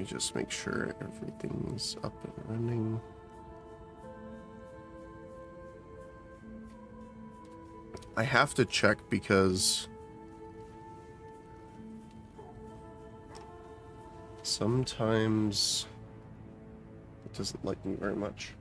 me just make sure everything's up and running. I have to check because sometimes it doesn't like me very much.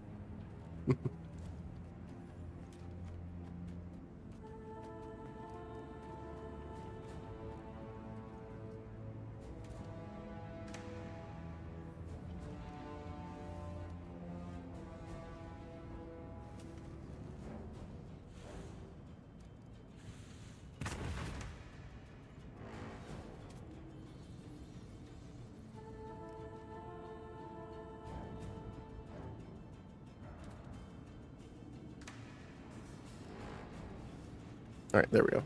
All right, there we go.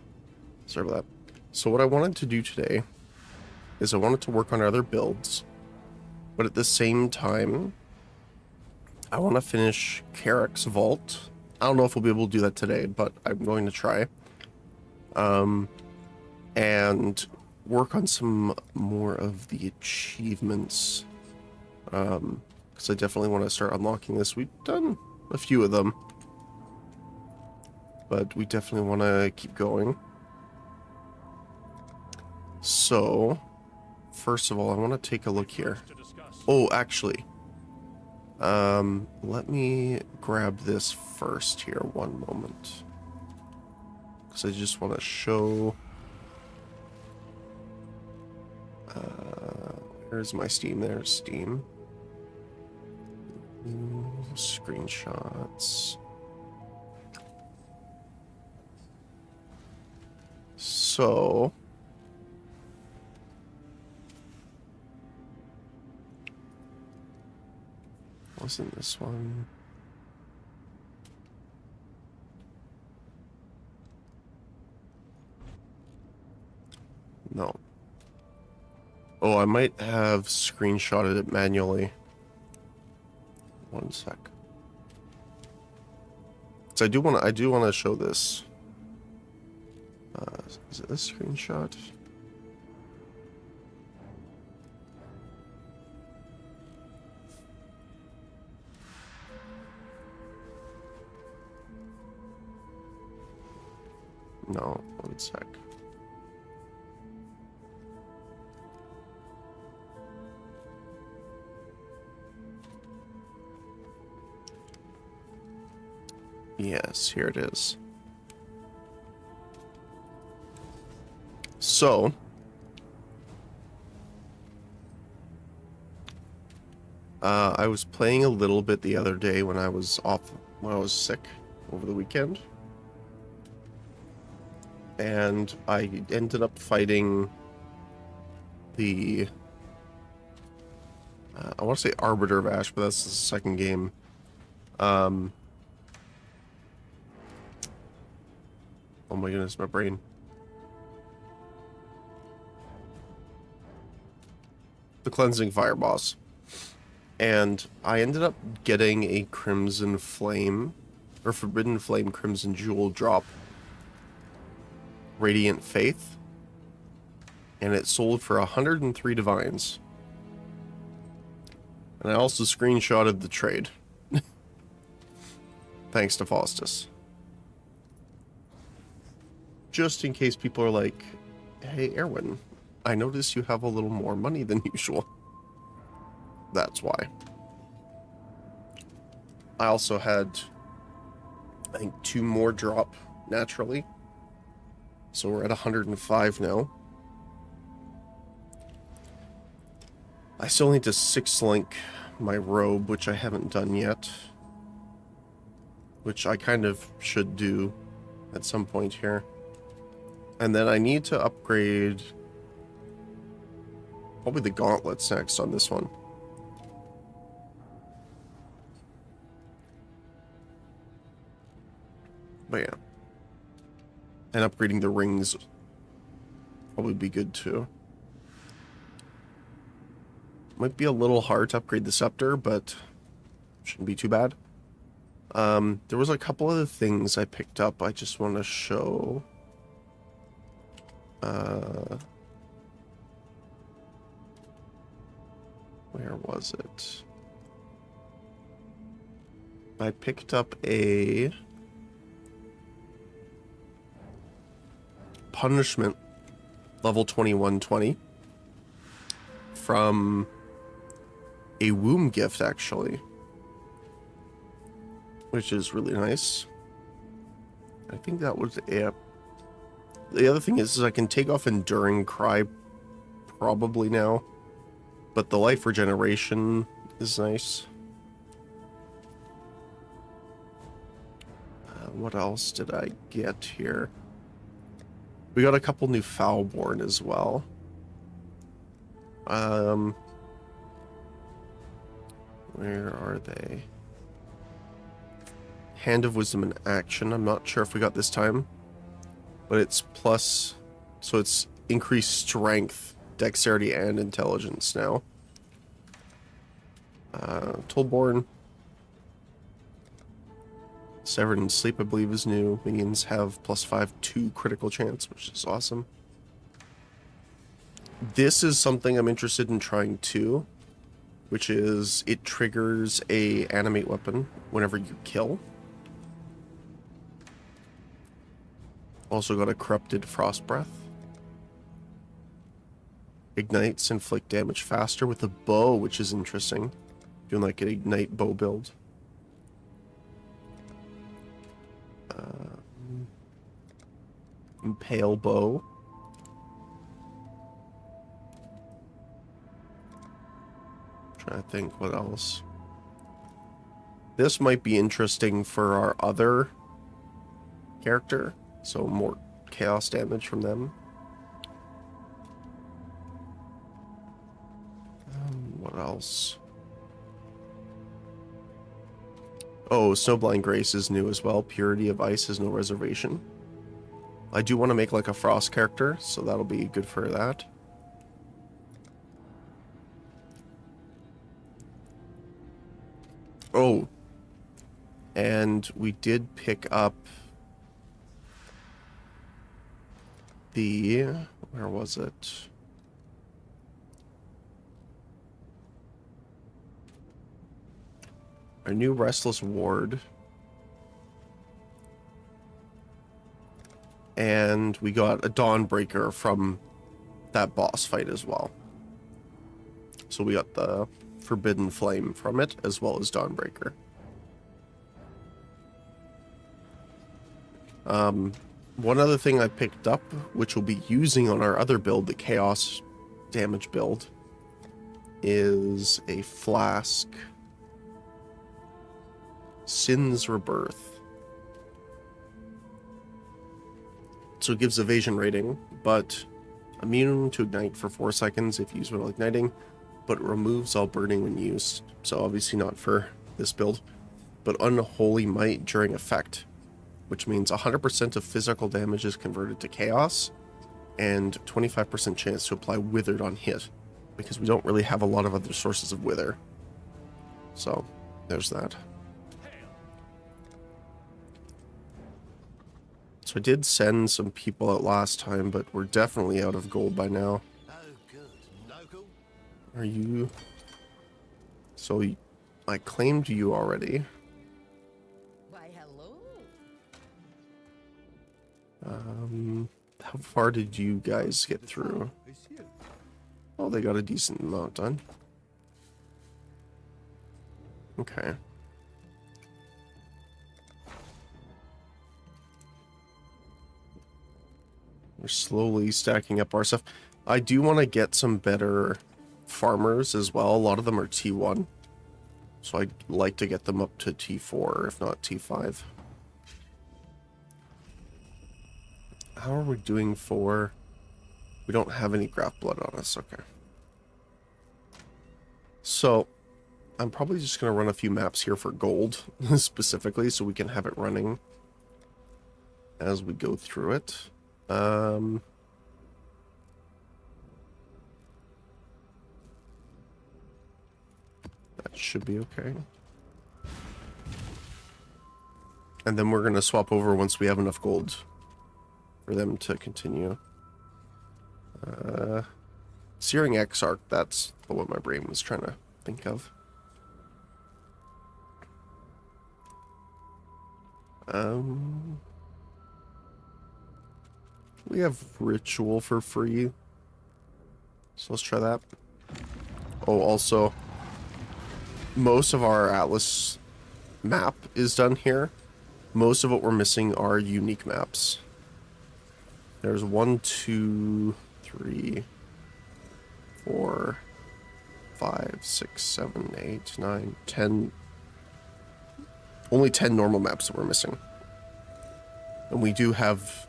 Sorry about that. So what I wanted to do today is I wanted to work on other builds, but at the same time, I want to finish Carrick's Vault. I don't know if we'll be able to do that today, but I'm going to try. And work on some more of the achievements. Because I definitely want to start unlocking this. We've done a few of them, but we definitely want to keep going. So, first of all, I want to take a look here. Oh, actually, let me grab this first here, one moment. Because I just want to show... where's my Steam? There's Steam. Screenshots. So... wasn't this one? No. Oh, I might have screenshotted it manually. One sec. So I do want to show this. Is it this screenshot? No, one sec. Yes, here it is. So, I was playing a little bit the other day when I was sick over the weekend. And I ended up fighting the, I want to say Arbiter of Ash, but that's the second game. Oh my goodness, my brain. The Cleansing Fire boss. And I ended up getting a Crimson Flame, or Forbidden Flame Crimson Jewel drop. Radiant Faith. And it sold for 103 divines. And I also screenshotted the trade. Thanks to Faustus. Just in case people are like, hey, Erwin, I notice you have a little more money than usual. That's why. I also had, I think, 2 more drop naturally. So we're at 105 now. I still need to 6-link my robe, which I haven't done yet. Which I kind of should do at some point here. And then I need to upgrade probably the gauntlets next on this one. But yeah. And upgrading the rings probably be good too. Might be a little hard to upgrade the scepter, but shouldn't be too bad. There was a couple other things I picked up I just want to show. Where was it? I picked up a punishment level 2120 from a womb gift, actually, which is really nice. I think that was it. The other thing is I can take off Enduring Cry probably now, but the life regeneration is nice. What else did I get here? We got a couple new Foulborn as well. Where are they? Hand of Wisdom in action. I'm not sure if we got this time, but it's plus, so it's increased strength, dexterity, and intelligence now. Tollborn. Severed in Sleep, I believe, is new. Minions have +5/2 critical chance, which is awesome. This is something I'm interested in trying too, which is it triggers a animate weapon whenever you kill. Also got a Corrupted Frost Breath. Ignites, inflict damage faster with a bow, which is interesting. Doing like an Ignite bow build. Impale bow. Trying to think what else. This might be interesting for our other character, so more chaos damage from them. What else? Oh, Snowblind Grace is new as well. Purity of Ice is no reservation. I do want to make like a Frost character, so that'll be good for that. Oh, and we did pick up the, where was it? Our new Restless Ward. And we got a Dawnbreaker from that boss fight as well. So we got the Forbidden Flame from it, as well as Dawnbreaker. One other thing I picked up, which we'll be using on our other build, the Chaos Damage build, is a flask. Sin's Rebirth. So it gives evasion rating, but immune to ignite for 4 seconds if used while igniting, but removes all burning when used. So obviously not for this build, but Unholy Might during effect, which means 100% of physical damage is converted to chaos, and 25% chance to apply Withered on hit, because we don't really have a lot of other sources of Wither. So there's that. So I did send some people out last time, but we're definitely out of gold by now. Are you... So I claimed you already. Why, hello. How far did you guys get through? Oh, they got a decent amount done. Okay. We're slowly stacking up our stuff. I do want to get some better farmers as well. A lot of them are T1. So I'd like to get them up to T4, if not T5. How are we doing for... We don't have any Graph Blood on us. Okay. So, I'm probably just going to run a few maps here for gold, specifically, so we can have it running as we go through it. That should be okay. And then we're going to swap over once we have enough gold for them to continue. Searing Exarch, that's what my brain was trying to think of. We have Ritual for free. So let's try that. Oh, also, most of our Atlas map is done here. Most of what we're missing are unique maps. There's 1, 2, 3, 4, 5, 6, 7, 8, 9, 10. Only 10 normal maps that we're missing. And we do have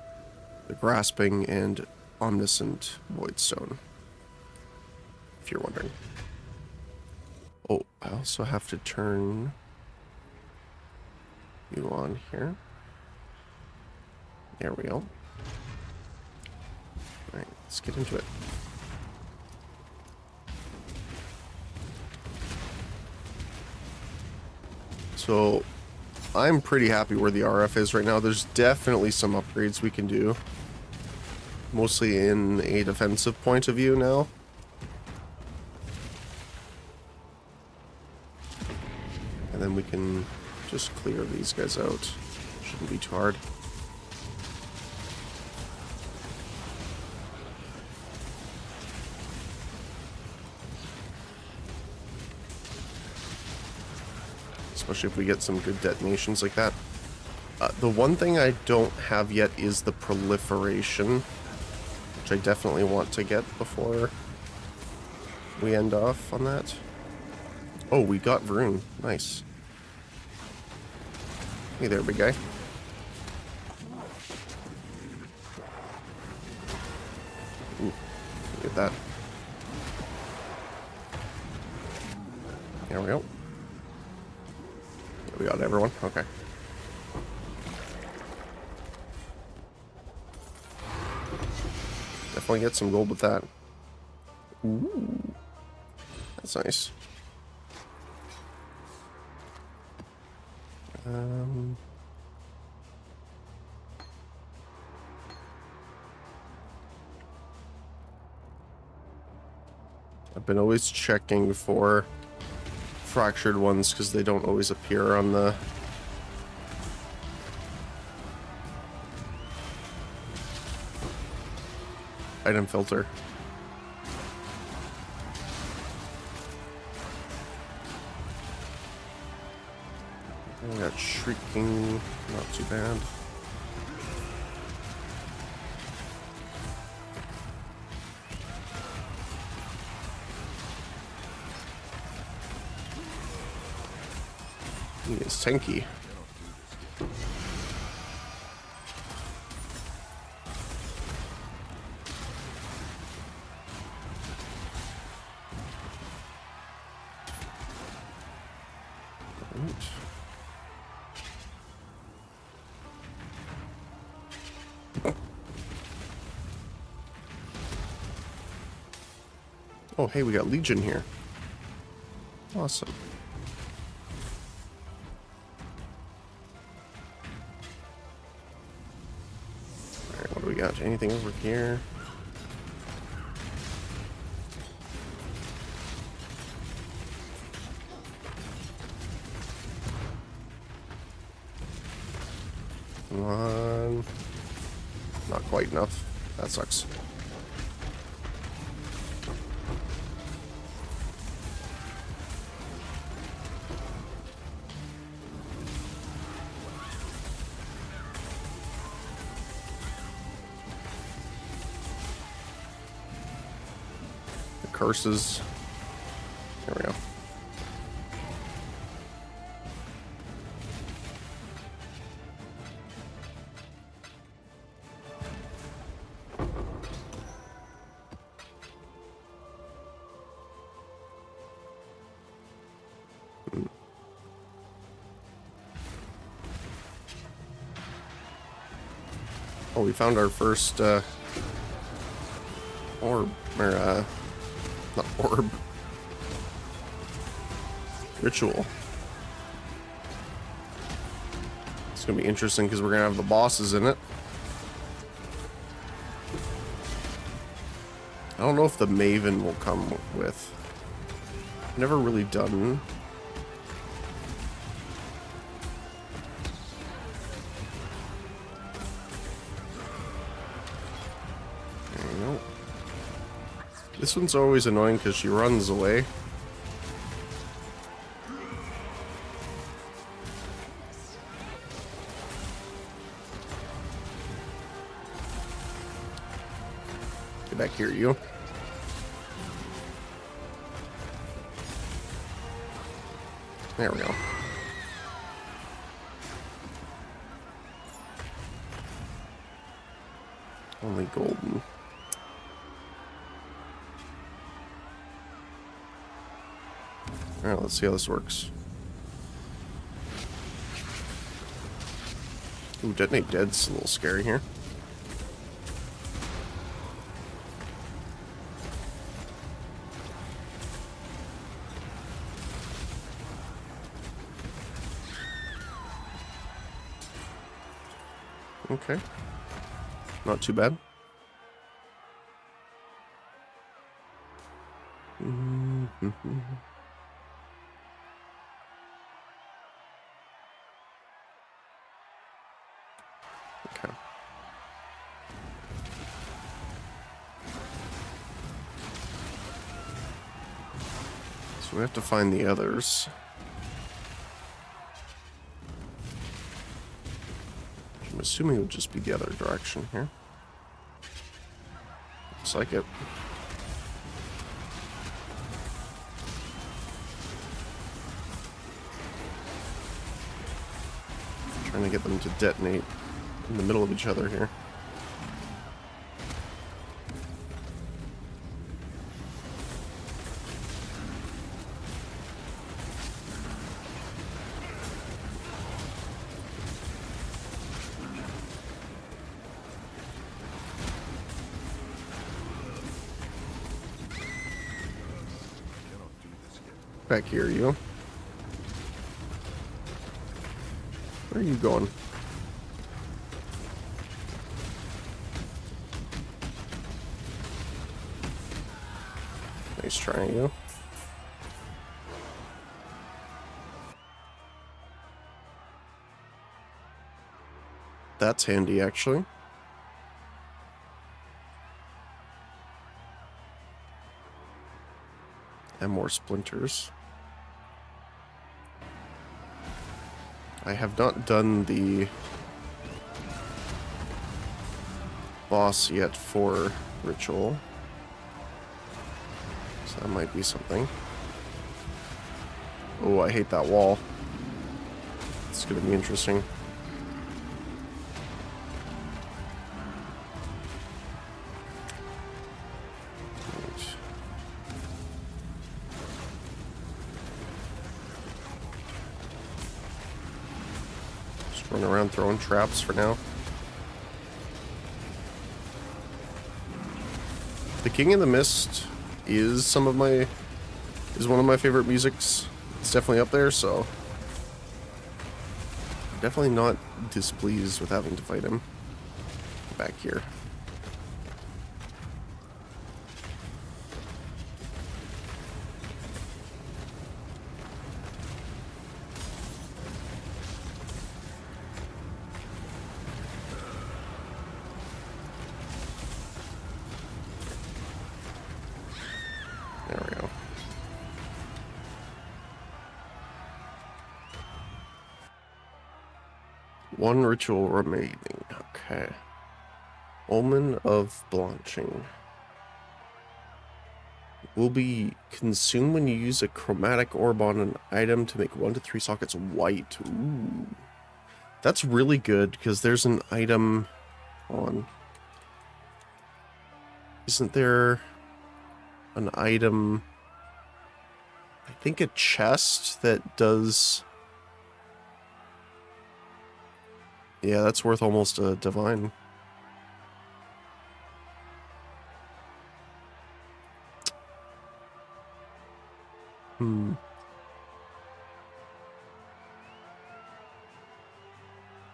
the Grasping and Omniscient Voidstone, if you're wondering. Oh, I also have to turn you on here. There we go. Alright, let's get into it. So, I'm pretty happy where the RF is right now. There's definitely some upgrades we can do. Mostly in a defensive point of view now. And then we can just clear these guys out. Shouldn't be too hard. Especially if we get some good detonations like that. The one thing I don't have yet is the proliferation, which I definitely want to get before we end off on that. Oh, we got Varun. Nice. Hey there, big guy. Ooh, get that. There we go. We got everyone? Okay. Definitely get some gold with that. Ooh. That's nice. I've been always checking for fractured ones because they don't always appear on the item filter. I got Shrieking, not too bad. He is tanky. Oh, hey, we got Legion here. Awesome. Alright, what do we got? Anything over here? Come on. Not quite enough. That sucks. Curses. There we go. Oh, we found our first orb, or not orb. Ritual. It's gonna be interesting because we're gonna have the bosses in it. I don't know if the Maven will come with. Never really done. There you go. This one's always annoying because she runs away. Get back here, you. There we go. Only golden. Alright, let's see how this works. Ooh, detonate dead's a little scary here. Okay. Not too bad. Okay. So we have to find the others. I'm assuming it would just be the other direction here. Looks like it. Trying to get them to detonate in the middle of each other here. Back here, you. Where are you going? Nice trying, you. That's handy, actually. And more splinters. I have not done the boss yet for Ritual. So that might be something. Oh, I hate that wall. It's gonna be interesting. Run around throwing traps for now. The King in the Mist is one of my favorite musics. It's definitely up there, so I'm definitely not displeased with having to fight him. Back here. There we go. One ritual remaining. Okay. Omen of Blanching. Will be consumed when you use a chromatic orb on an item to make 1 to 3 sockets white. Ooh. That's really good, because there's an item on... Isn't there an item... I think a chest that does... Yeah, that's worth almost a divine.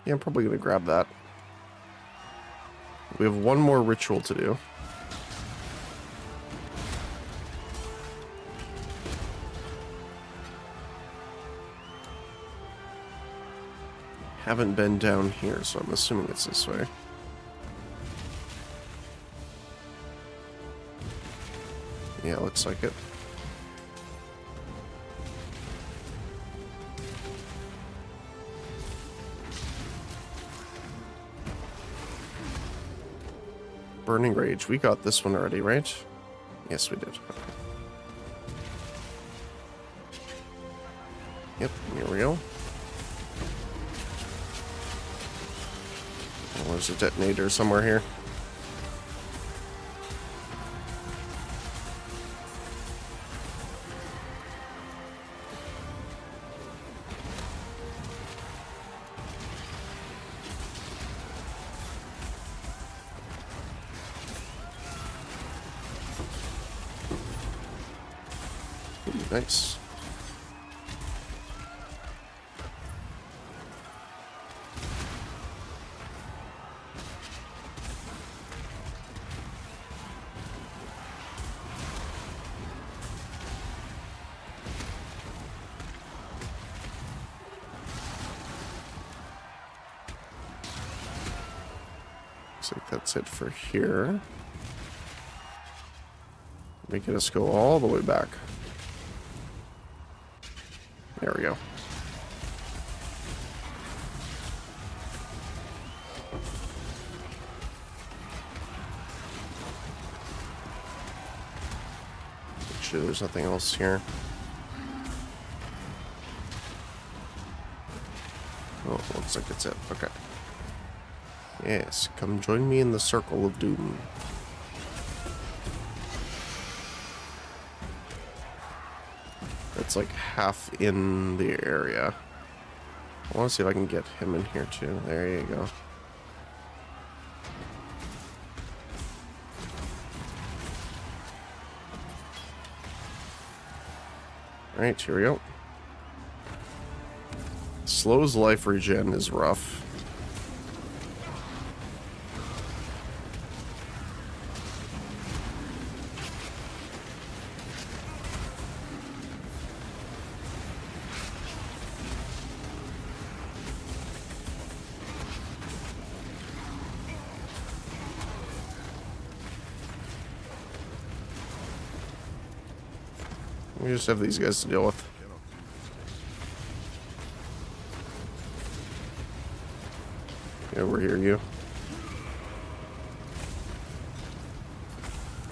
Yeah, I'm probably going to grab that. We have one more ritual to do. haven't been down here, so I'm assuming it's this way. Yeah, looks like it. Burning Rage. We got this one already, right? Yes, we did. Okay. Yep, here we go. Oh, there's a detonator somewhere here. Ooh, nice. Looks like that's it for here. Making us go all the way back. There we go. Make sure there's nothing else here. Oh, looks like it's it. Okay. Yes, come join me in the circle of doom. It's like half in the area. I want to see if I can get him in here too. There you go. Alright, here we go. Slow's life regen is rough. We just have these guys to deal with. Get over here, you.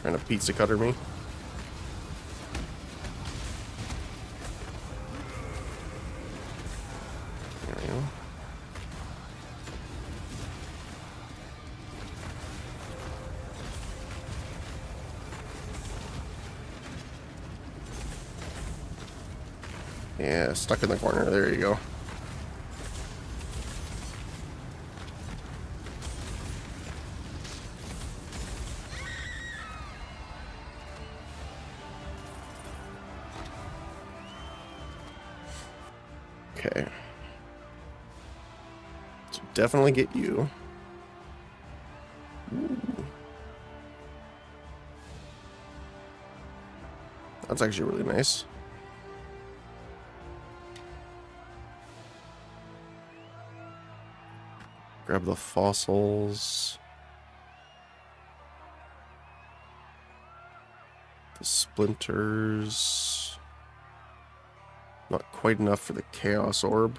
Trying to pizza cutter me. There we go. Yeah, stuck in the corner. There you go. Okay. So definitely get you. Ooh. That's actually really nice. Grab the fossils. The splinters. Not quite enough for the Chaos Orb.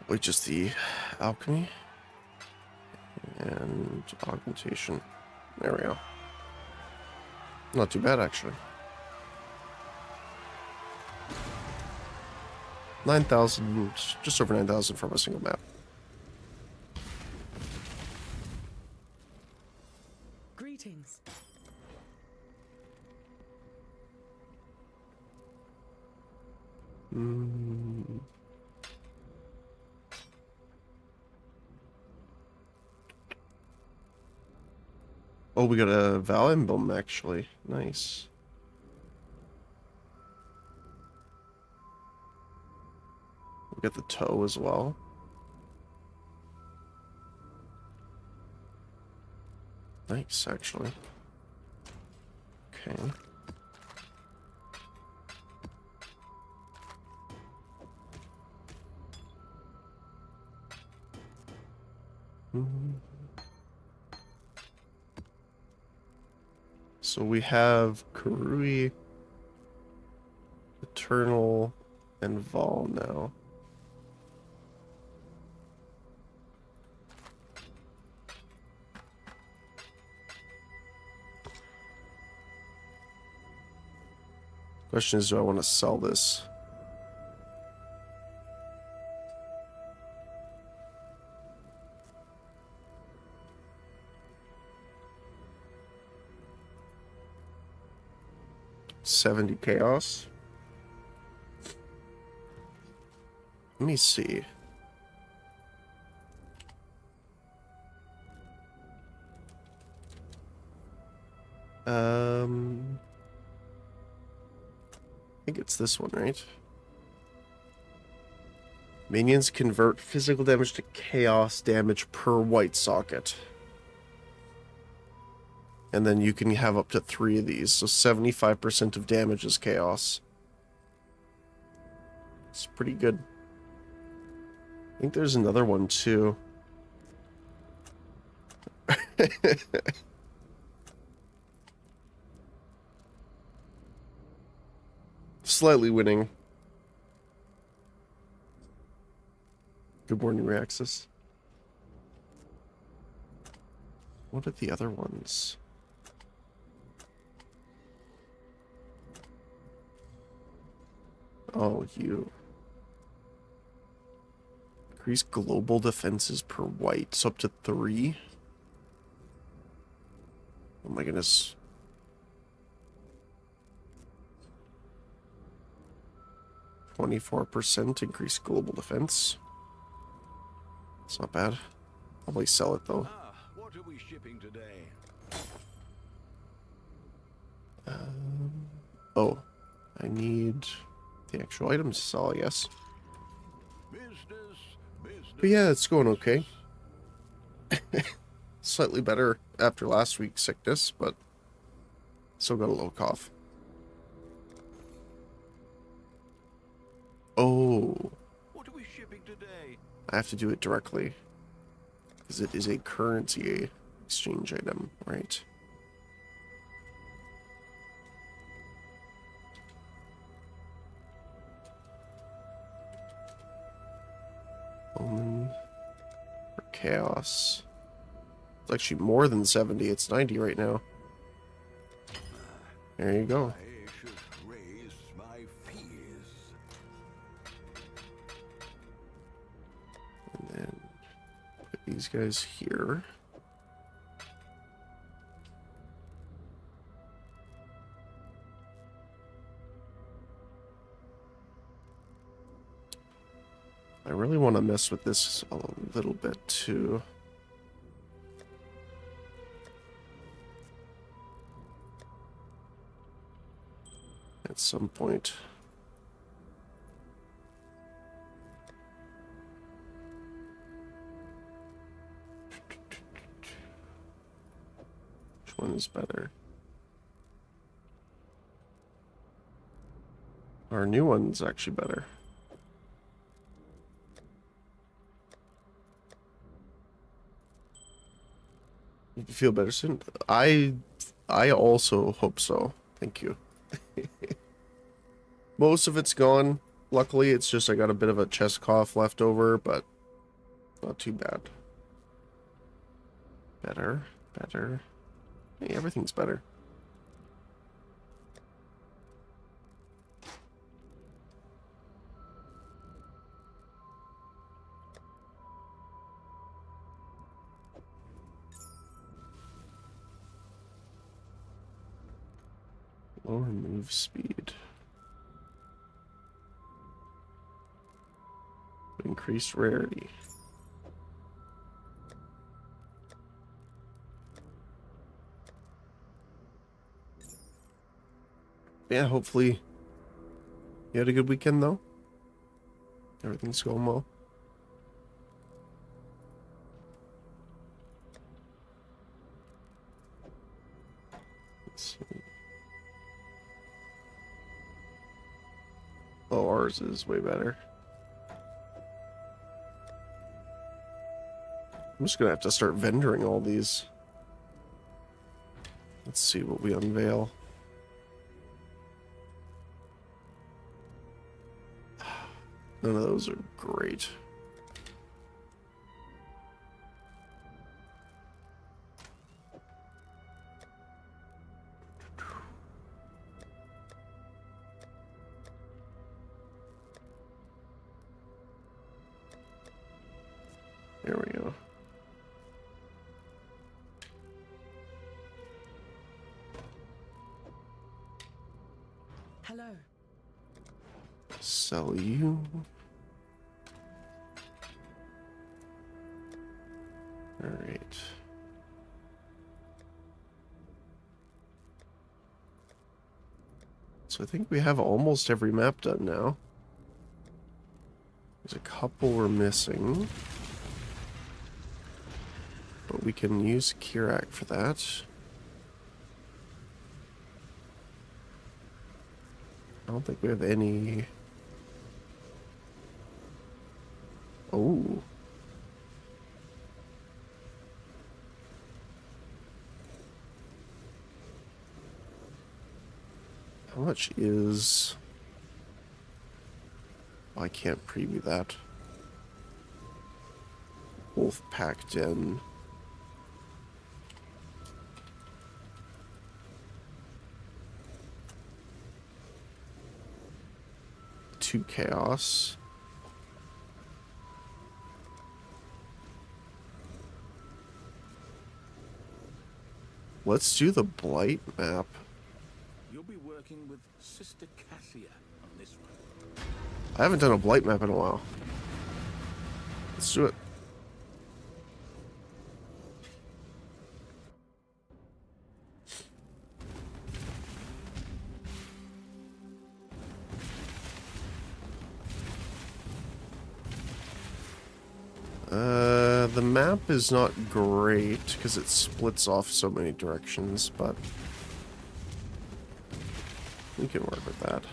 Wait, just the alchemy and augmentation. There we go. Not too bad, actually. 9,000, just over 9,000 from a single map. Greetings. Oh, we got a Val emblem, actually. Nice. Get the toe as well. Nice, actually. Okay. So we have Karui, Eternal, and Vol now. Question is, do I want to sell this? $70 chaos. Let me see. I think it's this one, right? Minions convert physical damage to chaos damage per white socket. And then you can have up to 3 of these, so 75% of damage is chaos. It's pretty good. I think there's another one too. Slightly winning. Good morning, Reaxis. What are the other ones? Oh, you. Increase global defenses per white, so up to 3. Oh my goodness. %24% increase global defense. It's not bad. Probably sell it though. What are we shipping today? Oh, I need the actual items to sell, I guess. Business. But yeah, it's going okay. Slightly better after last week's sickness, but still got a little cough. Oh, What are we shipping today? I have to do it directly because it is a currency exchange item, right? Omen for chaos. It's actually more than 70. It's 90 right now. There you go. I should raise my fears. And then put these guys here. I really want to mess with this a little bit too. At some point. Which one is better? Our new one's actually better. You feel better soon? I also hope so. Thank you. Most of it's gone. Luckily, it's just I got a bit of a chest cough left over, but not too bad. Better. Hey, everything's better. Lower move speed. Increased rarity. Yeah, hopefully you had a good weekend though. Everything's going well. Let's see. Oh, ours is way better. I'm just gonna have to start vendoring all these. Let's see what we unveil. None of those are great. There we go. Hello. Sell you. All right. So I think we have almost every map done now. There's a couple we're missing. But we can use Kirak for that. I don't think we have any... Oh. How much is... Oh, I can't preview that. Wolf Pack Den. Two Chaos. Let's do the Blight map. You'll be working with Sister Cassia on this one. I haven't done a Blight map in a while. Let's do it. The map is not great because it splits off so many directions, but we can work with that.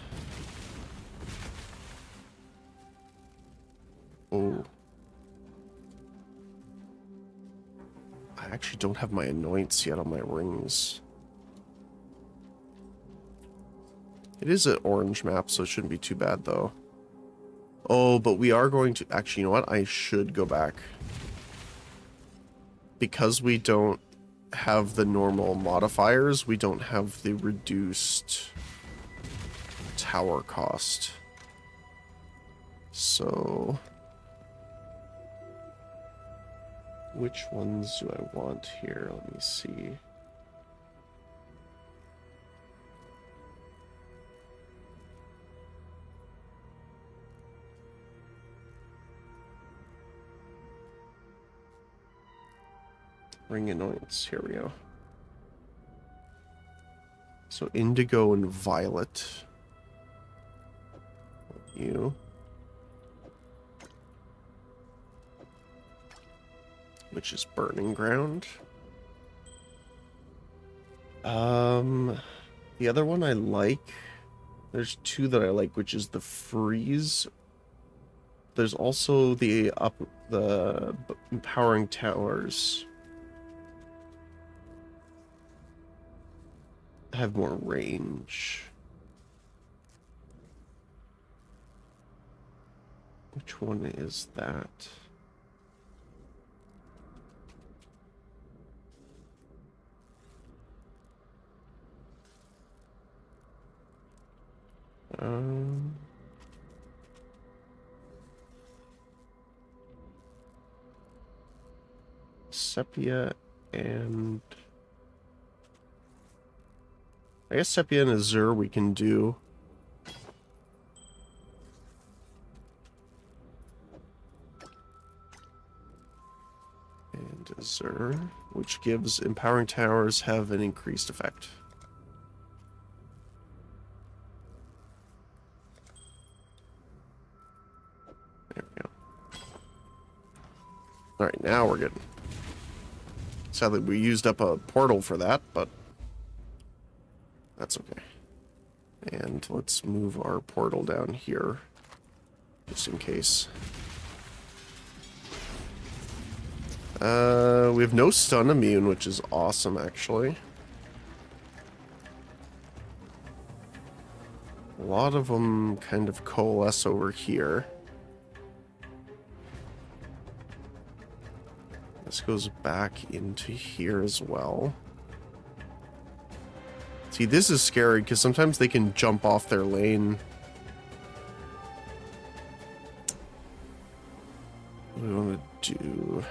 Oh. I actually don't have my annoyance yet on my rings. It is an orange map, so it shouldn't be too bad, though. Oh, but we are going to... Actually, you know what? I should go back. Because we don't have the normal modifiers, we don't have the reduced tower cost. So... which ones do I want here? Let me see. Ring annoyance. Here we go. So indigo and violet. You. Which is burning ground. The other one I like. There's two that I like, which is the freeze. There's also the empowering towers. Have more range. Which one is that? Sepia and... I guess Sepia and Azure we can do. And Azure, which gives empowering towers have an increased effect. Alright, now we're good. Sadly, we used up a portal for that, but that's okay. And let's move our portal down here, just in case. We have no stun immune, which is awesome, actually. A lot of them kind of coalesce over here. This goes back into here as well. See, this is scary because sometimes they can jump off their lane. What do we want to do?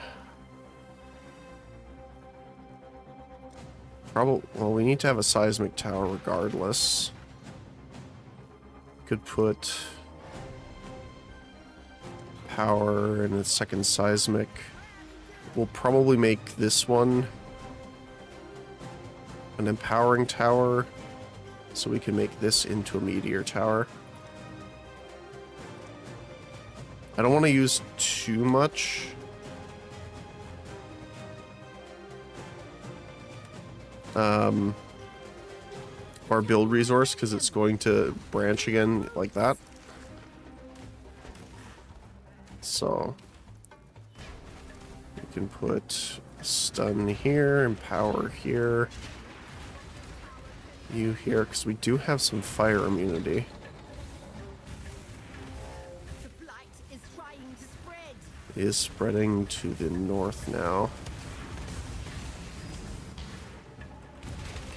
Probably, well, we need to have a seismic tower regardless. Could put power and a second seismic. We'll probably make this one an empowering tower, so we can make this into a meteor tower. I don't want to use too much. Our build resource, because it's going to branch again like that. So we can put stun here and power here. You here, because we do have some fire immunity. The blight is trying to spread. It is spreading to the north now.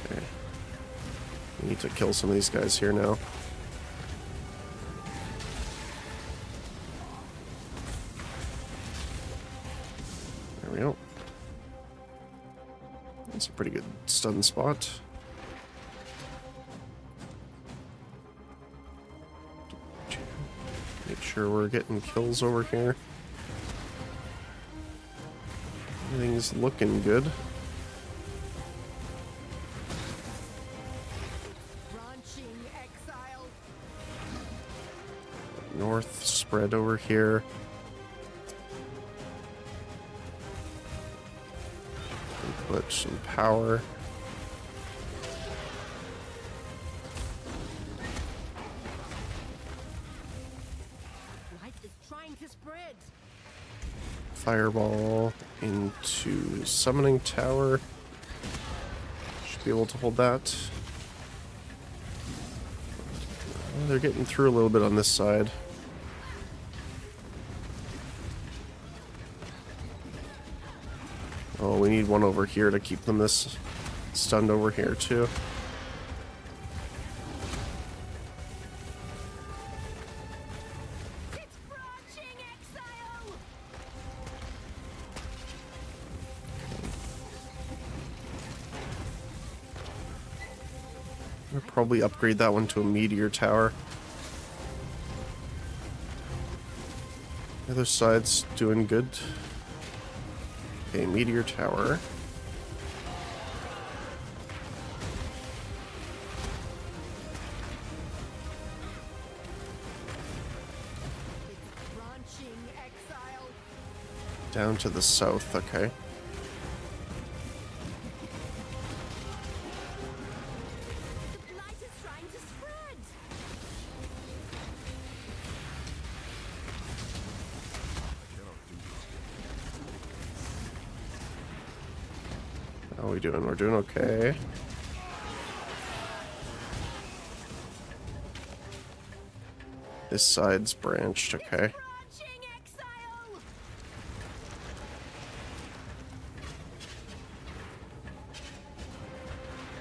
Okay. We need to kill some of these guys here now. There we go. That's a pretty good stun spot. Make sure we're getting kills over here. Everything's looking good. Branching exile. North spread over here. And put some power. Blight is trying to spread. Fireball into summoning tower. Should be able to hold that. They're getting through a little bit on this side. Oh, we need one over here to keep them this stunned over here too. It's branching exile. We'll probably upgrade that one to a meteor tower. The other side's doing good. Okay, meteor tower. It's branching exile. Down to the south, okay. The blight is trying to spread. How are we doing? We're doing okay. This side's branched, okay. Branching exile.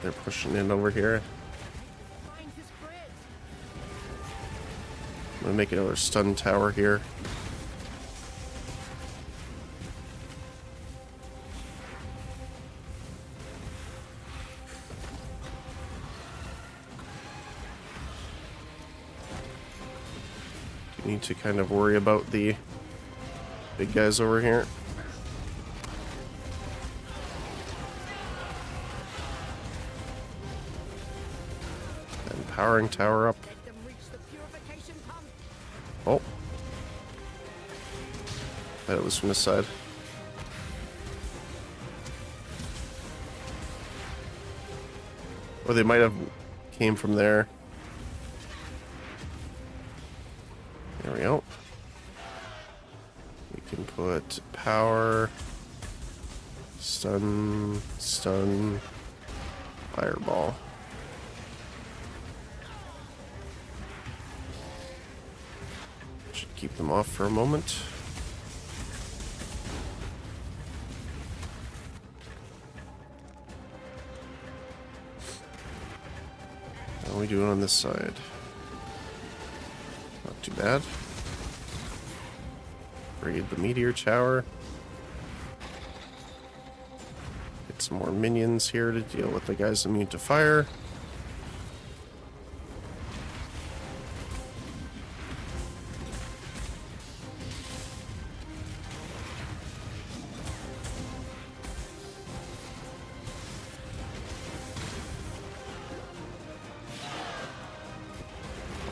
They're pushing in over here. Trying to spread. I'm gonna make another stun tower here. Need to kind of worry about the big guys over here. And powering tower up. Make them reach the purification pump. Oh. Bet it was from this side. Or they might have came from there. There we go. We can put power, stun, fireball. Should keep them off for a moment. How are we doing on this side? Not too bad. Raid the meteor tower. Get some more minions here to deal with the guys immune to fire.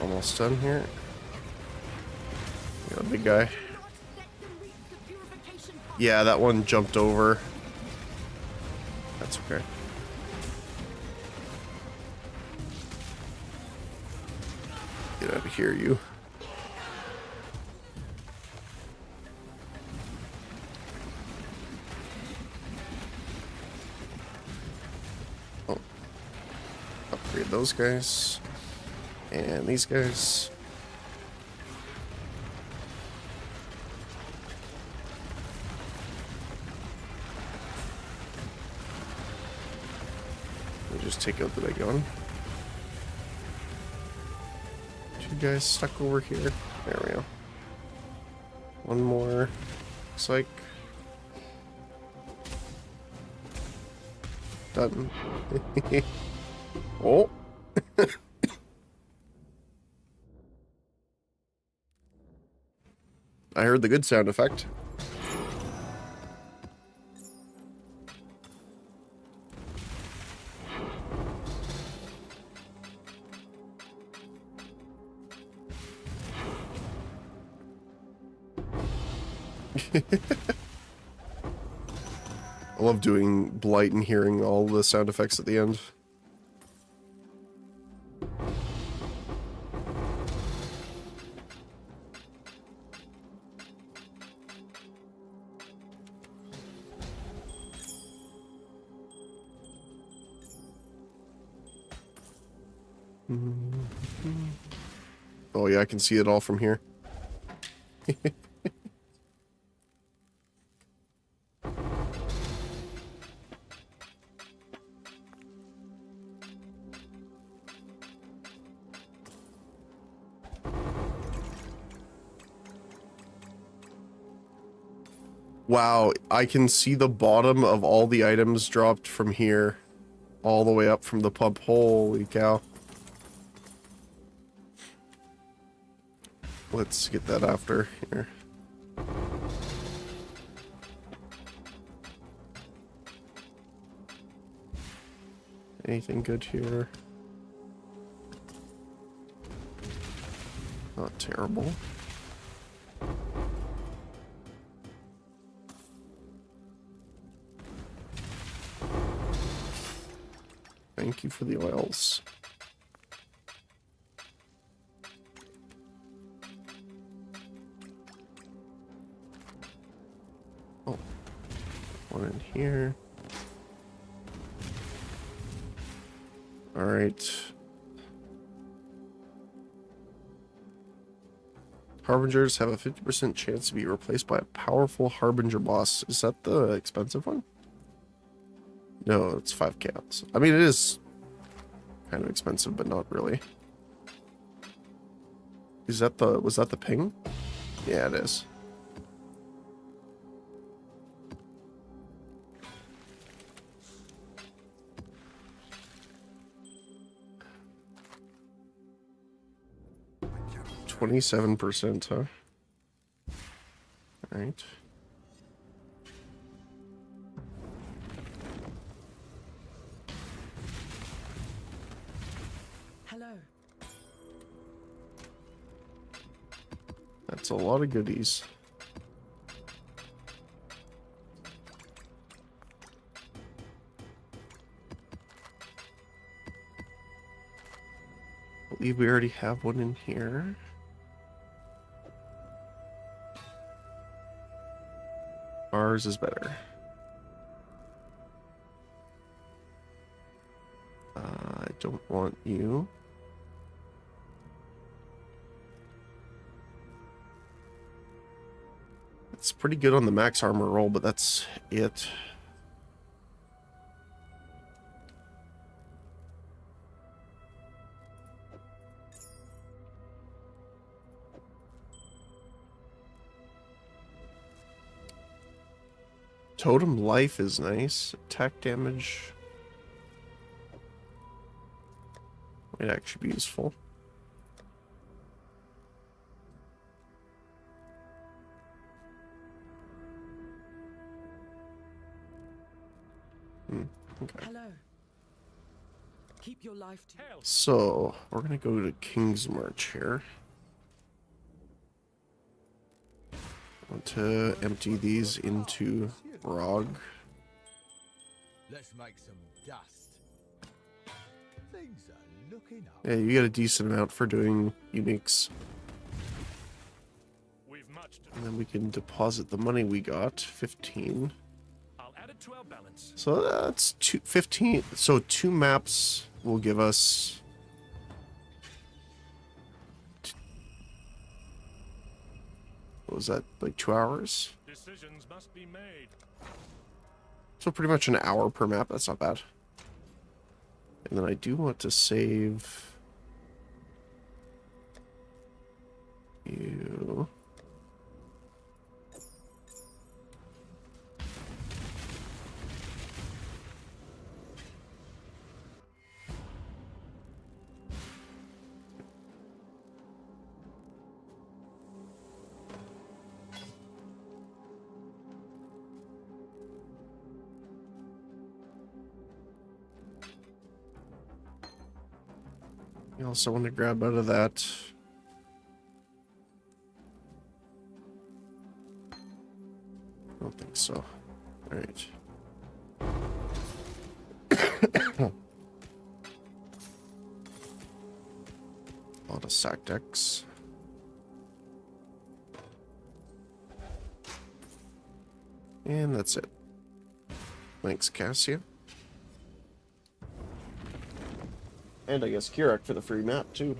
Almost done here. Got a big guy. Not let them reach the purification path. Yeah, that one jumped over. That's okay. Get out of here, you. Oh. Upgrade those guys. And these guys. We'll just take out the big one. Two guys stuck over here. There we go. One more. Looks like. Done. Oh. I heard the good sound effect. I love doing Blight and hearing all the sound effects at the end. Oh yeah, I can see it all from here. Wow, I can see the bottom of all the items dropped from here all the way up from the pump. Holy cow. Let's get that after here. Anything good here? Not terrible. Thank you for the oils. Oh, one in here. All right. Harbingers have a 50% chance to be replaced by a powerful Harbinger boss. Is that the expensive one? No, it's 5 counts. I mean, it is kind of expensive, but not really. Is that the, was that the ping? Yeah, it is. $27%, huh? All right. Hello. That's a lot of goodies. believe we already have one in here. Ours is better. I don't want you. It's pretty good on the max armor roll, but that's it. Totem life is nice. Attack damage might actually be useful. Okay. Hello. Keep your life to So, we're gonna go to King's March here. I want to empty these into Rog. Let's make some dust. Things are looking up. Yeah, you get a decent amount for doing uniques. And then we can deposit the money we got, 15. I'll add it to our balance. So that's 15. So 2 maps will give us... What was that, like 2 hours? Decisions must be made. So pretty much an hour per map, that's not bad. And then I do want to save... you... You also want to grab out of that. I don't think so. Alright. A lot of sack decks. And that's it. Thanks, Cassia. And I guess Kirak for the free map, too.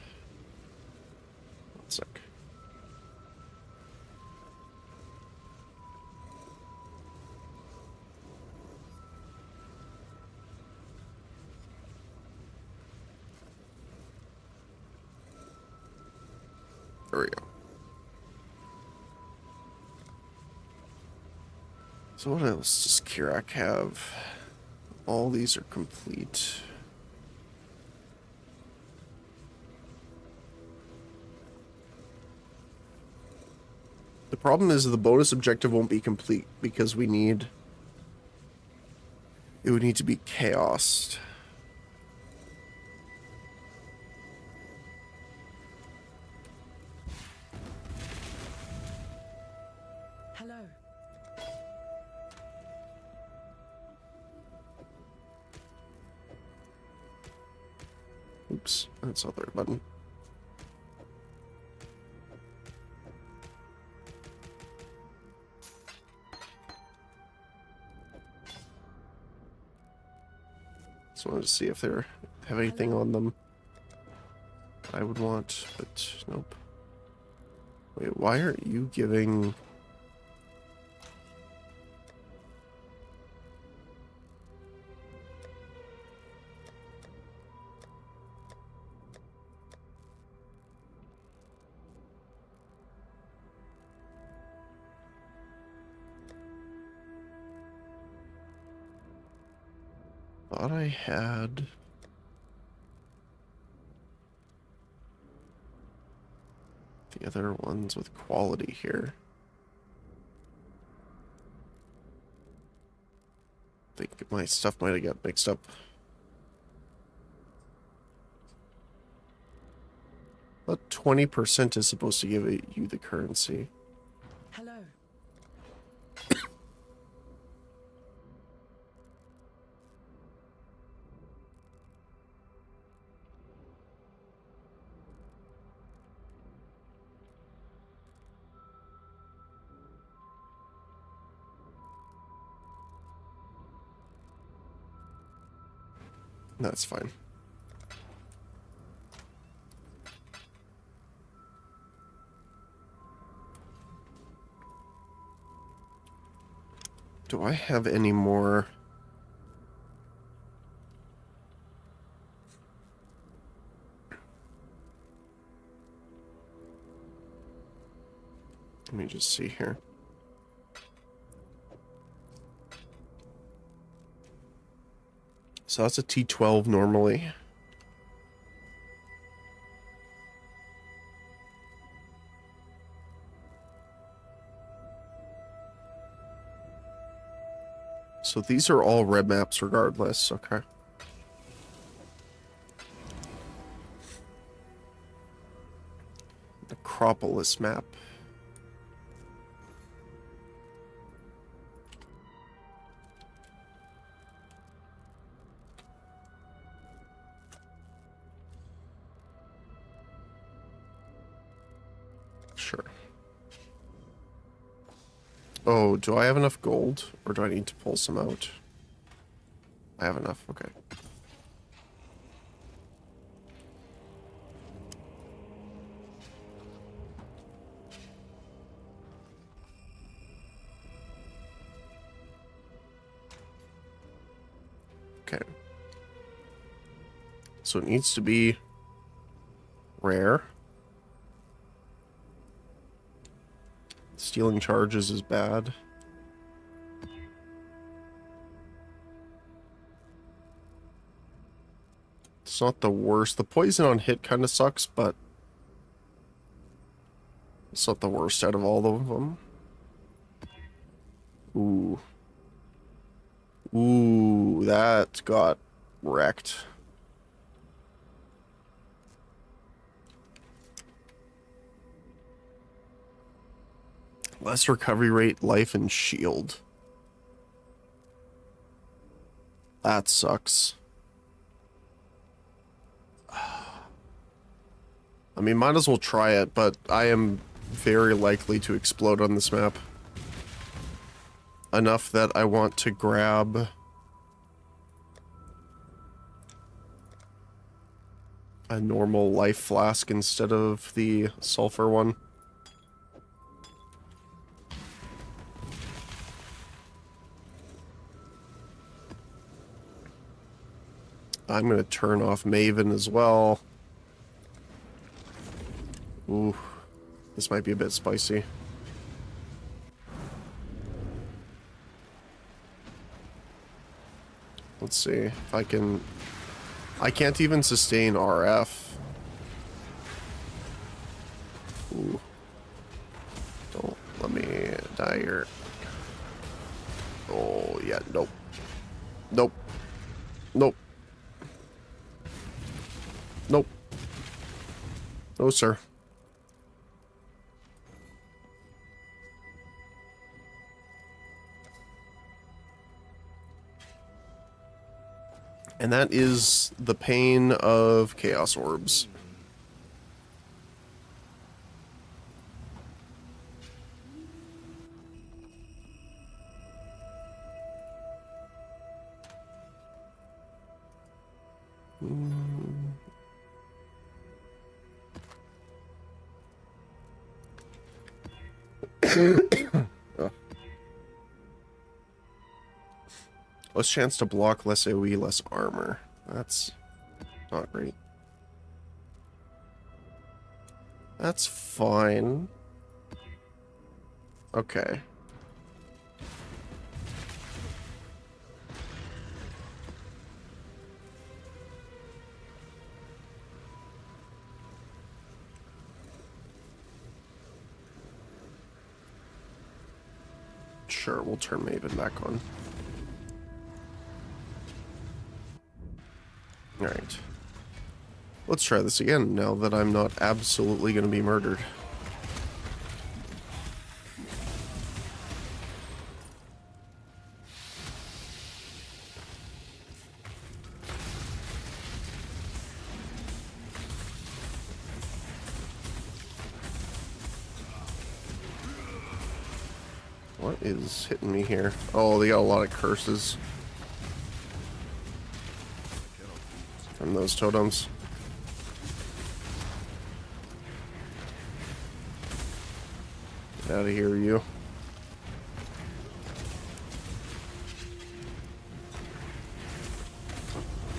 1 sec. There we go. So what else does Kirak have? All these are complete. The problem is the bonus objective won't be complete because we need... It would need to be chaosed. Hello. Oops, that's not the right button. Just wanted to see if they have anything on them I would want, but nope. Wait, why aren't you giving... Thought I had... the other ones with quality here. I think my stuff might have got mixed up. But 20% is supposed to give you the currency. Hello. That's fine. Do I have any more? Let me just see here. So that's a T12 normally. So these are all red maps regardless, okay. Acropolis map. Sure. Oh, do I have enough gold? Or do I need to pull some out? I have enough, okay. Okay. So it needs to be rare. Stealing charges is bad. It's not the worst. The poison on hit kind of sucks, but it's not the worst out of all of them. Ooh. Ooh, that got wrecked. Less recovery rate, life, and shield. That sucks. I mean, might as well try it, but I am very likely to explode on this map. Enough that I want to grab a normal life flask instead of the sulfur one. I'm going to turn off Maven as well. Ooh, this might be a bit spicy. Let's see if I can... I can't even sustain RF. Ooh. Don't let me die here. Oh, yeah, nope. Nope. Nope. Nope. No, sir. And that is the pain of Chaos Orbs. Oh. Less chance to block, less AoE, less armor. That's not great. That's fine. Okay. Sure, we'll turn Maven back on. Alright. Let's try this again now that I'm not absolutely going to be murdered. What is hitting me here? Oh, they got a lot of curses. Burn those totems. Get out of here, you.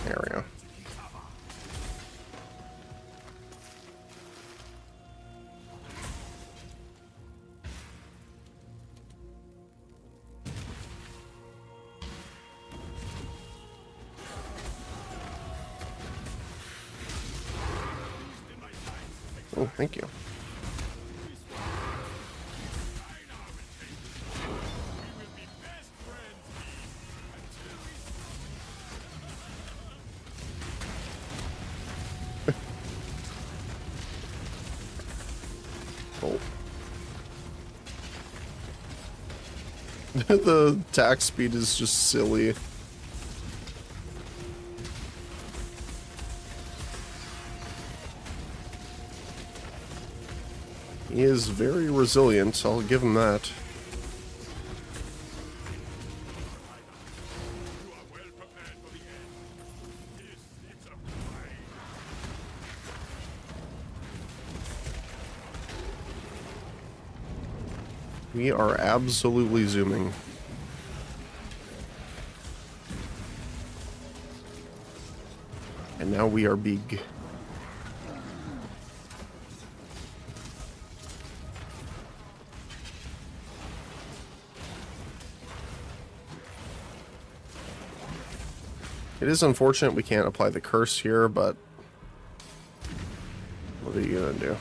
There we go. Oh, thank you. Oh. The attack speed is just silly. He is very resilient, I'll give him that. We are absolutely zooming. And now we are big. It is unfortunate we can't apply the curse here, but what are you gonna do?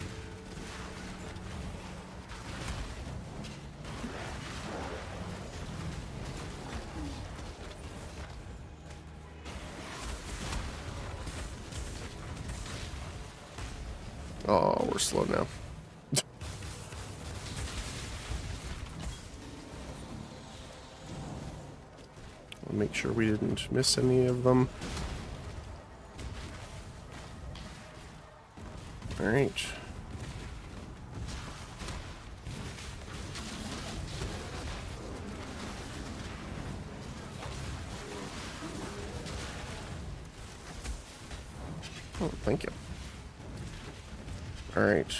Oh, we're slow now. I'll make sure we didn't miss any of them. All right. Oh, thank you. All right.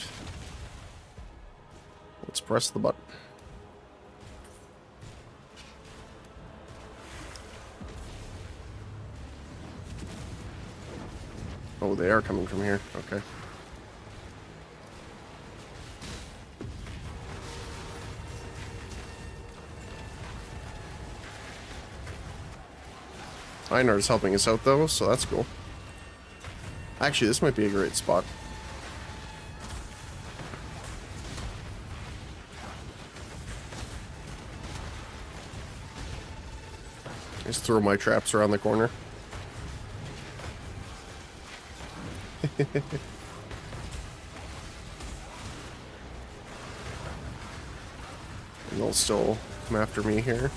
Let's press the button. Oh, they are coming from here. Okay. Einar's helping us out though, so that's cool. Actually, this might be a great spot. Just throw my traps around the corner. And they'll still come after me here.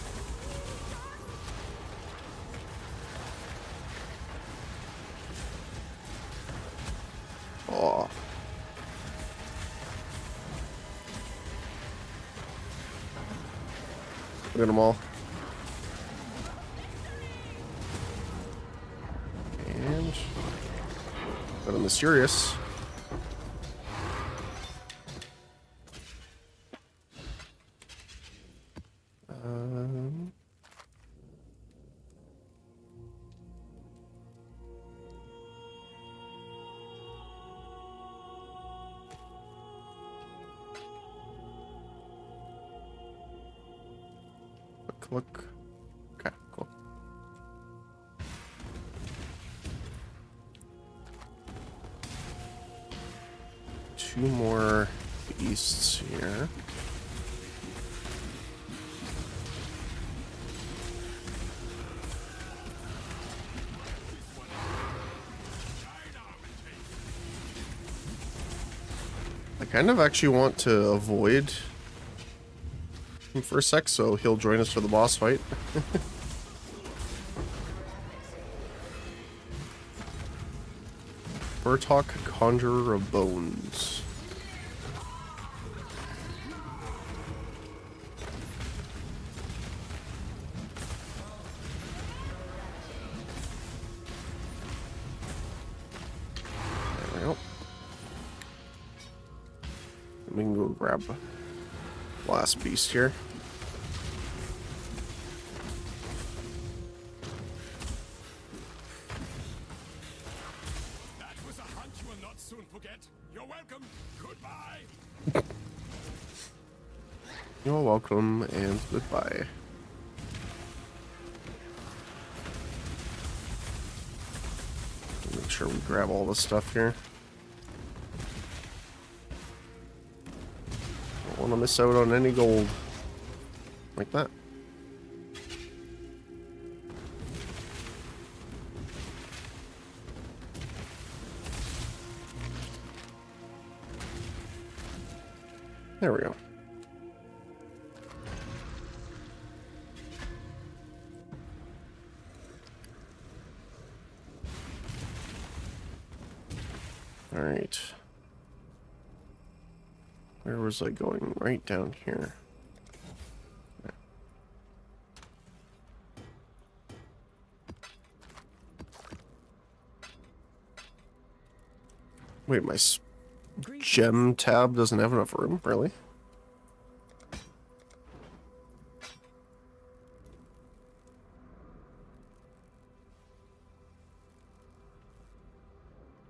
Oh. Look at them all. And got a mysterious. Look. Okay, cool. Two more beasts here. I kind of actually want to avoid him for a sec, so he'll join us for the boss fight. Burtok, Conjurer of Bones. grab last beast here. That was a hunt you will not soon forget. You're welcome. Goodbye. You're welcome and goodbye. Make sure we grab all the stuff here. Don't want to miss out on any gold. Like that. There we go. All right. Where was I going? Right down here. Wait, my gem tab doesn't have enough room? Really?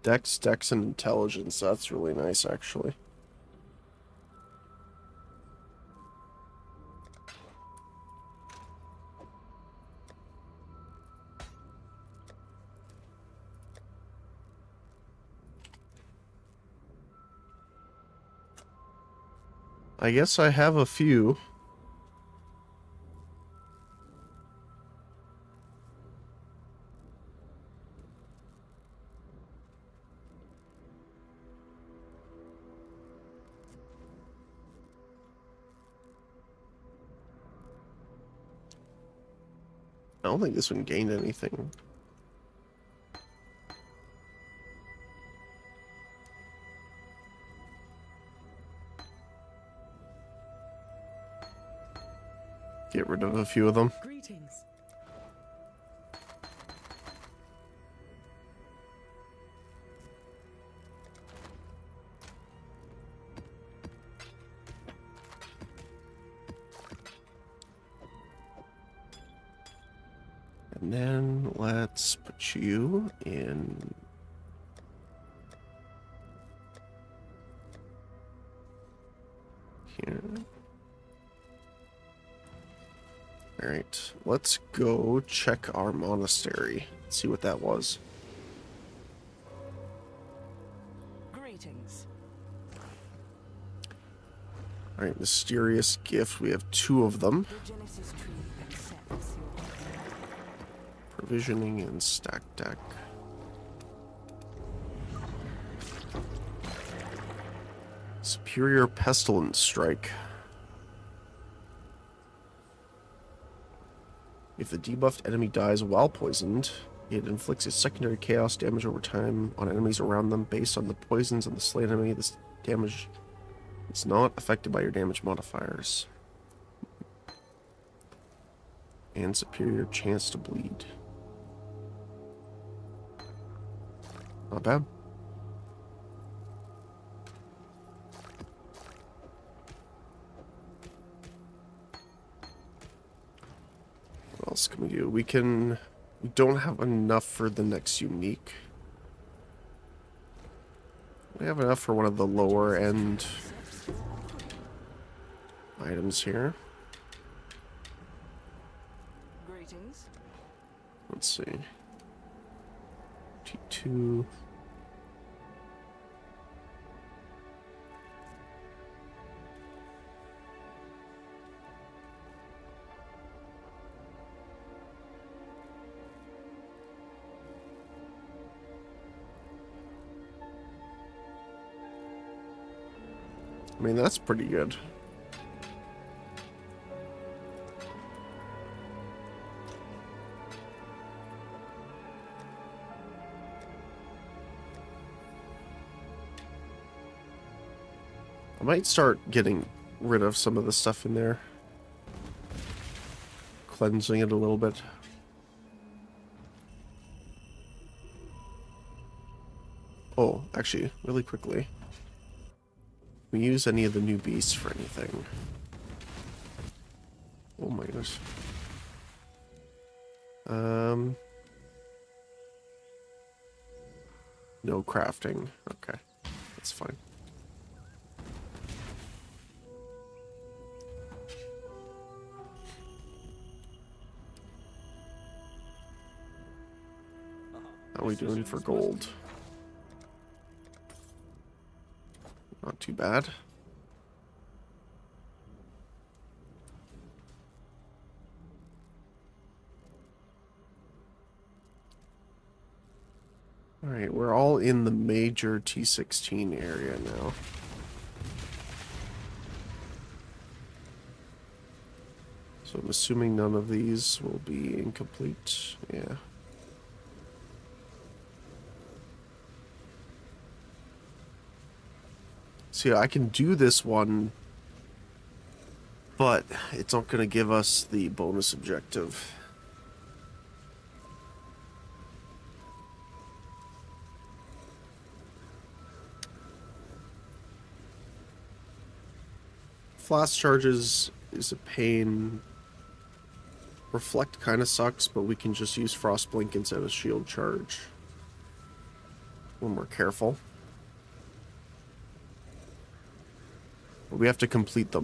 Dex, and intelligence. That's really nice, actually. I guess I have a few. I don't think this one gained anything. Get rid of a few of them. Greetings. And then let's put you in here. Alright, let's go check our monastery. See what that was. Greetings. Alright, mysterious gift. We have 2 of them. The Genesis tree accepts your Provisioning and stack deck. Superior pestilence strike. If the debuffed enemy dies while poisoned, it inflicts a secondary chaos damage over time on enemies around them based on the poisons of the slain enemy. This damage is not affected by your damage modifiers. And superior chance to bleed. Not bad. What else can we do? We don't have enough for the next unique. We have enough for one of the lower end items here. greetings. Let's see. T2. I mean, that's pretty good. I might start getting rid of some of the stuff in there. Cleansing it a little bit. Oh, actually, really quickly. we use any of the new beasts for anything? Oh my goodness. No crafting. Okay, that's fine. How are we doing for gold? Not too bad. Alright, we're all in the major T16 area now. So I'm assuming none of these will be incomplete. Yeah. See, I can do this one, but it's not going to give us the bonus objective. Flash charges is a pain. Reflect kind of sucks, but we can just use Frost Blink instead of Shield Charge when we're careful. But we have to complete the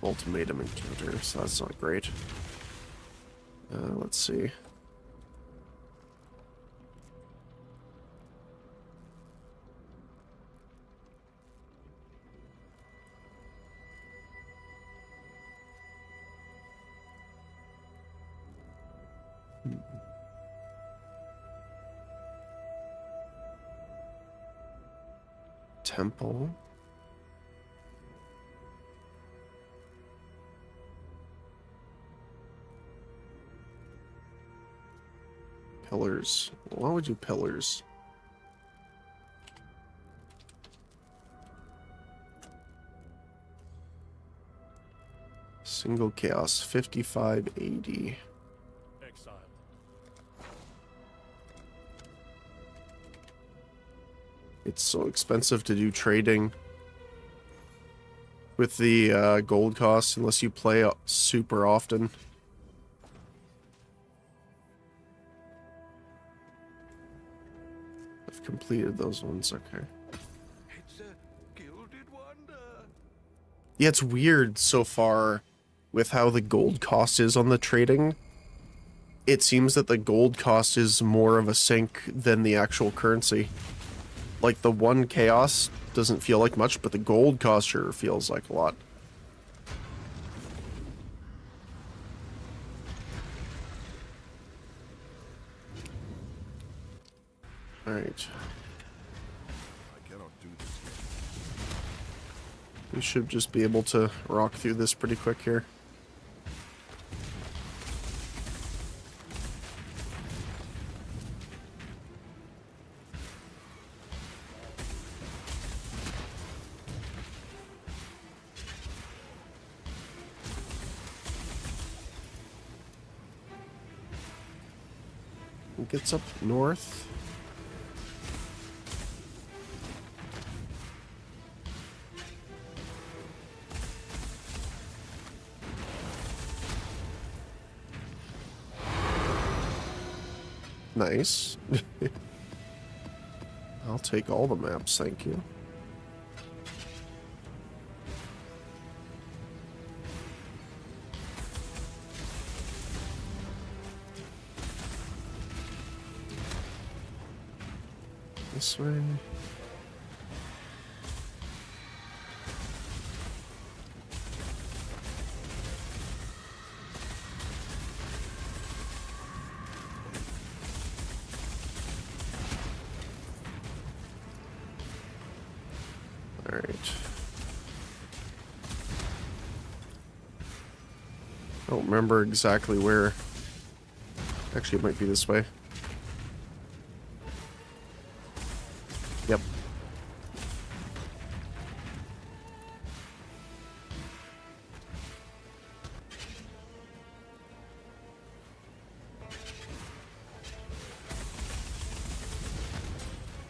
ultimatum encounter, so that's not great. Let's see. Temple. Pillars. Why would we do pillars? Single chaos, 5580. Exile. It's so expensive to do trading with the gold costs unless you play super often. I've completed those ones, okay. It's a gilded wonder. Yeah, it's weird so far with how the gold cost is on the trading. It seems that the gold cost is more of a sink than the actual currency. Like, the one chaos doesn't feel like much, but the gold cost sure feels like a lot. Alright. I cannot do this yet. We should just be able to rock through this pretty quick here. It gets up north. Nice. I'll take all the maps, thank you. This way. All right. I don't remember exactly where. Actually, it might be this way. Yep.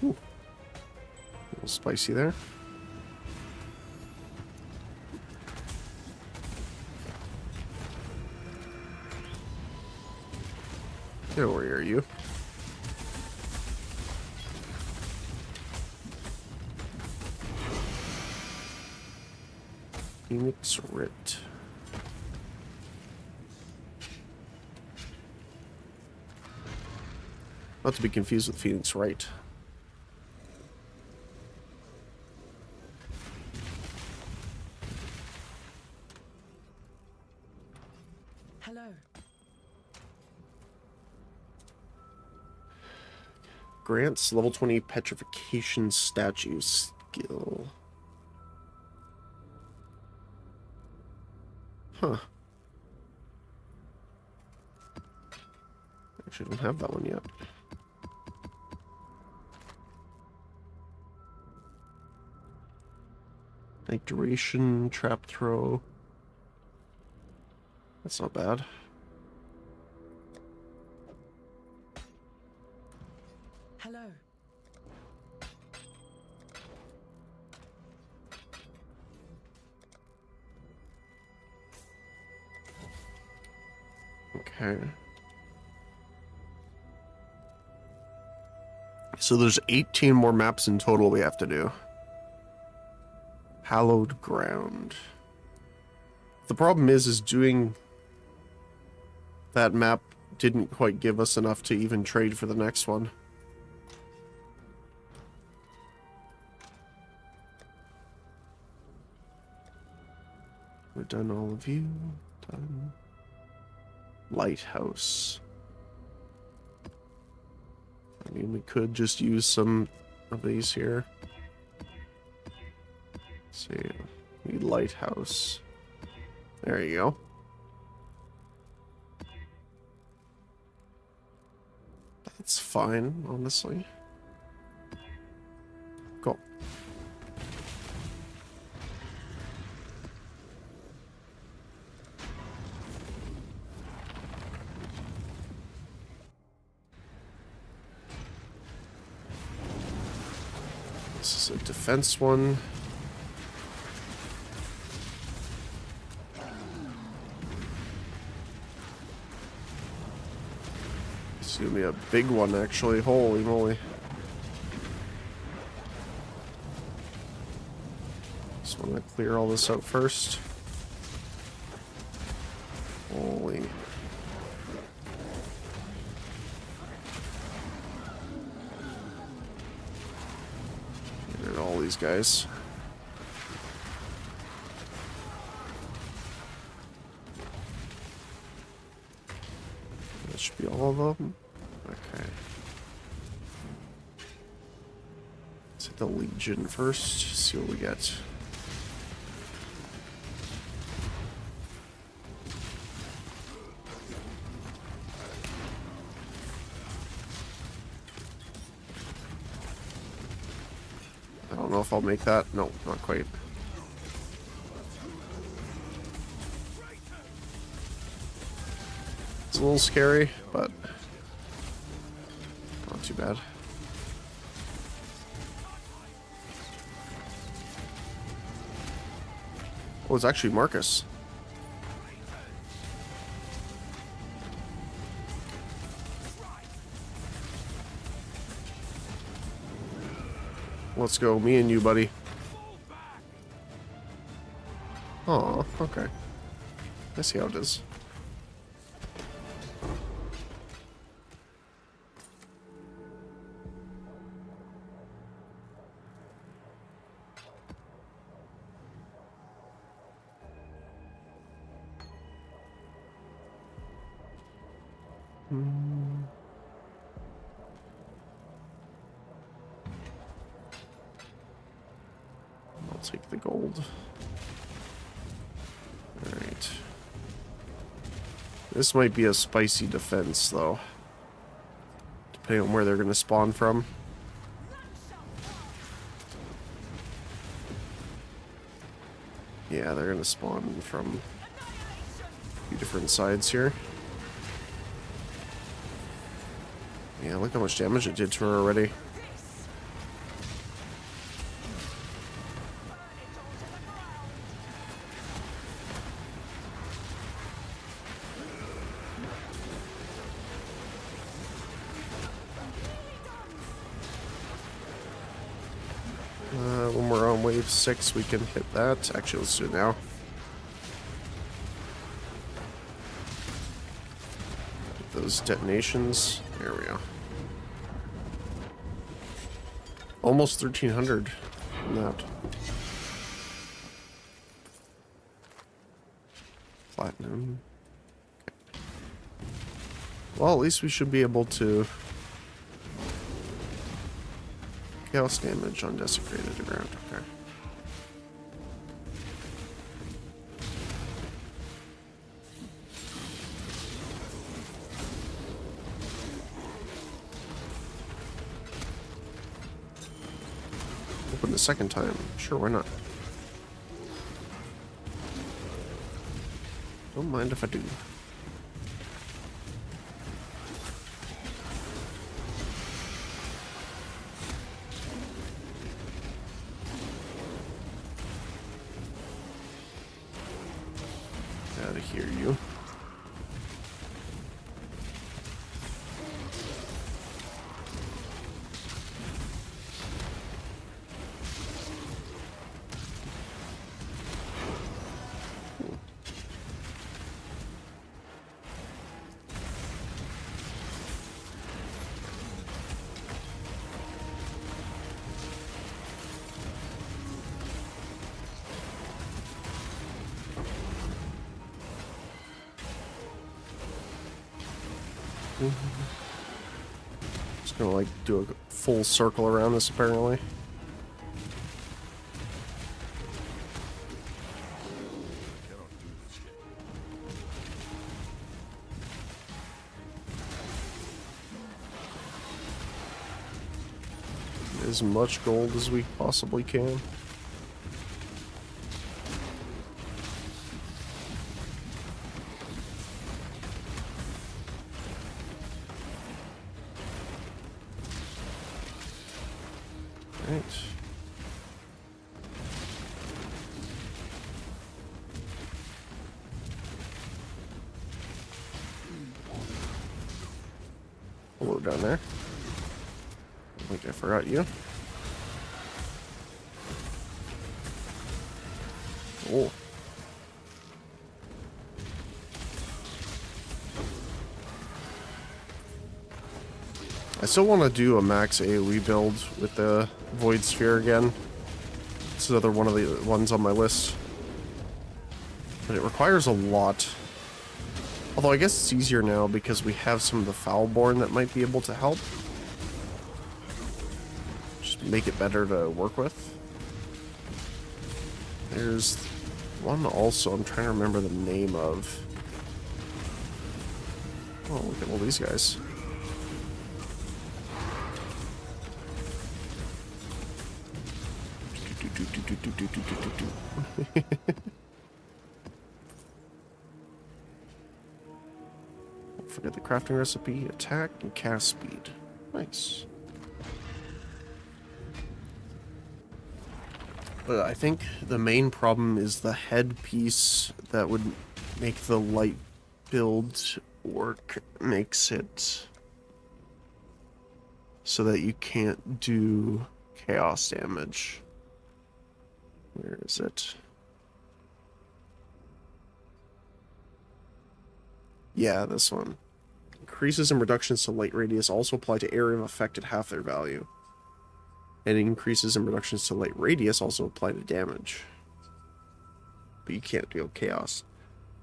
Ooh. A little spicy there. Get over here, you. Phoenix Writ. Not to be confused with Phoenix Wright. Hello. Grants level 20 petrification statue skill. Huh. Actually, don't have that one yet. Like duration, trap throw. That's not bad. Hello. Okay. So there's 18 more maps in total we have to do. Hallowed Ground. The problem is doing that map didn't quite give us enough to even trade for the next one. We've done all of you. Done. Lighthouse. I mean, we could just use some of these here. Let's see. Need Lighthouse. There you go. That's fine, honestly. Cool. This is a defense one. It's gonna be a big one, actually. Holy moly. Just want to clear all this out first. Holy. Get rid of all these guys. That should be all of them. Okay. Let's hit the Legion first, see what we get. I don't know if I'll make that. No, not quite. It's a little scary, but not too bad. Oh, it's actually Marcus. Let's go, me and you, buddy. Oh, okay. I see how it is. I'll take the gold. Alright. This might be a spicy defense, though. Depending on where they're going to spawn from. Yeah, they're going to spawn from a few different sides here. Yeah, look how much damage it did to her already. When we're on wave 6, we can hit that. Actually, let's do it now. Those detonations. There we go. Almost 1,300 on that. Platinum. Okay. Well, at least we should be able to chaos damage on desecrated ground. Okay. Open the second time. Sure, why not? Don't mind if I do. Gotta hear you. Just gonna like do a full circle around this apparently. Cannot do this yet. As much gold as we possibly can. Right. Hello down there. I think I forgot you. Oh. I still want to do a max AoE build with the Void Sphere again. It's another one of the ones on my list. But it requires a lot. Although I guess it's easier now because we have some of the Foulborn that might be able to help. Just make it better to work with. There's one also I'm trying to remember the name of. Oh, look at all these guys. Don't forget the crafting recipe, attack, and cast speed. Nice. But I think the main problem is the headpiece that would make the light build work makes it so that you can't do chaos damage. Where is it? Yeah, this one. Increases and reductions to light radius also apply to area of effect at half their value. And increases and reductions to light radius also apply to damage. But you can't deal chaos.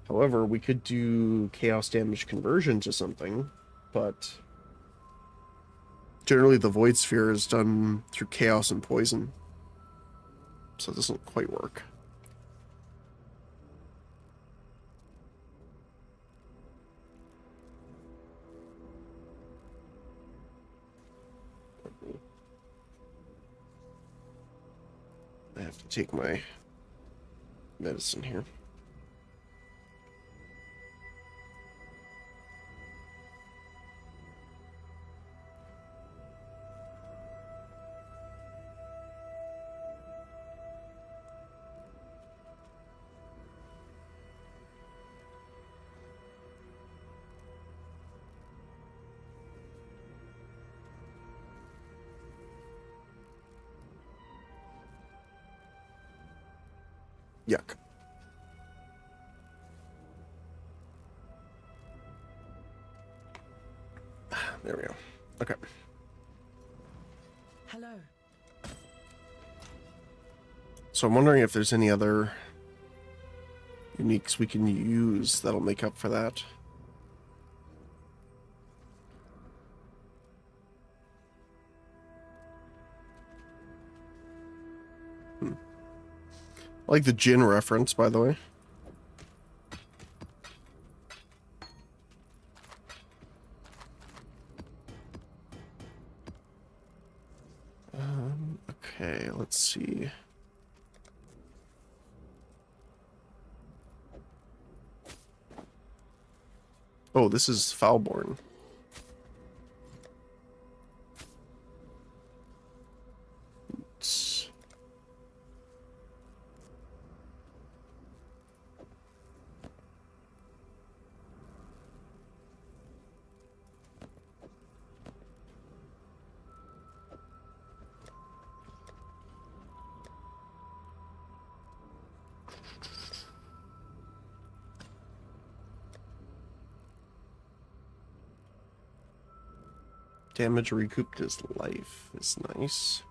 However, we could do chaos damage conversion to something, but generally the Void Sphere is done through chaos and poison. So it doesn't quite work. I have to take my medicine here. Yuck. There we go. Okay. Hello. So I'm wondering if there's any other uniques we can use that'll make up for that. I like the gin reference, by the way. Okay, let's see. Oh, this is Foulborn. Oops. Damage recouped his life is nice.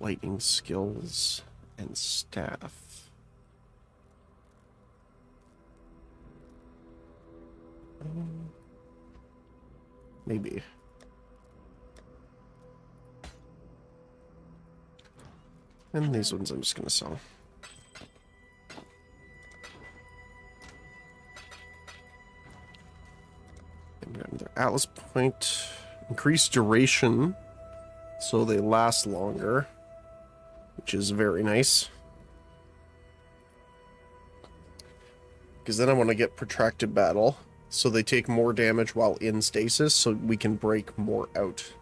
Lightning skills and staff. Maybe. And these ones I'm just gonna sell. And we got another Atlas point. Increased duration, so they last longer, which is very nice. Because then I want to get protracted battle, so they take more damage while in stasis, so we can break more out.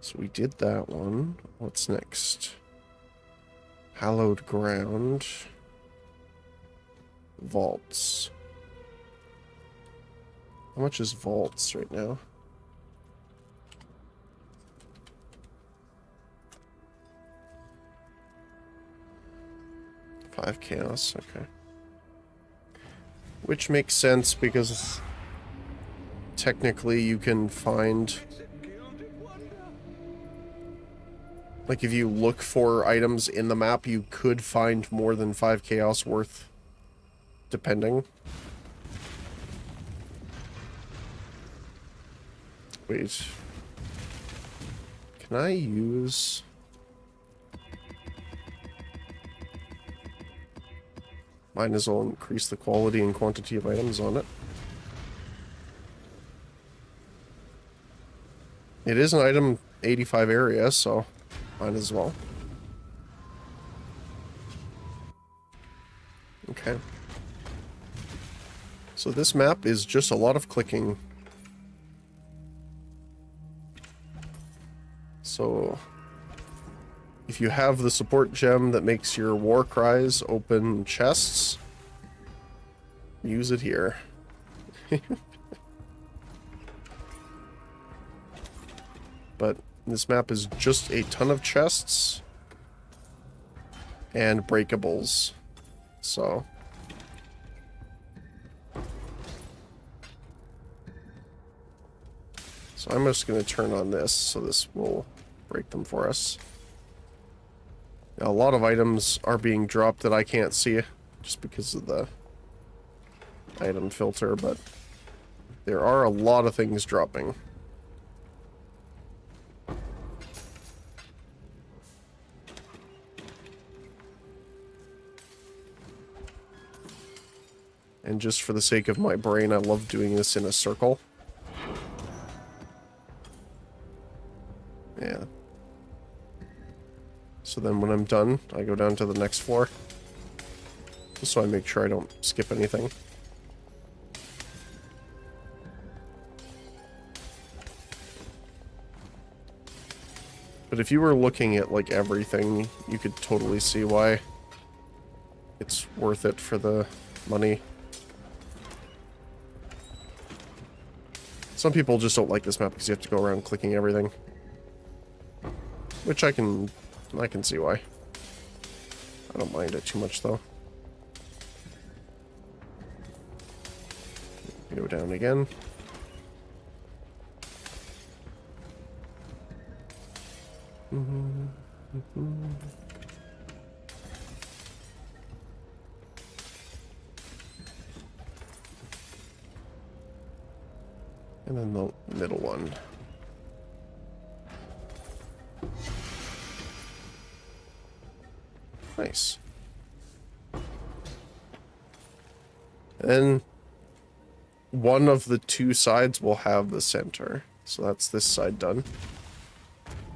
So we did that one. What's next? Hallowed Ground. Vaults. How much is vaults right now? Five chaos, okay. Which makes sense because technically you can find, like, if you look for items in the map, you could find more than 5 chaos worth, depending. Wait. Can I use... Might as well increase the quality and quantity of items on it. It is an item 85 area, so might as well. Okay. So this map is just a lot of clicking. So if you have the support gem that makes your war cries open chests, use it here. But this map is just a ton of chests and breakables. So I'm just going to turn on this, so this will break them for us. Now, a lot of items are being dropped that I can't see just because of the item filter, but there are a lot of things dropping. And just for the sake of my brain, I love doing this in a circle. Yeah. So then when I'm done, I go down to the next floor. Just so I make sure I don't skip anything. But if you were looking at, like, everything, you could totally see why it's worth it for the money. Some people just don't like this map because you have to go around clicking everything. Which I can see why. I don't mind it too much though. Go down again. And then the middle one. Nice. And then one of the two sides will have the center. So that's this side done.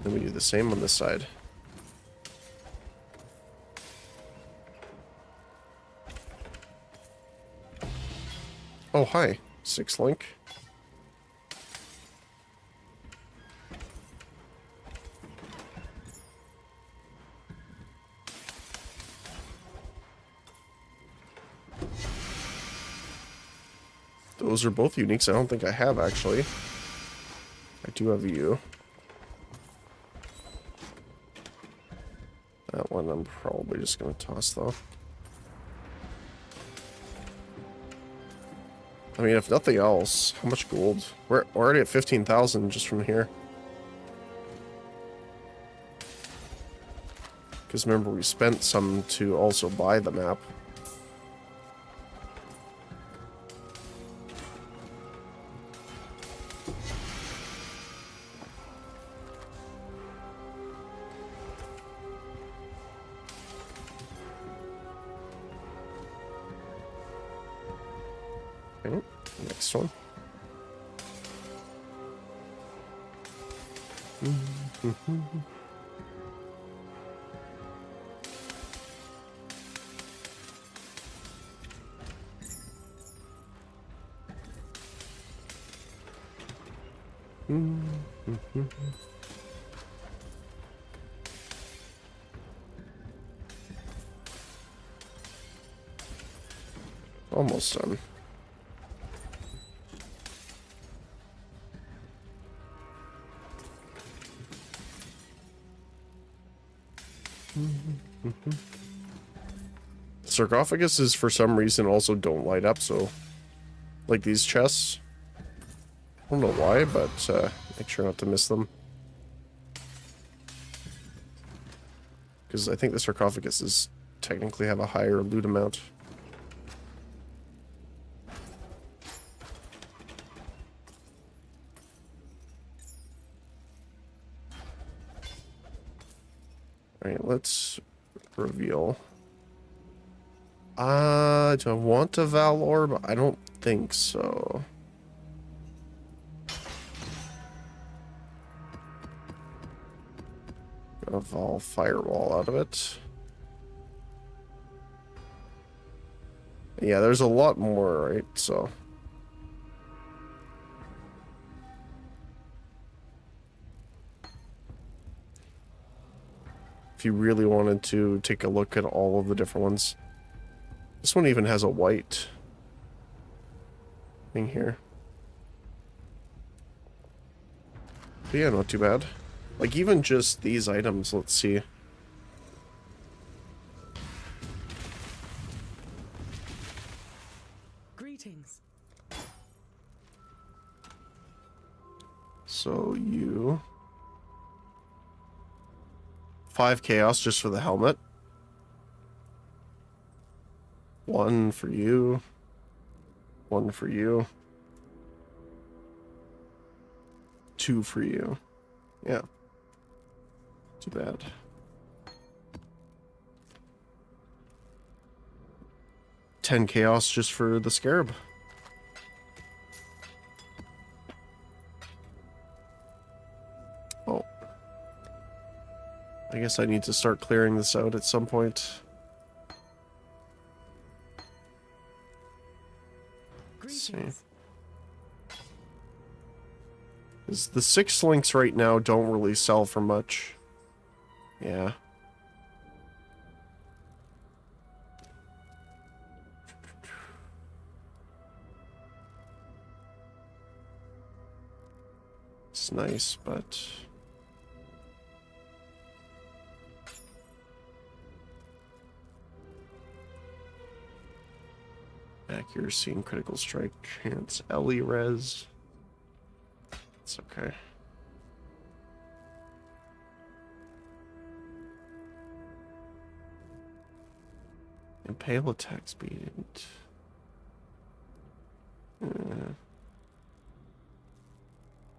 Then we do the same on this side. Oh, hi. 6-link. Those are both uniques. I don't think I have, actually. I do have you. That one I'm probably just going to toss, though. I mean, if nothing else, how much gold? We're already at 15,000 just from here. Because remember, we spent some to also buy the map. Okay, next one. Almost done. Sarcophaguses for some reason also don't light up, so like these chests. I don't know why, but make sure not to miss them. Because I think the sarcophaguses technically have a higher loot amount. Alright, let's reveal. Do I want a Val Orb? I don't think so. Got a Val Firewall out of it. Yeah, there's a lot more, right? So. If you really wanted to take a look at all of the different ones. This one even has a white thing here. But yeah, not too bad. Like, even just these items, let's see. Greetings. So you... 5 chaos just for the helmet. 1 for you. 1 for you. 2 for you. Yeah. Too bad. $10 chaos just for the scarab. Oh. I guess I need to start clearing this out at some point. Greetings. Because the 6 links right now don't really sell for much. Yeah. It's nice, but accuracy and critical strike chance. Ellie res. It's okay. Impale attack speed.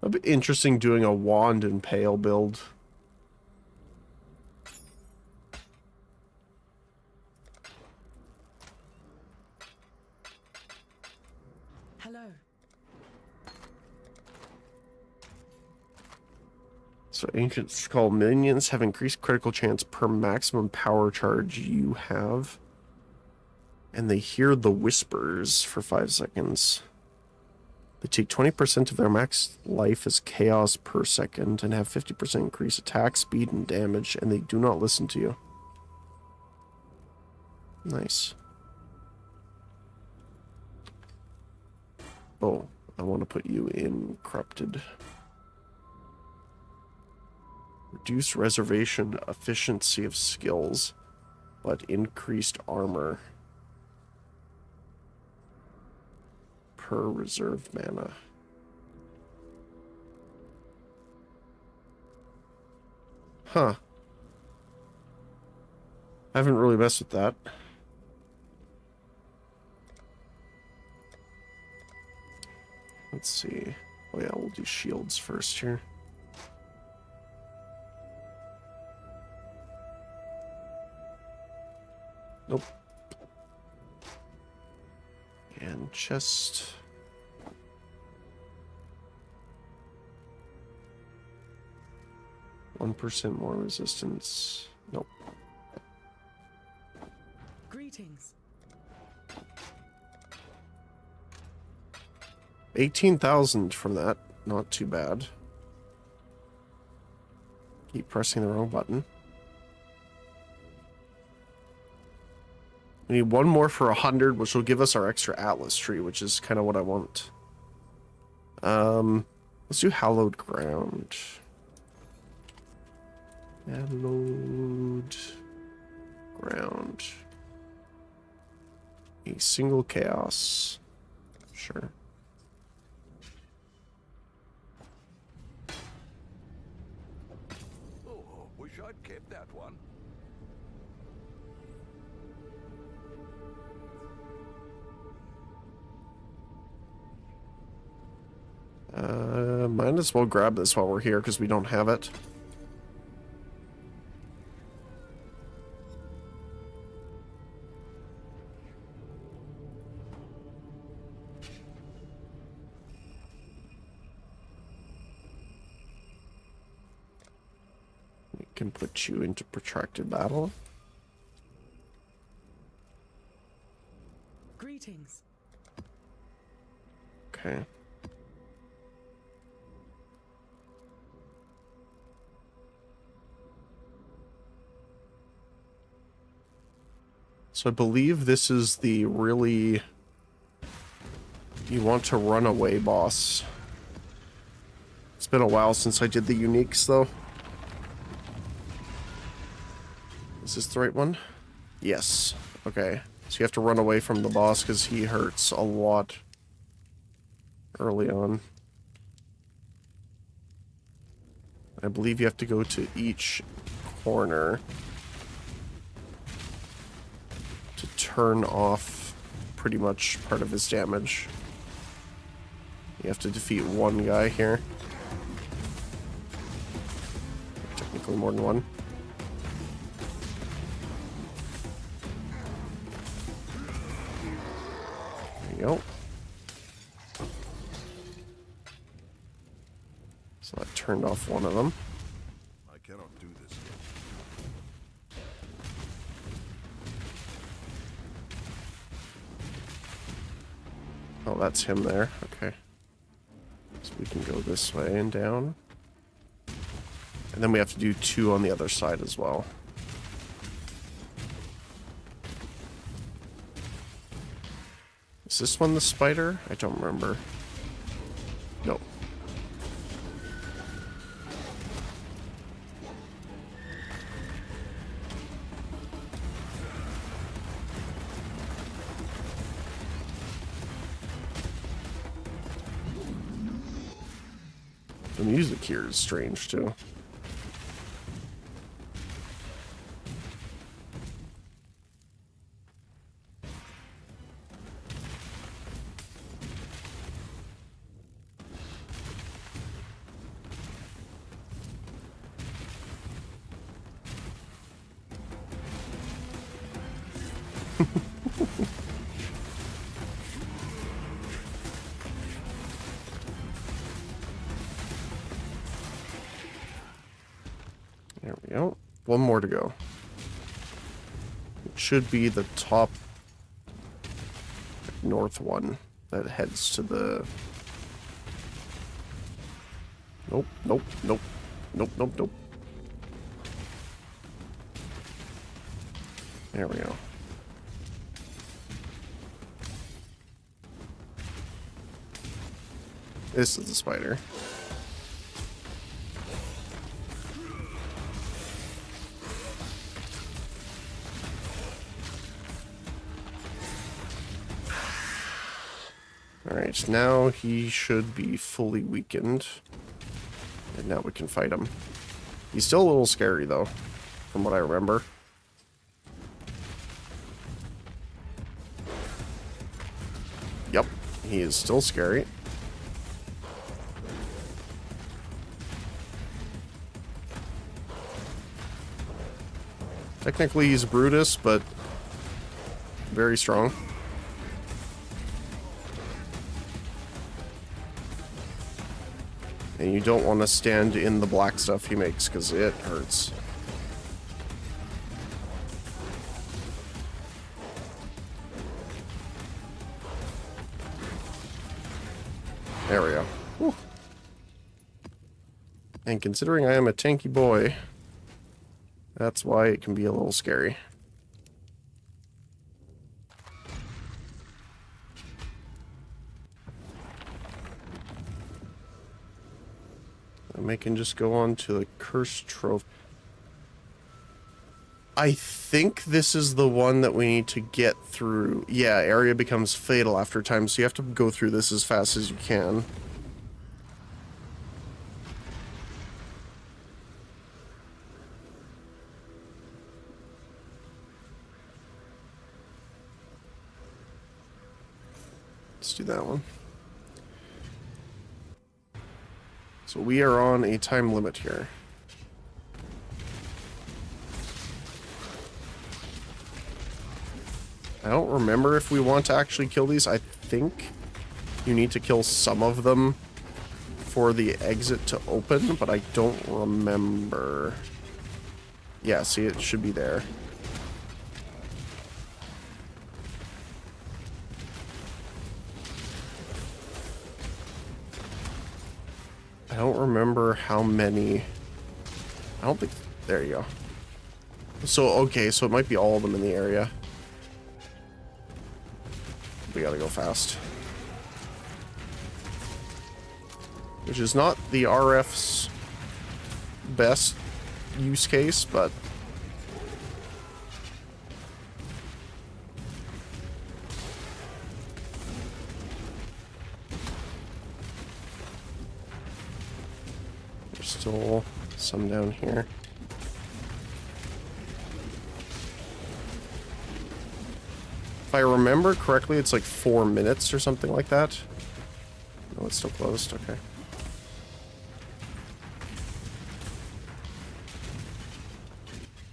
That'd be interesting doing a wand impale build. Hello. So ancient skull minions have increased critical chance per maximum power charge you have. And they hear the whispers for 5 seconds. They take 20% of their max life as chaos per second and have 50% increased attack, speed, and damage, and they do not listen to you. Nice. Oh, I want to put you in corrupted. Reduce reservation efficiency of skills, but increased armor per reserved mana. Huh. I haven't really messed with that. Let's see. Oh yeah, we'll do shields first here. Nope. And just 1% more resistance. Nope. Greetings. 18,000 from that. Not too bad. Keep pressing the wrong button. We need one more for 100, which will give us our extra Atlas tree, which is kind of what I want. Let's do Hallowed Ground. Hallowed Ground. A single chaos. Sure. Oh, wish I'd kept that one. Might as well grab this while we're here because we don't have it. We can put you into protracted battle. Greetings. Okay. So I believe this is the really... You want to run away boss. It's been a while since I did the uniques, though. Is this the right one? Yes. Okay. So you have to run away from the boss because he hurts a lot early on. I believe you have to go to each corner to turn off pretty much part of his damage. You have to defeat one guy here. Technically more than one. There you go. So that turned off one of them. I cannot do this. Oh, that's him there. Okay. So we can go this way and down. And then we have to do two on the other side as well. Is this one the spider? I don't remember. Nope. The music here is strange too. There we go. One more to go. It should be the top north one that heads to the... Nope, nope, nope. Nope, nope, nope. There we go. This is the spider. Alright, now he should be fully weakened. And now we can fight him. He's still a little scary, though, from what I remember. Yep, he is still scary. Technically, he's Brutus, but very strong. And you don't want to stand in the black stuff he makes, because it hurts. There we go. Whew. And considering I am a tanky boy, that's why it can be a little scary. And we can just go on to the Cursed Trove. I think this is the one that we need to get through. Yeah, area becomes fatal after time, so you have to go through this as fast as you can. Let's do that one. So we are on a time limit here. I don't remember if we want to actually kill these. I think you need to kill some of them for the exit to open, but I don't remember. Yeah, see, it should be there. I don't remember how many. I don't think... There you go. So, okay, so it might be all of them in the area. We gotta go fast. Which is not the RF's best use case, but... There's still some down here. If I remember correctly, it's like 4 minutes or something like that. No, it's still closed. Okay.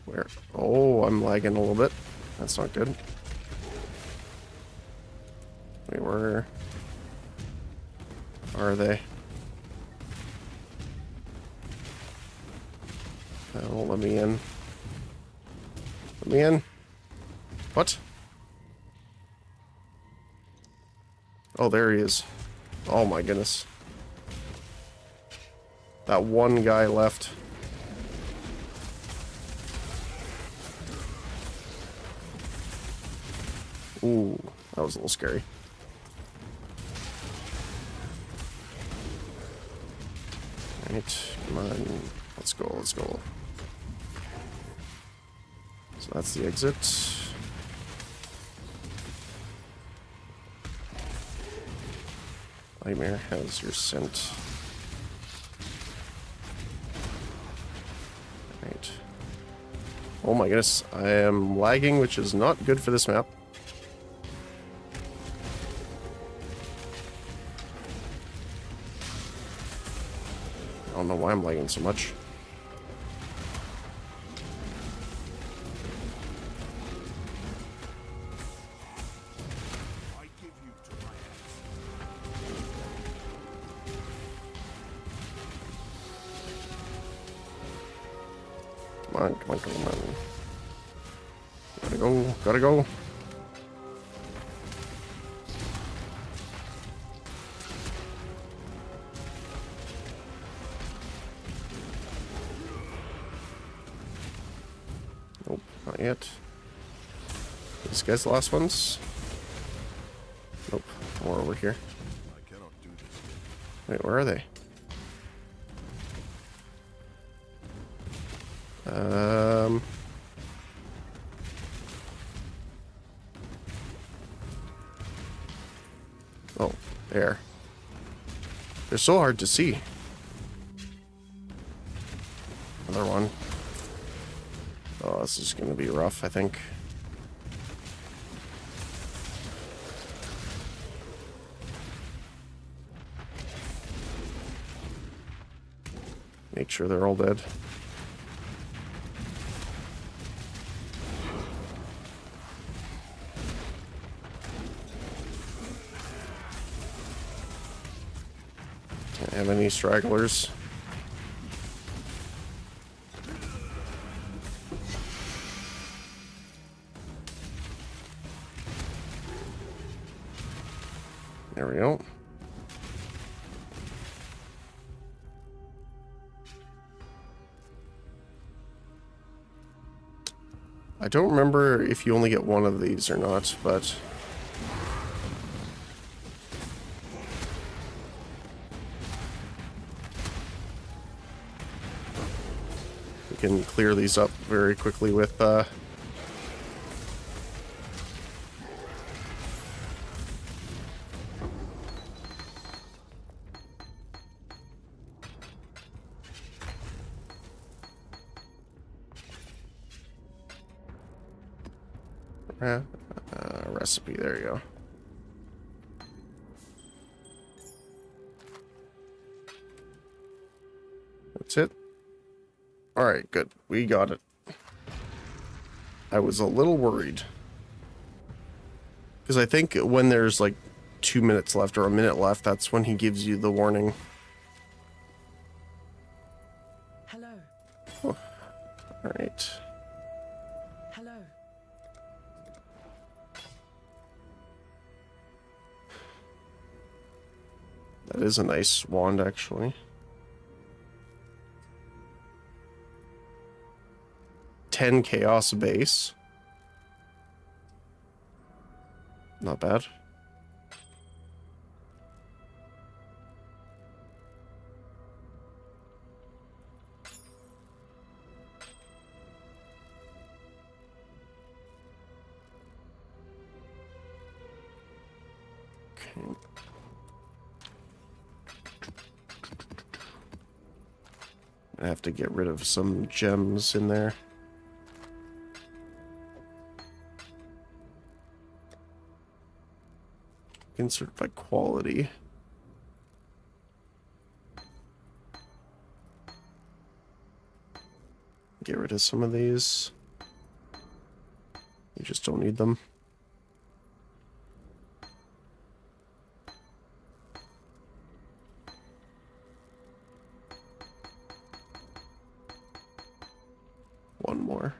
Where? Oh, I'm lagging a little bit. That's not good. Wait, where are they? That won't let me in. Let me in. What? Oh, there he is. Oh my goodness. That one guy left. Ooh, that was a little scary. Alright, come on. Let's go, let's go. So that's the exit. Nightmare has your scent. Oh my goodness, I am lagging, which is not good for this map. I don't know why I'm lagging so much. I give you to my axe. Come on, come on, come on. Gotta go, gotta go. Nope, not yet. These guys the last ones? Nope, more over here. I cannot do this. Wait, where are they? Oh, there. They're so hard to see. Another one. Oh, this is gonna be rough, I think. Make sure they're all dead. Can't have any stragglers. There we go. I don't remember if you only get one of these or not, but we can clear these up very quickly with recipe. There you go. That's it. All right, good. We got it. I was a little worried because I think when there's like 2 minutes left or a minute left, that's when he gives you the warning. Hello. All right. Hello. That is a nice wand, actually. 10 chaos base. Not bad. Okay. I have to get rid of some gems in there. Insert by quality. Get rid of some of these. You just don't need them. One more.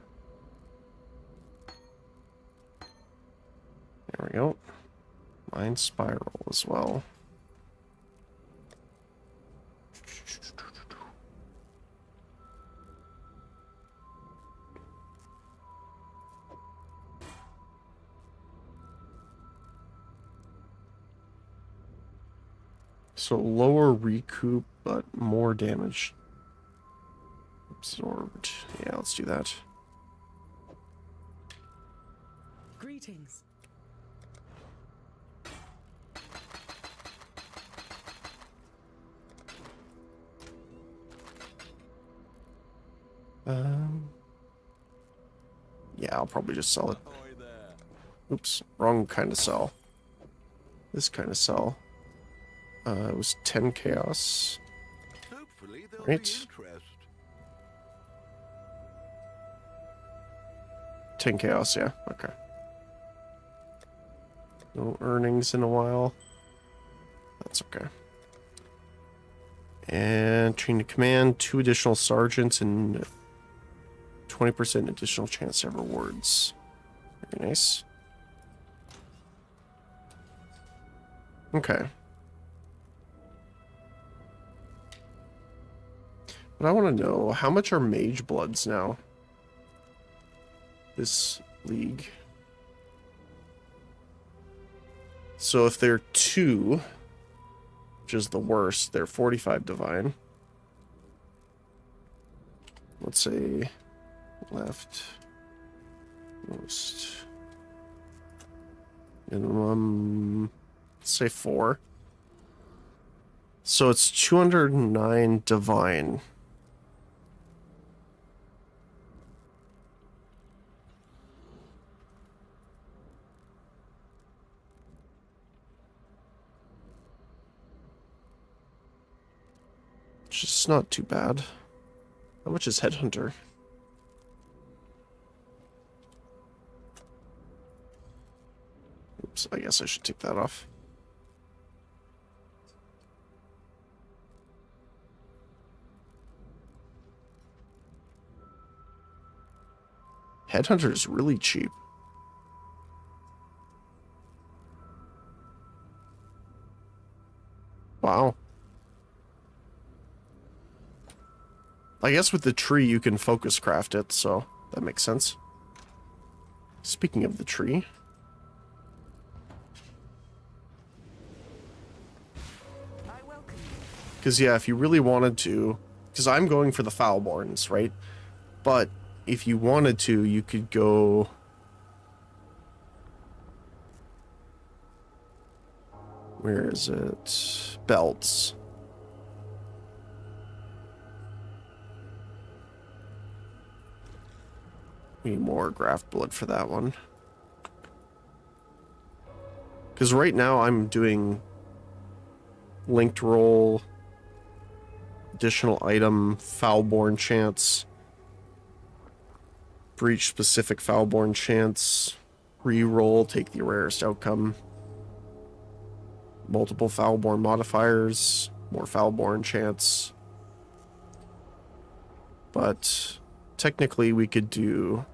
There we go. Mine spiral as well. So lower recoup, but more damage absorbed. Yeah, let's do that. Greetings. Yeah, I'll probably just sell it. Ahoy there. Oops, wrong kind of sell. This kind of sell. It was 10 chaos. Hopefully there'll Right. be interest. 10 chaos, yeah, okay. No earnings in a while. That's okay. And train to command, 2 additional sergeants, and 20% additional chance to have rewards. Very nice. Okay. But I want to know, how much are mage bloods now? This league. So if they're 2, which is the worst, they're 45 divine. Let's say left most minimum, let's say 4. So it's 209 divine. Which is not too bad. How much is Headhunter? Oops, I guess I should take that off. Headhunter is really cheap. Wow. I guess with the tree you can focus craft it, so that makes sense. Speaking of the tree. I welcome you. Because, yeah, if you really wanted to... Because I'm going for the Foulborns, right? But if you wanted to, you could go... Where is it? Belts. We need more graft blood for that one. Because right now I'm doing linked roll, additional item, Foulborn chance, breach specific Foulborn chance, re-roll, take the rarest outcome, multiple Foulborn modifiers, more Foulborn chance. But technically we could do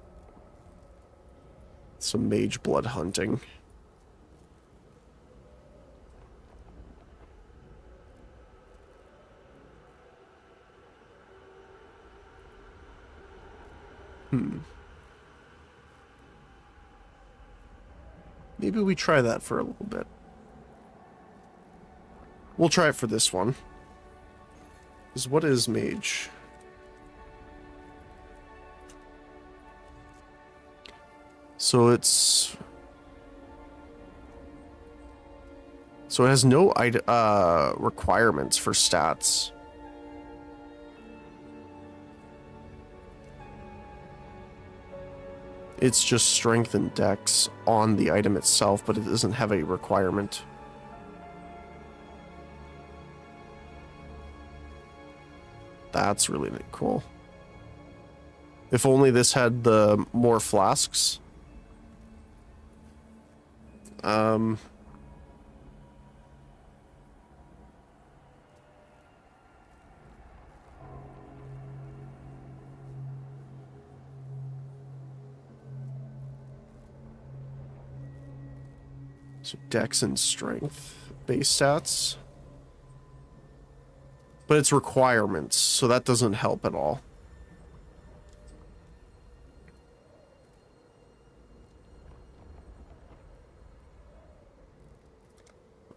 some mage blood hunting. Maybe we try that for a little bit. We'll try it for this one. Because what is mage? So it's... So it has no requirements for stats. It's just strength and dex on the item itself, but it doesn't have a requirement. That's really cool. If only this had the more flasks. So dex and strength base stats. But it's requirements, so that doesn't help at all.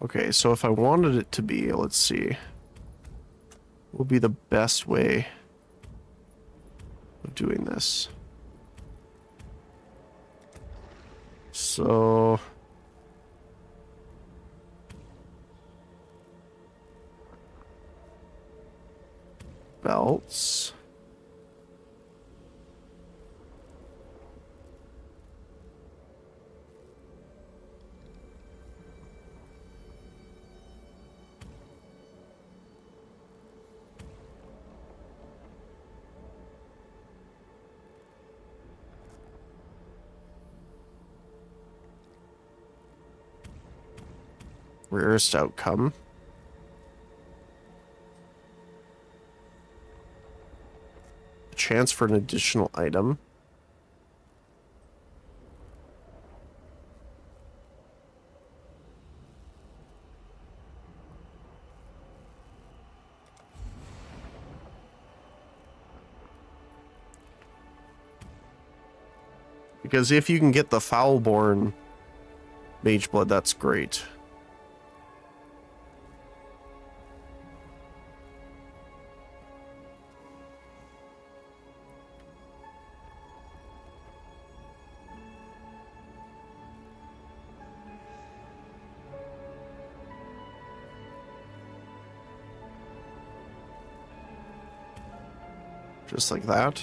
Okay, so if I wanted it to be, let's see. What would be the best way of doing this? So... belts. Rarest outcome. A chance for an additional item. Because if you can get the Foulborn Mageblood, that's great. Just like that.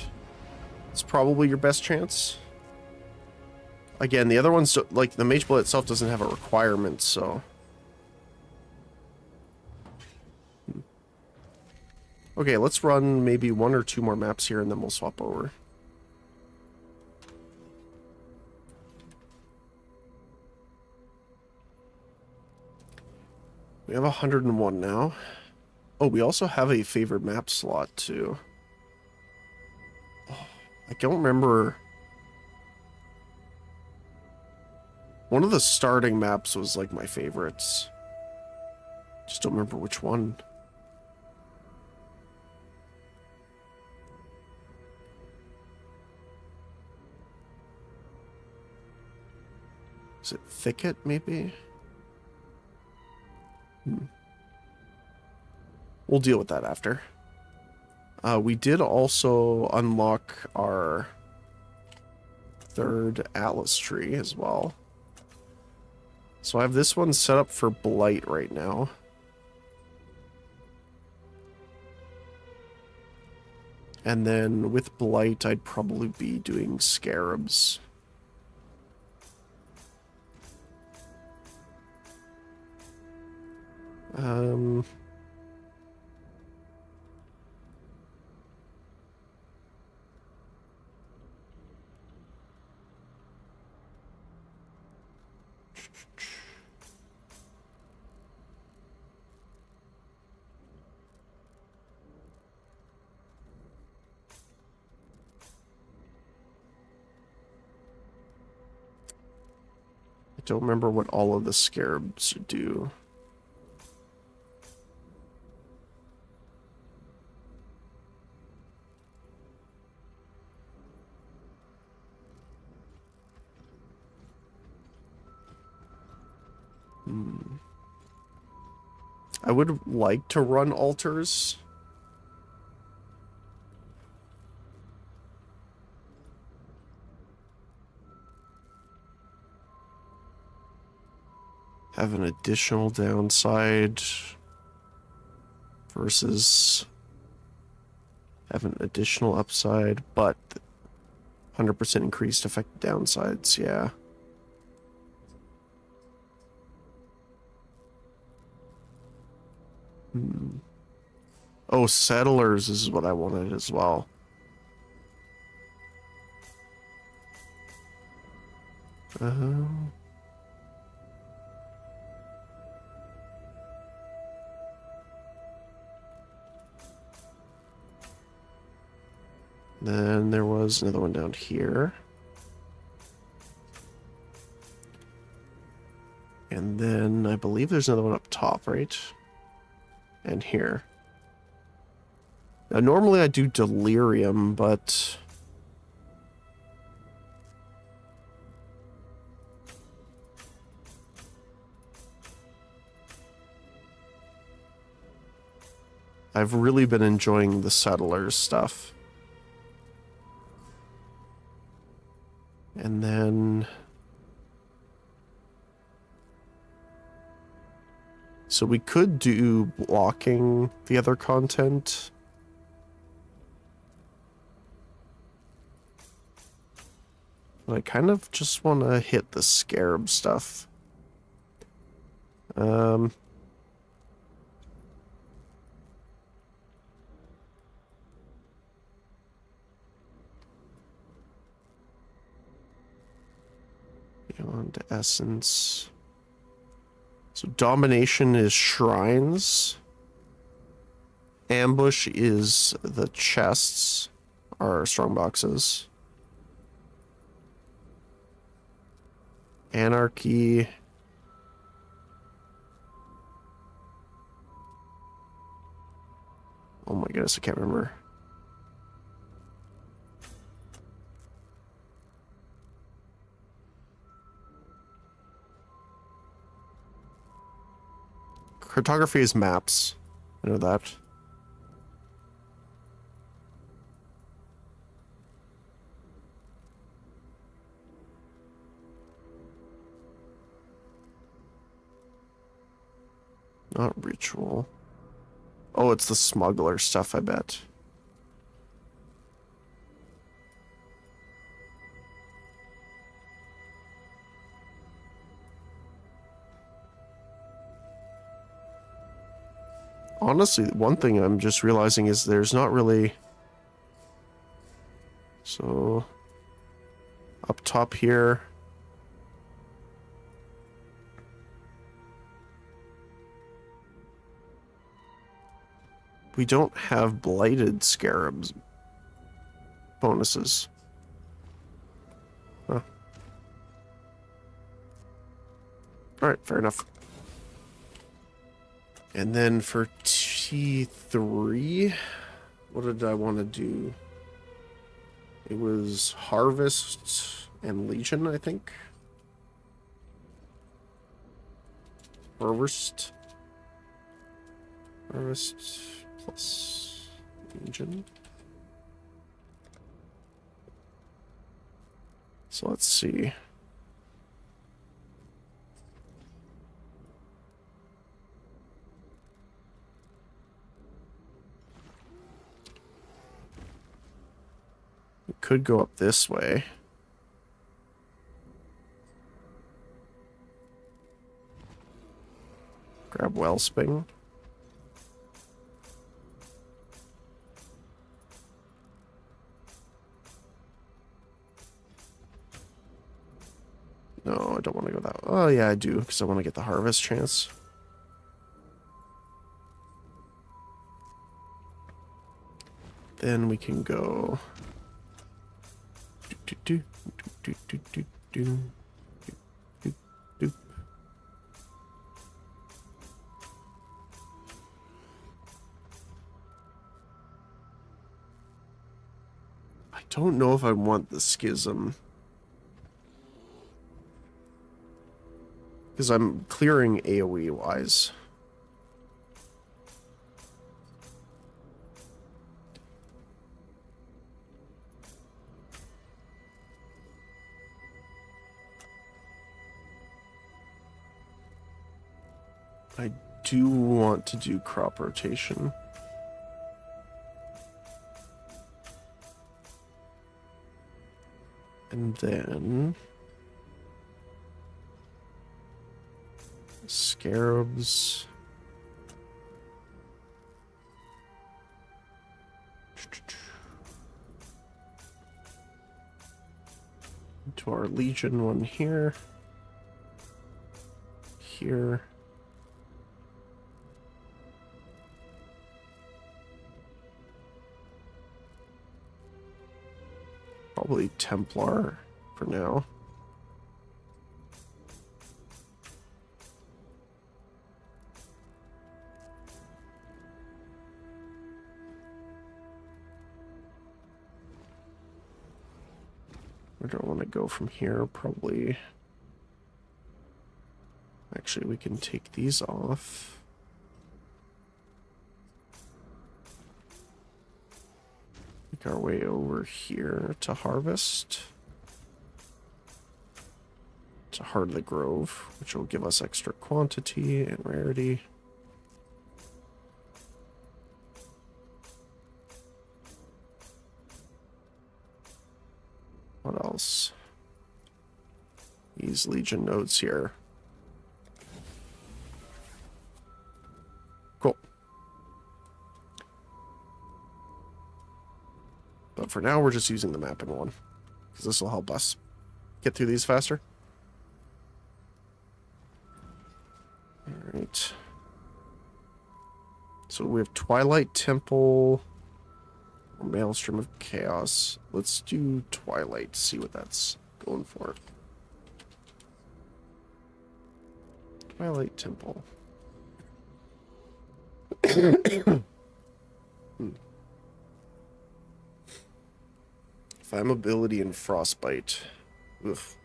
It's probably your best chance. Again, the other ones, like the Mageblood itself doesn't have a requirement, so... Okay, let's run maybe 1 or 2 more maps here and then we'll swap over. We have 101 now. Oh, we also have a favorite map slot too. Oh, I don't remember. One of the starting maps was like my favorites. Just don't remember which one. Is it Thicket, maybe? We'll deal with that after. We did also unlock our 3rd Atlas tree as well. So I have this one set up for Blight right now. And then with Blight, I'd probably be doing Scarabs. I don't remember what all of the Scarabs do. I would like to run altars. Have an additional downside versus have an additional upside, but 100% increased effect downsides, yeah. Oh, Settlers is what I wanted as well. Then there was another one down here. And then I believe there's another one up top, right? And here. Now, normally I do Delirium, but... I've really been enjoying the Settlers stuff. And then... So we could do blocking the other content. But I kind of just want to hit the Scarab stuff. Beyond Essence. So domination is shrines. Ambush is the chests, or strong boxes. Anarchy. Oh my goodness, I can't remember. Cartography is maps. I know that. Not ritual. Oh, it's the smuggler stuff, I bet. Honestly, one thing I'm just realizing is there's not really... So... Up top here... We don't have blighted scarabs bonuses. Huh. Alright, fair enough. And then for T3, what did I want to do? It was Harvest and Legion, I think. Harvest plus Legion. So let's see. We could go up this way. Grab Wellspring. No, I don't want to go that way. Oh, yeah, I do, because I want to get the harvest chance. Then we can go... I don't know if I want the schism. Because I'm clearing AoE wise. I do want to do crop rotation. And then... Scarabs. To our Legion one here. Here. Probably Templar for now. Where do I want to go from here? Probably... Actually, we can take these off. Make our way over here to Harvest. To Heart of the Grove, which will give us extra quantity and rarity. What else? These Legion nodes here. Cool. But for now, we're just using the mapping one, because this will help us get through these faster. Alright. So we have Twilight Temple, or Maelstrom of Chaos. Let's do Twilight, see what that's going for. Twilight Temple. Flammability and Frostbite. Oof.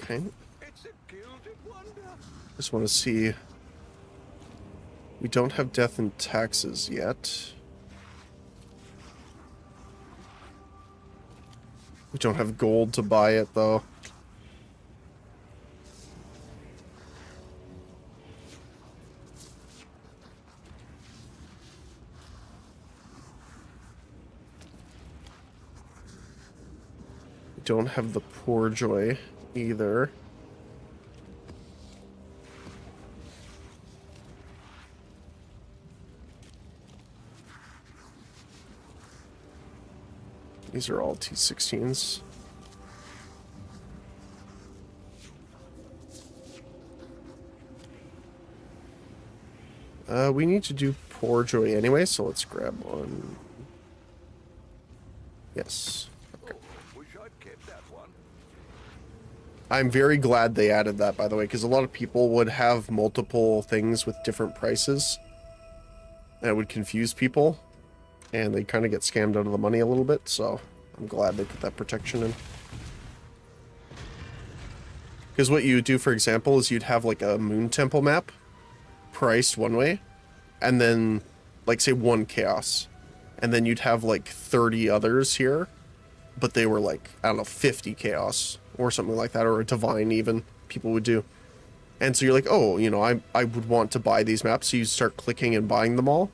Okay. It's a gilded wonder. Just want to see. We don't have death and taxes yet. We don't have gold to buy it, though. We don't have the Poor Joy either. These are all T16s. We need to do Poor Joy anyway, so let's grab one. Yes. Okay. Oh, wish I'd kept that one. I'm very glad they added that, by the way, because a lot of people would have multiple things with different prices. And it would confuse people. And they kind of get scammed out of the money a little bit, so I'm glad they put that protection in. Because what you would do, for example, is you'd have like a Moon Temple map priced one way, and then, like, say, one Chaos. And then you'd have like 30 others here, but they were like, I don't know, 50 Chaos or something like that, or a Divine even, people would do. And so you're like, oh, you know, I would want to buy these maps, so you start clicking and buying them all.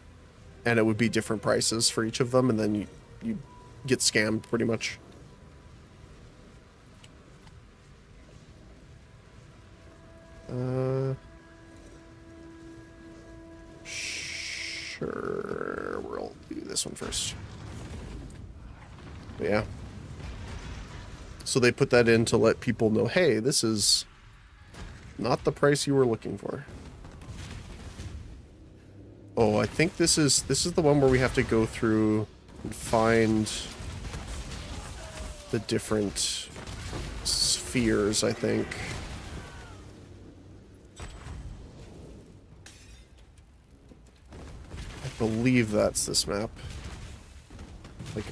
And it would be different prices for each of them, and then you get scammed, pretty much. Sure, we'll do this one first. But yeah. So they put that in to let people know, hey, this is not the price you were looking for. Oh, I think this is the one where we have to go through and find the different spheres, I think. I believe that's this map. Like,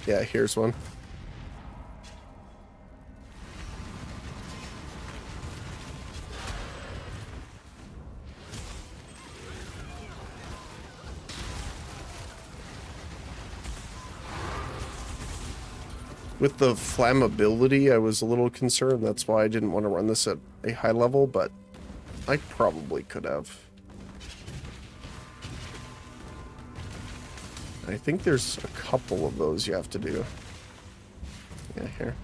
yeah, here's one. With the flammability, I was a little concerned. That's why I didn't want to run this at a high level, but I probably could have. I think there's a couple of those you have to do. Yeah, here.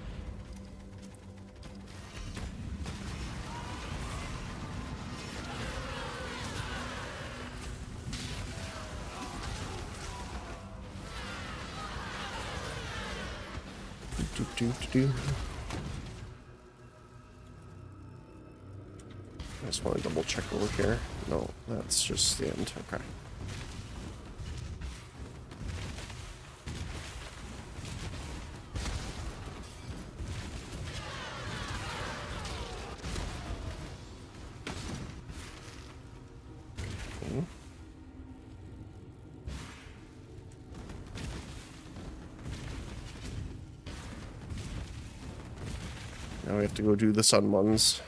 I just want to double check over here. No, that's just the end. Okay. Now we have to go do the sun ones.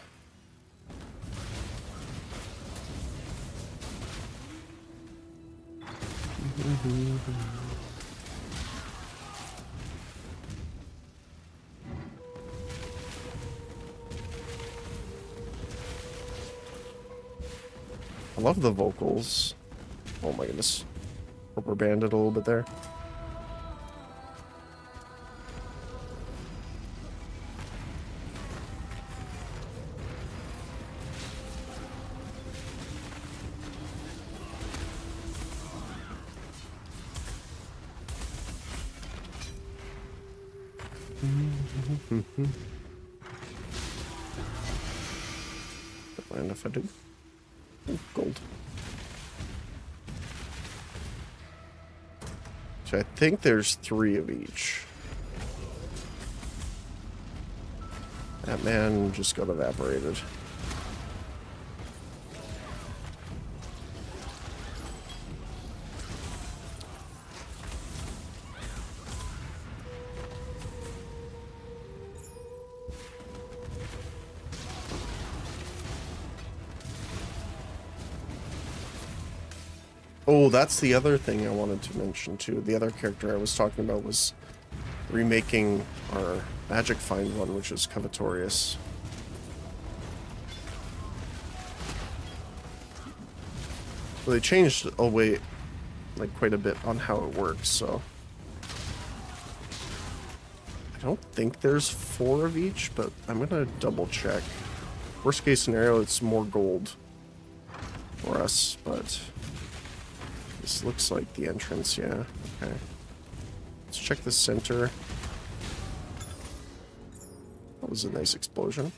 I love the vocals. Oh my goodness. rubber band it a little bit there. Don't mind if I do. Ooh, gold. So I think there's 3 of each. That man just got evaporated. Oh, that's the other thing I wanted to mention too. The other character I was talking about was remaking our magic find one, which is Covetorious. Well, they changed away like quite a bit on how it works, so I don't think there's 4 of each, but I'm gonna double check. Worst case scenario, it's more gold for us, but this looks like the entrance, yeah. Okay. Let's check the center. That was a nice explosion.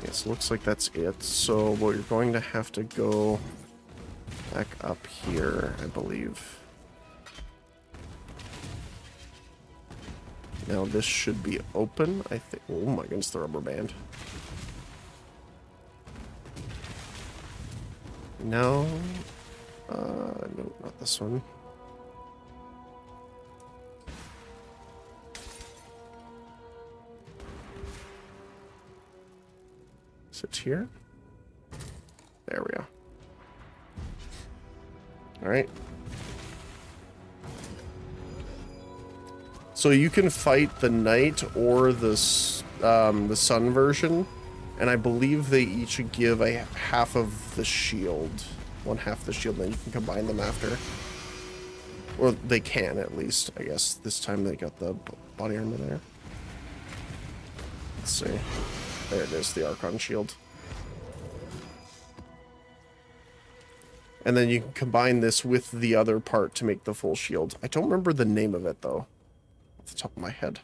Yes, looks like that's it. So, well, you're going to have to go back up here, I believe. Now this should be open, I think. Oh my goodness, the rubber band. No. No, not this one. Is it here? There we go. Alright. So you can fight the knight or the sun version, and I believe they each give a half of the shield. One half the shield, and then you can combine them after. Or they can, at least, I guess. This time they got the body armor there. Let's see. There it is, the Archon shield. And then you can combine this with the other part to make the full shield. I don't remember the name of it, though, off the top of my head.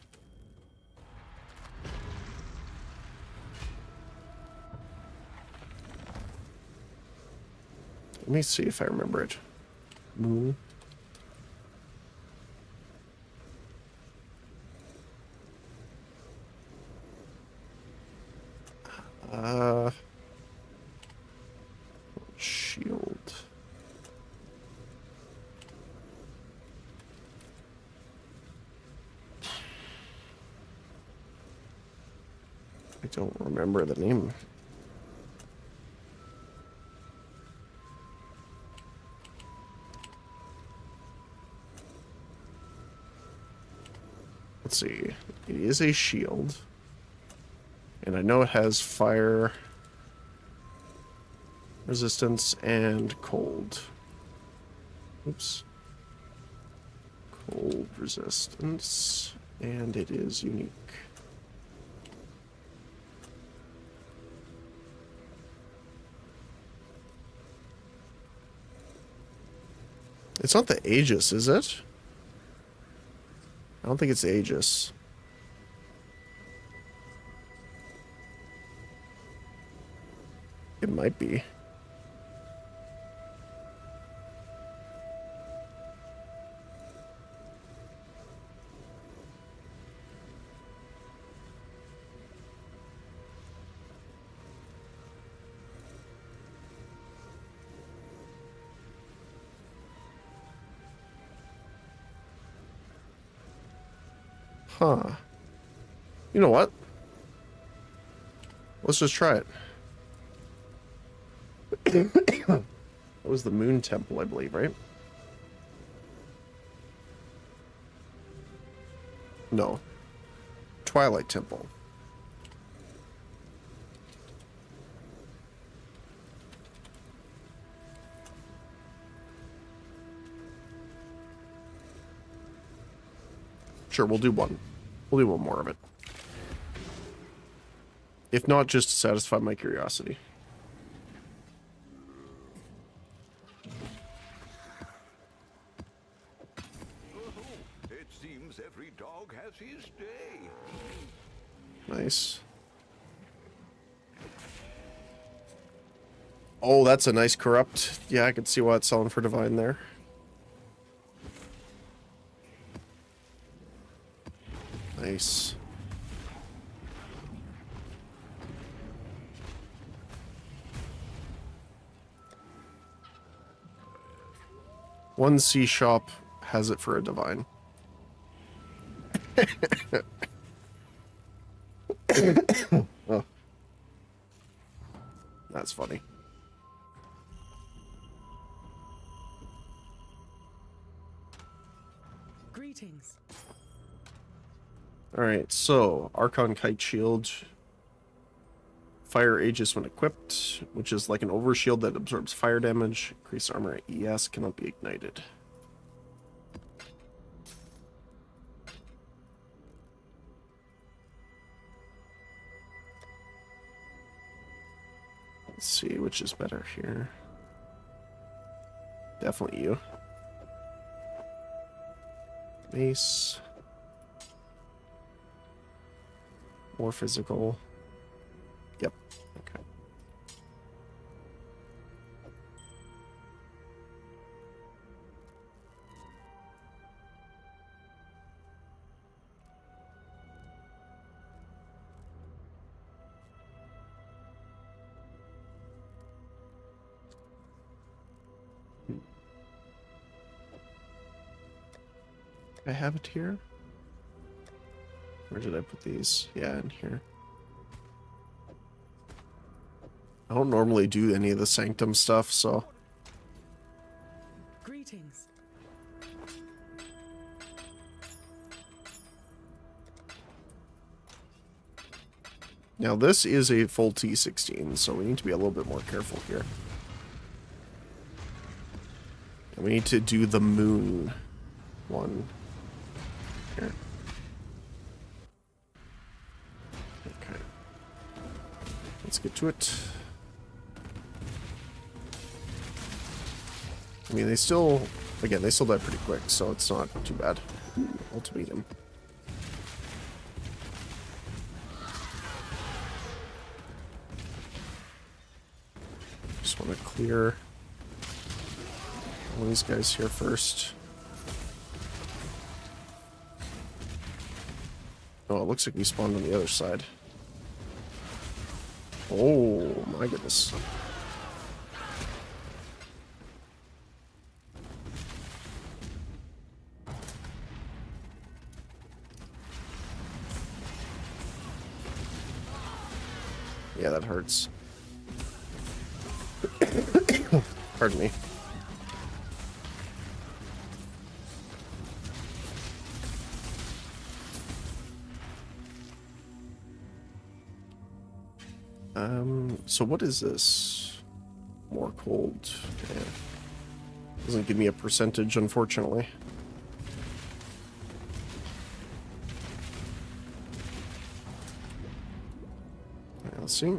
Let me see if I remember it. Moon. Shield. I don't remember the name. Let's see. It is a shield. And I know it has fire resistance and cold. Oops. Cold resistance. And it is unique. It's not the Aegis, is it? I don't think it's the Aegis. It might be. Huh. You know what? Let's just try it. That was the Moon Temple, I believe, right? No. Twilight Temple. Sure, we'll do one. We'll do one more of it. If not, just to satisfy my curiosity. Oh, it seems every dog has his day. Nice. Oh, that's a nice corrupt. Yeah, I can see why it's selling for divine there. Nice. One C shop has it for a divine. Oh. That's funny. Greetings. Alright, so Archon Kite Shield. Fire Aegis when equipped, which is like an overshield that absorbs fire damage. Increased armor at ES, cannot be ignited. Let's see which is better here. Definitely you. Mace. More physical. Yep. Okay. I have it here. Where did I put these? Yeah, in here. I don't normally do any of the Sanctum stuff, so... Greetings. Now this is a full T16, so we need to be a little bit more careful here. And we need to do the moon one here. Okay. Let's get to it. I mean, they still, again, they still die pretty quick, so it's not too bad. Ultimatum. Just want to clear all these guys here first. Oh, it looks like we spawned on the other side. Oh, my goodness. Yeah, that hurts. Pardon me. So what is this? More cold. Yeah. Doesn't give me a percentage, unfortunately. Let's see.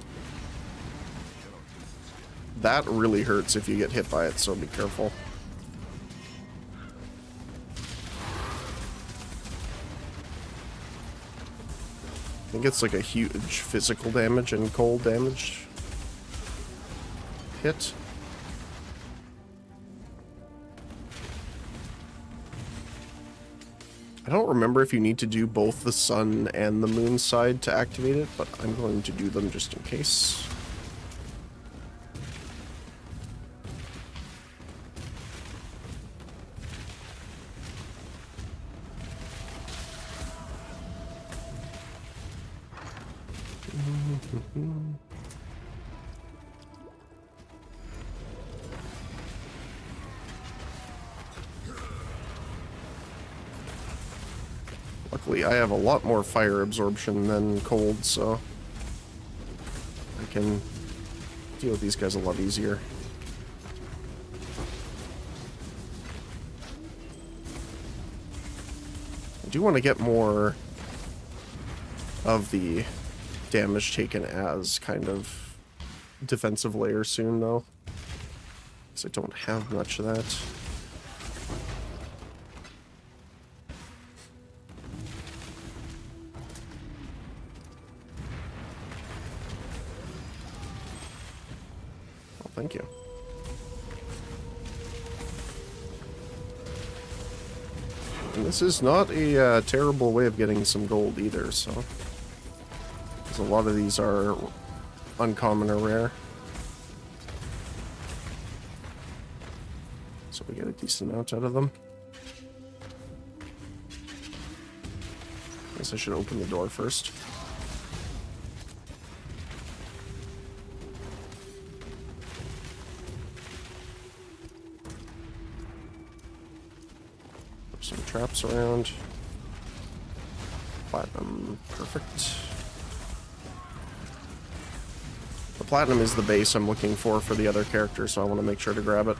That really hurts if you get hit by it, so be careful. I think it's like a huge physical damage and cold damage hit. I don't remember if you need to do both the sun and the moon side to activate it, but I'm going to do them just in case. Luckily, I have a lot more fire absorption than cold, so I can deal with these guys a lot easier. I do want to get more of the damage taken as kind of defensive layer soon, though, because I don't have much of that. Well, thank you. And this is not a terrible way of getting some gold either, so... because a lot of these are uncommon or rare. So we get a decent amount out of them. Guess I should open the door first. Put some traps around. Platinum, perfect. The platinum is the base I'm looking for the other character, so I want to make sure to grab it.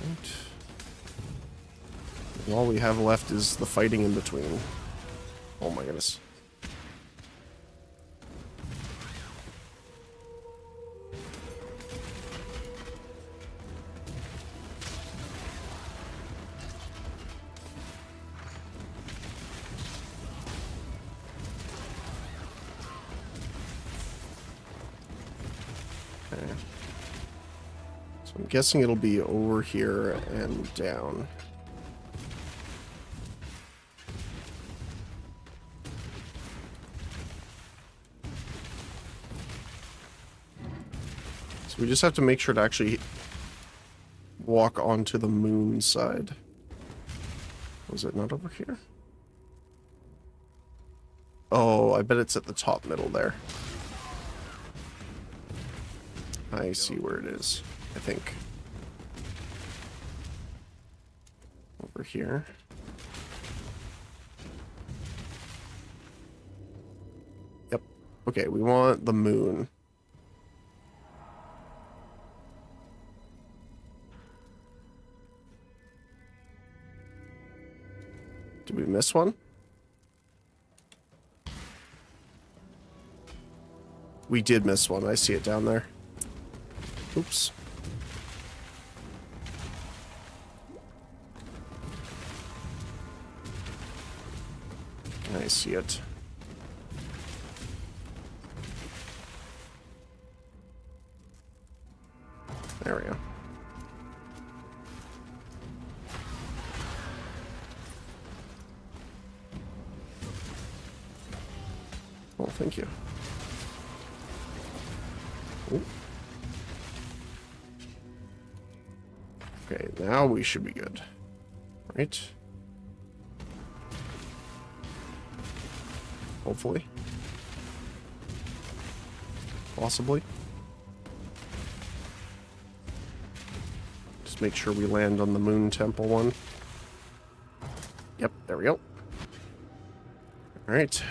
Right. And all we have left is the fighting in between. Oh my goodness. So I'm guessing it'll be over here and down. So we just have to make sure to actually walk onto the moon side. Was it not over here? Oh, I bet it's at the top middle there. I see where it is, I think. Over here. Yep. Okay, we want the moon. Did we miss one? We did miss one. I see it down there. Oops. I see it. There we go. Well, thank you. Ooh. Okay, now we should be good. Right? Hopefully. Possibly. Just make sure we land on the Moon Temple one. Yep, there we go. Alright.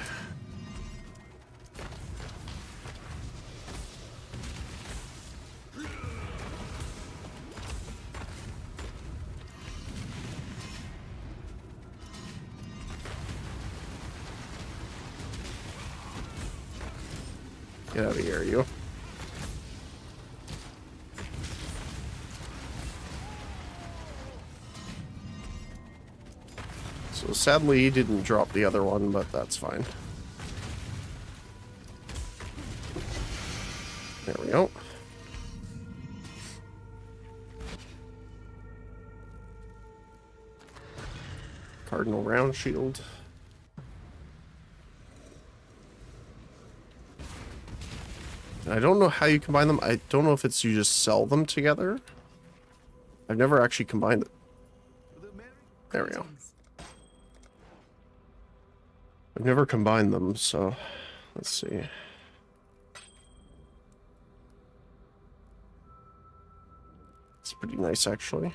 Get out of here, you. So sadly, he didn't drop the other one, but that's fine. There we go. Cardinal round shield. I don't know how you combine them. I don't know if it's you just sell them together. I've never actually combined it. There we go. I've never combined them, so let's see. It's pretty nice, actually.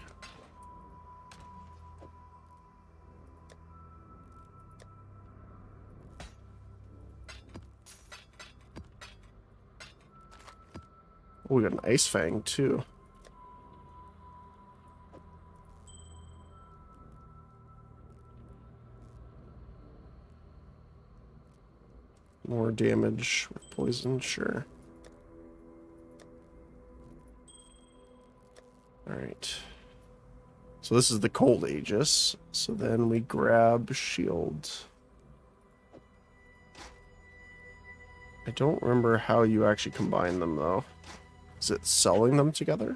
Oh, we got an Ice Fang, too. More damage with poison, sure. Alright. So this is the Cold Aegis. So then we grab Shield. I don't remember how you actually combine them, though. Is it selling them together?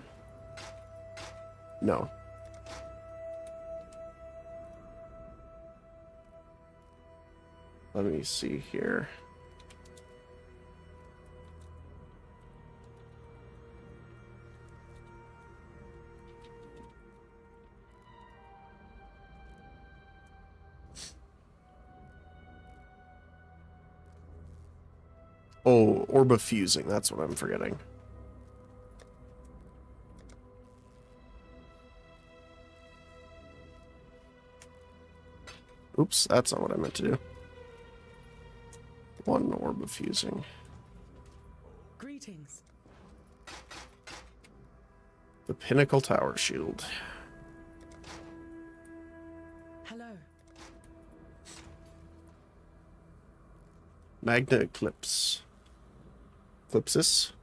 No. Let me see here. Oh, Orb of Fusing. That's what I'm forgetting. Oops, that's not what I meant to do. One Orb of Fusing. Greetings. The Pinnacle Tower Shield. Hello. Magna Eclipse. Eclipsis.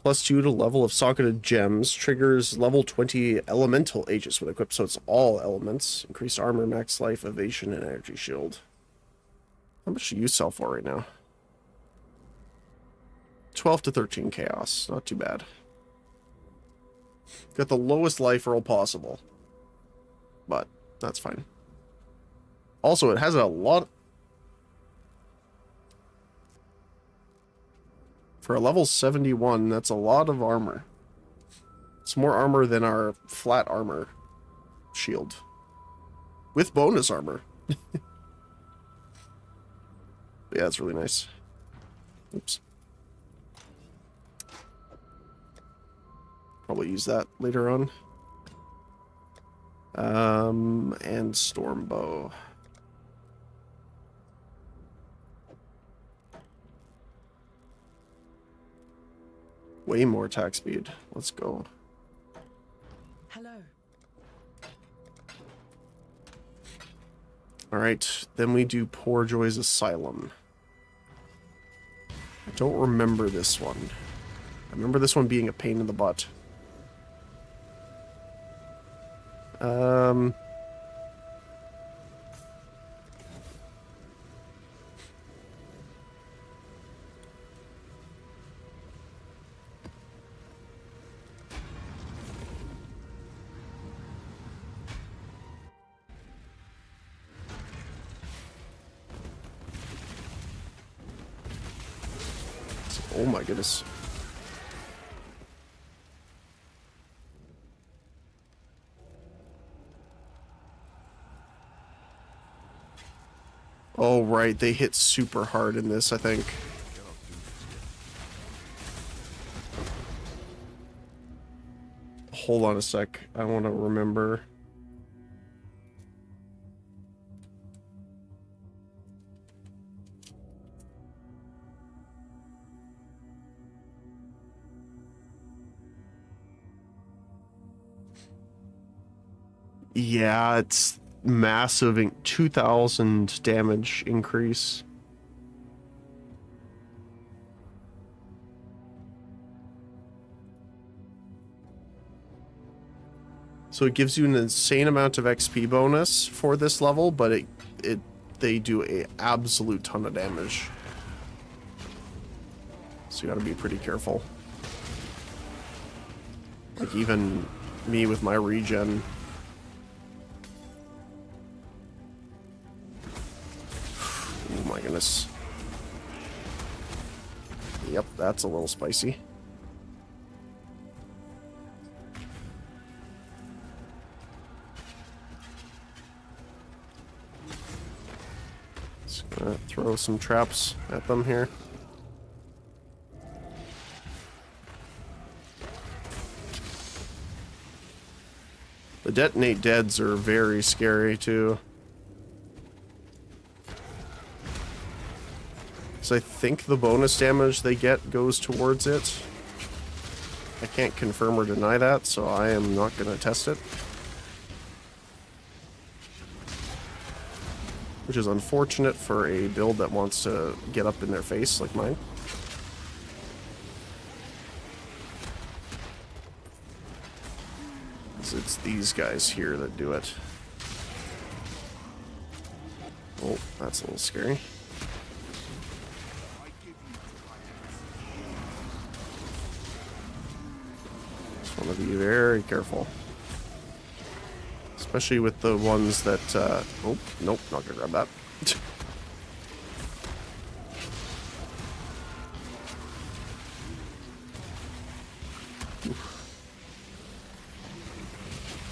+2 to level of socketed gems. Triggers level 20 elemental Aegis with equipped, so it's all elements. Increased armor, max life, evasion, and energy shield. How much do you sell for right now? 12 to 13 chaos. Not too bad. Got the lowest life roll possible. But that's fine. Also, it has a lot... For a level 71, that's a lot of armor. It's more armor than our flat armor shield. With bonus armor. Yeah, it's really nice. Oops. Probably use that later on. And Stormbow. Way more attack speed. Let's go. Hello. Alright, then we do Poor Joy's Asylum. I don't remember this one. I remember this one being a pain in the butt. Oh my goodness. Oh, right. They hit super hard in this, I think. Hold on a sec. I want to remember. Yeah, it's massive. 2,000 damage increase. So it gives you an insane amount of XP bonus for this level, but they do a absolute ton of damage. So you gotta be pretty careful. Like even me with my regen. Oh my goodness. Yep, that's a little spicy. Just gonna throw some traps at them here. The detonate deads are very scary too. So I think the bonus damage they get goes towards it. I can't confirm or deny that, so I am not going to test it. Which is unfortunate for a build that wants to get up in their face like mine. It's these guys here that do it. Oh, that's a little scary. Just want to be very careful. Especially with the ones that, oh, nope, not gonna grab that.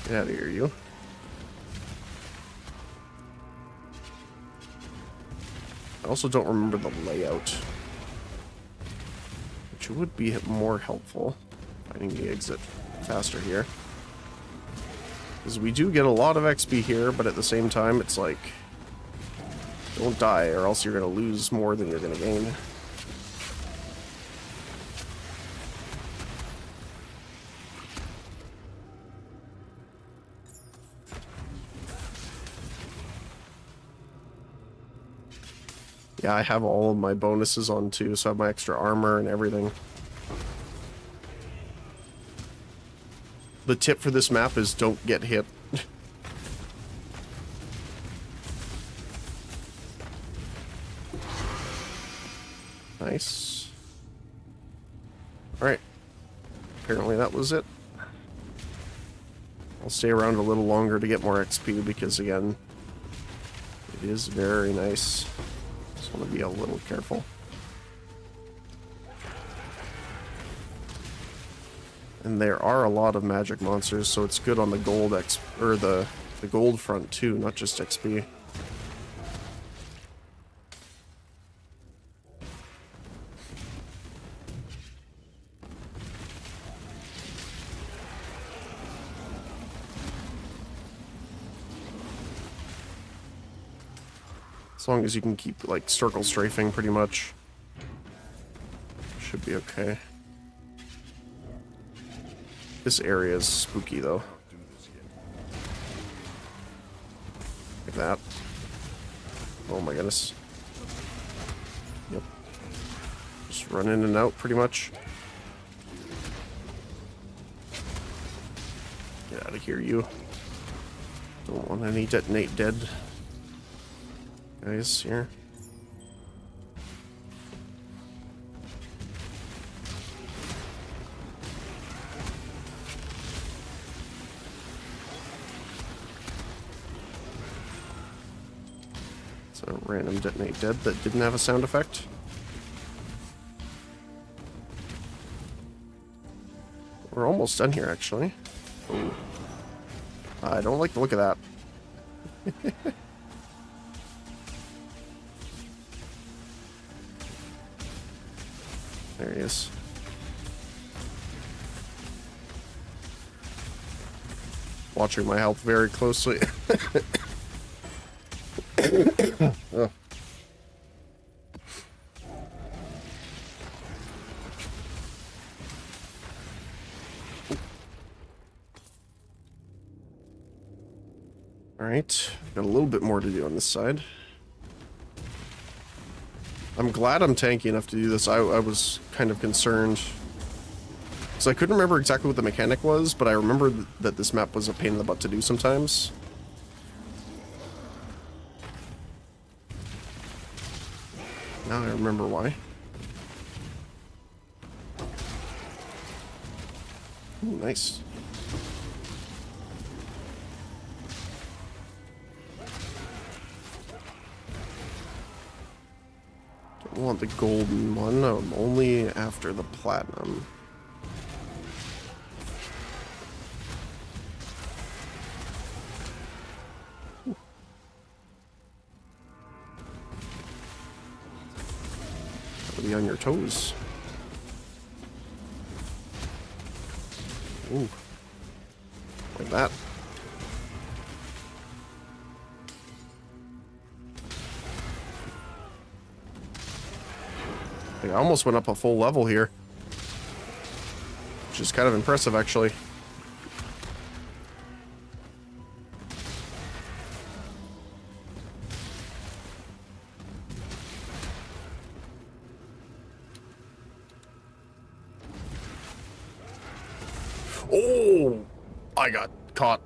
Get out of here, you. I also don't remember the layout, which would be more helpful. Finding the exit faster here. Because we do get a lot of XP here, but at the same time, it's like, don't die or else you're going to lose more than you're going to gain. Yeah, I have all of my bonuses on too, so I have my extra armor and everything. The tip for this map is don't get hit. Nice. Alright. Apparently that was it. I'll stay around a little longer to get more XP because, again, it is very nice. Just want to be a little careful. And there are a lot of magic monsters, so it's good on the gold the gold front too, not just XP. As long as you can keep, like, circle strafing pretty much. Should be okay. This area is spooky, though. Like that. Oh my goodness. Yep. Just run in and out, pretty much. Get out of here, you. Don't want any detonate dead guys here. It's a random detonate dead that didn't have a sound effect. We're almost done here, actually. Ooh. I don't like the look of that. There he is. Watching my health very closely. Oh. Alright, got a little bit more to do on this side. I'm glad I'm tanky enough to do this. I was kind of concerned. So I couldn't remember exactly what the mechanic was, but I remember that this map was a pain in the butt to do sometimes. Now I remember why. Ooh, nice. I want the golden one. I'm only after the platinum. Gotta be on your toes. Ooh. Like that. I almost went up a full level here. which is kind of impressive, actually. Oh, I got caught.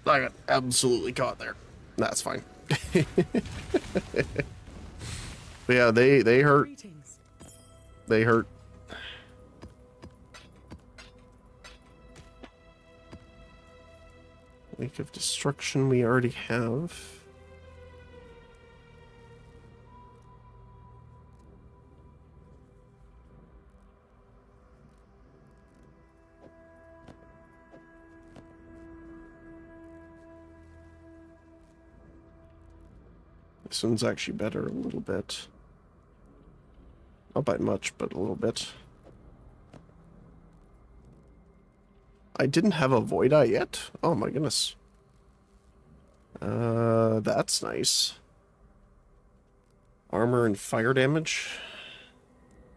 I got absolutely caught there. That's fine. But yeah, they hurt. Greetings. They hurt. Lake of Destruction we already have. This one's actually better a little bit. Not by much, but a little bit. I didn't have a Void Eye yet? Oh my goodness. That's nice. Armor and fire damage.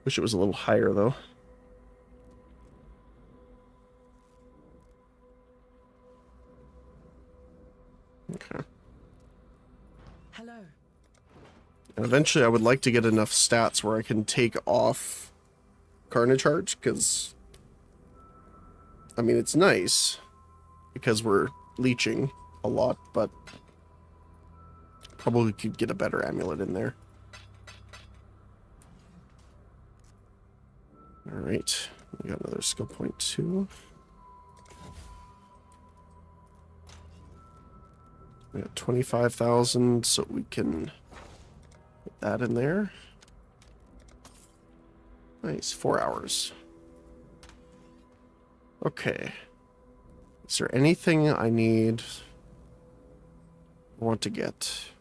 Wish it was a little higher though. Okay. Hello. And eventually I would like to get enough stats where I can take off Carnage Heart, because I mean it's nice because we're leeching a lot, but probably could get a better amulet in there. Alright, we got another skill point too. We got 25,000, so we can put that in there. Nice, 4 hours. Okay. Is there anything I need or want to get?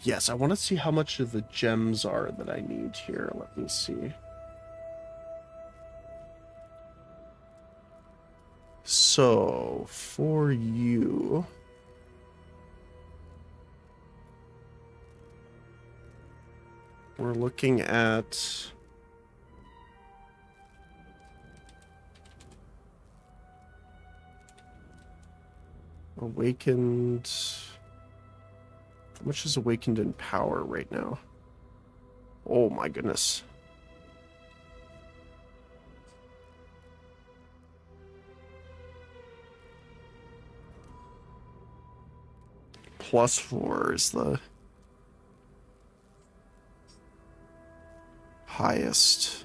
Yes, I want to see how much of the gems are that I need here. Let me see. So, for you... we're looking at... Awakened... How much is Awakened in power right now? Oh my goodness. +4 is the highest.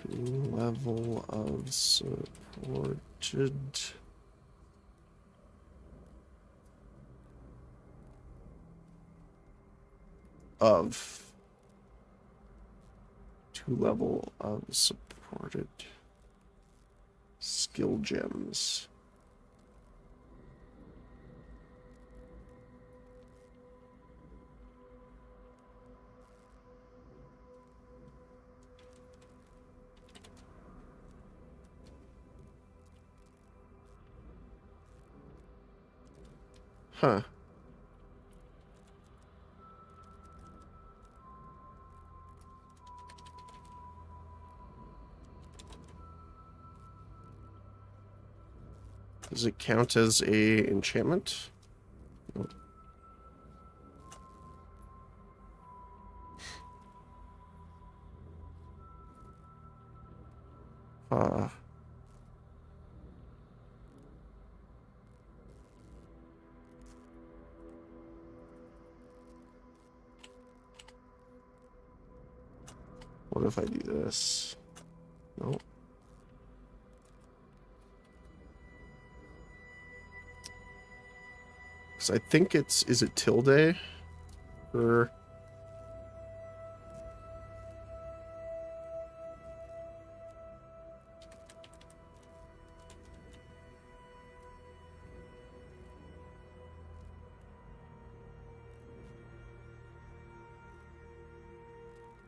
2 level of supported. Of 2 level of supported skill gems. Huh. Does it count as a enchantment? Nope. What if I do this? Nope. So I think it's, is it tilde? Or...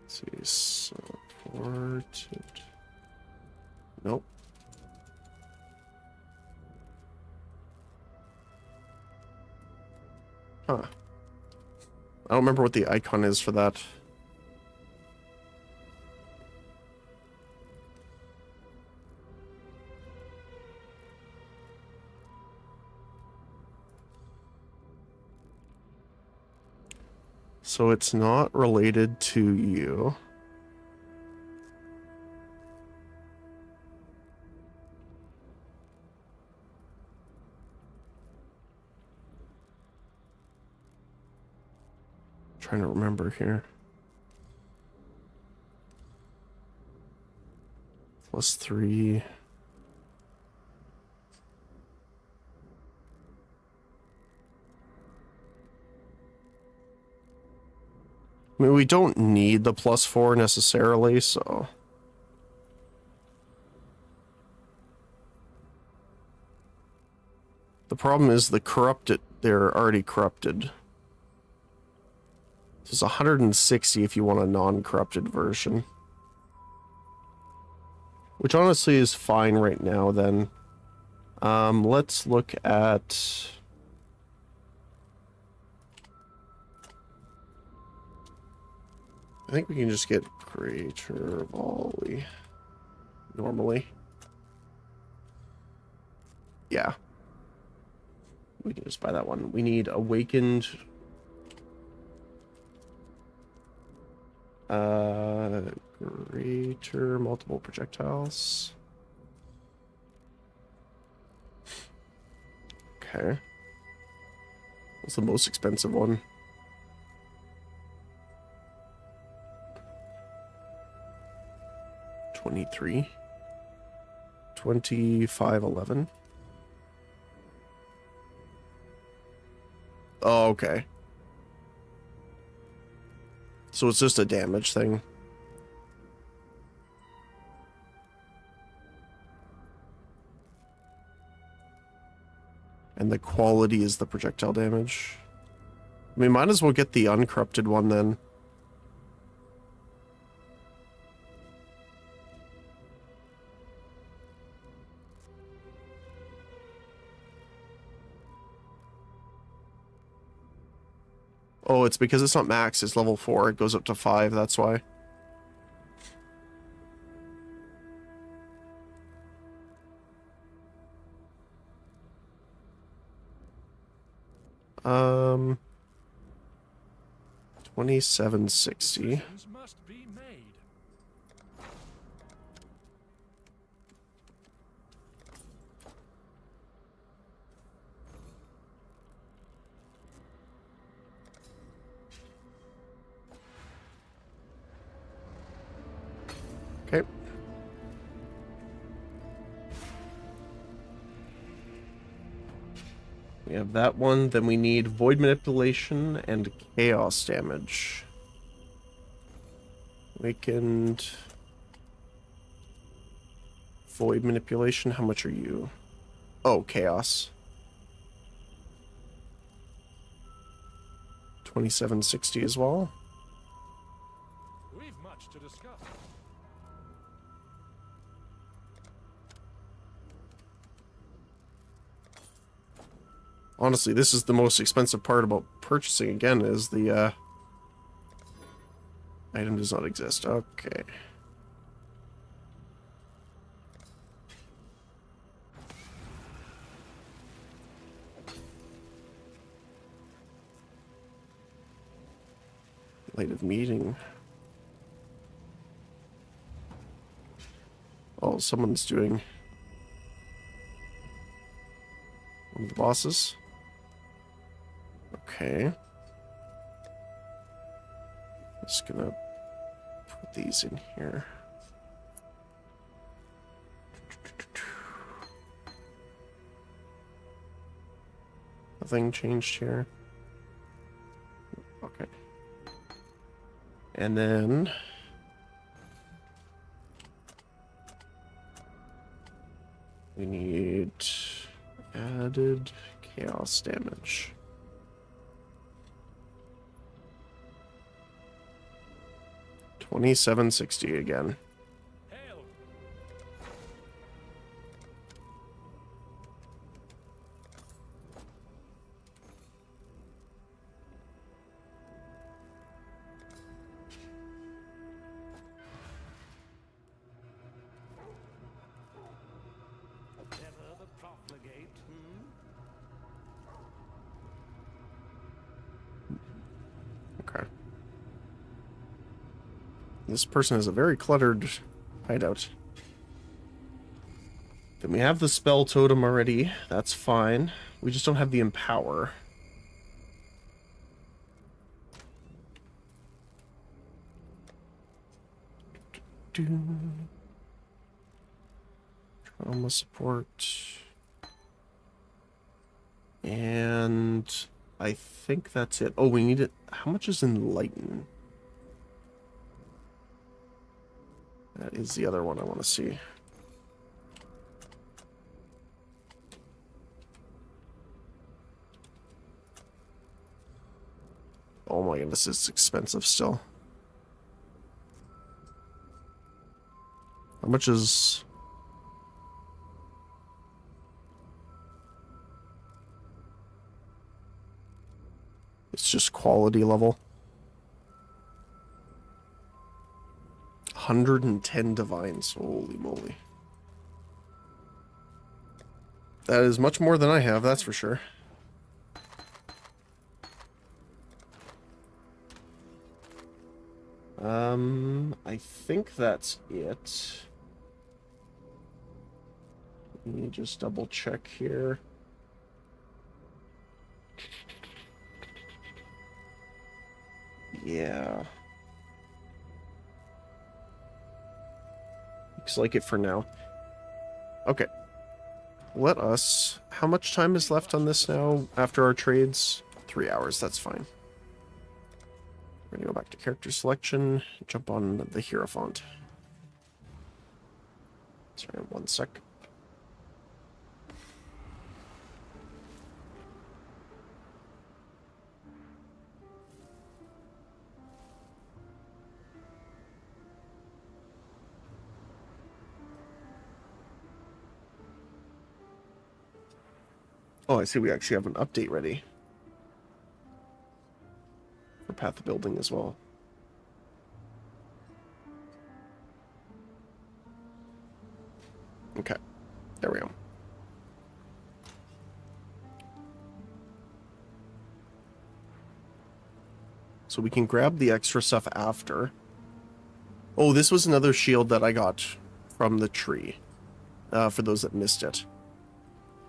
let's see, supported. Nope. Huh. I don't remember what the icon is for that. So it's not related to you. Trying to remember here. +3. I mean, we don't need the +4 necessarily, so. The problem is the corrupted, they're already corrupted. So it's 160 if you want a non-corrupted version. Which honestly is fine right now then. Let's look at... I think we can just get greater volley normally. Yeah. We can just buy that one. We need awakened. Greater multiple projectiles. Okay. What's the most expensive one? $23. $25.11. Oh, okay. So it's just a damage thing. And the quality is the projectile damage. We might as well get the uncorrupted one then. Oh, it's because it's not max, it's level 4. It goes up to 5, that's why. Um, 2760. Must be made. Okay. We have that one. Then we need void manipulation and chaos damage. Awakened. Void manipulation. How much are you? Oh, chaos. 2760 as well. We've much to discuss. Honestly, this is the most expensive part about purchasing again, is the item does not exist. Okay. Light of meeting. Oh, someone's doing one of the bosses. Okay. Just gonna put these in here. Nothing changed here. Okay. And then we need added chaos damage. $27.60 again. Hail. This person has a very cluttered hideout. Then we have the spell totem already. That's fine. We just don't have the empower. Trauma support. And I think that's it. Oh, we need it. How much is enlighten? That is the other one I want to see. Oh my goodness, it's expensive still. How much is... It's just quality level. 110 divines. Holy moly. That is much more than I have, that's for sure. I think that's it. Let me just double check here. Yeah. Looks like it for now. Okay. Let us... How much time is left on this now after our trades? 3 hours, that's fine. We're gonna go back to character selection, jump on the Hierophant. Sorry, 1 sec. Oh, I see we actually have an update ready. For Path of Building as well. Okay, there we go. So we can grab the extra stuff after. Oh, this was another shield that I got from the tree. For those that missed it.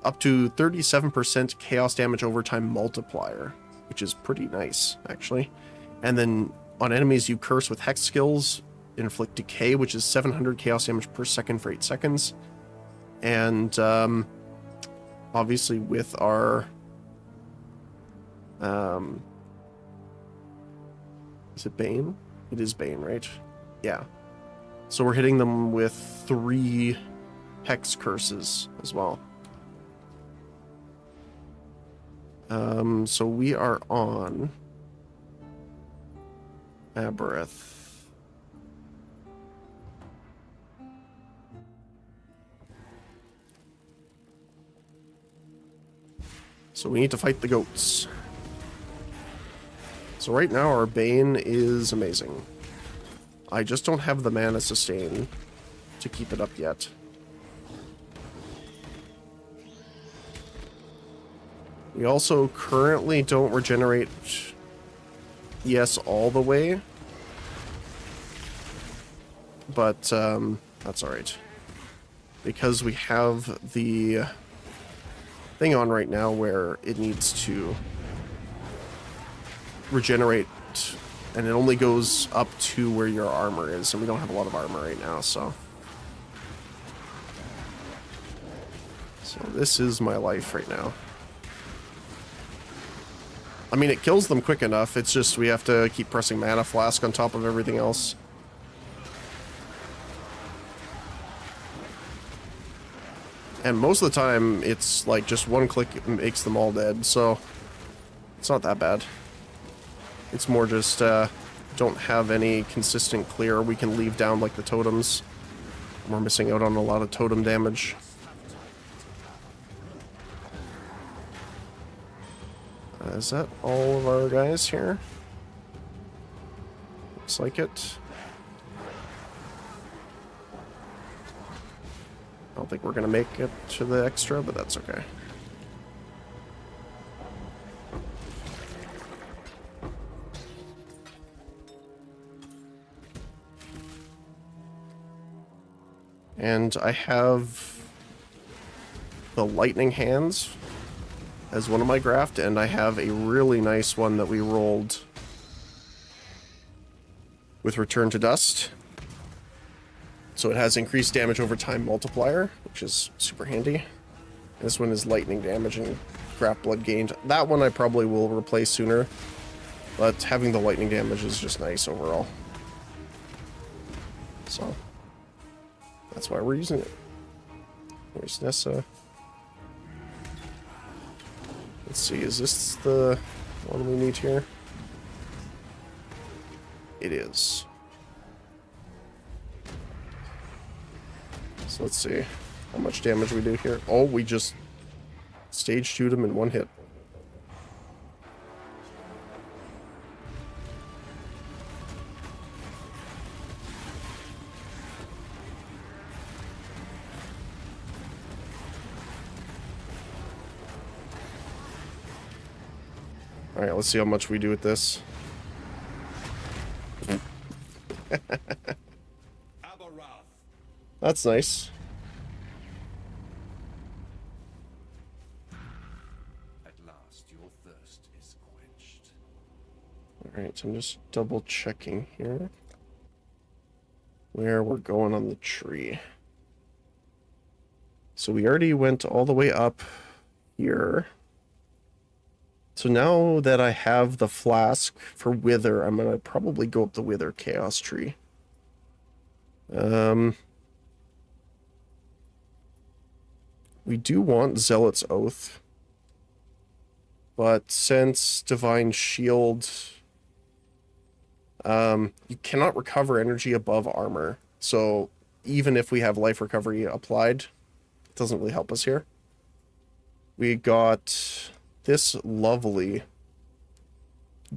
Up to 37% chaos damage overtime multiplier, which is pretty nice, actually. And then on enemies you curse with hex skills, inflict decay, which is 700 chaos damage per second for 8 seconds. And obviously with our... is it Bane? It is Bane, right? Yeah. So we're hitting them with 3 hex curses as well. So we are on Aberith. So we need to fight the goats. So right now our Bane is amazing. I just don't have the mana sustain to keep it up yet. We also currently don't regenerate, yes, all the way. But, that's alright. Because we have the thing on right now where it needs to regenerate, and it only goes up to where your armor is, and we don't have a lot of armor right now, so... So this is my life right now. I mean, it kills them quick enough, it's just we have to keep pressing Mana Flask on top of everything else. And most of the time, it's like just one click makes them all dead, so it's not that bad. It's more just, don't have any consistent clear we can leave down like the totems. We're missing out on a lot of totem damage. Is that all of our guys here? Looks like it. I don't think we're gonna make it to the extra, but that's okay. And I have the lightning hands as one of my graft, and I have a really nice one that we rolled with Return to Dust. So it has increased damage over time multiplier, which is super handy. And this one is lightning damage and graft blood gained. That one I probably will replace sooner, but having the lightning damage is just nice overall. So that's why we're using it. There's Nessa. Let's see, is this the one we need here? It is. So let's see how much damage we do here. Oh, we just stage shoot him in one hit. Alright, let's see how much we do with this. That's nice. At last, your thirst is quenched. Alright, so I'm just double checking here where we're going on the tree. So we already went all the way up here. So now that I have the flask for Wither, I'm gonna probably go up the Wither Chaos tree. We do want Zealot's Oath, but since Divine Shield, you cannot recover energy above armor. So even if we have life recovery applied, it doesn't really help us here. We got this lovely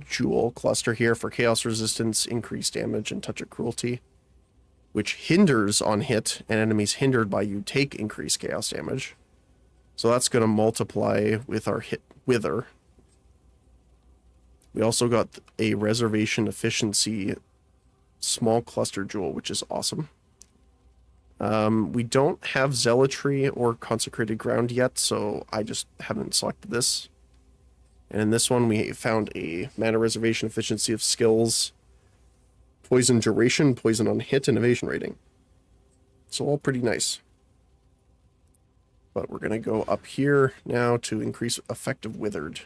jewel cluster here for chaos resistance, increased damage, and touch of cruelty, which hinders on hit, and enemies hindered by you take increased chaos damage. So that's going to multiply with our hit Wither. We also got a reservation efficiency small cluster jewel, which is awesome. We don't have zealotry or consecrated ground yet, so I just haven't selected this. And in this one, we found a mana reservation efficiency of skills, poison duration, poison on hit, and evasion rating. So all pretty nice. But we're going to go up here now to increase effective withered,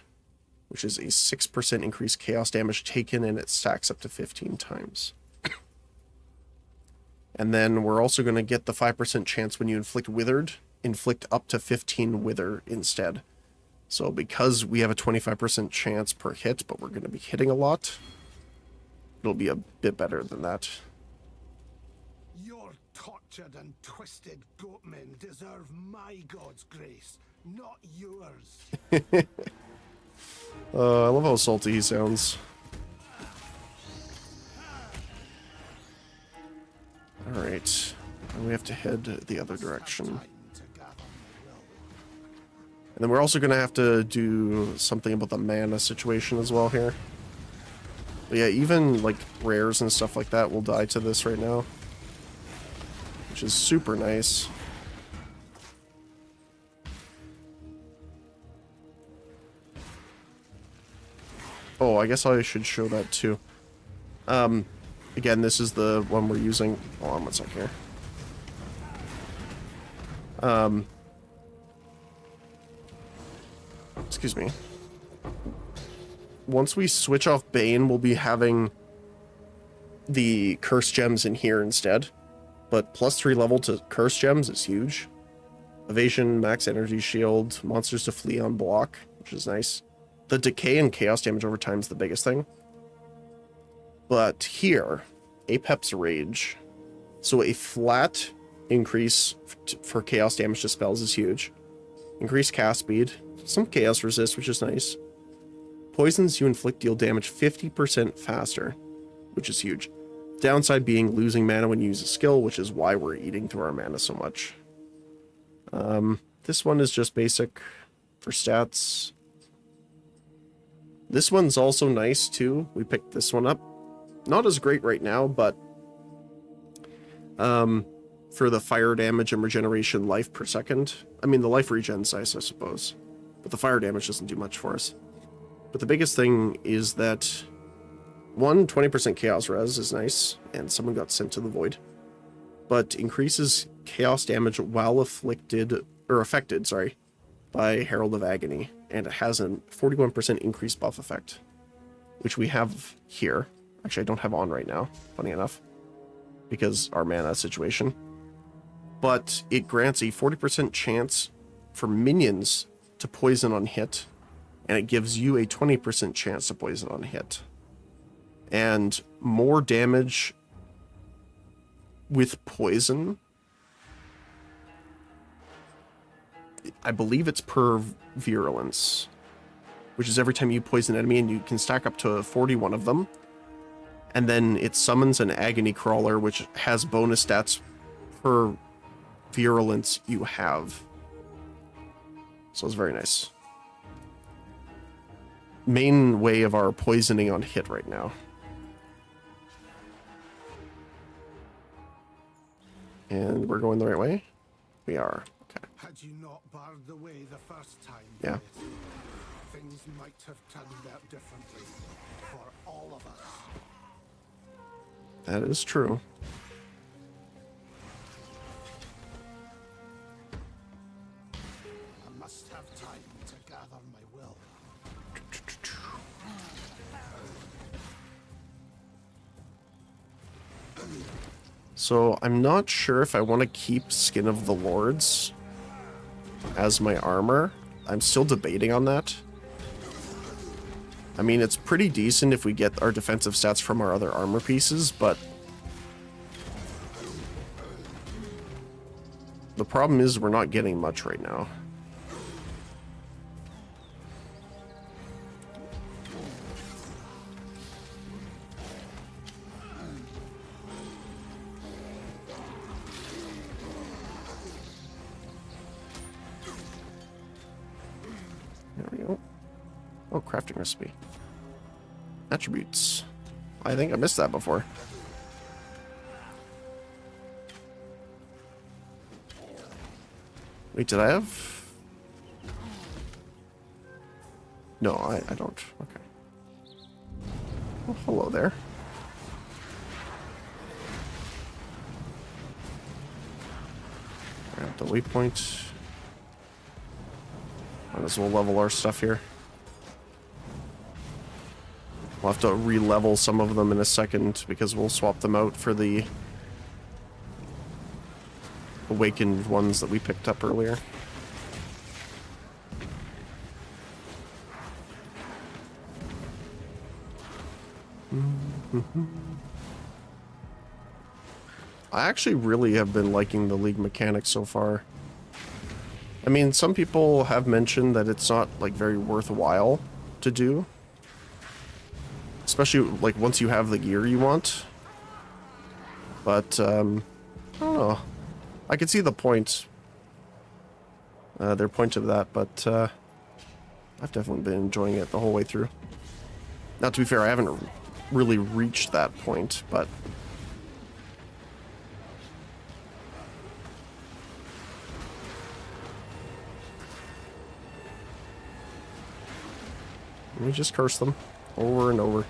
which is a 6% increased chaos damage taken, and it stacks up to 15 times. And then we're also going to get the 5% chance when you inflict withered, inflict up to 15 wither instead. So because we have a 25% chance per hit, but we're going to be hitting a lot, it'll be a bit better than that. Your tortured and twisted goatmen deserve my god's grace, not yours. I love how salty he sounds. Alright, and we have to head the other direction. And then we're also going to have to do something about the mana situation as well here. But yeah, even like rares and stuff like that will die to this right now, which is super nice. Oh, I guess I should show that too. Again, this is the one we're using. Hold on one sec here. Excuse me. Once we switch off Bane, we'll be having the Curse Gems in here instead. But +3 level to Curse Gems is huge. Evasion, max energy shield, monsters to flee on block, which is nice. The decay and chaos damage over time is the biggest thing. But here, Apex Rage. So a flat increase for chaos damage to spells is huge. Increased cast speed, some chaos resist, which is nice. Poisons you inflict deal damage 50% faster, which is huge. Downside being losing mana when you use a skill, which is why we're eating through our mana so much. This one is just basic for stats. This one's also nice too. We picked this one up. Not as great right now, but for the fire damage and regeneration life per second. I mean, the life regen size, I suppose. But the fire damage doesn't do much for us. But the biggest thing is that 20% chaos res is nice, and someone got sent to the void. But increases chaos damage while affected, by Herald of Agony, and it has a 41% increased buff effect, which we have here. Actually, I don't have on right now, funny enough, because our mana situation. But it grants a 40% chance for minions to poison on hit, and it gives you a 20% chance to poison on hit. And more damage with poison, I believe it's per virulence, which is every time you poison an enemy, and you can stack up to 41 of them. And then it summons an agony crawler, which has bonus stats per virulence you have. So it's very nice. Main way of our poisoning on hit right now. And we're going the right way? We are. Okay. Had you not barred the way the first time, Yeah. things might have turned out differently for all of us. That is true. I must have time to gather my will. So I'm not sure if I want to keep Skin of the Lords as my armor. I'm still debating on that. I mean, it's pretty decent if we get our defensive stats from our other armor pieces, but the problem is we're not getting much right now. There we go. Oh, crafting recipe. Attributes. I think I missed that before. Wait, did I have... No, I don't. Okay. Well, hello there. Grab the waypoint. Might as well level our stuff here. We'll have to re-level some of them in a second because we'll swap them out for the awakened ones that we picked up earlier. I actually really have been liking the League mechanics so far. I mean, some people have mentioned that it's not like very worthwhile to do. Especially like once you have the gear you want. But I don't know. I can see the point. Their point of that, but I've definitely been enjoying it the whole way through. Now, to be fair, I haven't really reached that point, but let me just curse them over and over.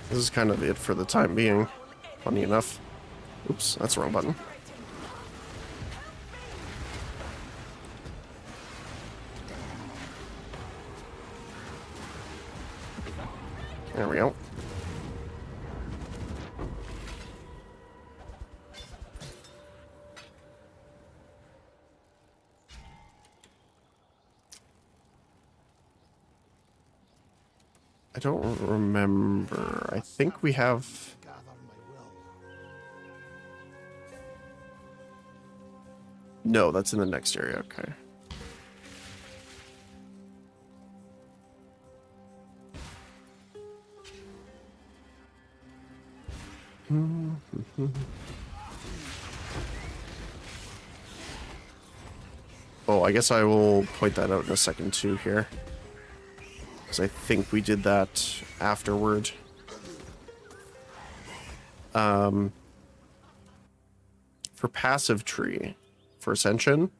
This is kind of it for the time being, funny enough. Oops, that's the wrong button. There we go. I don't remember. I think we have... Gather my will. No, that's in the next area. Okay. Oh, I guess I will point that out in a second too here. Because I think we did that afterward. For passive tree, for Ascension,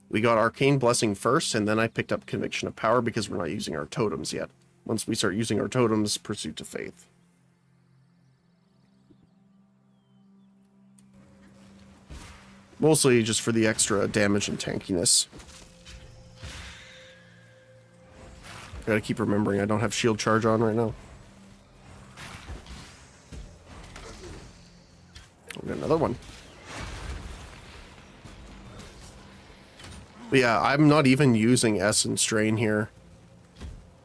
we got Arcane Blessing first, and then I picked up Conviction of Power because we're not using our totems yet. Once we start using our totems, Pursuit to Faith. Mostly just for the extra damage and tankiness. Gotta keep remembering I don't have shield charge on right now. We got another one. But yeah, I'm not even using Essence Drain here.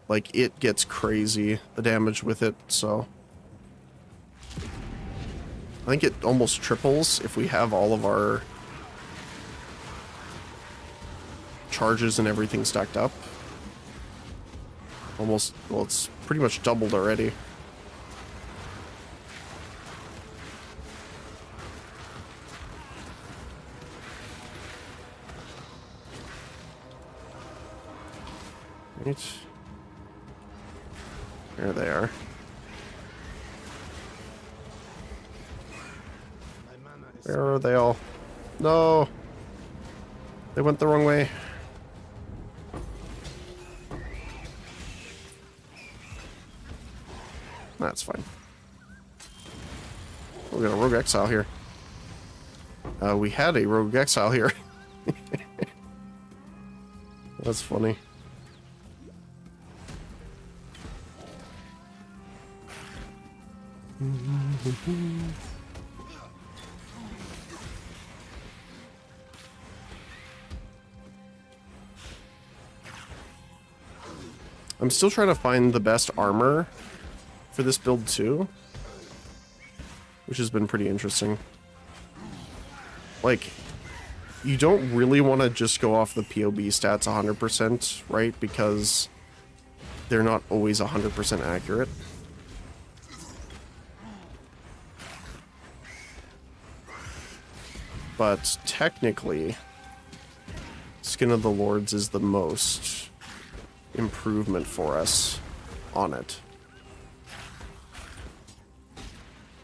Like, it gets crazy, the damage with it, so... I think it almost triples if we have all of our charges and everything stacked up. Almost, well, it's pretty much doubled already. Right. There they are. Where are they all? No! They went the wrong way. That's fine. We got a Rogue Exile here. We had a Rogue Exile here. That's funny. I'm still trying to find the best armor for this build too, which has been pretty interesting. Like, you don't really want to just go off the POB stats 100%, right? Because they're not always 100% accurate. But technically, Skin of the Lords is the most improvement for us on it.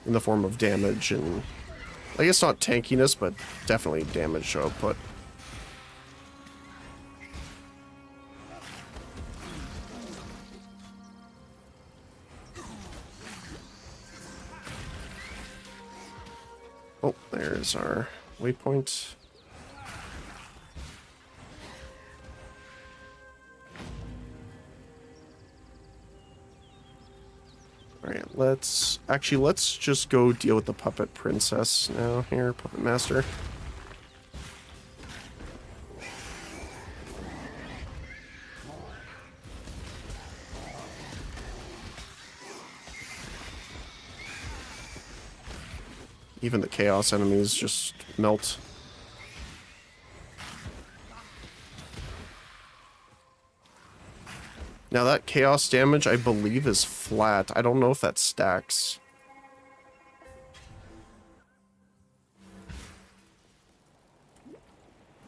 In the form of damage and, I guess not tankiness, but definitely damage output. Oh, there's our waypoint. Alright, let's just go deal with the Puppet Princess now here, Puppet Master. Even the Chaos enemies just melt. Now that Chaos damage, I believe, is flat. I don't know if that stacks.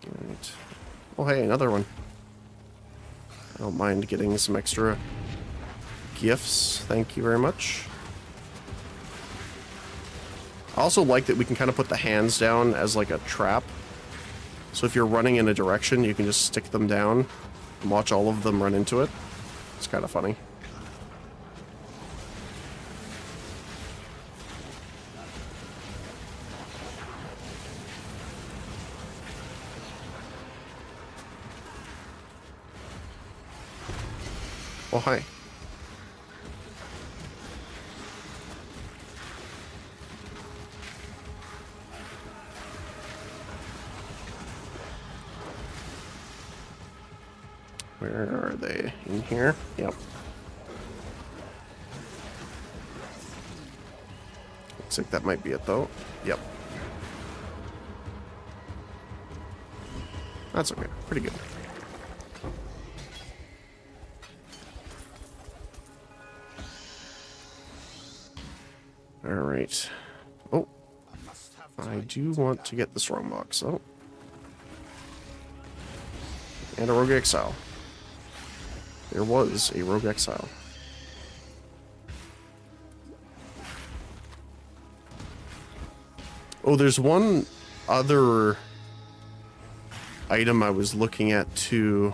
Alright. Oh hey, another one. I don't mind getting some extra gifts. Thank you very much. I also like that we can kind of put the hands down as like a trap. So if you're running in a direction, you can just stick them down and watch all of them run into it. It's kind of funny. Oh, hi. Where are they? In here? Yep. Looks like that might be it, though. Yep. That's okay. Pretty good. Alright. Oh. I do want to get this wrong box, though. And a rogue exile. There was a rogue exile. Oh, there's one other item I was looking at too.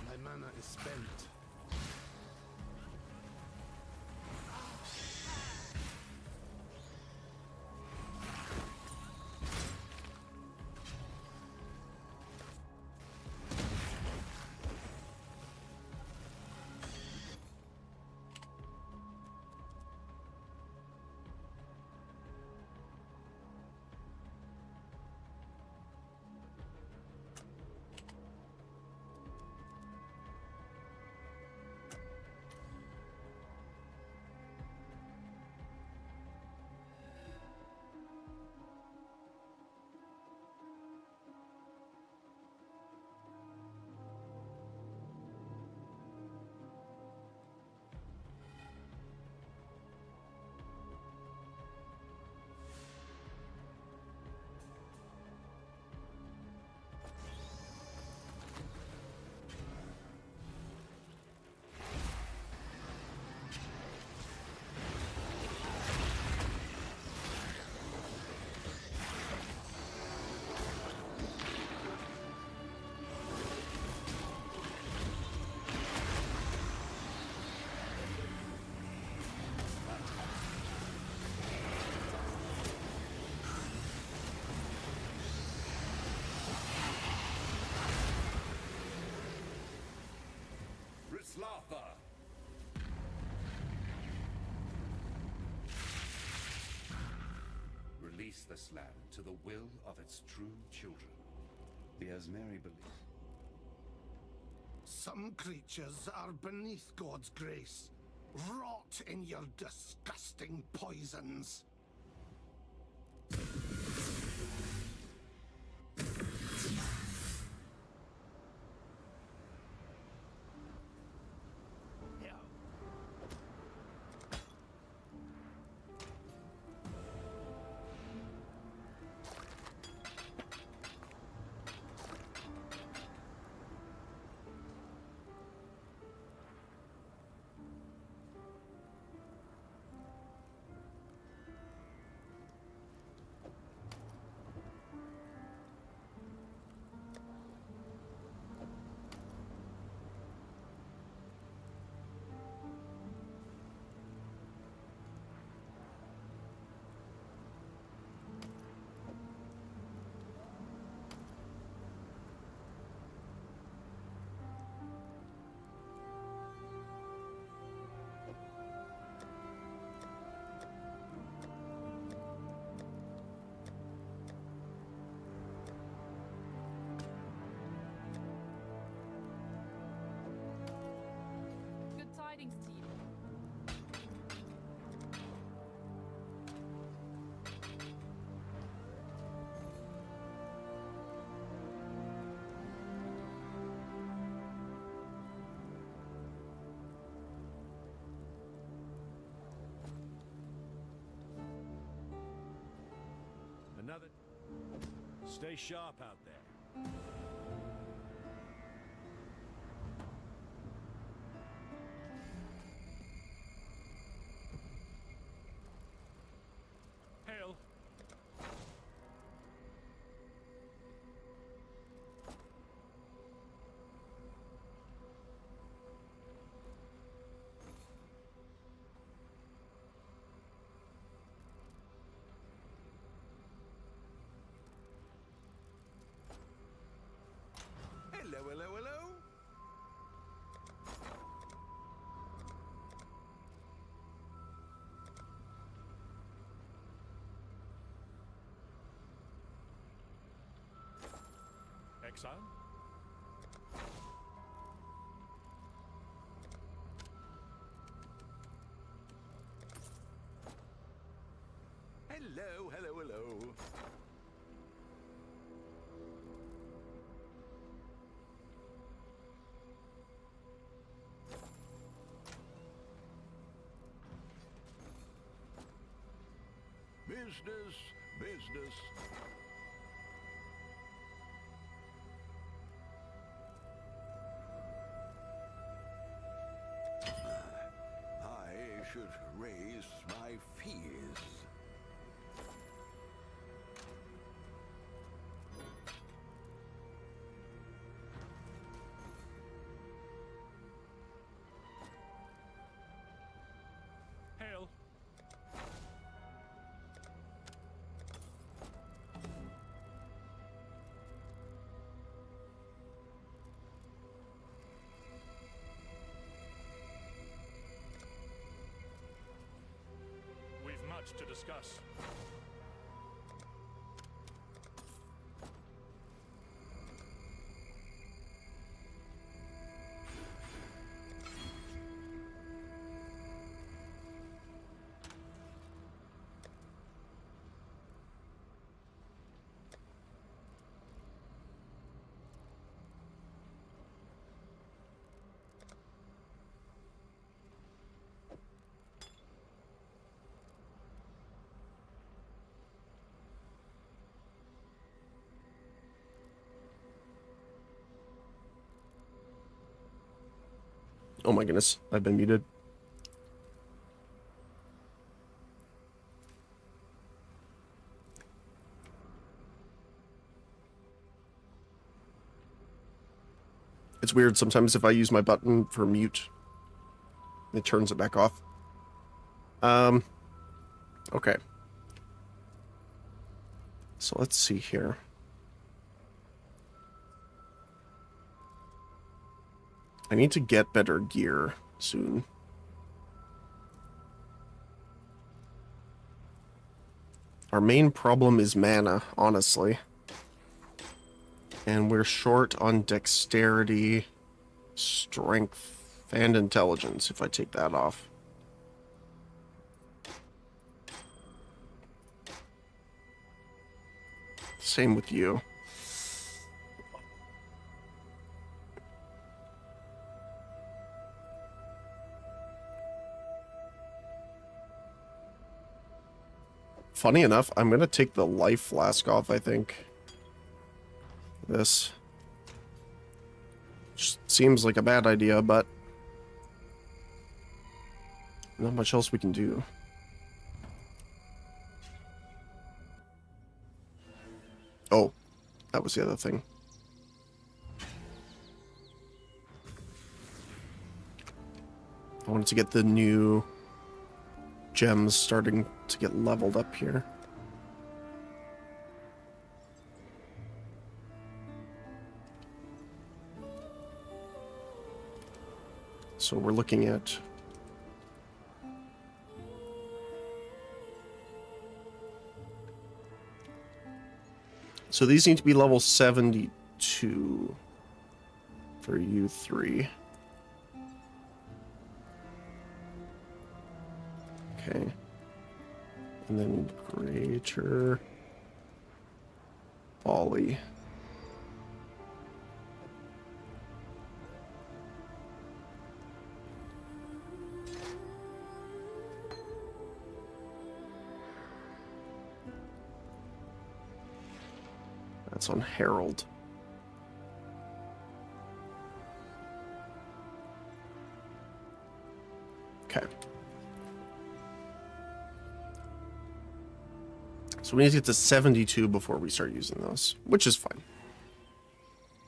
My mana is spent. Release this land to the will of its true children. Be as Mary believes. Some creatures are beneath God's grace. Rot in your disgusting poisons. Good tidings to you. Another. Stay sharp out there. Hail. Hello, hello, hello. Exile? Hello, hello, hello. Business, business. I should raise my fees. Hail. We've much to discuss. Oh my goodness, I've been muted. It's weird sometimes if I use my button for mute, it turns it back off. Okay. So let's see here. I need to get better gear soon. Our main problem is mana, honestly. And we're short on dexterity, strength, and intelligence, if I take that off. Same with you. Funny enough, I'm gonna take the life flask off, I think. This just seems like a bad idea, but not much else we can do. Oh, that was the other thing. I wanted to get the new gems starting to get leveled up here. So we're looking at so these need to be level 72 for you three. Okay. And then greater volley. That's on Herald. Okay. So we need to get to 72 before we start using those, which is fine.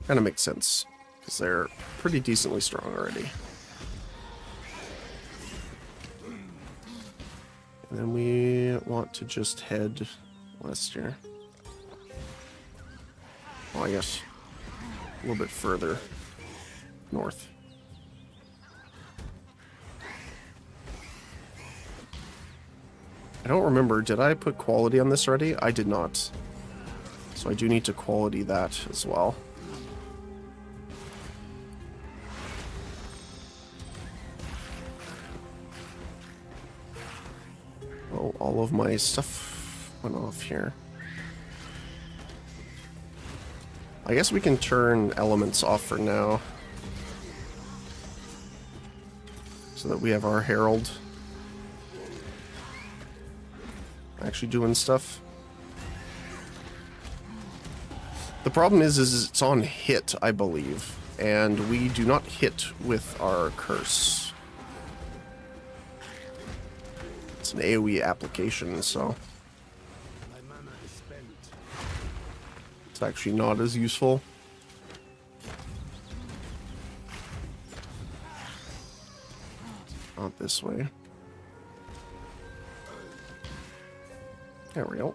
Kind of makes sense, because they're pretty decently strong already. And then we want to just head west here. Well, I guess a little bit further north. I don't remember, did I put quality on this already? I did not. So I do need to quality that as well. Oh, all of my stuff went off here. I guess we can turn elements off for now. So that we have our Herald. actually doing stuff. The problem is it's on hit, I believe, and we do not hit with our curse. It's an AoE application, so My mana is spent. it's actually not as useful. Not this way. There we go.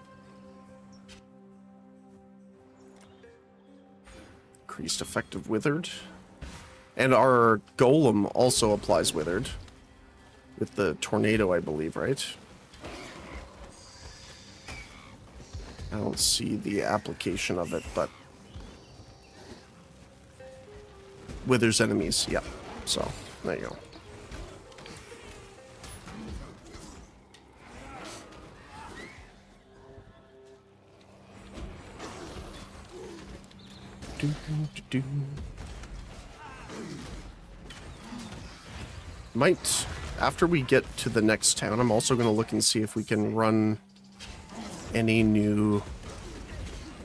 Increased effective withered. And our golem also applies withered. With the tornado, I believe, right? I don't see the application of it, but withers enemies, yeah. So, there you go. Might, after we get to the next town, I'm also going to look and see if we can run any new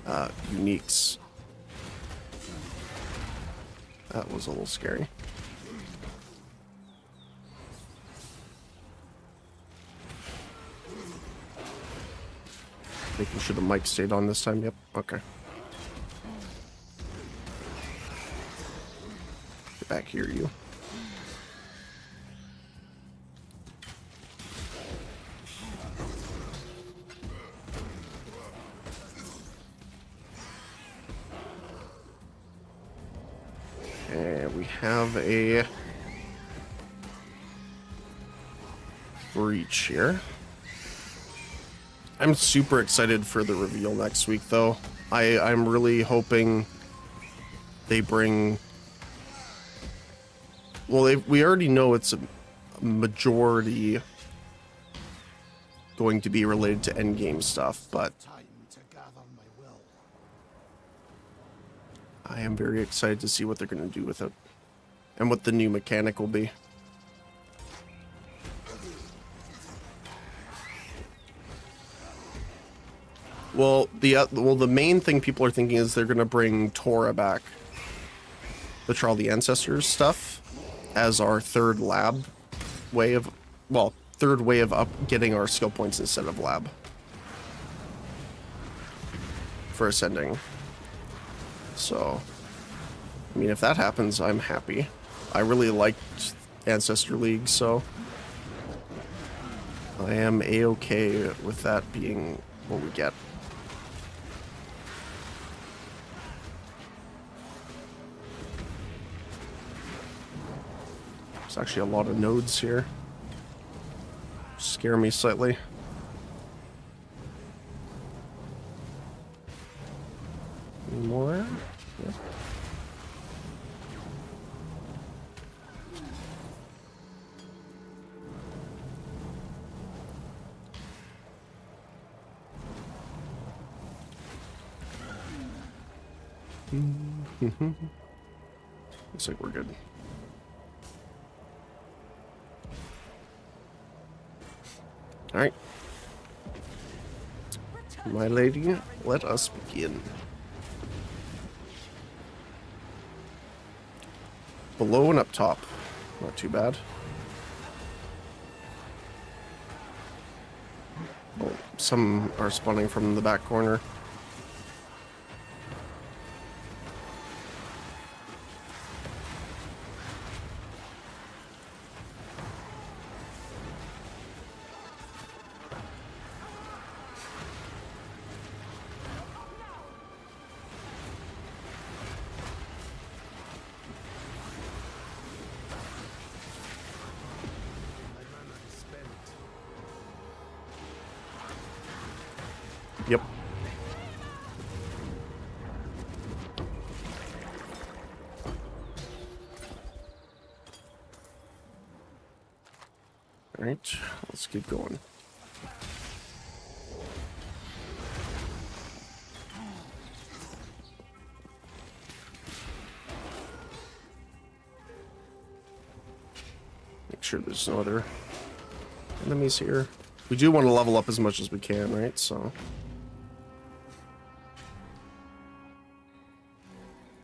uniques. That was a little scary. Making sure the mic stayed on this time. Yep, okay. Get back here, you. And we have a breach here. I'm super excited for the reveal next week, though. I'm really hoping they bring... Well, we already know it's a majority going to be related to endgame stuff, but Time to gather my will. I am very excited to see what they're going to do with it and what the new mechanic will be. Well, the main thing people are thinking is they're going to bring Torah back, the Trial of the Ancestors stuff, as our third lab way of, well, third way of getting our skill points instead of lab for ascending. So, I mean, if that happens, I'm happy. I really liked Ancestor League, so I am a-okay with that being what we get. There's actually a lot of nodes here. Scare me slightly. Any more? Yep. Looks like we're good. All right. My lady, let us begin. Below and up top. Not too bad. Oh, some are spawning from the back corner. My mana is spent. Yep. All right, let's keep going. Make sure there's no other enemies here. We do want to level up as much as we can, right? So.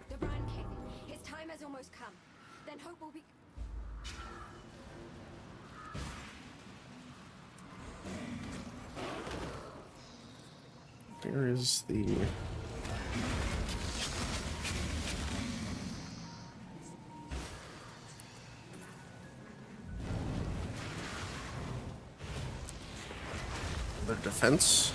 The Brand King. His time has almost come. Then hope will be. There is the. The defense.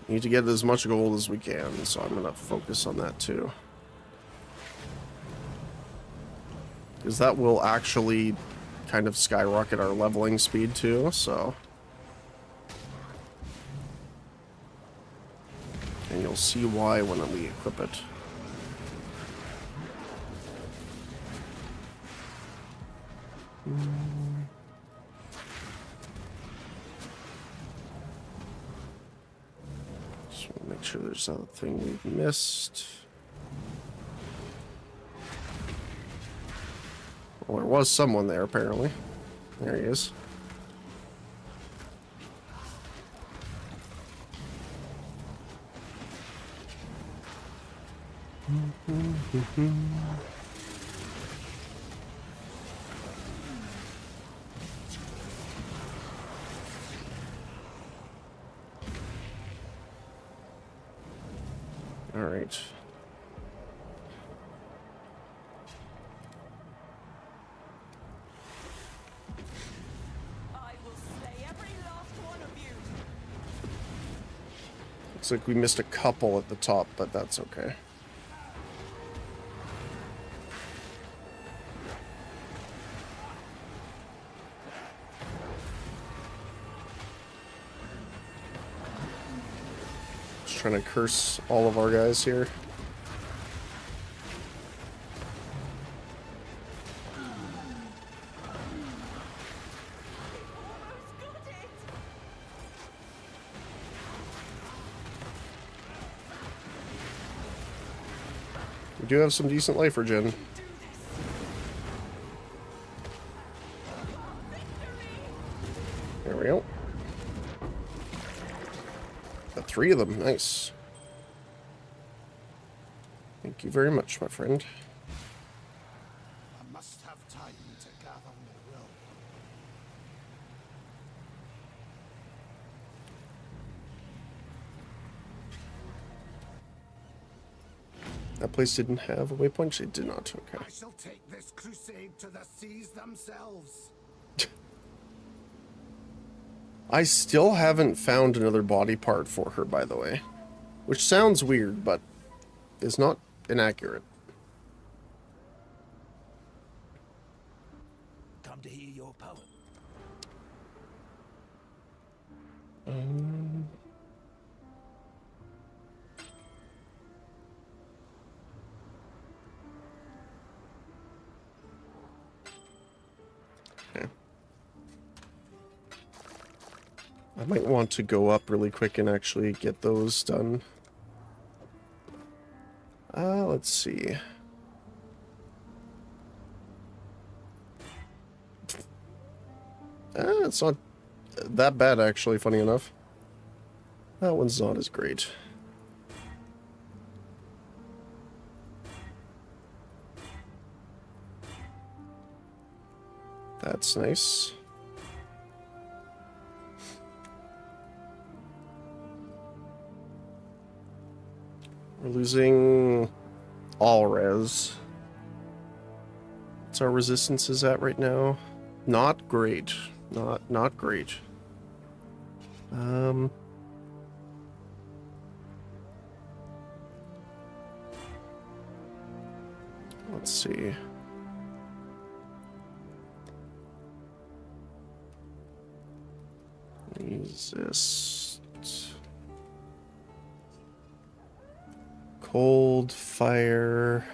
Need to get as much gold as we can, so I'm gonna focus on that too. Because that will actually kind of skyrocket our leveling speed too, so. And you'll see why when we equip it. Just want to make sure there's nothing we've missed. Well, there was someone there, apparently. There he is. All right. I will slay every last one of you. Looks like we missed a couple at the top, but that's okay. Just trying to curse all of our guys here. Almost got it. We do have some decent life regen. There we go. Got 3 of them. Nice. Thank you very much, my friend. I must have time to gather my will. That place didn't have a waypoint? It did not. Okay. I shall take this crusade to the seas themselves. I still haven't found another body part for her, by the way. Which sounds weird, but is not inaccurate. Come to hear your poem. Okay. I might want to go up really quick and actually get those done. Let's see. It's not that bad, actually, funny enough. That one's not as great. That's nice. We're losing all res. What's our resistances at right now? Not great. Not great. Let's see. Resist. Cold fire.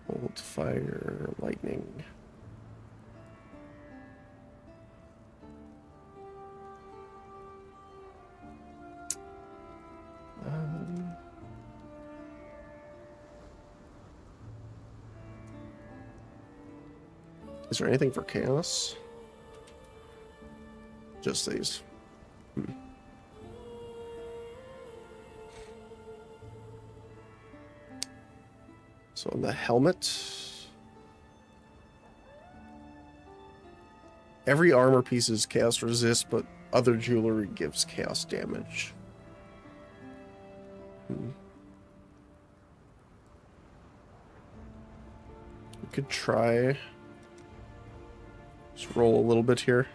Cold fire, lightning. Is there anything for chaos? Just these. So on the helmet, every armor piece is chaos resist, but other jewelry gives chaos damage. We could try. Just roll a little bit here.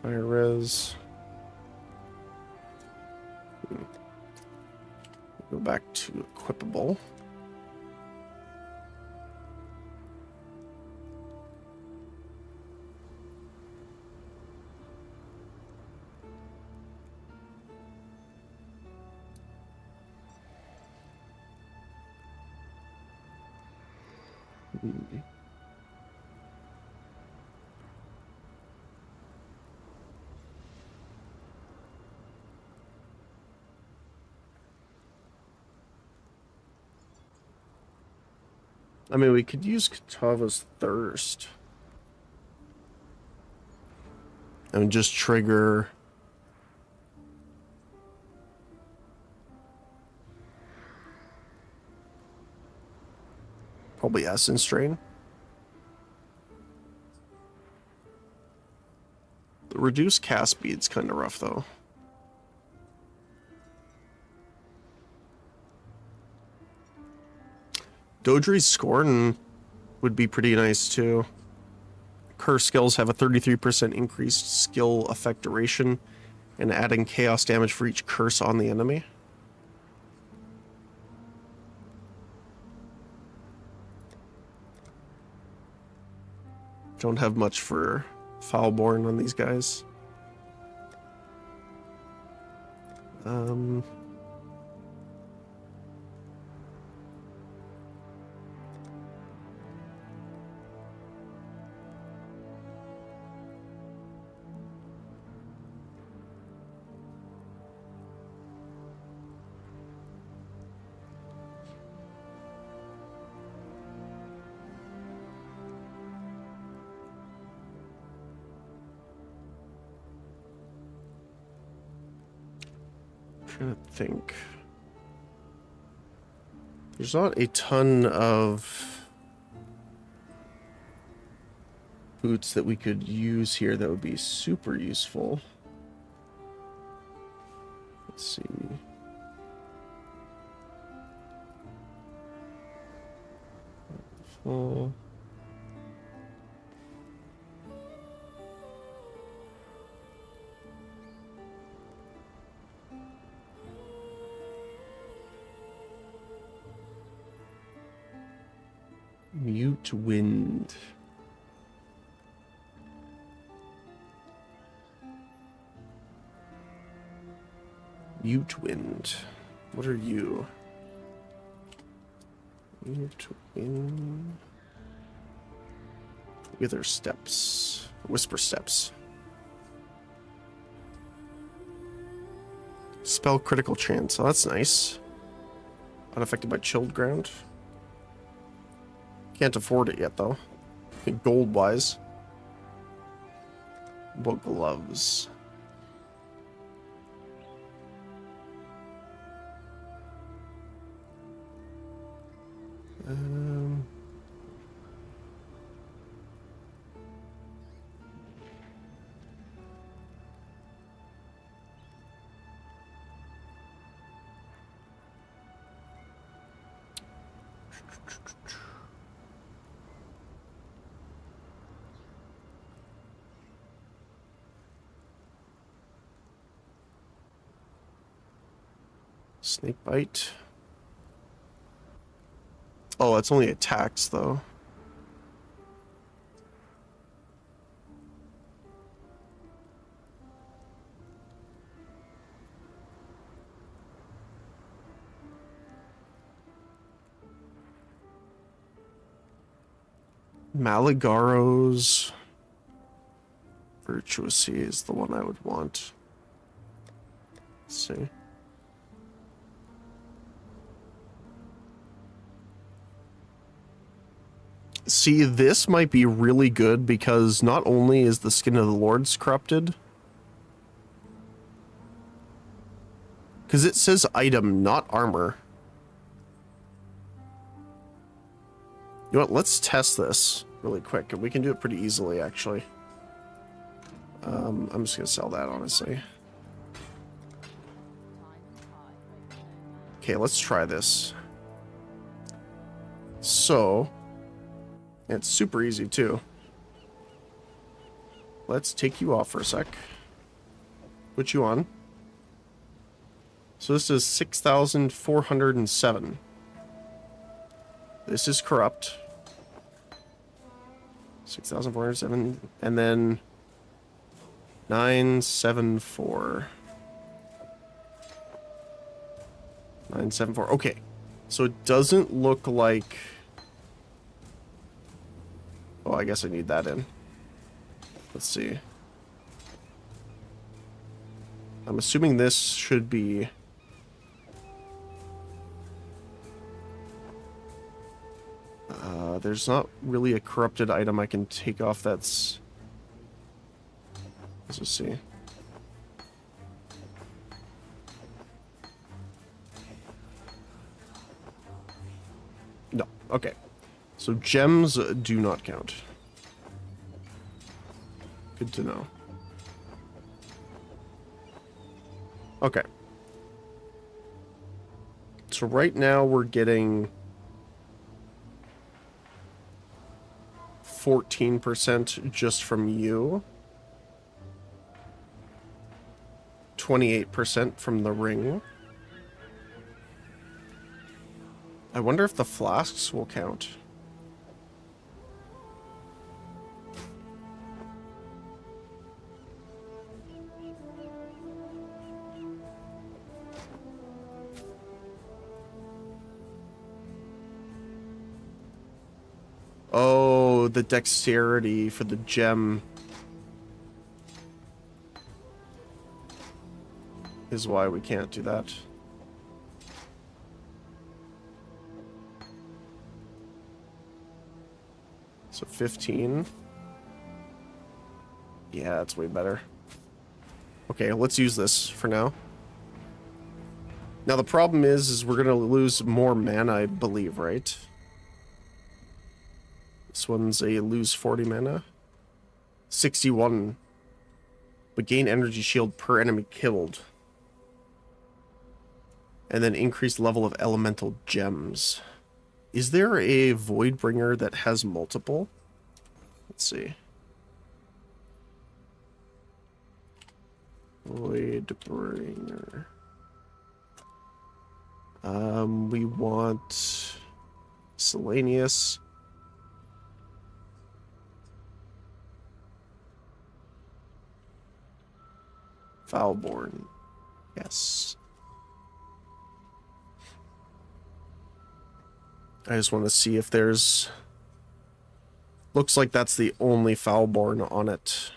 Fire res. Go back to equipable. I mean, we could use Katava's Thirst. And just trigger... Probably Essence Drain. The reduced cast speed's kind of rough, though. Dodri's Scorn would be pretty nice too. Curse skills have a 33% increased skill effect duration and adding chaos damage for each curse on the enemy. Don't have much for Foulborn on these guys. Trying to think. There's not a ton of boots that we could use here that would be super useful. Let's see. Full. Mute Wind. Mute Wind. What are you? Mute Wind. Wither Steps. Whisper Steps. Spell critical chance. Oh, that's nice. Unaffected by chilled ground. Can't afford it yet, though. Gold-wise. What gloves? Snake bite. Oh, it's only attacks though. Maligaro's Virtuousy is the one I would want. Let's see. See, this might be really good because not only is the skin of the Lords corrupted, because it says item, not armor. You know what? Let's test this really quick. We can do it pretty easily, actually. I'm just gonna sell that, honestly. Okay, let's try this. So, it's super easy too. Let's take you off for a sec. Put you on. So this is 6,407. This is corrupt. 6,407. And then 974. 974. Okay. So it doesn't look like... Oh, I guess I need that in. Let's see. I'm assuming this should be... there's not really a corrupted item I can take off that's... Let's just see. No. Okay. So gems do not count. Good to know. Okay. So right now we're getting 14% just from you. 28% from the ring. I wonder if the flasks will count. Oh, the dexterity for the gem is why we can't do that. So 15. Yeah, that's way better. Okay, let's use this for now. Now the problem is we're gonna lose more mana, I believe, right? This one's a lose 40 mana. 61. But gain energy shield per enemy killed. And then increased level of elemental gems. Is there a Voidbringer that has multiple? Let's see. Voidbringer. We want Selenius. Foulborn. Yes. I just want to see if there's... Looks like that's the only Foulborn on it.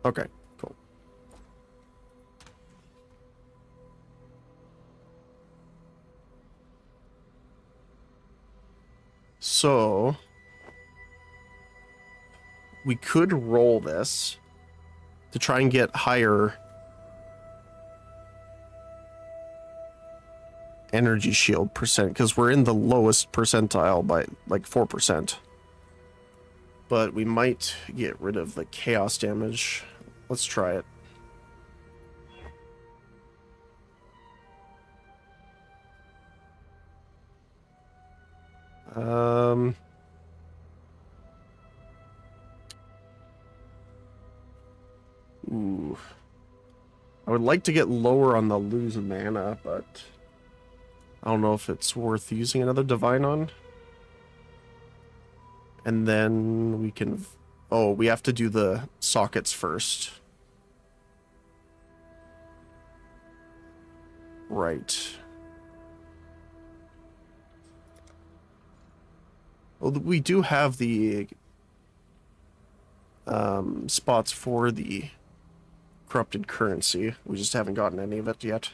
Okay, cool. So... we could roll this to try and get higher energy shield percent, because we're in the lowest percentile by like 4%. But we might get rid of the chaos damage. Let's try it. Ooh. I would like to get lower on the lose mana, but I don't know if it's worth using another divine on. And then we can... Oh, we have to do the sockets first. Right. Well, we do have the spots for the corrupted currency. We just haven't gotten any of it yet.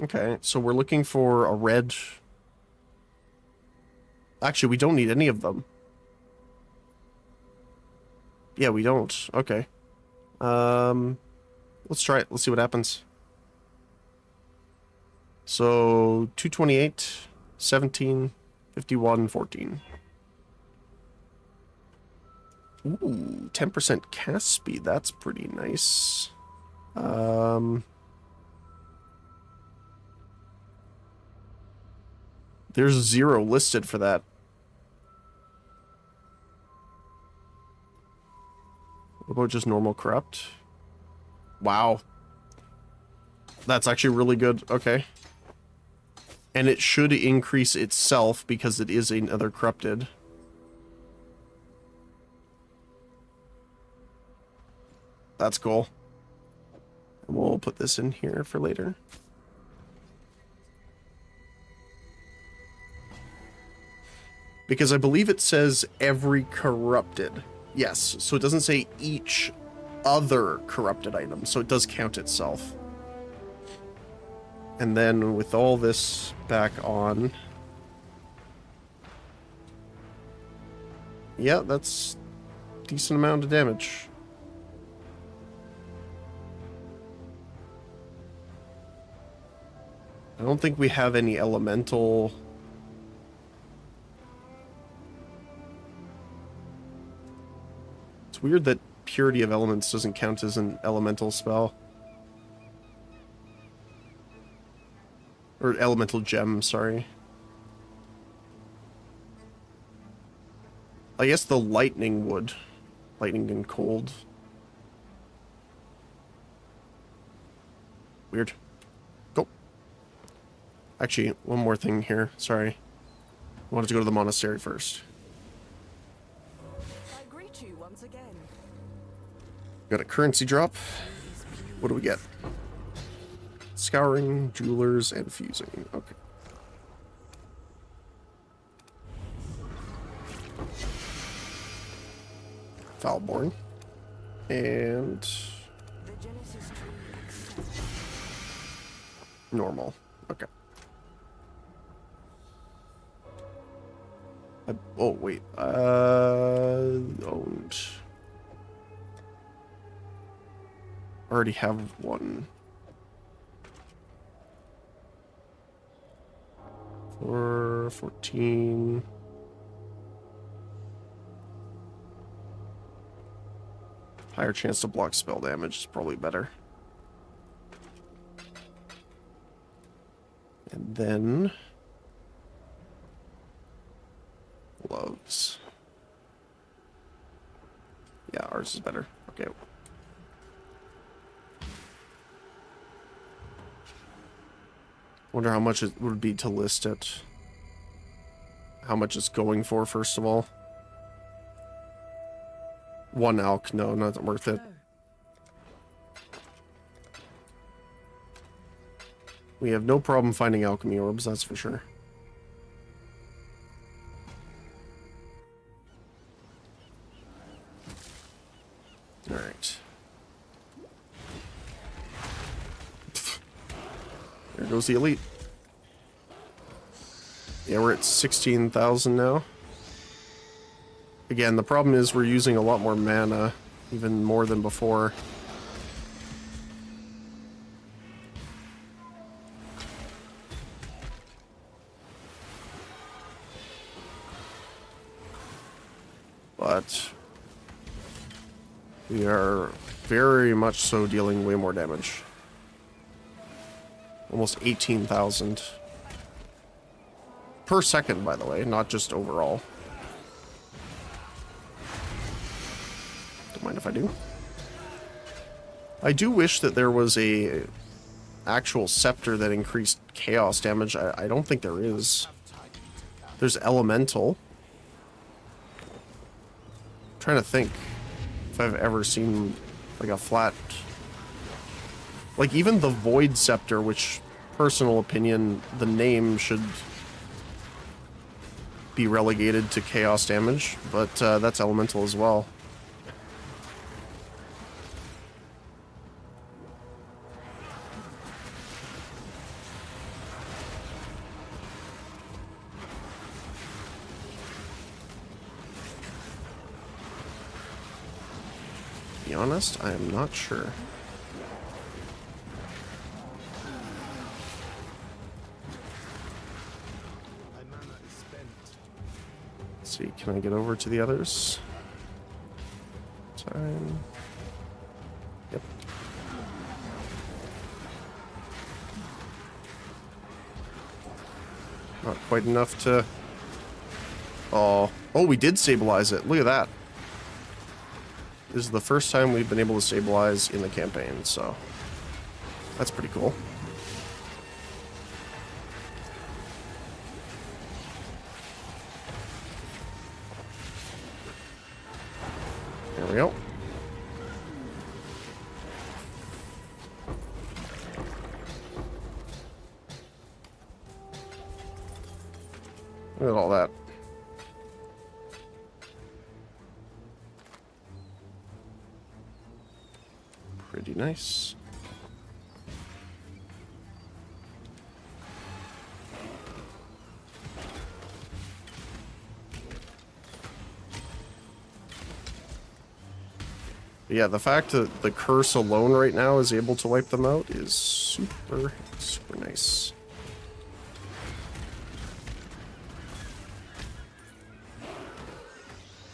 Okay, so we're looking for a red... Actually, we don't need any of them. Yeah, we don't. Okay. Let's try it. Let's see what happens. So, 228, 17, 51, 14. Ooh, 10% cast speed. That's pretty nice. There's 0 listed for that. What about just normal corrupt? Wow. That's actually really good. Okay. And it should increase itself because it is another corrupted. That's cool. And we'll put this in here for later. Because I believe it says every corrupted. Yes, so it doesn't say each other corrupted item, so it does count itself. And then with all this back on... Yeah, that's a decent amount of damage. I don't think we have any elemental... It's weird that Purity of Elements doesn't count as an elemental spell. Or elemental gem, sorry. I guess the lightning would. Lightning and cold. Weird. Go. Actually, one more thing here. Sorry. I wanted to go to the monastery first. I greet you once again. Got a currency drop. What do we get? Scouring, jewelers, and fusing. Okay. Foulborn. And... The Genesis tree. normal. Okay. Oh, wait. Owned. Already have one. For 14. Higher chance to block spell damage is probably better. And then... gloves. Yeah, ours is better. Okay. Wonder how much it would be to list it. How much it's going for, first of all. 1 alch, no, not worth it. We have no problem finding alchemy orbs, that's for sure. Alright. There goes the elite. Yeah, we're at 16,000 now. Again, the problem is we're using a lot more mana, even more than before. But we are very much so dealing way more damage. Almost 18,000. Per second, by the way, not just overall. Don't mind if I do. I do wish that there was a actual scepter that increased chaos damage. I don't think there is. There's elemental. I'm trying to think if I've ever seen like a flat... Like even the Void Scepter, which, personal opinion, the name should be relegated to chaos damage, but that's elemental as well. To be honest, I am not sure. Let's see, can I get over to the others? Time. Yep. Not quite enough to... Oh, we did stabilize it. Look at that. This is the first time we've been able to stabilize in the campaign, so that's pretty cool. There we go. Look at all that. Pretty nice. Yeah, the fact that the curse alone right now is able to wipe them out is super, super nice.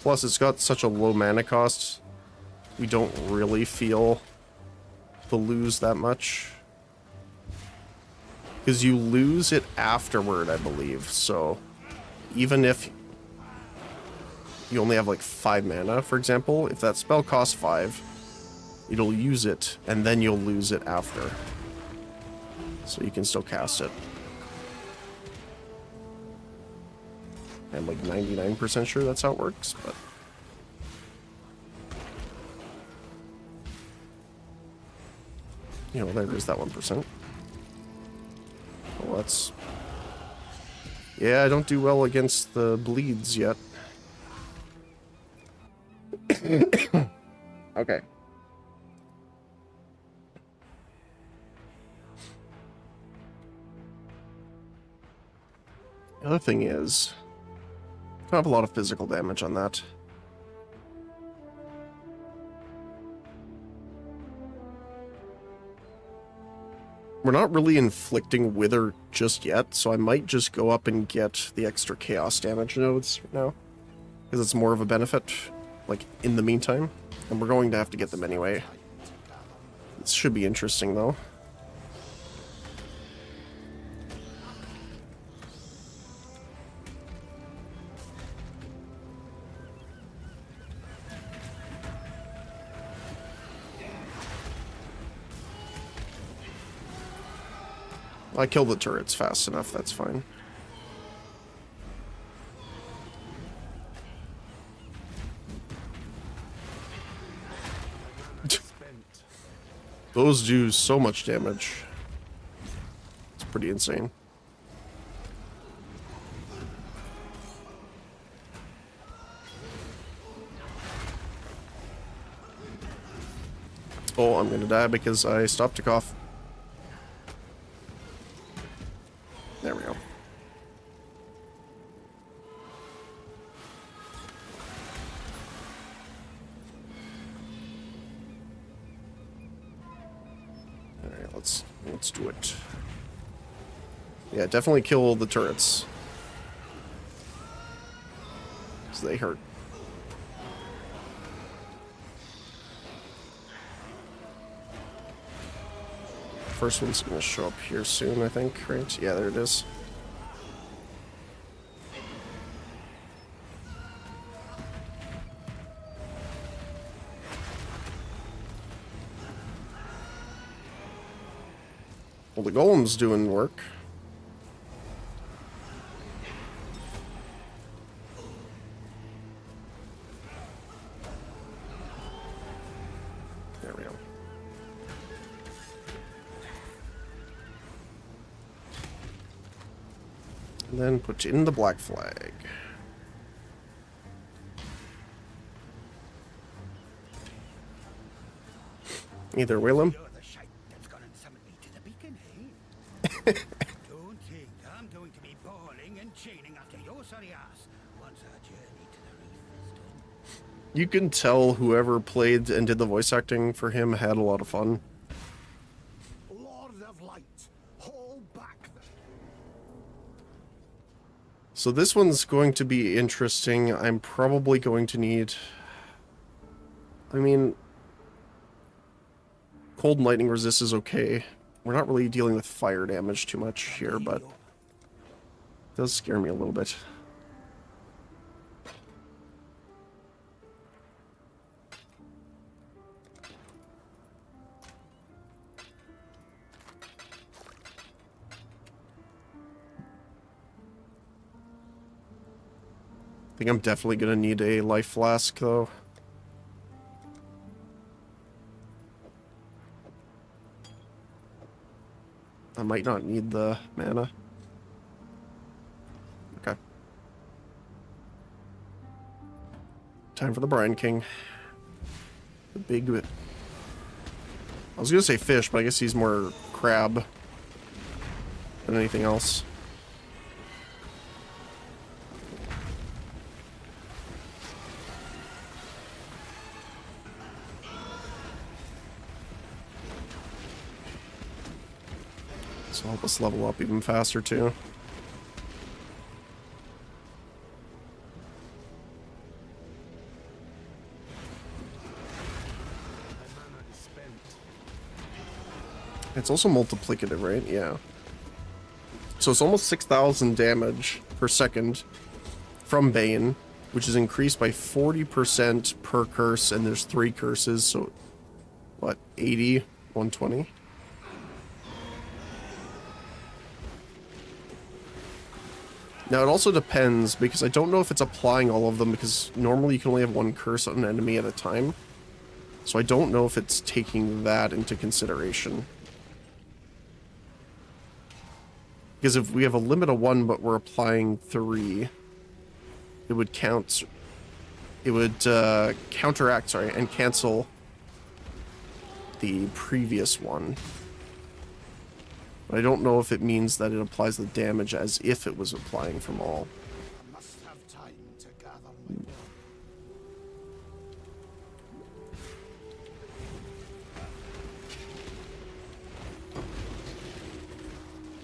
Plus, it's got such a low mana cost, we don't really feel the lose that much. Because you lose it afterward, I believe. So, even if you only have like 5 mana, for example, if that spell costs 5, it'll use it, and then you'll lose it after. So you can still cast it. I'm like 99% sure that's how it works, but... You know, there is that 1%. Oh, that's... Yeah, I don't do well against the bleeds yet. Okay. The other thing is, I have a lot of physical damage on that. We're not really inflicting Wither just yet, so I might just go up and get the extra chaos damage nodes now. Because it's more of a benefit, like, in the meantime. And we're going to have to get them anyway. This should be interesting, though. I killed the turrets fast enough, that's fine. Those do so much damage. It's pretty insane. Oh, I'm gonna die because I stopped to cough. There we go. Alright, let's do it. Yeah, definitely kill the turrets. 'Cause they hurt. First one's gonna show up here soon, I think, right? Yeah, there it is. Well, the golem's doing work. There we go. And then put in the black flag. Either whale him. You're the shite that's gone and summoned me to the beacon, Don't think I'm going to be bawling and chaining after your sorry ass once our journey to the reef is done. You can tell whoever played and did the voice acting for him had a lot of fun. Lord of Light, hold back the... So this one's going to be interesting. I'm probably going to need... I mean... Cold and lightning resist is okay. We're not really dealing with fire damage too much here, but... It does scare me a little bit. I think I'm definitely gonna need a life flask, though. I might not need the mana. Okay. Time for the Brine King. The big... I was gonna say fish, but I guess he's more crab than anything else. This will help us level up even faster, too. It's also multiplicative, right? Yeah. So it's almost 6,000 damage per second from Bane, which is increased by 40% per curse, and there's 3 curses, so what, 80, 120? Now, it also depends, because I don't know if it's applying all of them, because normally you can only have 1 curse on an enemy at a time. So I don't know if it's taking that into consideration. Because if we have a limit of 1, but we're applying 3, it would count... It would counteract, sorry, and cancel the previous one. But I don't know if it means that it applies the damage as if it was applying from all. I must have time to gather my will.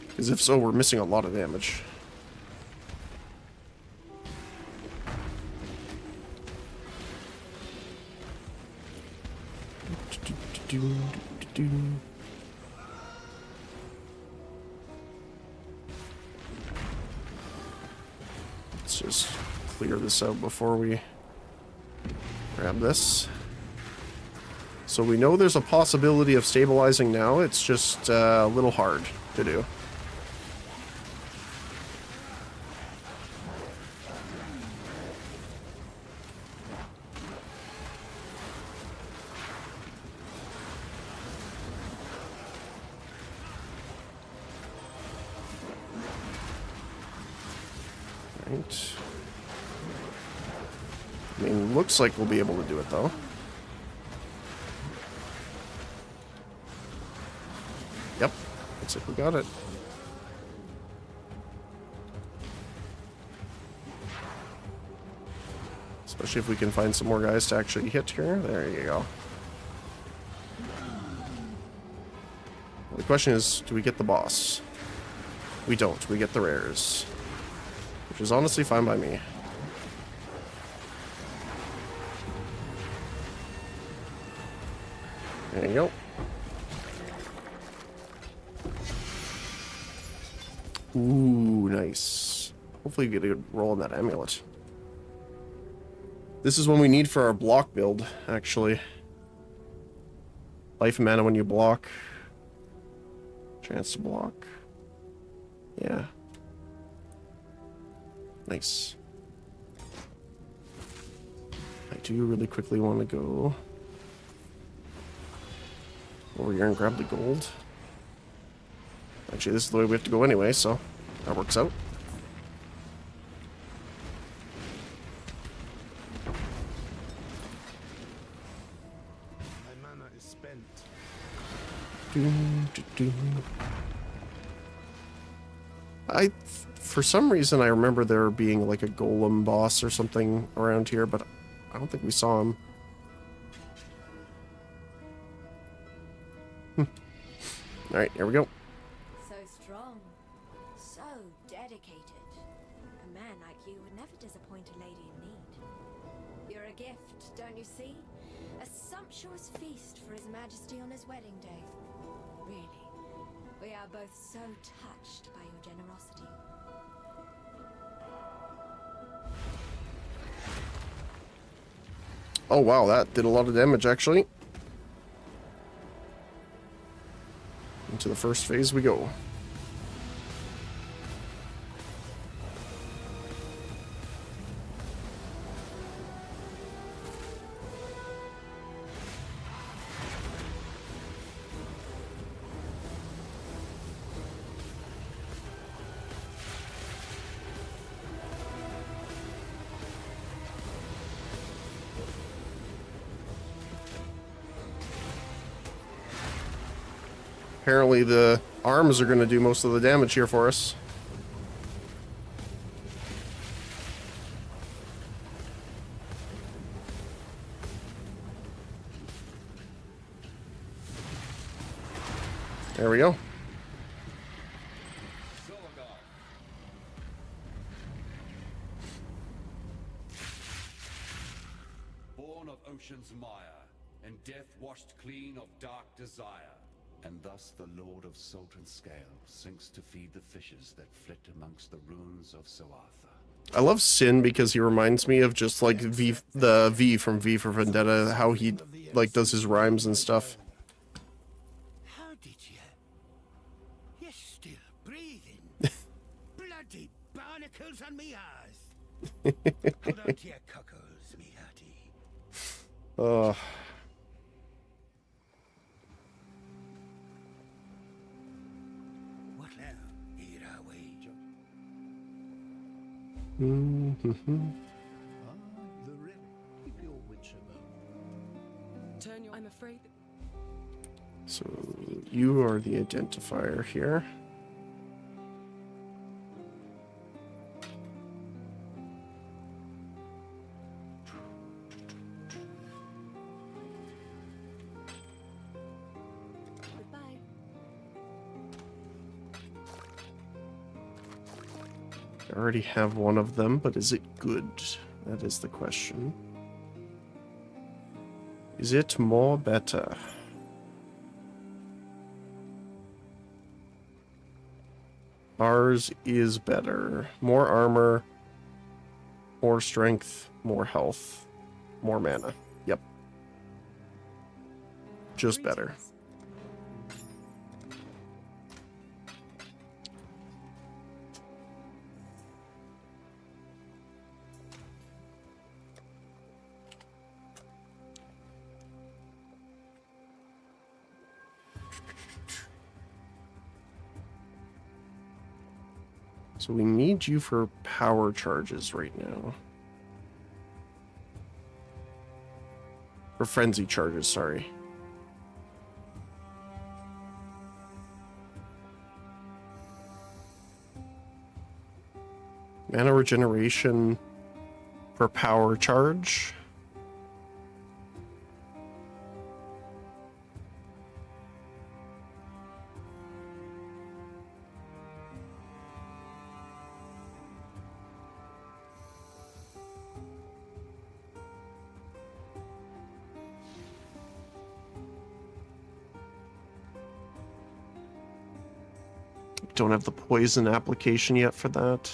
Because if so, we're missing a lot of damage. Let's just clear this out before we grab this. So we know there's a possibility of stabilizing now, it's just a little hard to do. Right. I mean, looks like we'll be able to do it, though. Yep. Looks like we got it. Especially if we can find some more guys to actually hit here. There you go. The question is, do we get the boss? We don't. We get the rares. Which is honestly fine by me. There you go. Ooh, nice. Hopefully we get a good roll on that amulet. This is one we need for our block build, actually. Life and mana when you block. Chance to block. Yeah. Nice. I do really quickly want to go over here and grab the gold. Actually, this is the way we have to go anyway, so that works out. My mana is spent. For some reason, I remember there being like a golem boss or something around here, but I don't think we saw him. Alright, here we go. So strong. So dedicated. A man like you would never disappoint a lady in need. You're a gift, don't you see? A sumptuous feast for His Majesty on his wedding day. Really, we are both so touched by your generosity. Oh wow, that did a lot of damage actually. Into the first phase we go. Apparently the arms are going to do most of the damage here for us. There we go. Born of ocean's mire, and death washed clean of dark desire. And thus the Lord of Salt and Scale sinks to feed the fishes that flit amongst the ruins of Soartha. I love Sin because he reminds me of just like the V from V for Vendetta, how he like does his rhymes and stuff. How did you? You're still breathing. Bloody barnacles on me eyes. Hold on to your cockles, me hearty. What now? Here are we. I'm afraid. So you are the identifier here. Goodbye. I already have one of them, but is it good? That is the question. Is it more better? Ours is better. More armor, more strength, more health, more mana. Yep. Just better. So we need you for power charges right now. For frenzy charges, sorry. Mana regeneration for power charge. Don't have the poison application yet for that.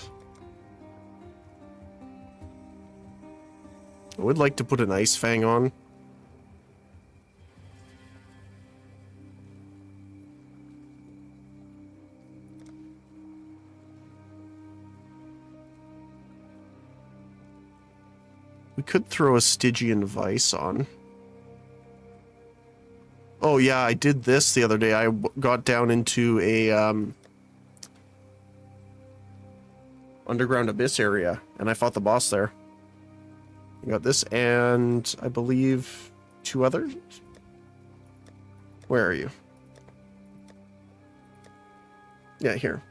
I would like to put an Ice Fang on. We could throw a Stygian Vice on. Oh yeah, I did this the other day. I got down into a underground abyss area, and I fought the boss there. I got this, and I believe 2 others. Where are you? Yeah, here.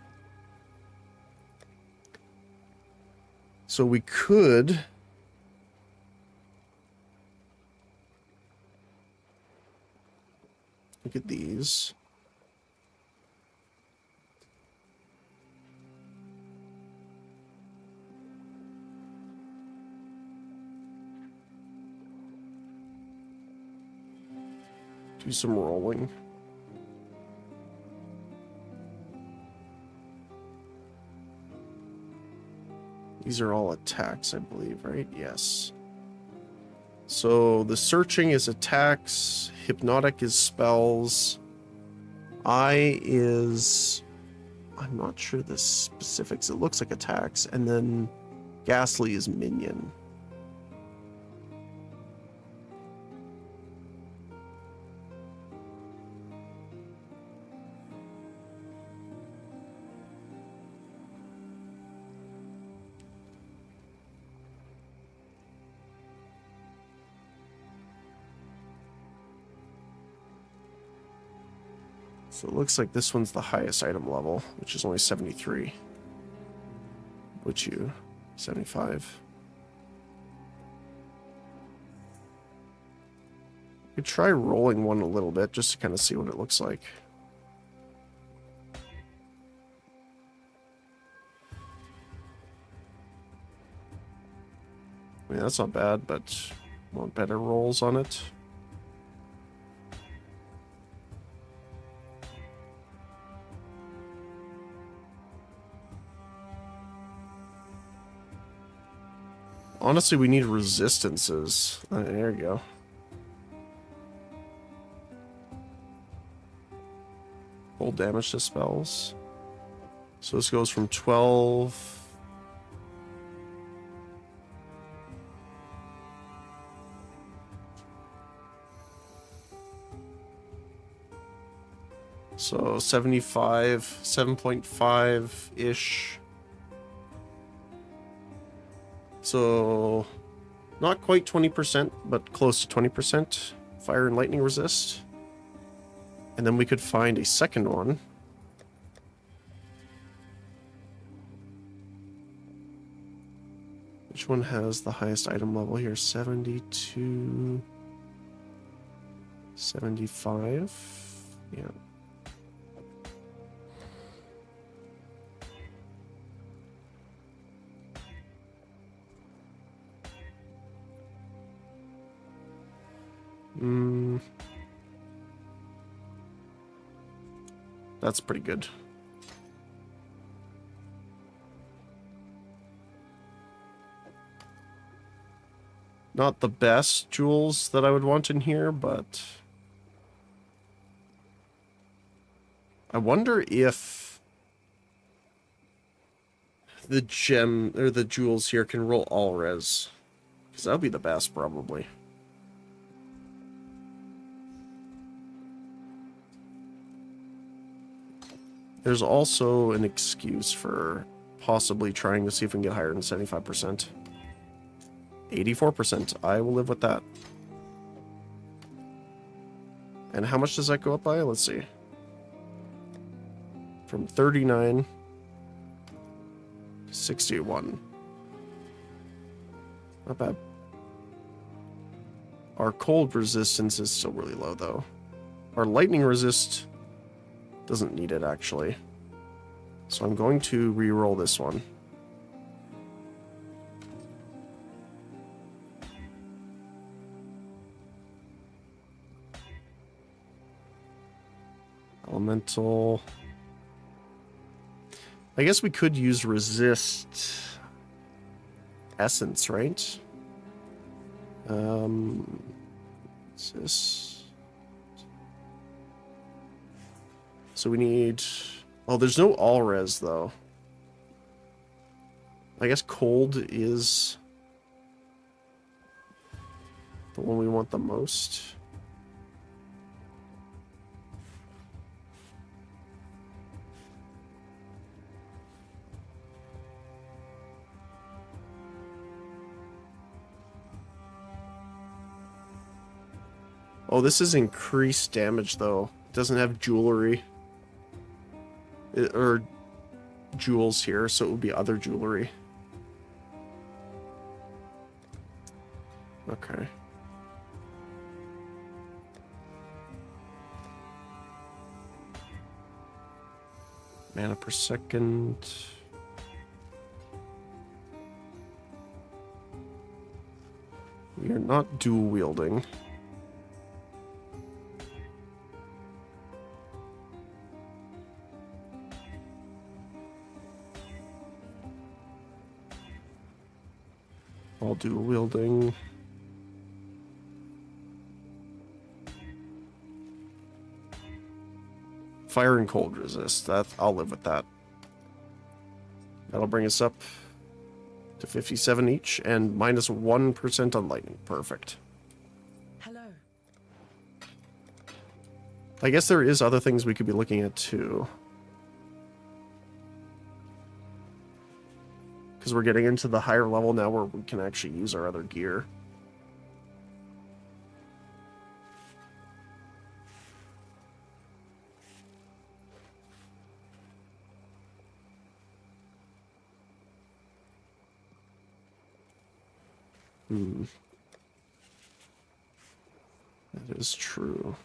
So we could... Look at these. Do some rolling. These are all attacks, I believe, right? Yes. So the searching is attacks, hypnotic is spells, eye is... I'm not sure the specifics. It looks like attacks, and then ghastly is minion. So it looks like this one's the highest item level, which is only 73. Which you 75. Could try rolling one a little bit just to kind of see what it looks like. I mean, that's not bad, but want better rolls on it. Honestly, we need resistances. There you go. Full damage to spells. So this goes from 12... So 75, 7.5-ish. So not quite 20%, but close to 20% fire and lightning resist. And then we could find a second one. Which one has the highest item level here? 72, 75. Yeah. That's pretty good. Not the best jewels that I would want in here, but I wonder if the gem or the jewels here can roll all res, because that would be the best probably. There's also an excuse for possibly trying to see if we can get higher than 75%. 84%. I will live with that. And how much does that go up by? Let's see. From 39 to 61. Not bad. Our cold resistance is still really low, though. Our lightning resist doesn't need it, actually. So I'm going to re-roll this one. Elemental. I guess we could use resist essence, right? What's this? So we need... Oh, there's no all res, though. I guess cold is the one we want the most. Oh, this is increased damage, though. It doesn't have jewelry. or jewels here, so it would be other jewelry. Okay. Mana per second. We are not dual wielding. All dual wielding. Fire and cold resist. That I'll live with that. That'll bring us up to 57 each and minus 1% on lightning. Perfect. Hello. I guess there is other things we could be looking at too. Because we're getting into the higher level now where we can actually use our other gear. That is true.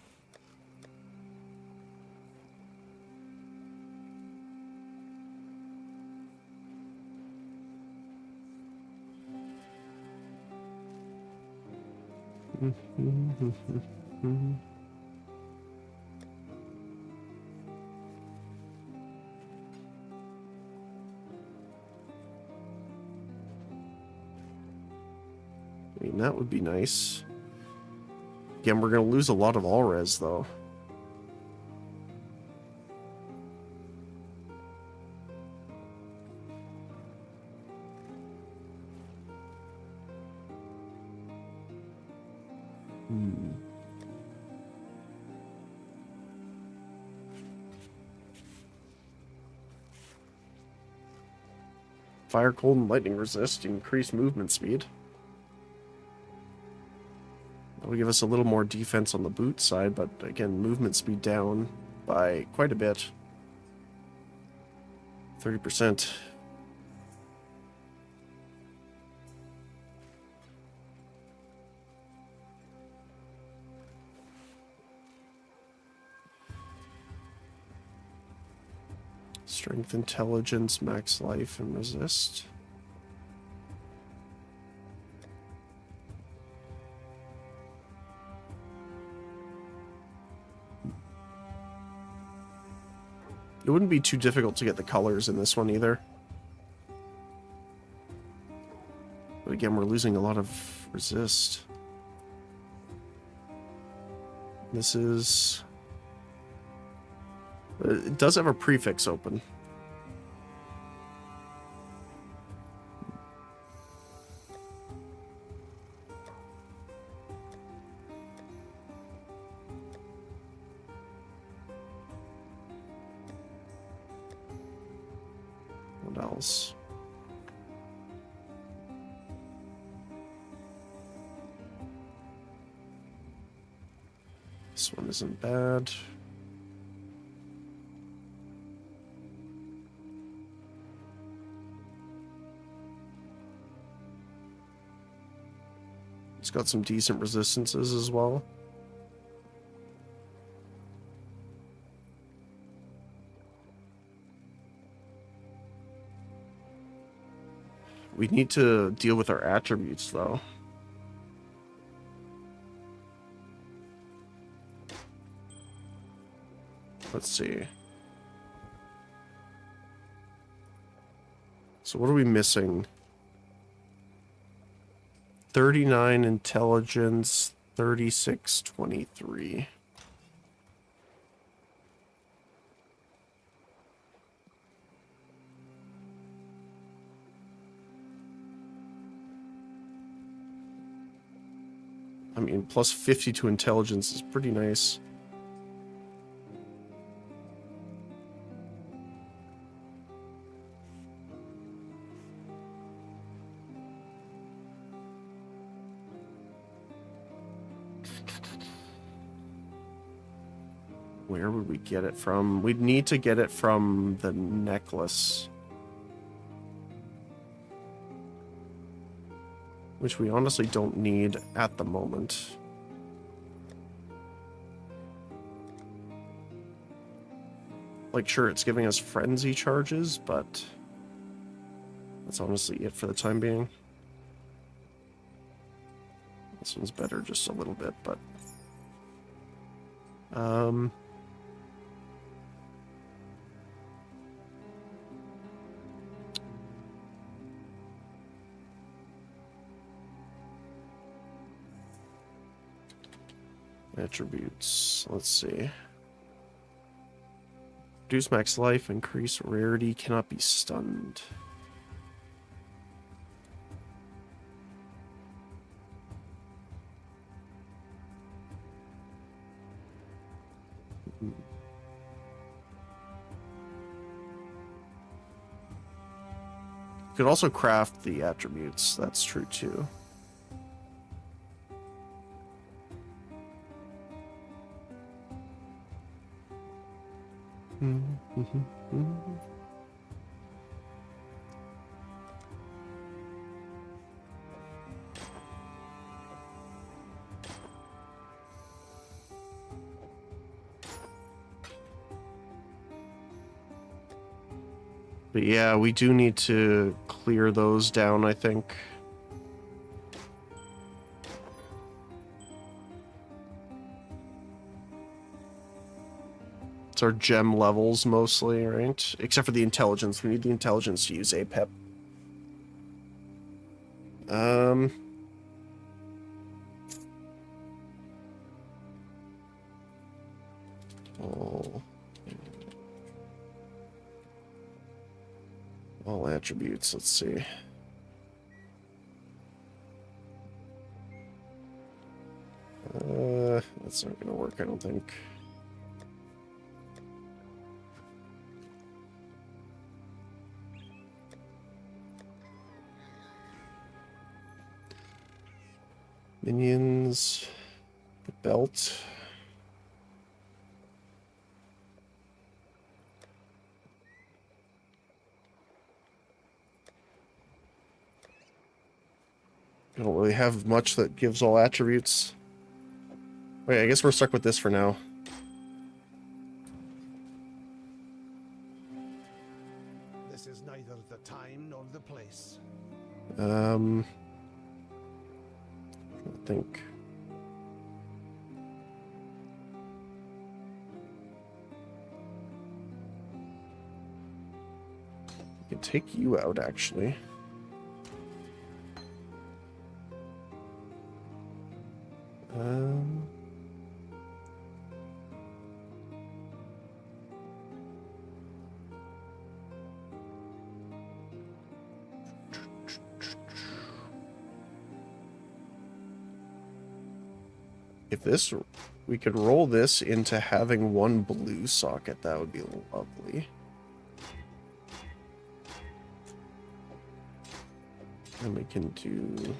I mean, that would be nice. Again, we're going to lose a lot of all-res, though. Fire, cold, and lightning resist. Increase movement speed. That will give us a little more defense on the boot side, but again, movement speed down by quite a bit. 30%. Strength, intelligence, max life, and resist. It wouldn't be too difficult to get the colors in this one either. But again, we're losing a lot of resist. This is... It does have a prefix open. What else? This one isn't bad. It's got some decent resistances as well. We need to deal with our attributes, though. Let's see. So what are we missing? 39 intelligence, 36 23. I mean, plus 50 to intelligence is pretty nice. Where would we get it from? We'd need to get it from the necklace. Which we honestly don't need at the moment. Like, sure, it's giving us frenzy charges, but that's honestly it for the time being. This one's better just a little bit, but... Attributes, let's see. Reduce max life, increase rarity, cannot be stunned. Could also craft the attributes, that's true too. But yeah, we do need to clear those down, I think. It's our gem levels mostly, right? Except for the intelligence. We need the intelligence to use APEP. All attributes, let's see. That's not gonna work, I don't think. Minions, the belt. I don't really have much that gives all attributes. Wait, I guess we're stuck with this for now. This is neither the time nor the place. I think. I can take you out, actually. If this, we could roll this into having one blue socket, that would be lovely. And we can do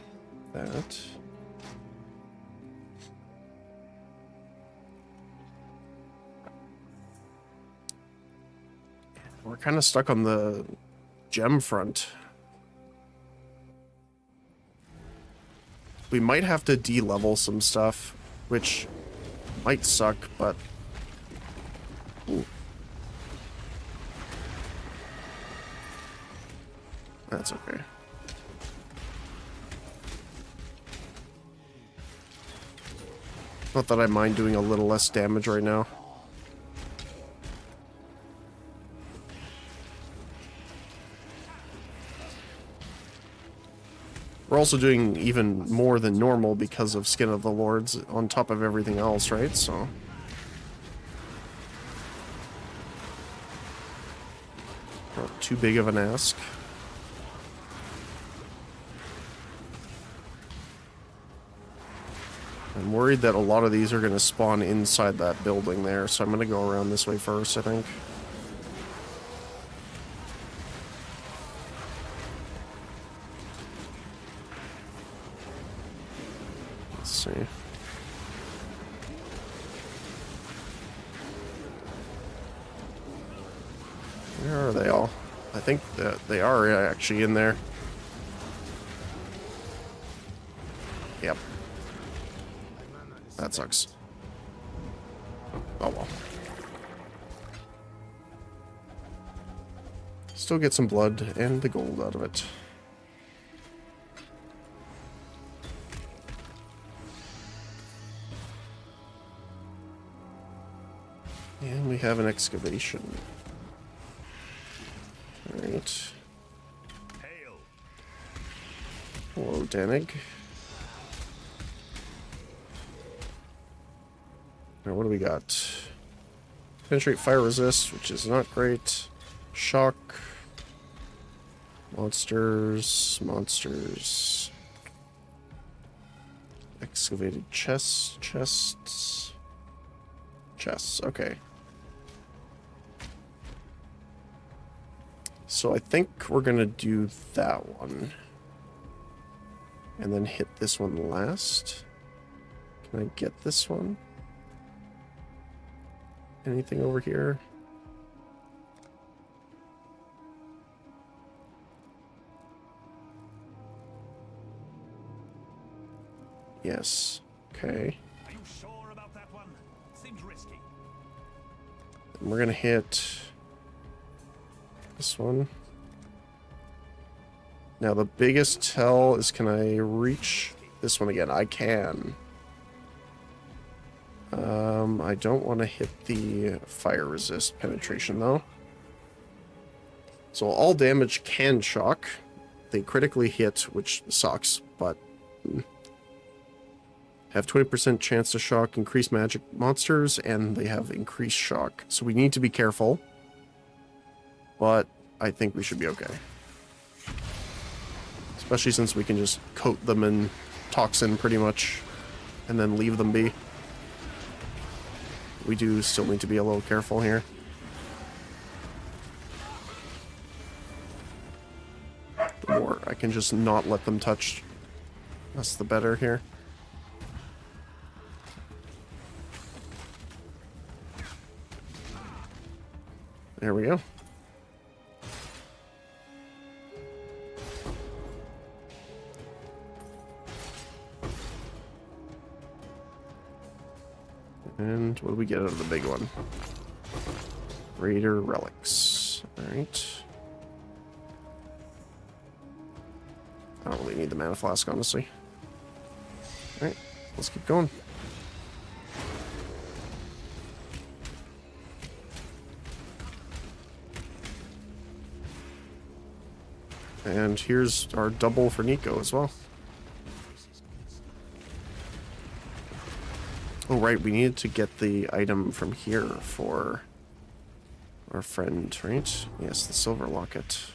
that. We're kind of stuck on the gem front. We might have to de-level some stuff, which might suck, but... Ooh. That's okay. Not that I mind doing a little less damage right now. We're also doing even more than normal because of Skin of the Lords on top of everything else, right? So... not too big of an ask. I'm worried that a lot of these are going to spawn inside that building there, so I'm going to go around this way first, I think. Let's see. Where are they all? I think that they are actually in there. Yep. That sucks. Oh well. Still get some blood and the gold out of it. And we have an excavation. Alright. Hail. Hello, Danig. Now, what do we got? Penetrate fire resist, which is not great. Shock. Monsters. Excavated chests. Okay. So I think we're gonna do that one. And then hit this one last. Can I get this one? Anything over here? Yes. Okay. Are you sure about that one? Seems risky. And we're gonna hit this one. Now the biggest tell is, can I reach this one again? I can. I don't want to hit the fire resist penetration though. So all damage can shock. They critically hit, which sucks, but have 20% chance to shock increased magic monsters, and they have increased shock. So we need to be careful. But I think we should be okay. Especially since we can just coat them in toxin pretty much and then leave them be. We do still need to be a little careful here. The more I can just not let them touch us, the better here. There we go. And what do we get out of the big one? Raider relics. Alright. I don't really need the mana flask, honestly. Alright, let's keep going. And here's our double for Nico as well. Oh, right, we needed to get the item from here for our friend, right? Yes, the silver locket.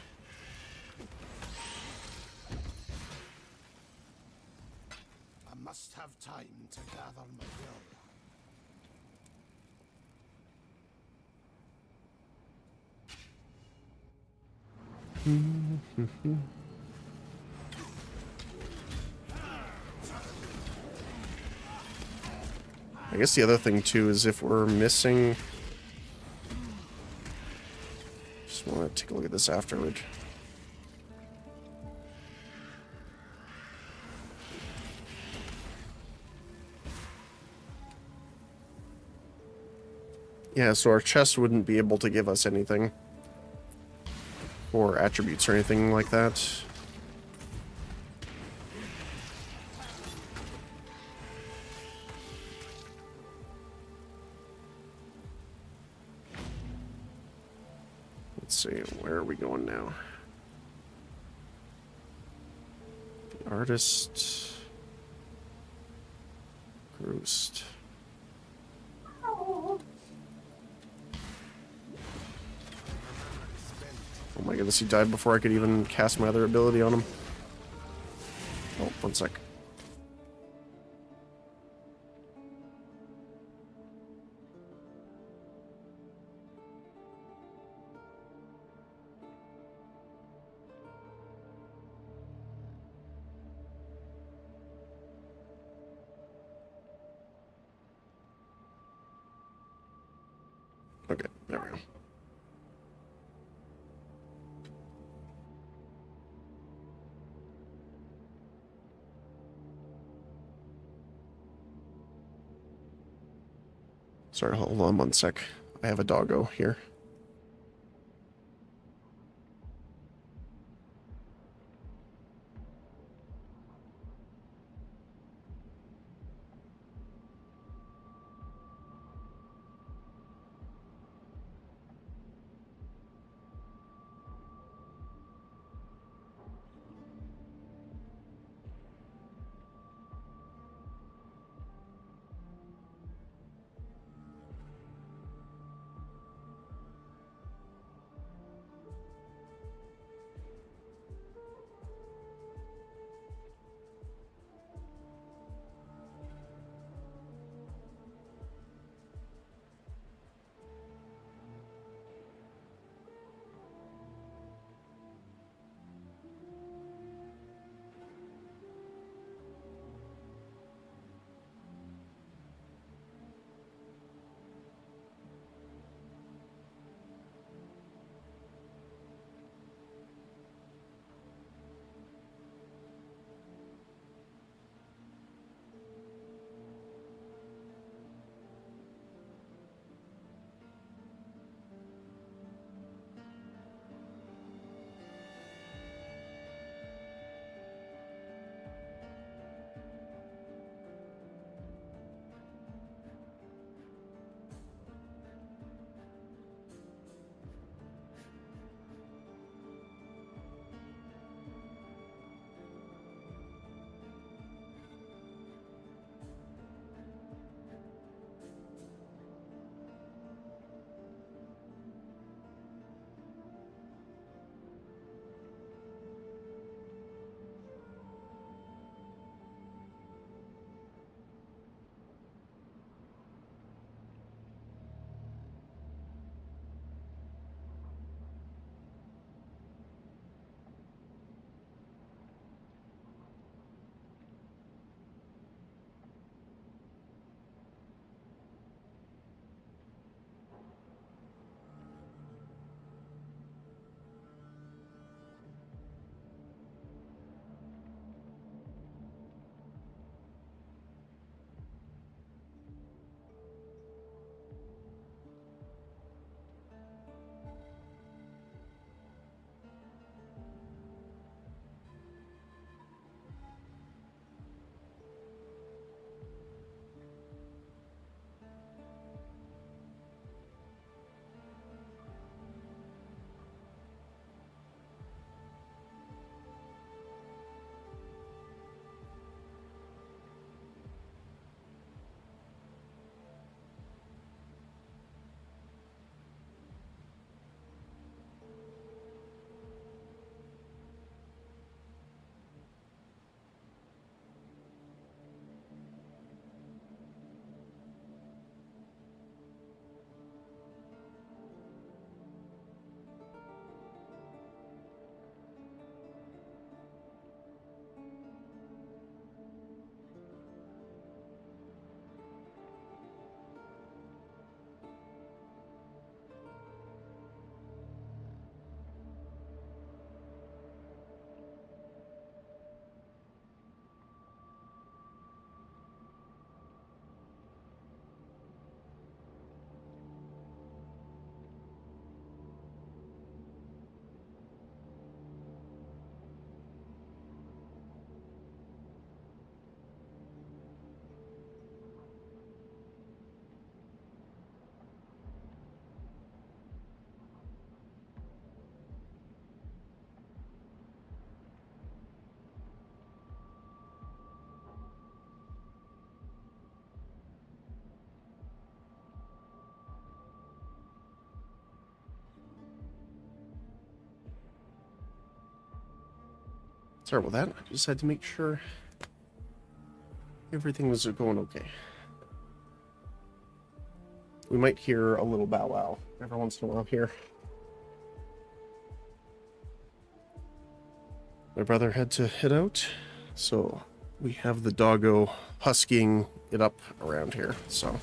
I must have time to gather my will. I guess the other thing too is if we're missing... Just want to take a look at this afterward. Yeah, so our chest wouldn't be able to give us anything. Or attributes or anything like that. Let's see, where are we going now? The artist... Groosed. Oh my goodness, he died before I could even cast my other ability on him. Oh, one sec. Okay, there we go. Sorry, hold on one sec. I have a doggo here. Sorry about that. I just had to make sure everything was going okay. We might hear a little bow wow every once in a while here. My brother had to head out, so we have the doggo husking it up around here. So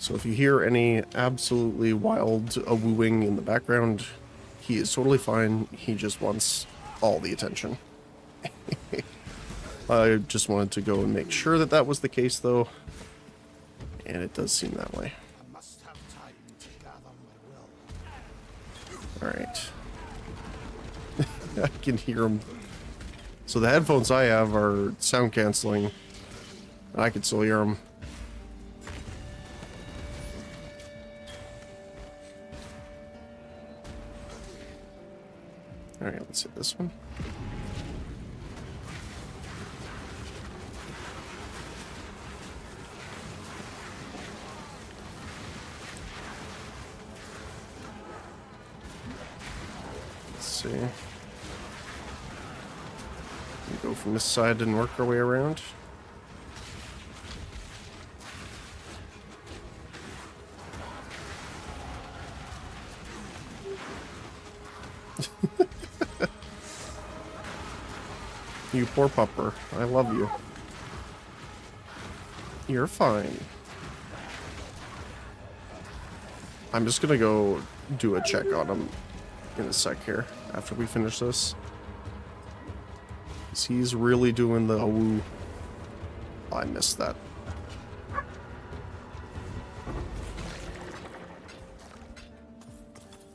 if you hear any absolutely wild wooing in the background, he is totally fine. He just wants all the attention. I just wanted to go and make sure that that was the case, though. And it does seem that way. I must have time to gather my will. Alright. I can hear them. So the headphones I have are sound canceling. I can still hear them. Alright, let's hit this one. Let's see. We go from this side and work our way around. You poor pupper. I love you. You're fine. I'm just gonna go do a check on him in a sec here after we finish this. 'Cause he's really doing the woo. I missed that.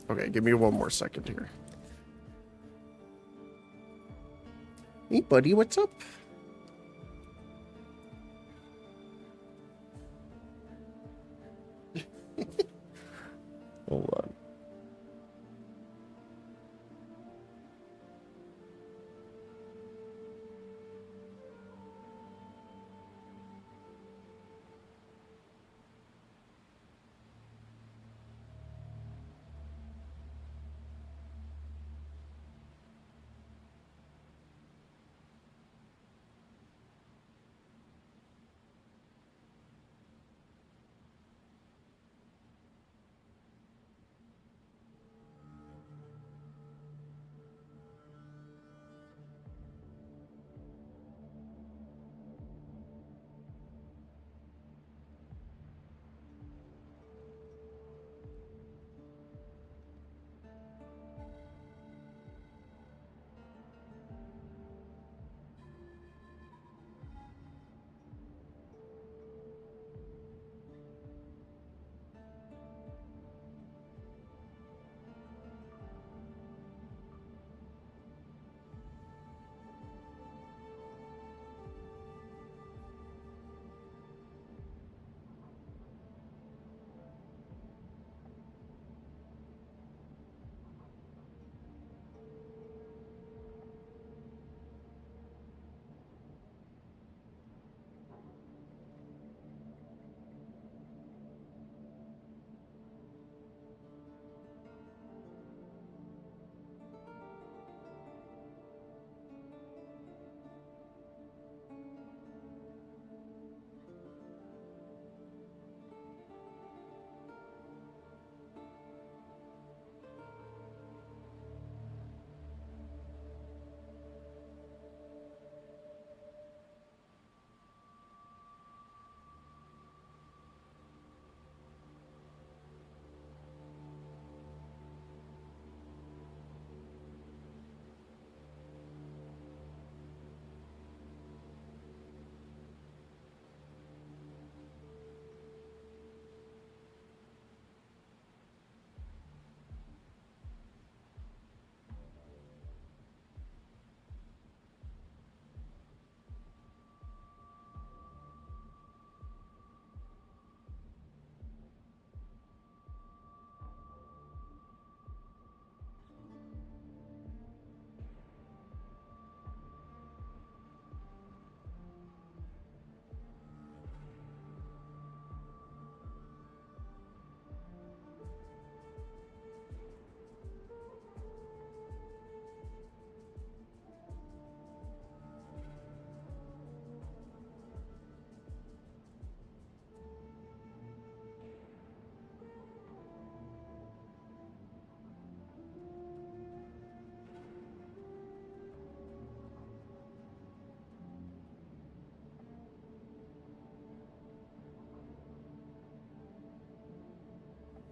Okay, give me one more second here. Hey, buddy, what's up? Hold on.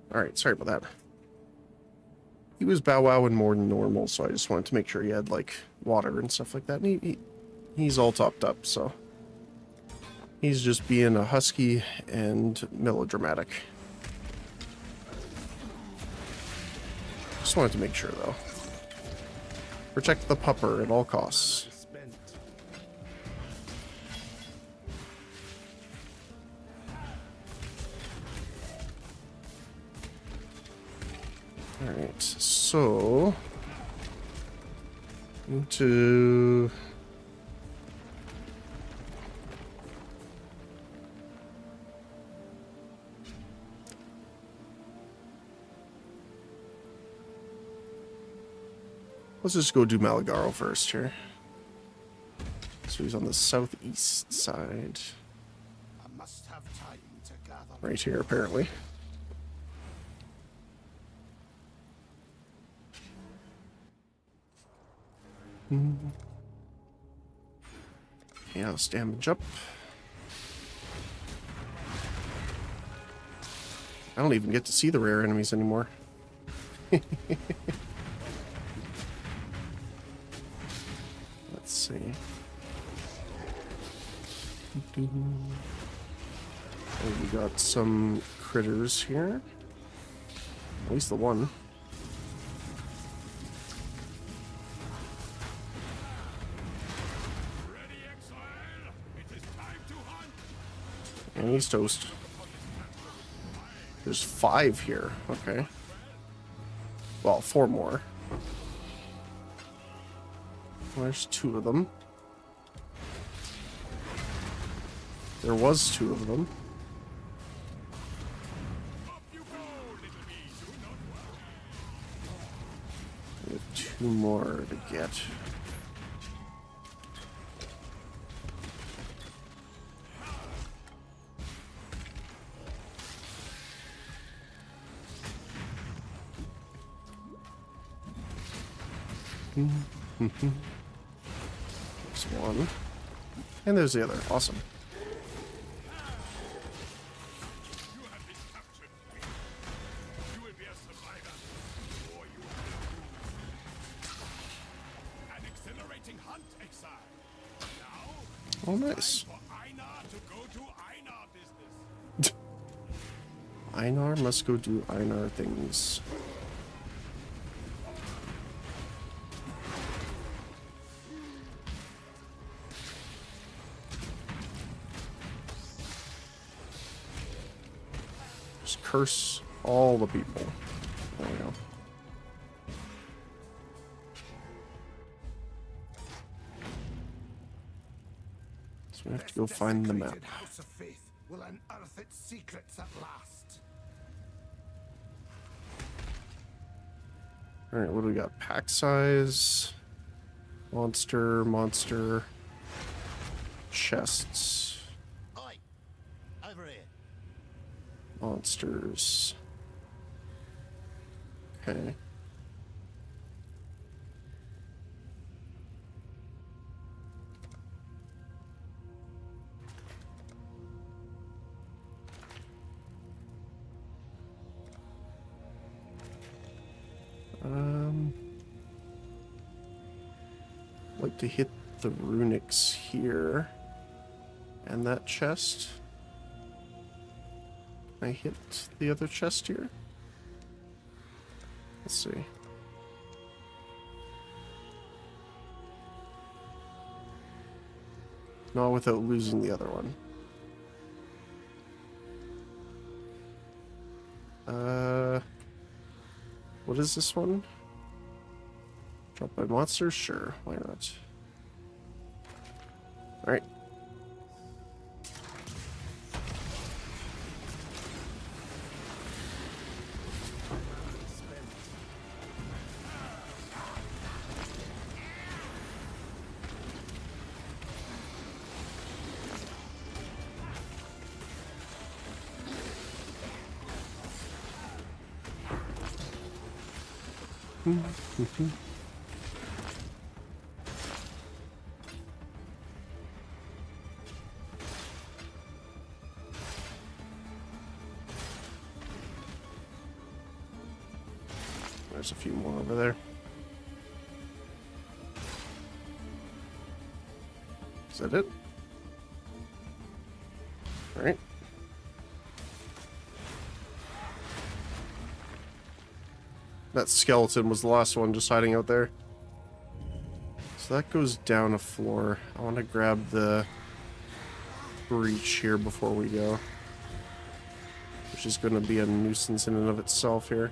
Alright, sorry about that. He was bow wowing more than normal, so I just wanted to make sure he had, like, water and stuff like that. And he he's all topped up, so he's just being a husky and melodramatic. Just wanted to make sure, though. Protect the pupper at all costs. Spent. Alright, so... into... Let's just go do Malagaro first here. So he's on the southeast side. I must have time to gather. Right here, apparently. Yeah, let's damage up. I don't even get to see the rare enemies anymore. Let's see. Oh, we got some critters here. At least the one. Ready, exile? It is time to hunt. And he's toast. There's 5 here. Okay. Well, 4 more. There's 2 of them. There was 2 of them. Up you go, little bee. Do not worry. We have 2 more to get. There's one. And there's the other. Awesome. You have been captured. You will be a survivor, or you will. An exhilarating hunt, exile. Now, Oh, nice. for Einar to go to Einar business. Einar must go do Einar things. Just curse all the people. There we go. So we have to go This find the map. desecrated House of Faith will unearth its secrets at last. Alright, what do we got? Pack size, monster, chests, Oi! Over here. monsters. Okay. Like to hit the runics here and that chest. Can I hit the other chest here? Let's see. Not without losing the other one. What is this one? Dropped by monsters? Sure, why not? Alright. There's a few more over there. Is that it? All right. That skeleton was the last one just hiding out there. So that goes down a floor. I want to grab the breach here before we go, which is going to be a nuisance in and of itself here.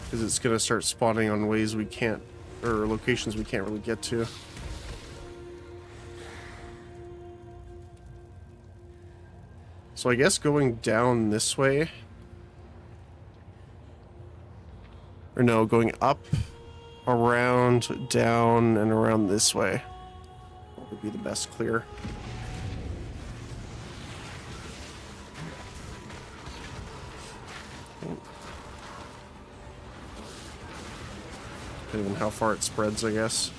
Because it's going to start spawning on ways we can't, or locations we can't really get to. So I guess going down this way, or no, going up, around, down, and around this way would be the best clear. Depending on how far it spreads, I guess.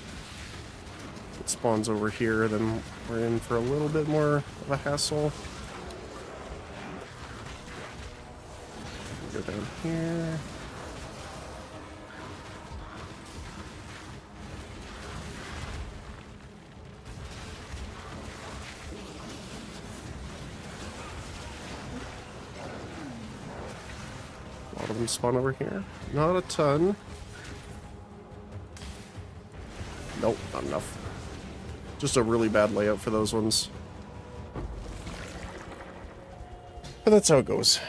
If it spawns over here, then we're in for a little bit more of a hassle. Go down here. A lot of them spawn over here. Not a ton. Nope, not enough. Just a really bad layout for those ones. But that's how it goes.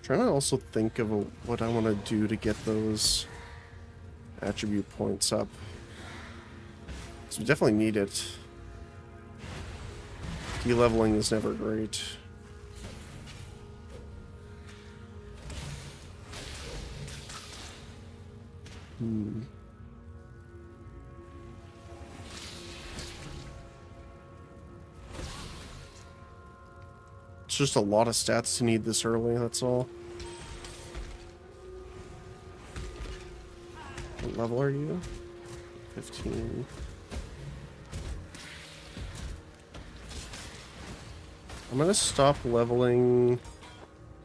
Trying to also think of what I want to do to get those attribute points up. So we definitely need it. De-leveling is never great. It's just a lot of stats to need this early, that's all. What level are you? 15. I'm gonna stop leveling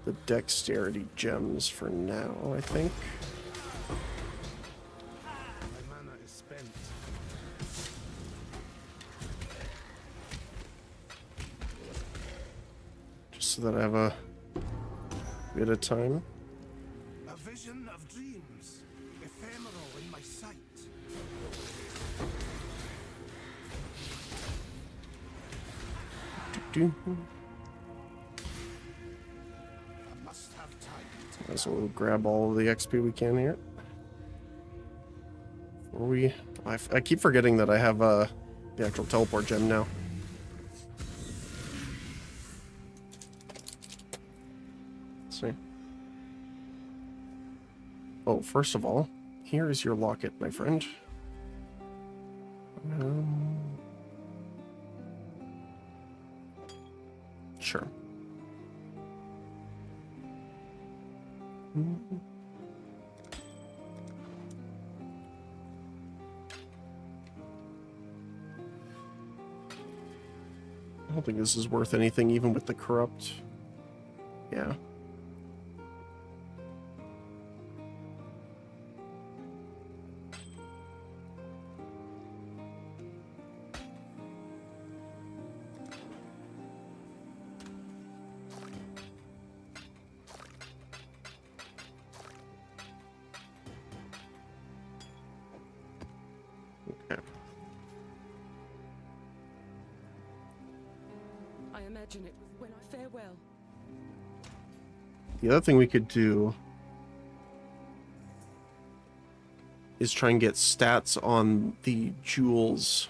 the dexterity gems for now, I think. My mana is spent. Just so that I have a bit of time. A vision of dreams, ephemeral in my sight. Do. I must have time. Might as well grab all of the XP we can here. Before we... I keep forgetting that I have the actual teleport gem now. Let's see. Oh, first of all, here is your locket, my friend. Sure. I don't think this is worth anything, even with the corrupt. Yeah. I imagine it when I farewell. The other thing we could do is try and get stats on the jewels.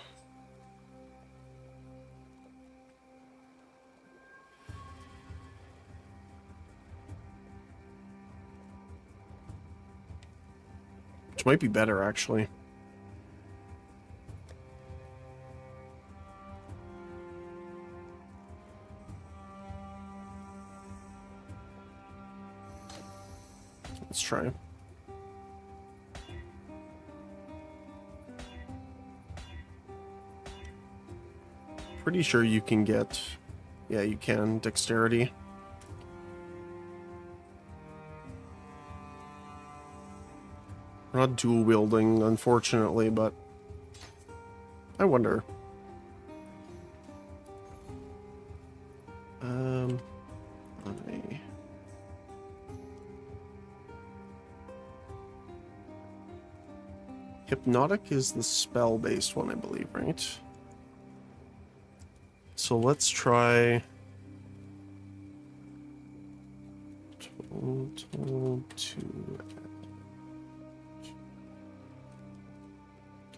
Which might be better, actually. try. Pretty sure you can get... Yeah, you can. Dexterity. We're not dual wielding, unfortunately, but... I wonder. Okay. Hypnotic is the spell-based one, I believe, right? So let's try...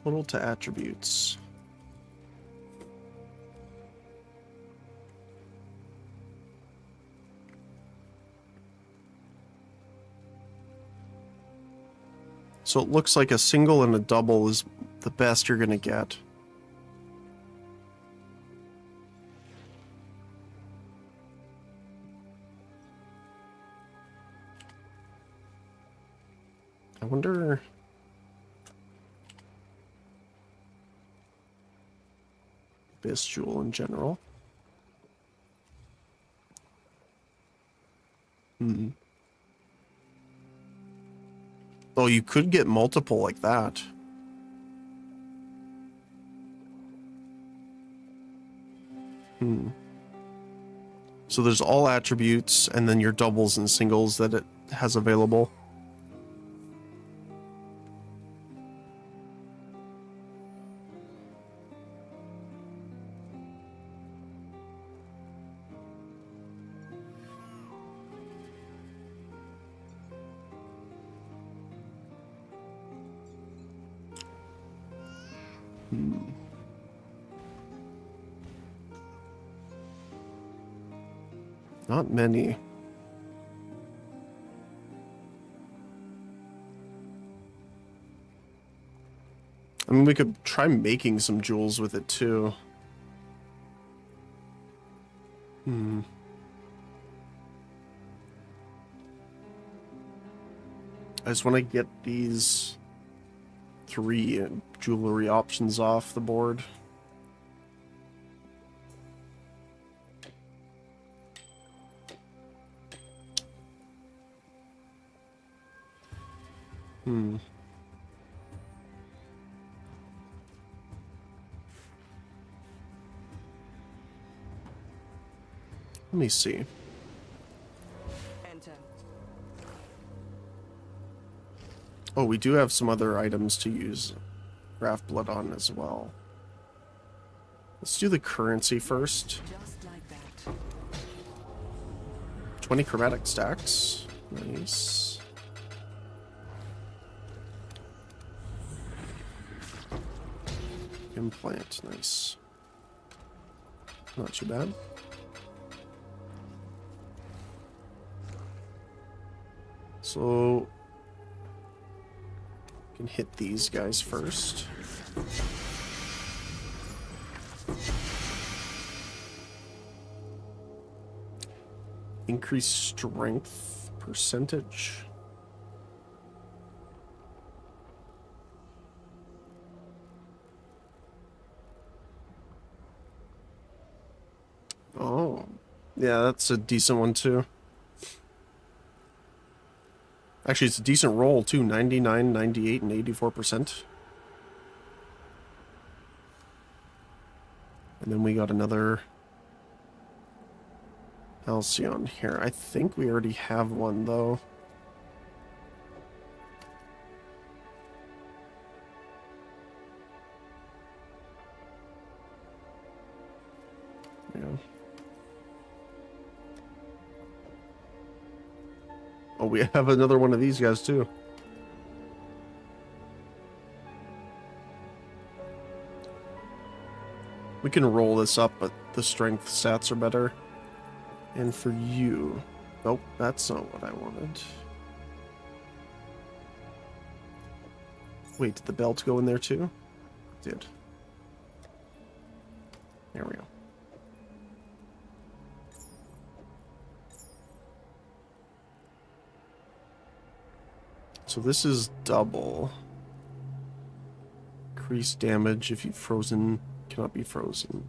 Total to attributes. So it looks like a single and a double is the best you're gonna get. I wonder... Abyss Jewel in general. Oh, you could get multiple like that. So there's all attributes, and then your doubles and singles that it has available. Not many. I mean, we could try making some jewels with it too. I just want to get these 3 jewelry options off the board. Let me see. Enter. Oh, we do have some other items to use Graft Blood on as well. Let's do the currency first. Just like that. 20 chromatic stacks. Nice. Implant. Nice. Not too bad. So... can hit these guys first. Increase strength percentage. Oh, yeah, that's a decent one too. Actually, it's a decent roll too. 99, 98, and 84%. And then we got another Halcyon here. I think we already have one though. Yeah. Oh, we have another one of these guys too. We can roll this up, but the strength stats are better. And for you... Nope, that's not what I wanted. Wait, did the belt go in there too? It did. There we go. So this is double. Increased damage if you've frozen, cannot be frozen.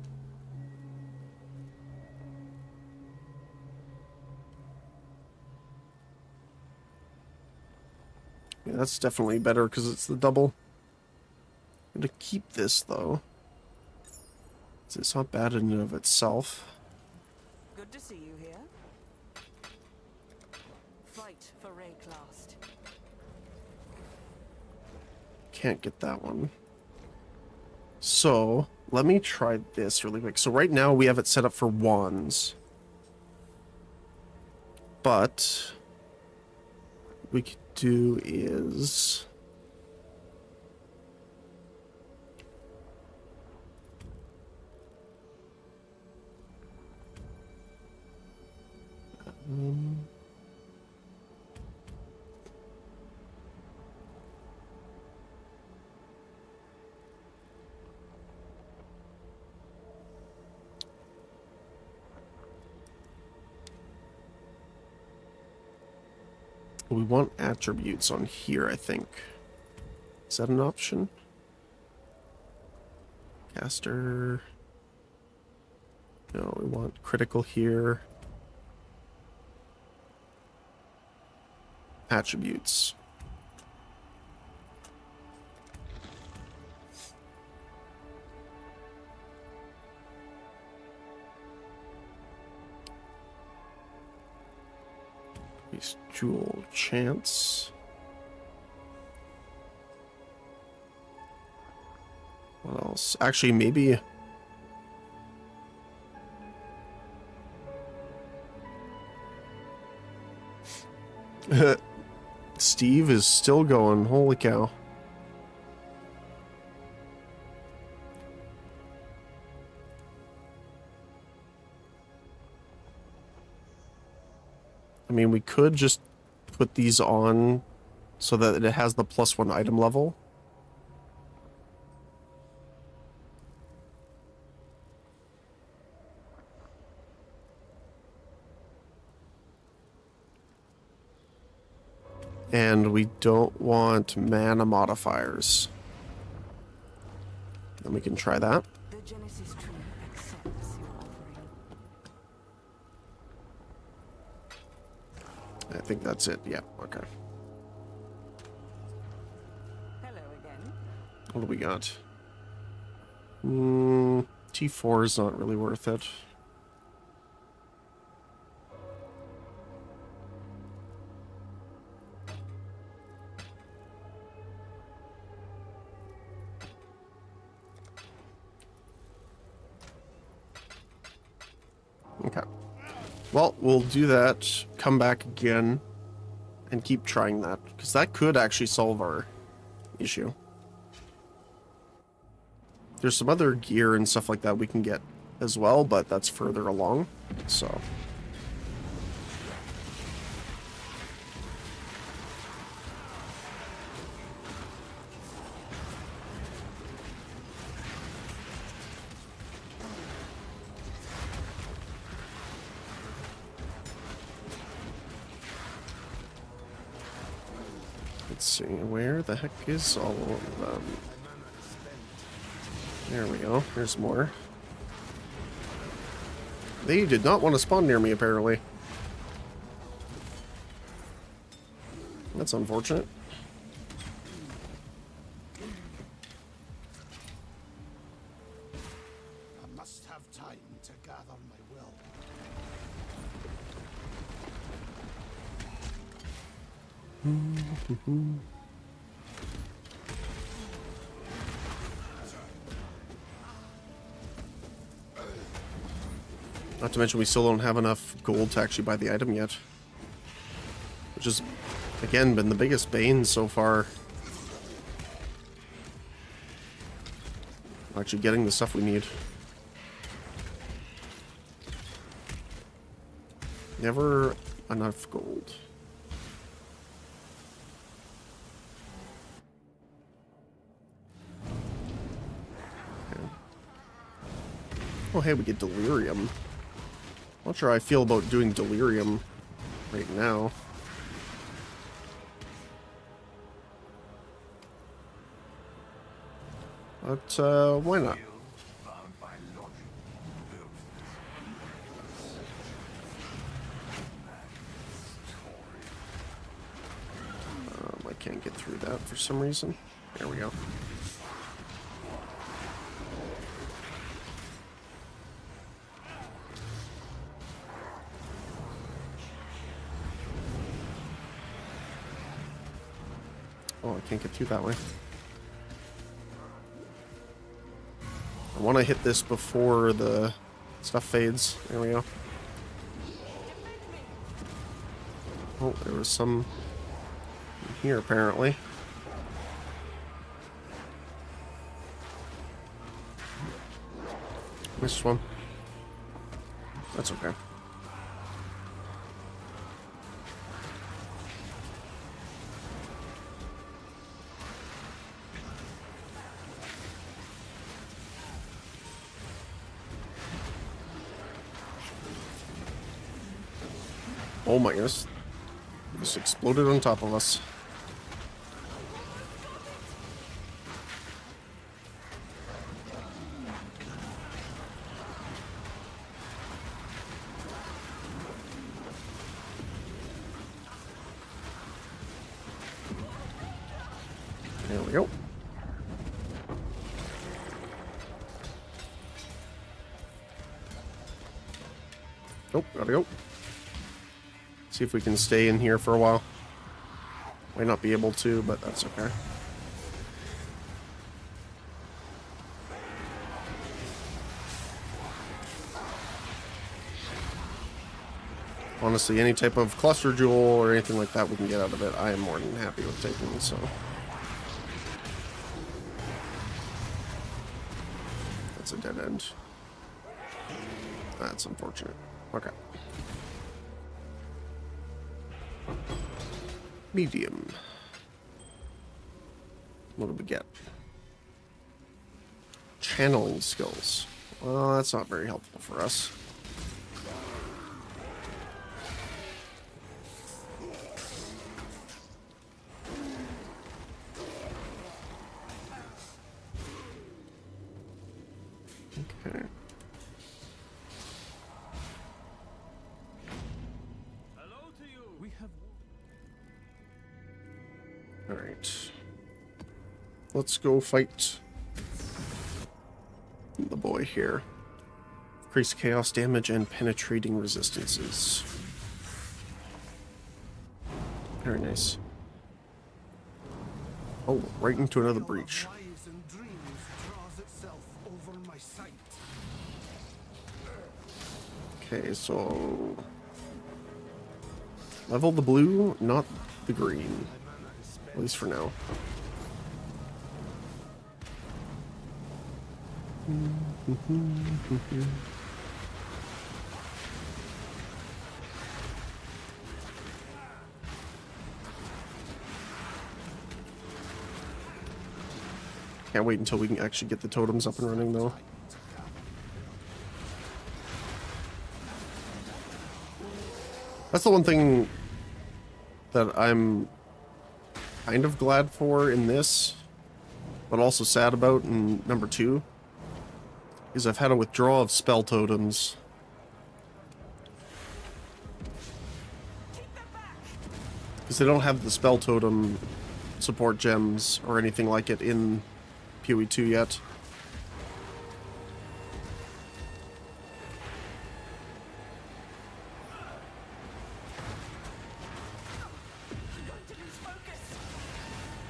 Yeah, that's definitely better because it's the double. I'm gonna keep this though. It's not bad in and of itself. Good to see you here. Fight for Rayclast. Can't get that one. So, let me try this really quick. So right now we have it set up for wands. But what we could do is we want attributes on here, I think. Is that an option? Caster. No, we want critical here. Attributes. Jewel chance. What else? Actually, maybe. Steve is still going. Holy cow. I mean, we could just put these on so that it has the +1 item level. And we don't want mana modifiers. Then we can try that. The Genesis tree accepts your offering. I think that's it. Yeah, okay. Hello again. What do we got? T4 is not really worth it. Okay. Well, we'll do that, come back again, and keep trying that, because that could actually solve our issue. There's some other gear and stuff like that we can get as well, but that's further along, so... Let's see, where the heck is all of them? There we go, there's more. They did not want to spawn near me, apparently. That's unfortunate. I must have time to gather my will. Not to mention we still don't have enough gold to actually buy the item yet. Which has, again, been the biggest bane so far. Actually getting the stuff we need. Never enough gold. Okay. Oh hey, we get delirium. Not sure how I feel about doing delirium right now. But, why not? I can't get through that for some reason. There we go. Oh, I can't get through that way. I want to hit this before the stuff fades. There we go. Oh, there was some here apparently. Missed one. That's okay. Oh my goodness. Just exploded on top of us. There we go. Oh, gotta go. See if we can stay in here for a while. Might not be able to, but that's okay. Honestly, any type of cluster jewel or anything like that we can get out of it, I am more than happy with taking, so. That's a dead end. That's unfortunate. Okay. Medium. What do we get? Channeling skills. Well, that's not very helpful for us. Okay. Hello to you. We have. All right. Let's go fight the boy here. Increase chaos damage and penetrating resistances. Very nice. Oh, right into another breach. Lies and dreams draws itself over my sight. Okay, so level the blue, not the green. At least for now. Can't wait until we can actually get the totems up and running though. That's the one thing that I'm kind of glad for in this, but also sad about in number 2, is I've had a withdrawal of spell totems. Because they don't have the spell totem support gems or anything like it in PoE 2 yet.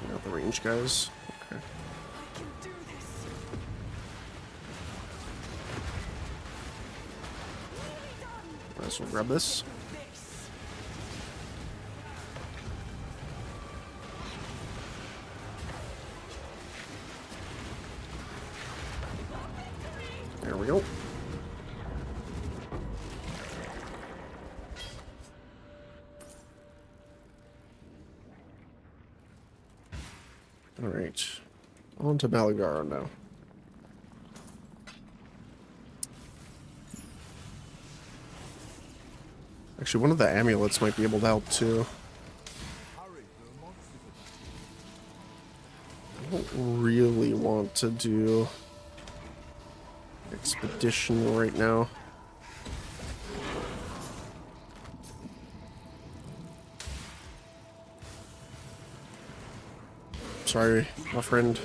Not the range guys. Okay. Might as well grab this. There we go. All right, on to Malagaro now. Actually, one of the amulets might be able to help too. don't really want to do expedition right now. Sorry, my friend.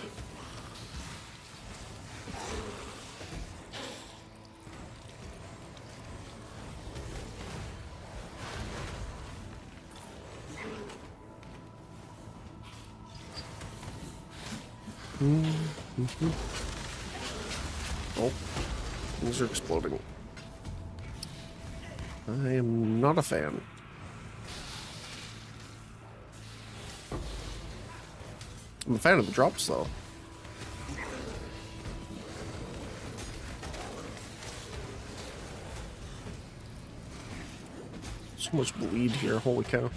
Oh, things are exploding. I am not a fan. I'm a fan of the drops, though. So much bleed here, holy cow.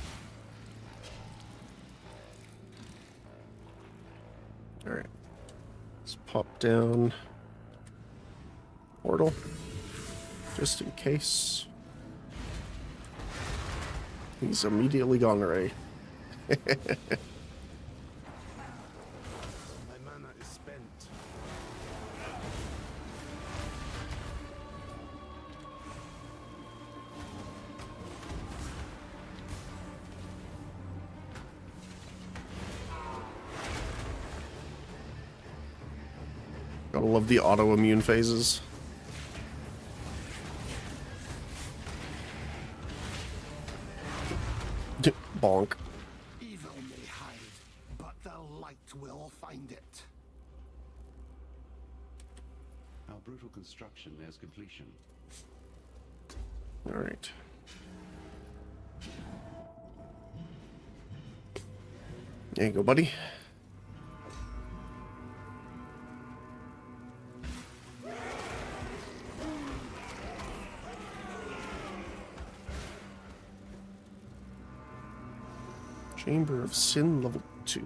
Alright. Let's pop down. Portal. Just in case. He's immediately gone already. My mana is spent. Gotta love the autoimmune phases. Bonk. Evil may hide, but the light will find it. Our brutal construction nears completion. Alright. There you go, buddy. Chamber of Sin level 2.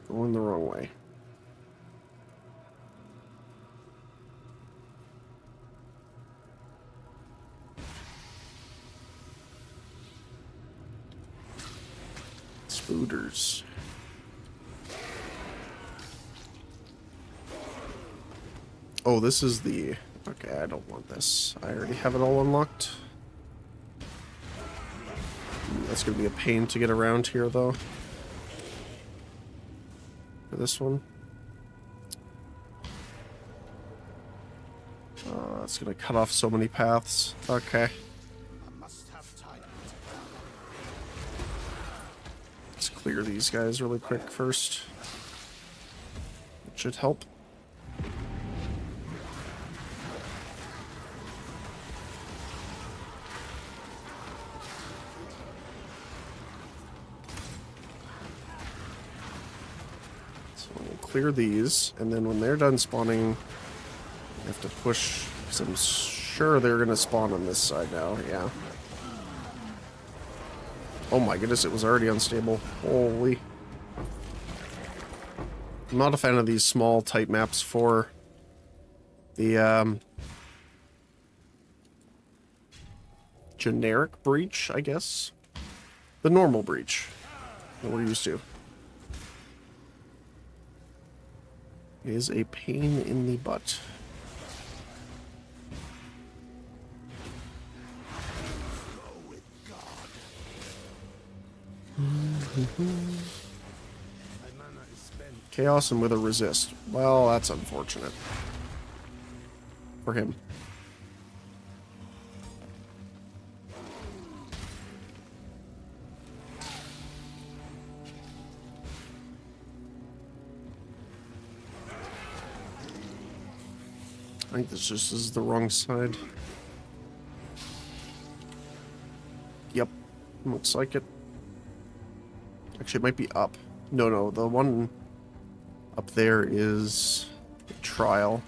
Going the wrong way. Spooters. Oh, this is the... Okay, I don't want this. I already have it all unlocked. That's gonna be a pain to get around here, though. For this one. It's gonna cut off so many paths. Okay. I must have time. Let's clear these guys really quick first. It should help. So we'll clear these, and then when they're done spawning, we have to push, because I'm sure they're going to spawn on this side now, yeah. Oh my goodness, it was already unstable. Holy. I'm not a fan of these small type maps for the generic breach, I guess. The normal breach that we're used to. It is a pain in the butt. Chaos and with a resist. Well, that's unfortunate. For him. I think this just is the wrong side. Yep. Looks like it. Actually, it might be up. No, the one up there is the trial.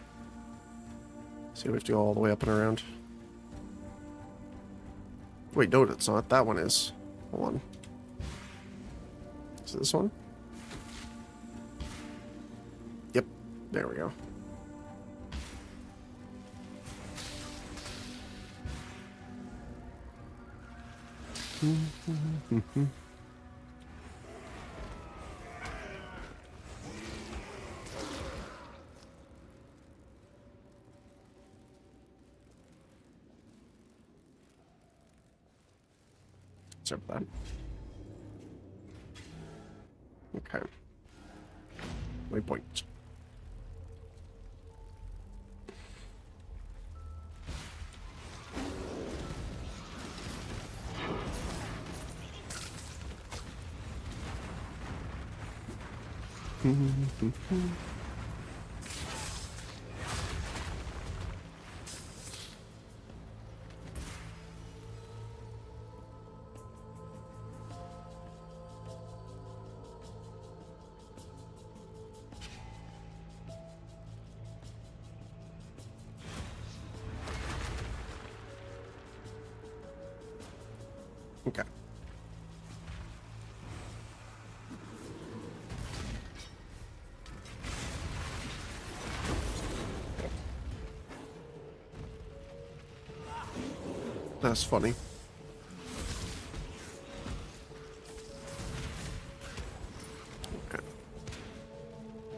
So we have to go all the way up and around. Wait, no, it's not. That one is. Hold on. Is it this one? Yep. There we go. Sorry about that. Okay. Waypoint. Okay. That's funny. Okay.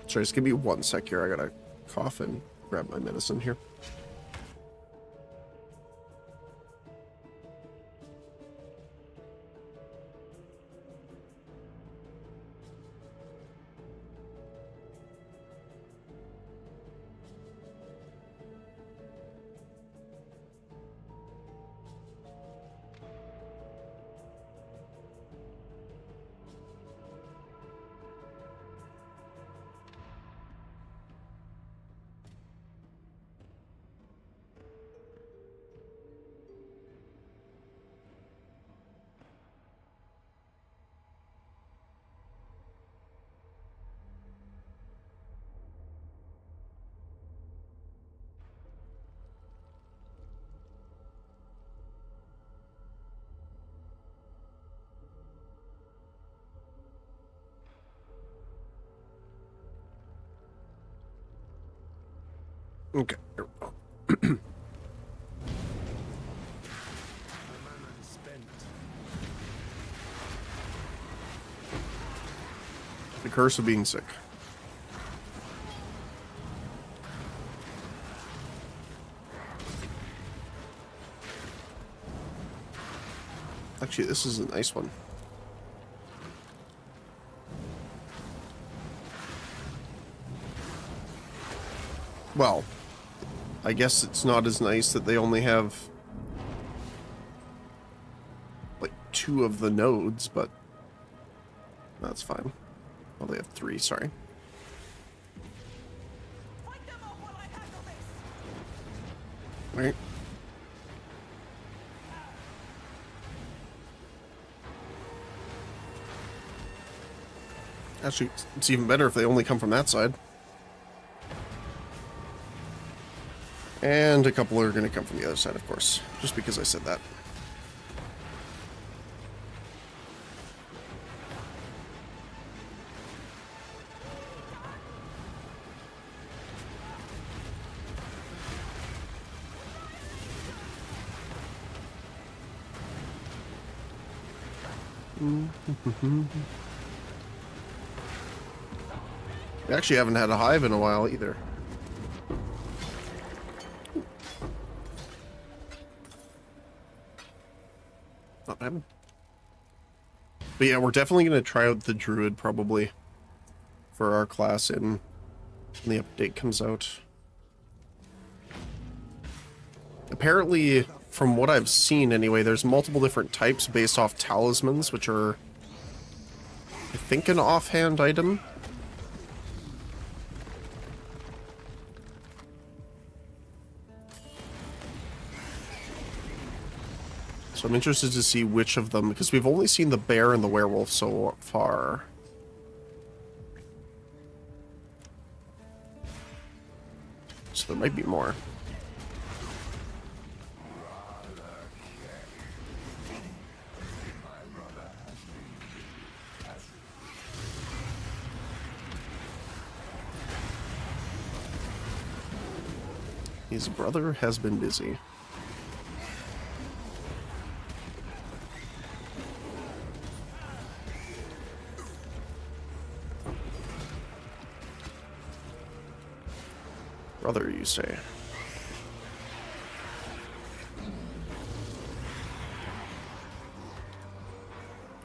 Sorry, just give me 1 sec here. I gotta cough and grab my medicine here. Okay. Here we go. My mana is spent. The curse of being sick. Actually, this is a nice one. Well, I guess it's not as nice that they only have like 2 of the nodes, but that's fine. Well, they have 3, sorry. Fight them off while I handle this. Right. Actually, it's even better if they only come from that side. And a couple are going to come from the other side, of course, just because I said that. We actually haven't had a hive in a while either. Not bad. But yeah, we're definitely going to try out the druid probably for our class when the update comes out. Apparently, from what I've seen anyway, there's multiple different types based off talismans, which are, I think, an offhand item. So I'm interested to see which of them, because we've only seen the bear and the werewolf so far. So there might be more. His brother has been busy. Brother, you say?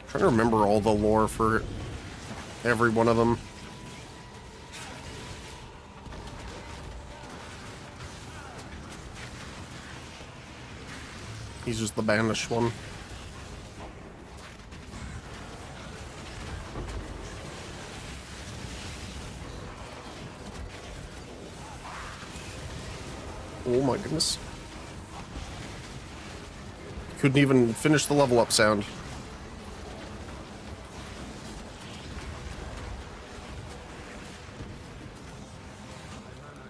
Trying to remember all the lore for every one of them. He's just the banished one. Oh my goodness. Couldn't even finish the level up sound.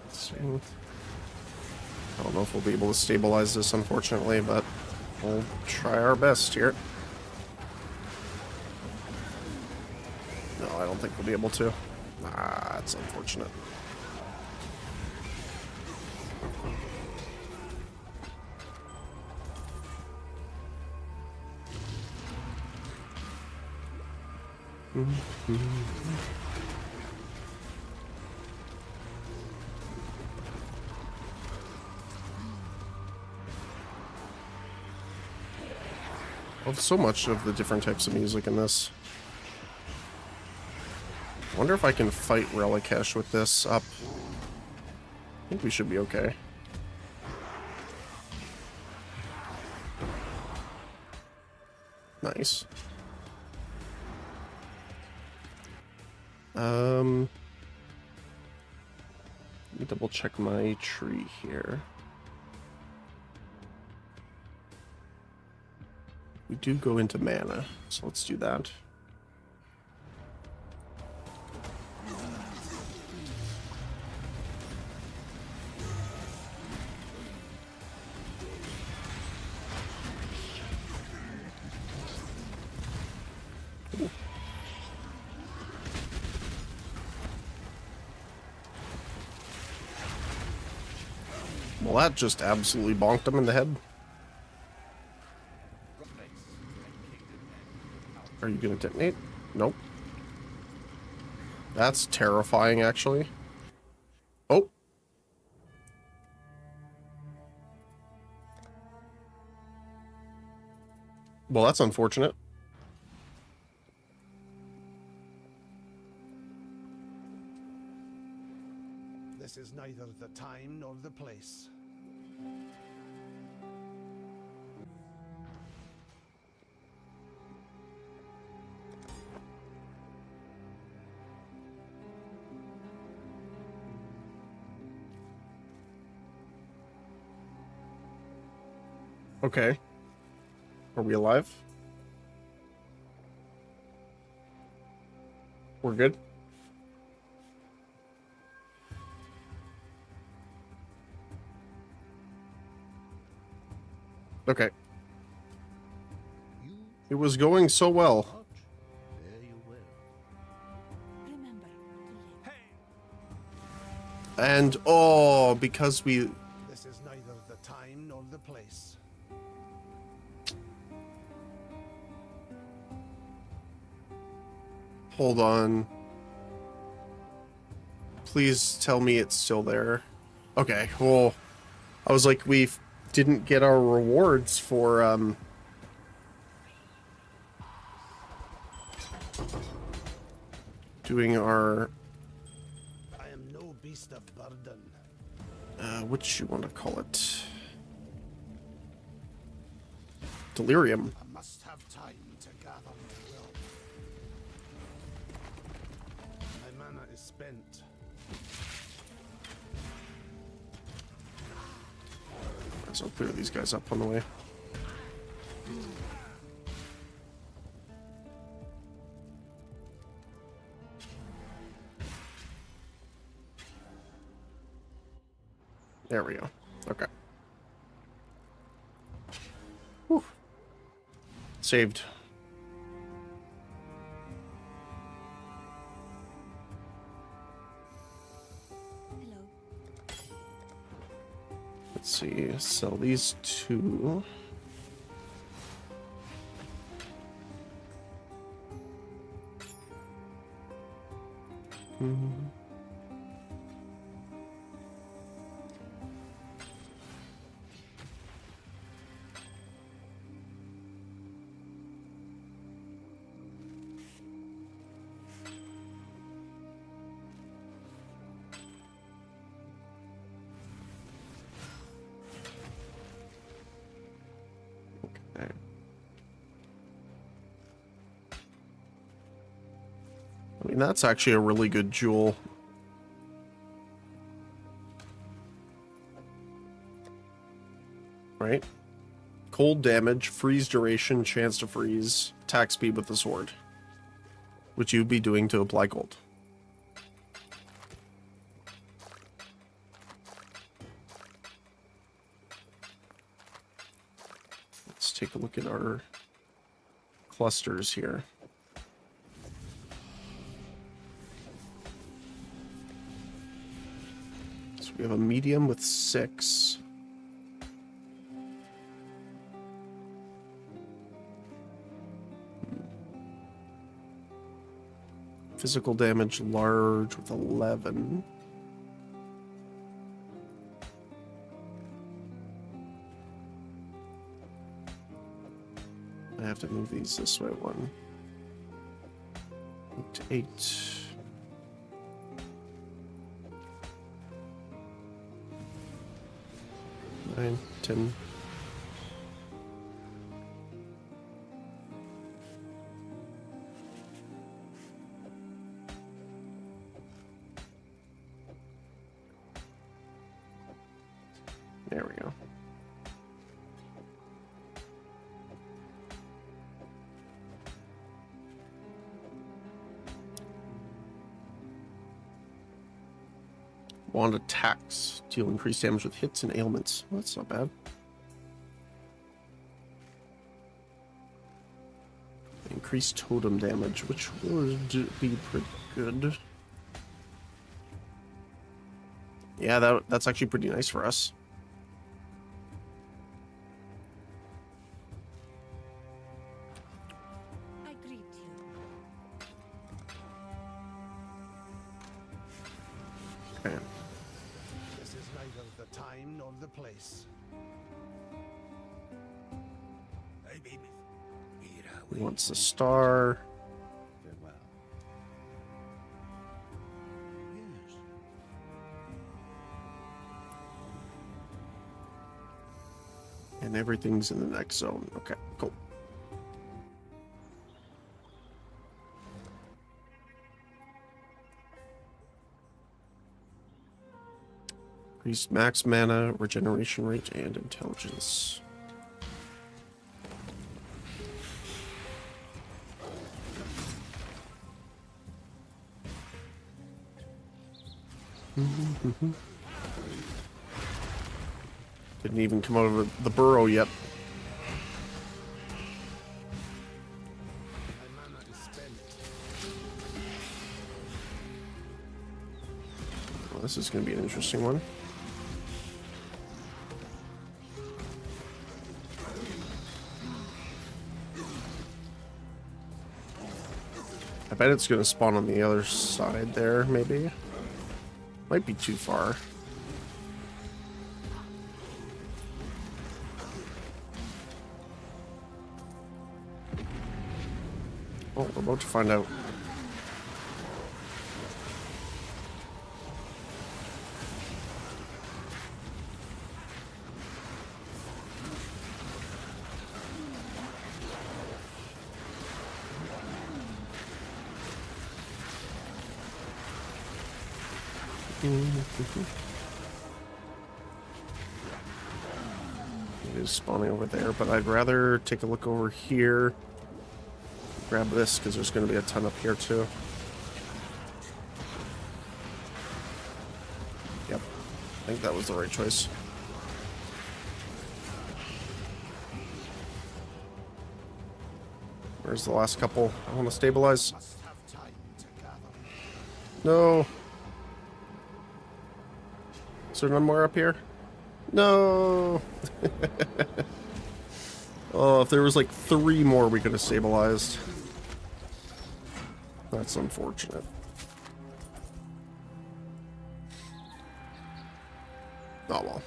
Let's see. I don't know if we'll be able to stabilize this, unfortunately, but we'll try our best here. No, I don't think we'll be able to. Ah, that's unfortunate. I love so much of the different types of music in this. I wonder if I can fight Relicash with this up. I think we should be okay. Nice. Let me double check my tree here. We do go into mana, so let's do that. Ooh. Well, that just absolutely bonked him in the head. Are you gonna detonate? Nope. That's terrifying, actually. Oh. Well, that's unfortunate. This is neither the time nor the place. Okay. Are we alive? We're good? Okay. It was going so well. Remember to live. And, oh, because we... This is neither the time nor the place. Hold on. Please tell me it's still there. Okay, well, I was like, we didn't get our rewards for, doing our, I am no beast of burden. what you want to call it? Delirium. I must have time to gather my will. My mana is spent. So I'll clear these guys up on the way. There we go. Okay. Whew. Saved. Hello. see. Sell these two. Okay. I mean, that's actually a really good jewel. Right? Cold damage, freeze duration, chance to freeze, attack speed with the sword. Which you'd be doing to apply cold. Let's take a look at our clusters here. So we have a medium with 6. Physical damage large with 11. I have to move these this way 1. 8 to 8. 9, 10. There we go. Wand attacks. Deal increased damage with hits and ailments. Well, that's not bad. Increased totem damage, which would be pretty good. Yeah, that's actually pretty nice for us. I greet you. Okay. This is neither the time nor the place. I be here He wants a star. Farewell. Yes. And everything's in the next zone. Okay, cool. Increased max mana, regeneration rate, and intelligence. Didn't even come out of the burrow yet. My mana is spent. Well, this is going to be an interesting one. I bet it's going to spawn on the other side there, maybe. Might be too far. Oh, we're about to find out. It is spawning over there, but I'd rather take a look over here. Grab this, because there's going to be a ton up here, too. Yep. I think that was the right choice. Where's the last couple? I want to stabilize. Must have time to gather. No. Is there none more up here? No! Oh, if there was like 3 more we could have stabilized. That's unfortunate. Oh well.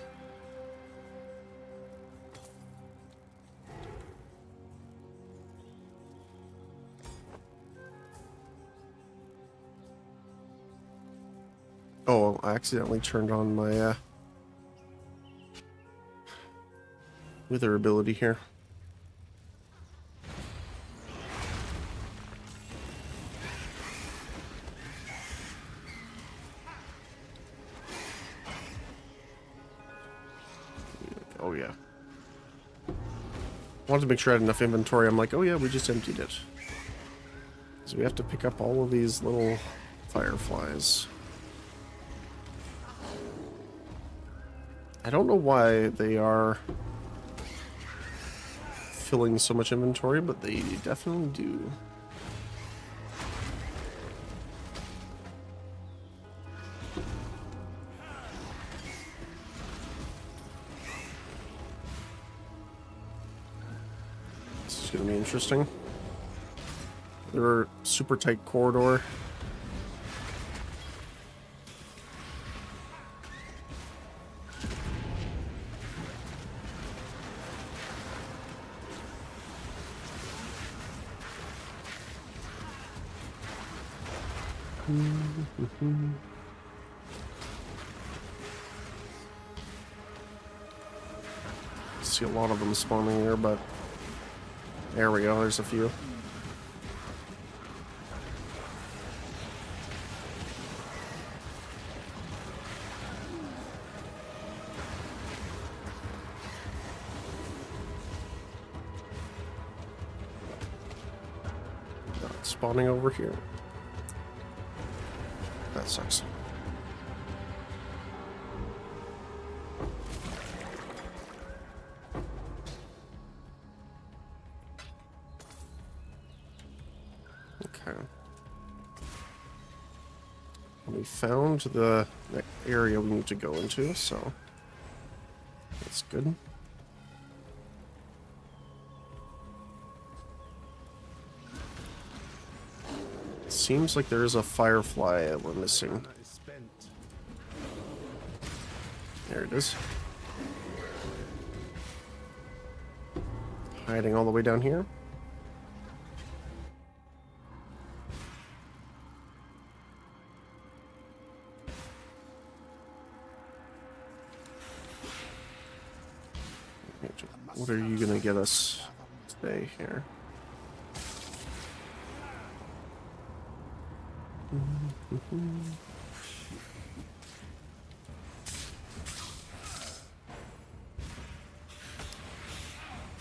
Oh, I accidentally turned on my wither ability here. Oh yeah. Wanted to make sure I had enough inventory. I'm like, oh yeah, we just emptied it. So we have to pick up all of these little fireflies. I don't know why they are filling so much inventory, but they definitely do. This is going to be interesting. They're super tight corridor. See a lot of them spawning here, but there we go, there's a few. Not spawning over here. That sucks. Okay. We found the area we need to go into, so that's good. Seems like there is a firefly that we're missing. There it is. Hiding all the way down here. What are you gonna get us today here?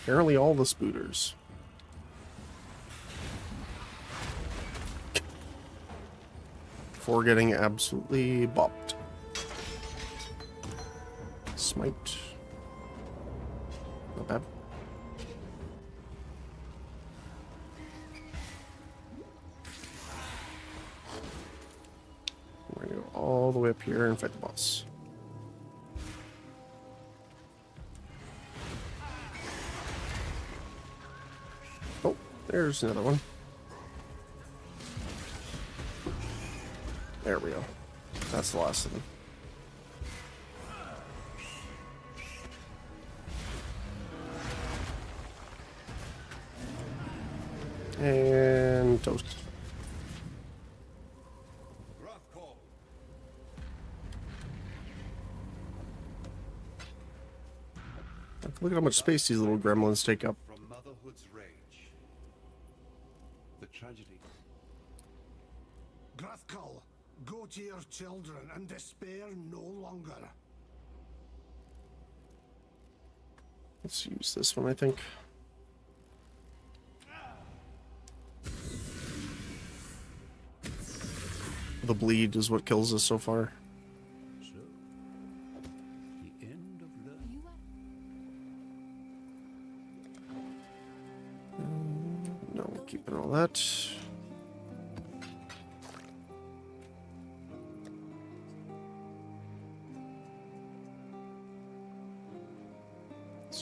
Apparently all the spooters. For getting absolutely bopped. Smite. Not bad. We're gonna go all the way up here and fight the boss. Oh, there's another one. There we go. That's the last of them. And toast. Look at how much space these little gremlins take up. From motherhood's rage. The tragedy. Grathkull, go to your children and despair no longer. Let's use this one, I think. The bleed is what kills us so far. So, the end of learning. No, keeping all that.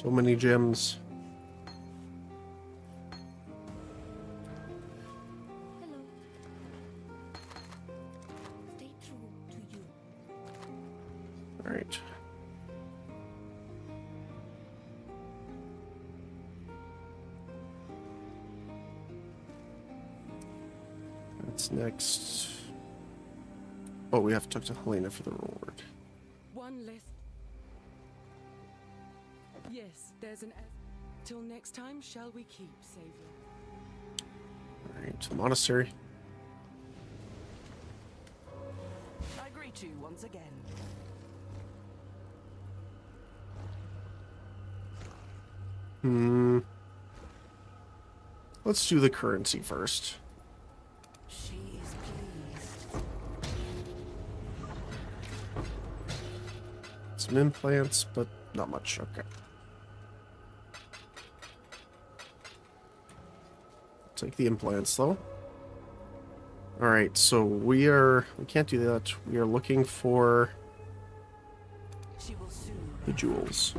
So many gems. Hello. Stay true to you. All right. What's next? Oh, we have to talk to Helena for the reward. One less. Yes, there's an. Till next time, shall we keep, Savior? All right, monastery. I greet you once again. Let's do the currency first. She is pleased. Some implants, but not much. Okay. Take the implants though. All right, so we can't do that. We are looking for She will soon. the jewels.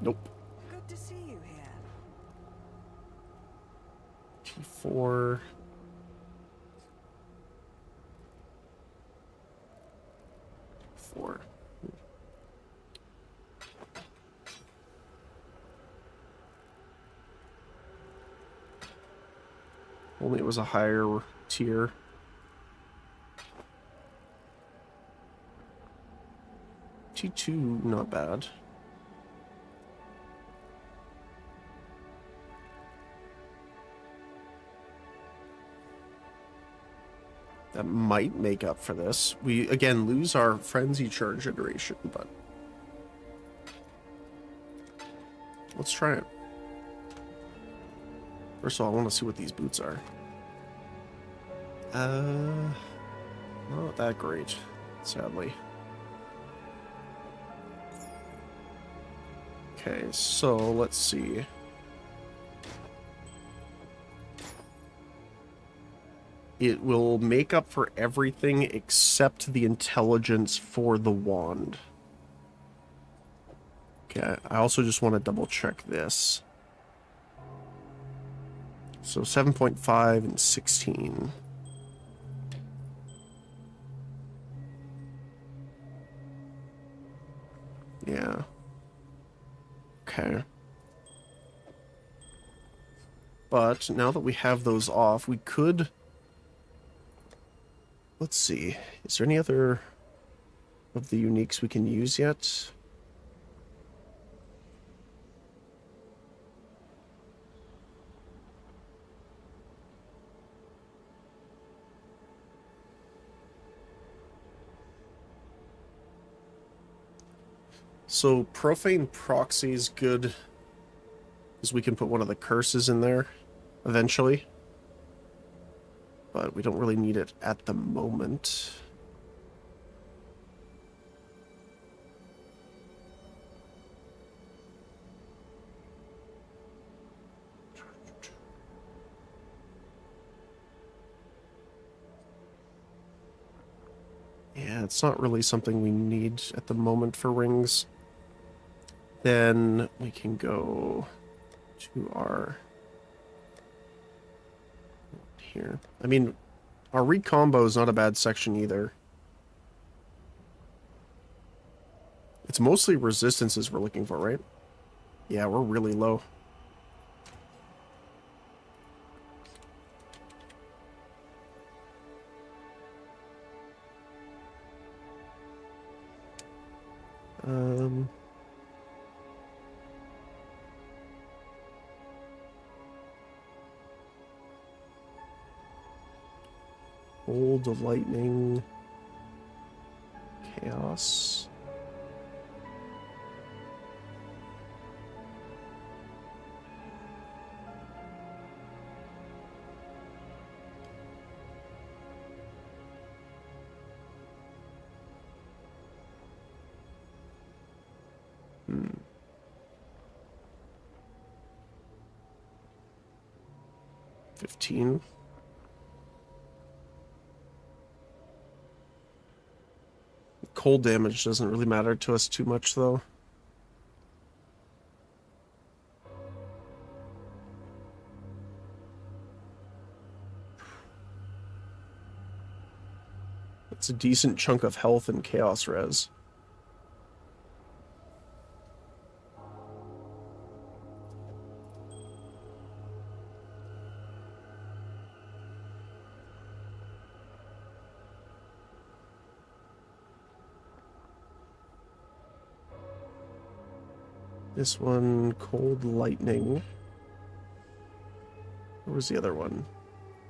Nope. Good to see you here. T4. Four. Only it was a higher tier. T2, not bad. That might make up for this. We, again, lose our frenzy charge iteration, but let's try it. First of all, I want to see what these boots are. Not that great, sadly. Okay, so let's see. It will make up for everything except the intelligence for the wand. Okay, I also just want to double check this. So 7.5 and 16. Yeah. Okay. But now that we have those off, we could... Let's see. Is there any other of the uniques we can use yet? So Profane Proxy is good because we can put one of the curses in there eventually. But we don't really need it at the moment. Yeah, it's not really something we need at the moment for rings. Then we can go to our... here. I mean, our recombo is not a bad section either. It's mostly resistances we're looking for, right? Yeah, we're really low. Bolt of lightning. Chaos. Hmm. $15. cold damage doesn't really matter to us too much, though. It's a decent chunk of health and chaos res. This one, cold lightning. Where was the other one?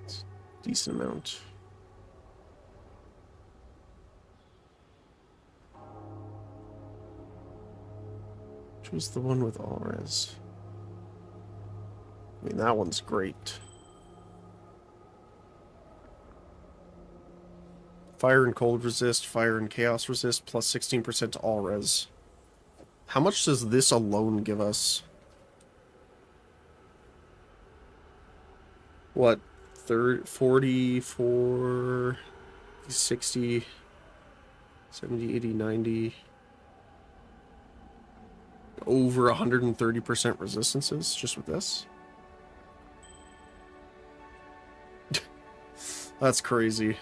It's a decent amount. Which was the one with all res? I mean, that one's great. Fire and cold resist, fire and chaos resist, plus 16% to all res. How much does this alone give us? What? 44, 60, 70, 80, 90. Over 130% resistances just with this? That's crazy.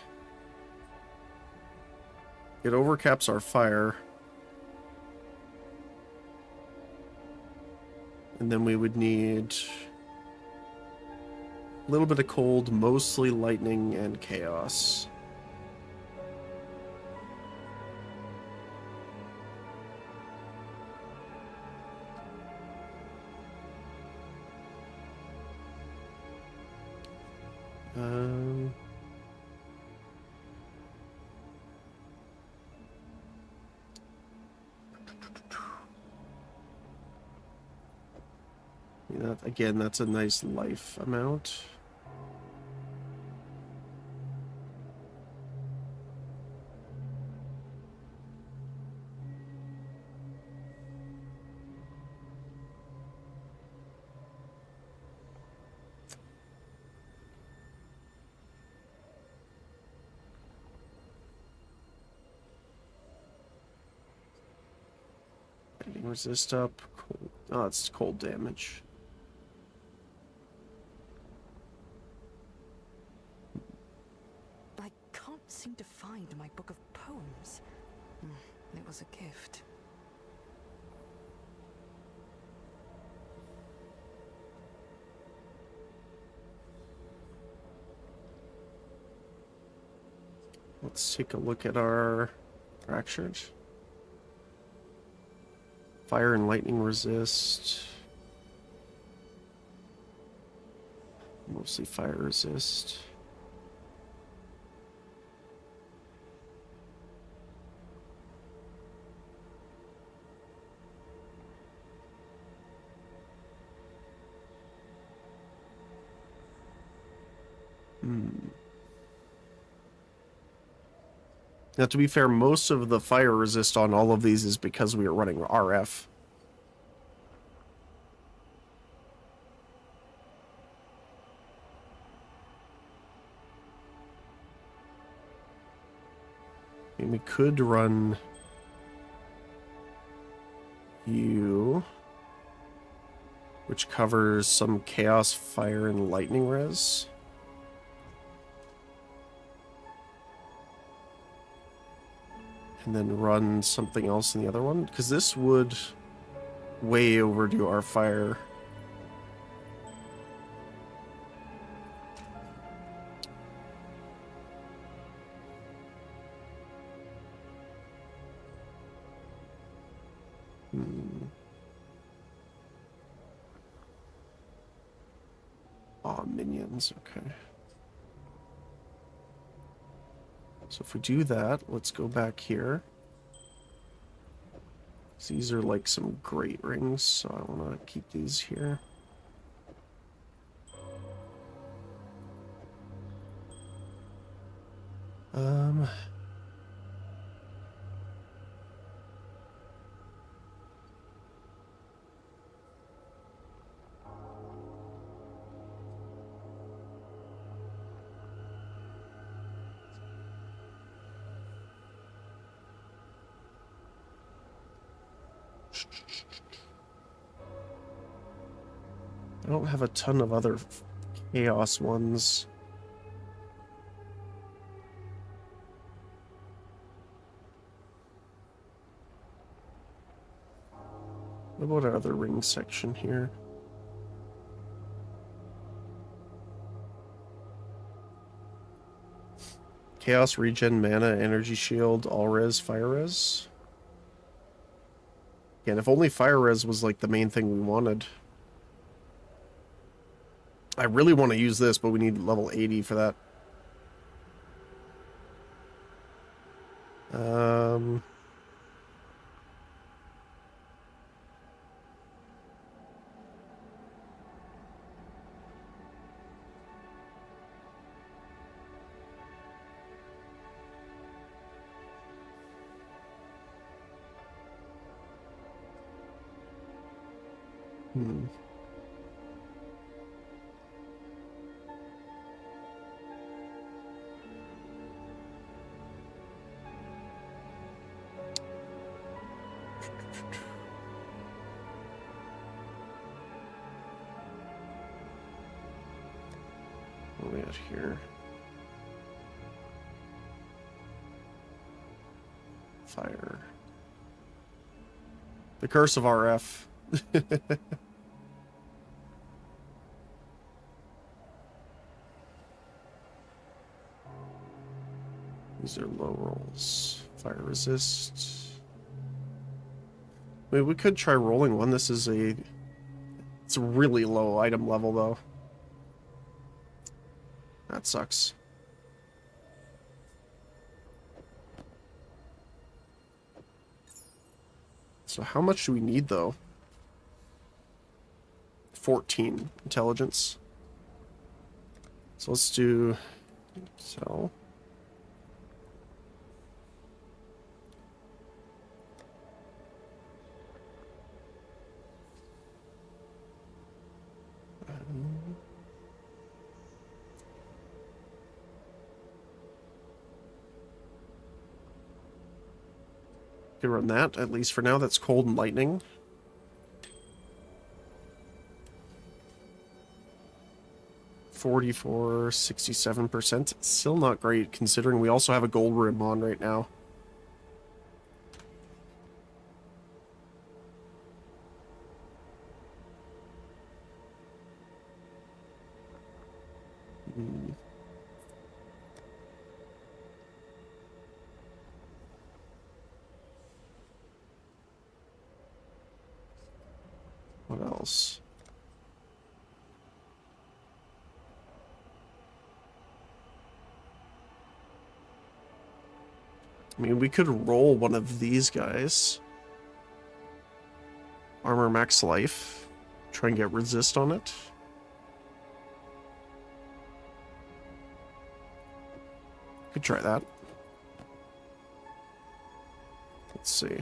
It overcaps our fire. And then we would need a little bit of cold, mostly lightning and chaos. Again, that's a nice life amount. Resist up. Cold. Oh, it's cold damage. I can't seem to find my book of poems. It was a gift. Let's take a look at our fractured. Fire and lightning resist. Mostly fire resist. Now, to be fair, most of the fire resist on all of these is because we are running RF. I mean, we could run you, which covers some chaos, fire, and lightning res. And then run something else in the other one, because this would way overdo our fire. Oh, minions, okay. So if we do that, let's go back here. These are like some great rings, so I want to keep these here. I don't have a ton of other chaos ones. What about our other ring section here? Chaos, regen, mana, energy shield, all res, fire res. Again, if only fire res was like the main thing we wanted. I really want to use this, but we need level 80 for that. What are we at here? Fire. The curse of RF. These are low rolls. Fire resist. I mean, we could try rolling one. This is a... It's a really low item level, though. That sucks. So how much do we need, though? 14 intelligence. So let's do... Sell. Could run that, at least for now. That's cold and lightning. $44, 67%. Still not great, considering we also have a gold rim on right now. What else? I mean, we could roll one of these guys. Armor max life. Try and get resist on it. Could try that. Let's see.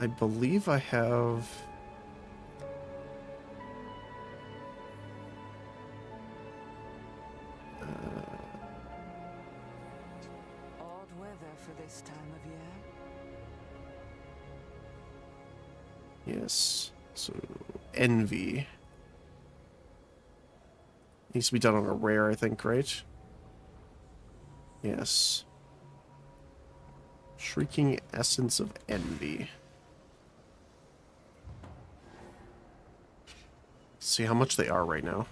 I believe I have... Odd weather for this time of year. Yes. So, Envy. Needs to be done on a rare, I think, right? Yes. Shrieking Essence of Envy. See how much they are right now.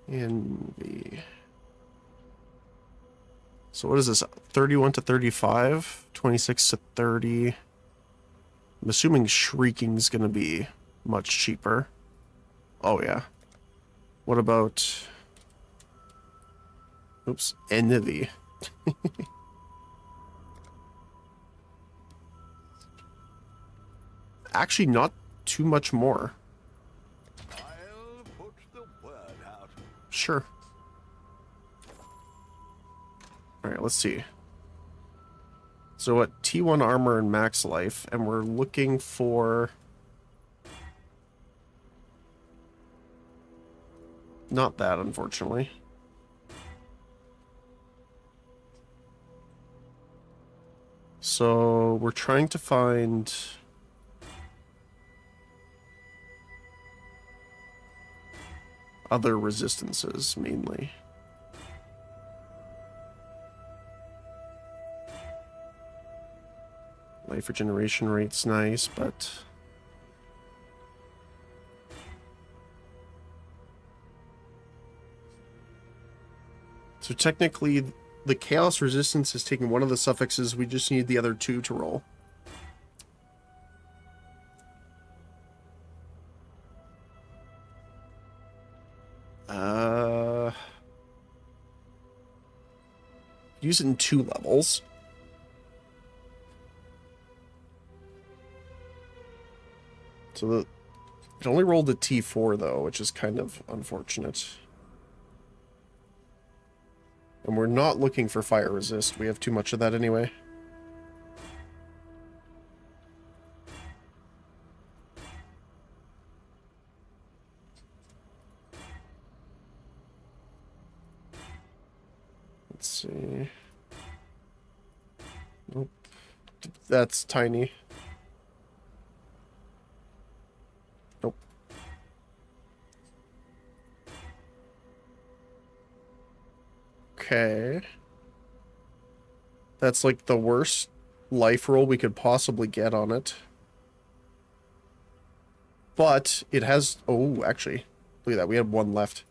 Envy. So what is this? 31 to 35? 26 to 30. I'm assuming Shrieking's gonna be much cheaper. Oh yeah. What about... Oops. Envy. Actually, not too much more. I'll put the word out. Sure. Alright, let's see. So what? T1 armor and max life, and we're looking for... Not that, unfortunately. So we're trying to find other resistances, mainly. Life regeneration rate's nice, but... So technically, the Chaos Resistance is taking one of the suffixes, we just need the other two to roll. Use it in 2 levels. So it only rolled a T4 though, which is kind of unfortunate. And we're not looking for fire resist. We have too much of that anyway. Let's see. Nope. That's tiny. Nope. Okay. That's like the worst life roll we could possibly get on it. But it has... Oh, actually. Look at that. We had 1 left.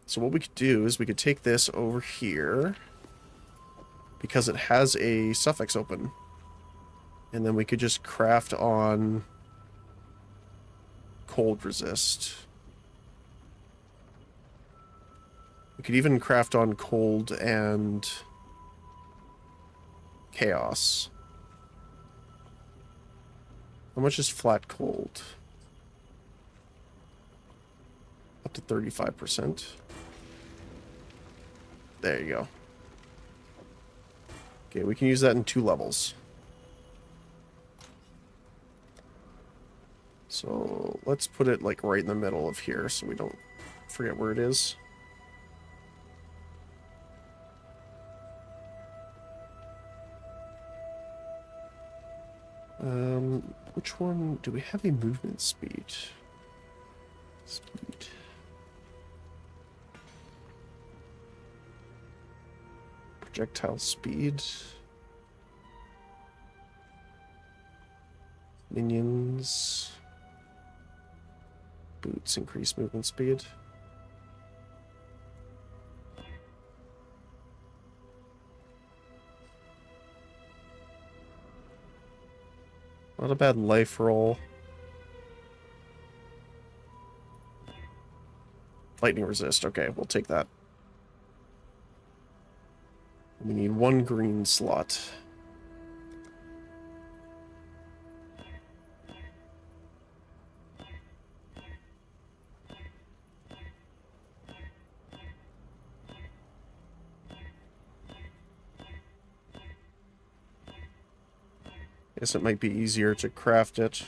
So what we could do is we could take this over here. Because it has a suffix open. And then we could just craft on cold resist. We could even craft on cold and chaos. How much is flat cold? Up to 35%. There you go. Okay, we can use that in 2 levels. So let's put it like right in the middle of here so we don't forget where it is. Which one? Do we have a movement speed? Speed. Projectile speed. Minions. Boots increase movement speed. Not a bad life roll. Lightning resist. Okay, we'll take that. We need 1 green slot. Guess it might be easier to craft it.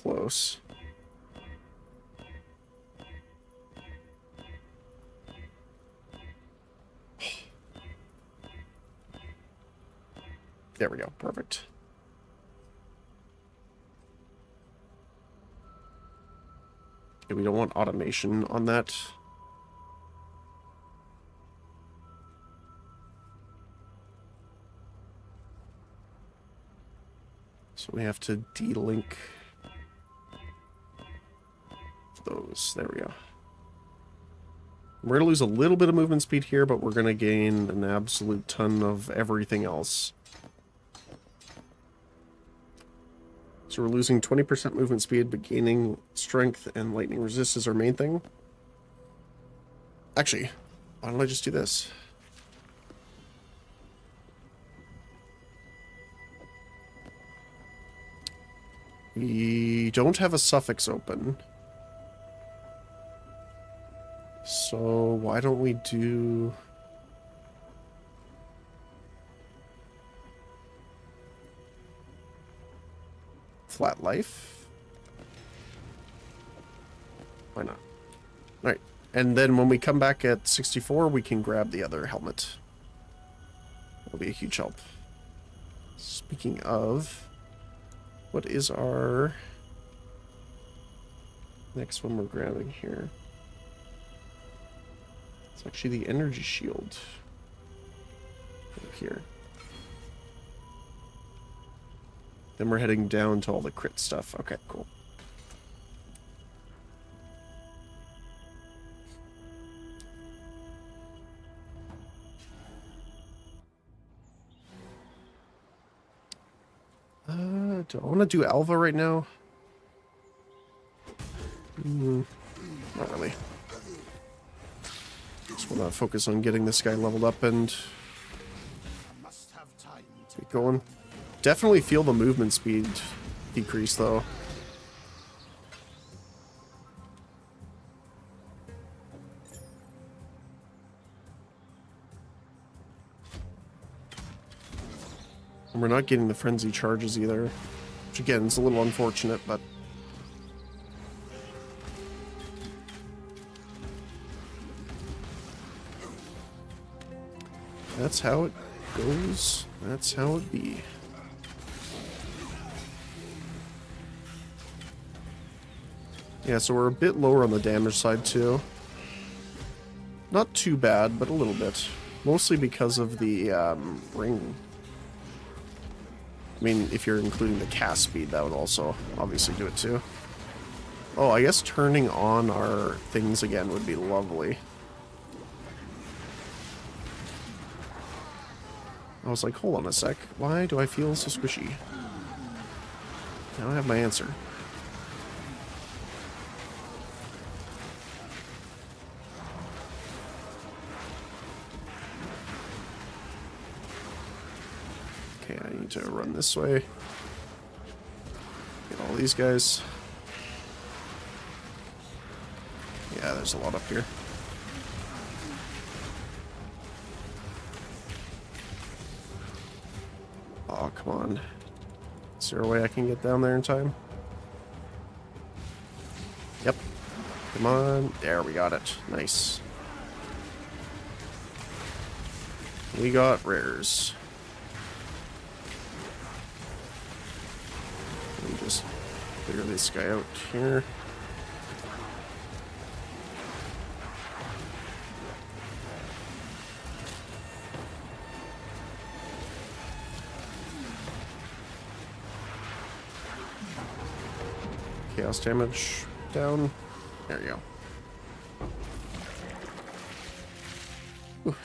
Close. There we go. Perfect. Okay, we don't want automation on that. So we have to de-link those. There we go. We're going to lose a little bit of movement speed here, but we're going to gain an absolute ton of everything else. So we're losing 20% movement speed, but gaining strength and lightning resist is our main thing. Actually, why don't I just do this? We don't have a suffix open. So why don't we do... flat life? Why not? Alright, And then when we come back at 64, we can grab the other helmet. That'll be a huge help. Speaking of, what is our next one we're grabbing here? It's actually the energy shield. Right here. Then we're heading down to all the crit stuff. Okay, cool. Do I want to do Alva right now? Not really. Just want to focus on getting this guy leveled up and get going. Definitely feel the movement speed decrease, though. And we're not getting the frenzy charges either. Which again is a little unfortunate, but that's how it goes. That's how it be. Yeah, so we're a bit lower on the damage side too. Not too bad, but a little bit. Mostly because of the ring. I mean, if you're including the cast speed, that would also obviously do it too. Oh, I guess turning on our things again would be lovely. I was like, hold on a sec. Why do I feel so squishy? Now I have my answer. Okay, I need to run this way. Get all these guys. Yeah, there's a lot up here. Oh, come on. Is there a way I can get down there in time? Yep. Come on. There, we got it. Nice. We got rares. Let me just figure this guy out here. Chaos damage down. There you go. Ooh.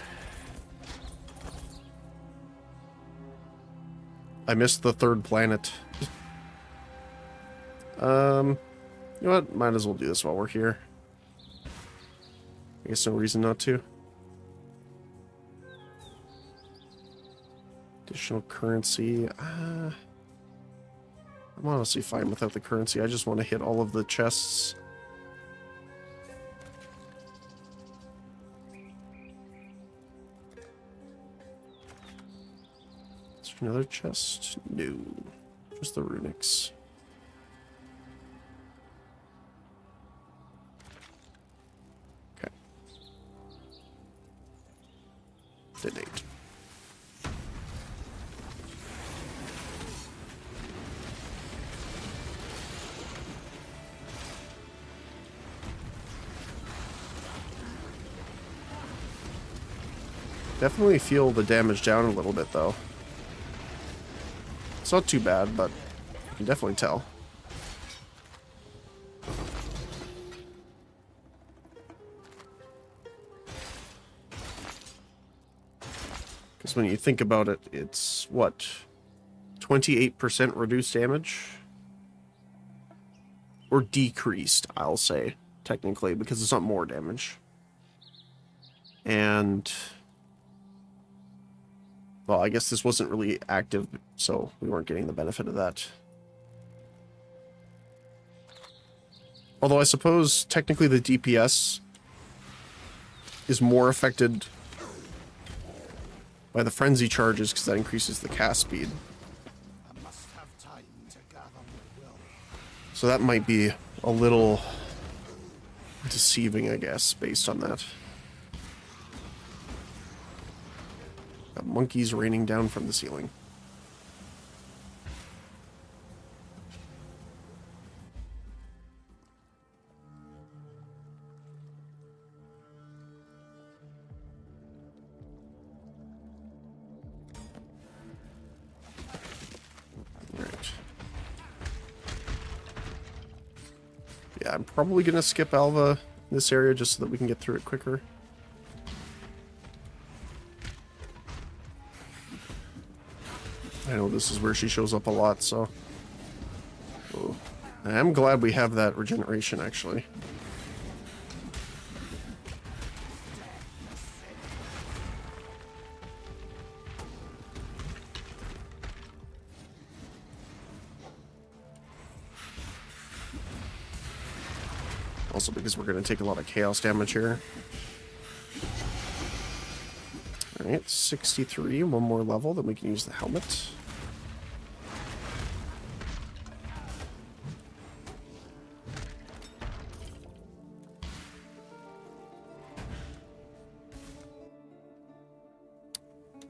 I missed the third planet. You know what? Might as well do this while we're here. I guess no reason not to. Additional currency. I'm honestly fine without the currency. I just want to hit all of the chests. Is there another chest? No. Just the runics. Okay. Donate. Definitely feel the damage down a little bit, though. It's not too bad, but you can definitely tell. Because when you think about it, it's, what, 28% reduced damage? Or decreased, I'll say, technically, because it's not more damage. And... well, I guess this wasn't really active, so we weren't getting the benefit of that. Although I suppose technically the DPS is more affected by the frenzy charges because that increases the cast speed. I must have time to gather my will. So that might be a little deceiving, I guess, based on that. Got monkeys raining down from the ceiling. Yeah, I'm probably going to skip Alva in this area just so that we can get through it quicker. I know this is where she shows up a lot, so... Oh. I am glad we have that regeneration, actually. Also because we're going to take a lot of chaos damage here. Alright, 63, one more level, then we can use the helmet.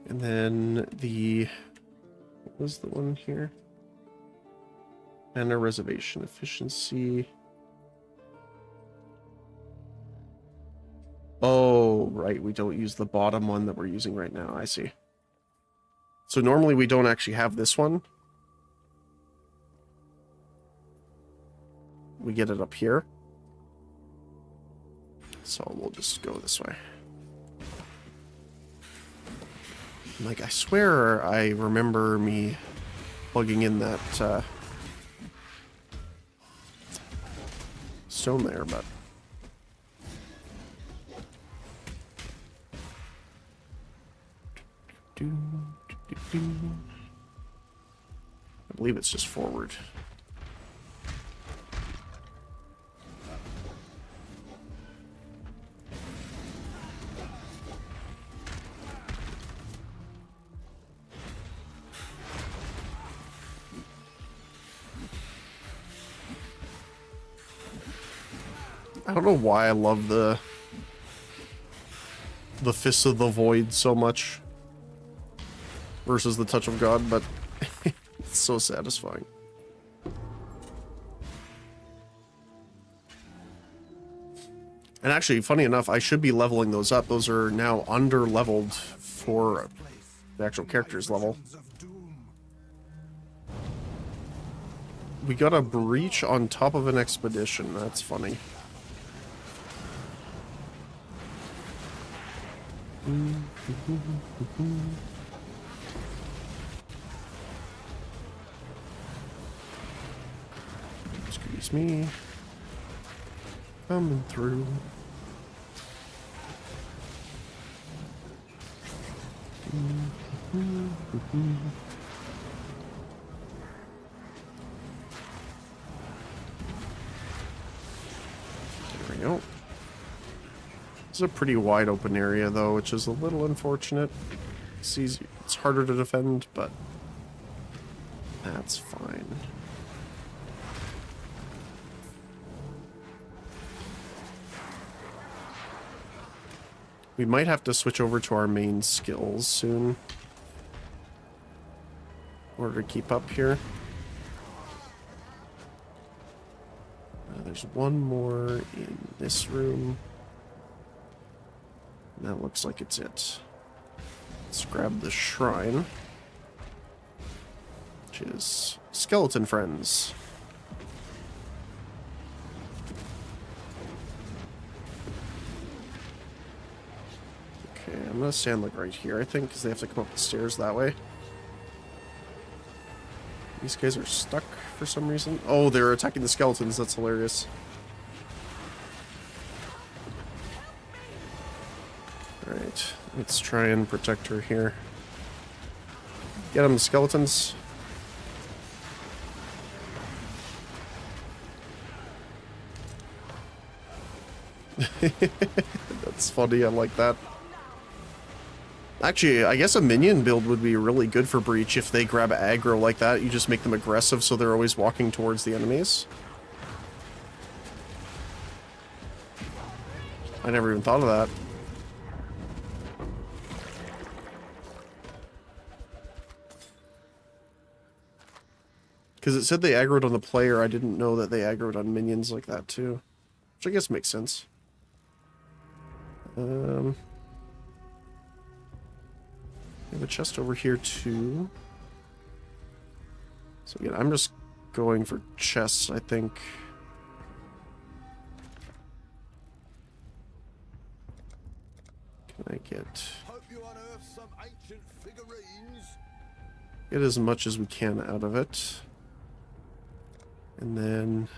And then the... what was the one here? Mana reservation efficiency... Oh, right, we don't use the bottom one that we're using right now, I see. So normally we don't actually have this one. We get it up here. So we'll just go this way. Like, I swear I remember me plugging in that stone there, but... I believe it's just forward. I don't know why I love the Fist of the Void so much versus the Touch of God, but it's so satisfying. And actually, funny enough, I should be leveling those up. Those are now under-leveled for the actual character's level. We got a breach on top of an expedition. That's funny. Excuse me. Coming through. There we go. It's a pretty wide open area though, which is a little unfortunate. It's harder to defend, but that's fine. We might have to switch over to our main skills soon in order to keep up here. There's one more in this room. And that looks like it's it. Let's grab the shrine, which is Skeleton Friends. Okay, I'm gonna stand like right here, I think, because they have to come up the stairs that way. These guys are stuck for some reason. Oh, they're attacking the skeletons. That's hilarious. Alright, let's try and protect her here. Get them, skeletons. That's funny, I like that. Actually, I guess a minion build would be really good for Breach if they grab aggro like that. You just make them aggressive so they're always walking towards the enemies. I never even thought of that. Because it said they aggroed on the player. I didn't know that they aggroed on minions like that too. Which I guess makes sense. We have a chest over here too. So again, I'm just going for chests, I think. Can I get... Hope you unearth some ancient figurines. Get as much as we can out of it. And then...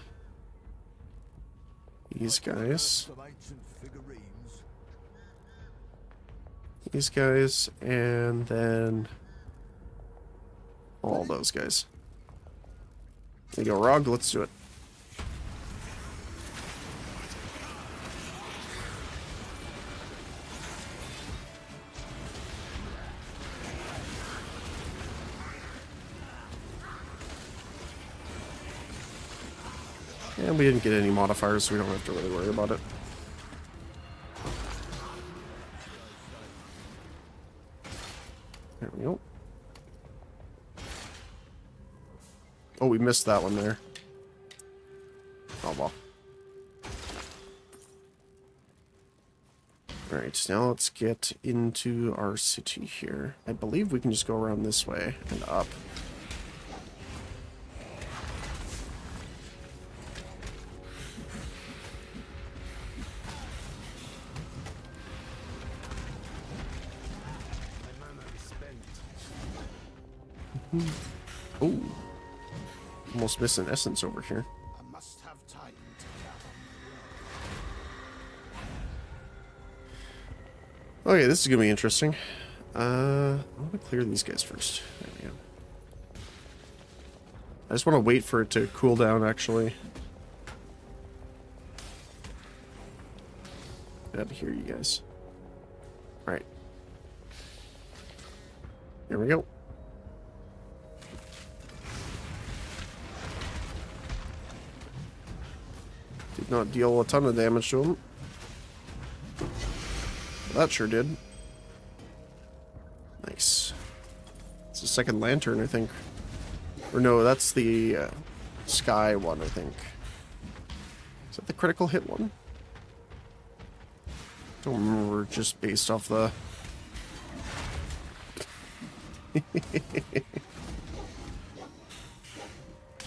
these guys. Some ancient figurines. These guys, and then... all those guys. There you go, Rog, let's do it. And we didn't get any modifiers, so we don't have to really worry about it. There we go. Oh, we missed that one there. Oh well. Alright, now let's get into our city here. I believe we can just go around this way and up. Oh, almost missing essence over here. I must have time to gather. Okay, this is gonna be interesting. I'm gonna clear these guys first. There we go. I just want to wait for it to cool down, actually. Get out of here, you guys. Alright. Here we go. Did not deal a ton of damage to him. That sure did. Nice. It's the second lantern, I think. Or no, that's the sky one, I think. Is that the critical hit one? Don't remember, just based off the...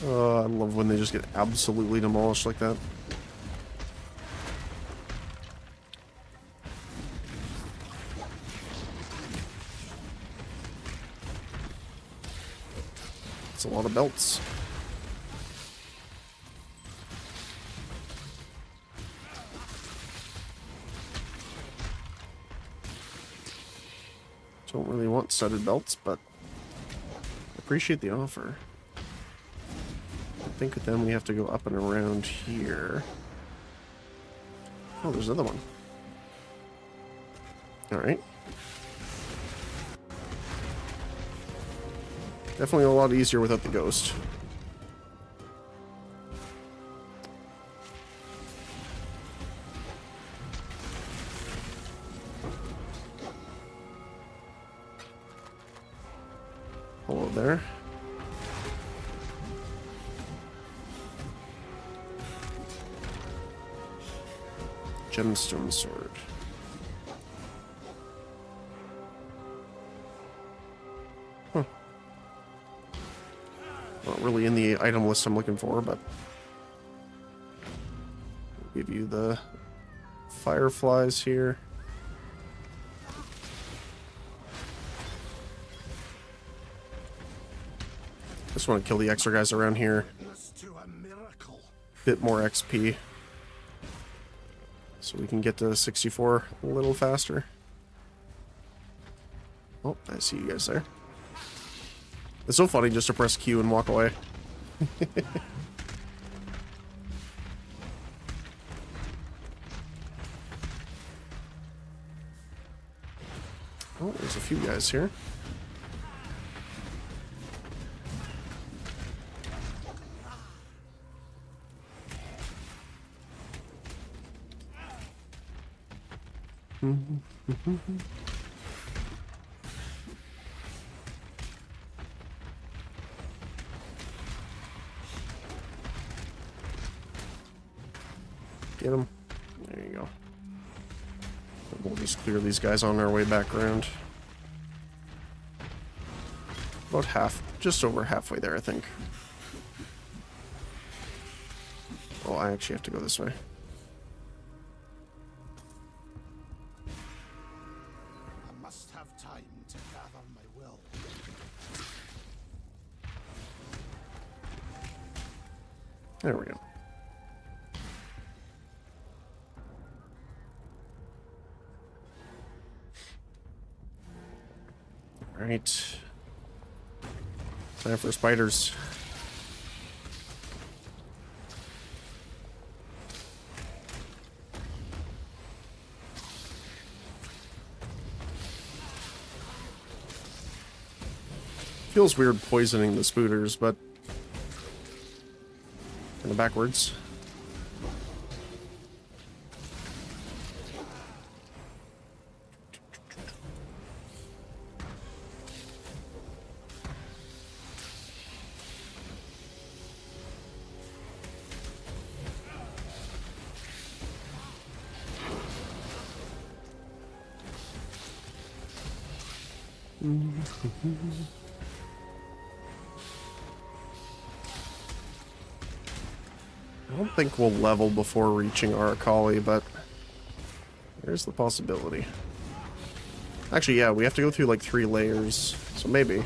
Oh, I love when they just get absolutely demolished like that. It's a lot of belts. Don't really want studded belts, but appreciate the offer. I think then we have to go up and around here. Oh, there's another one. Alright. Definitely a lot easier without the ghost. Hello there. Gemstone sword. Huh. Not really in the item list I'm looking for, but I'll give you the fireflies here. Just want to kill the extra guys around here. Witness to a miracle. Bit more XP. So we can get to 64 a little faster. Oh, I see you guys there. It's so funny just to press Q and walk away. Oh, there's a few guys here. Get him. There you go. We'll just clear these guys on our way back around. About half, just over halfway there, I think. Oh, I actually have to go this way. I must have time to gather my will. There we go. Alright. Time for spiders. Feels weird poisoning the spooters, but kind of backwards. I don't think we'll level before reaching our Akali, but there's the possibility. Actually, yeah, we have to go through like 3 layers, so maybe.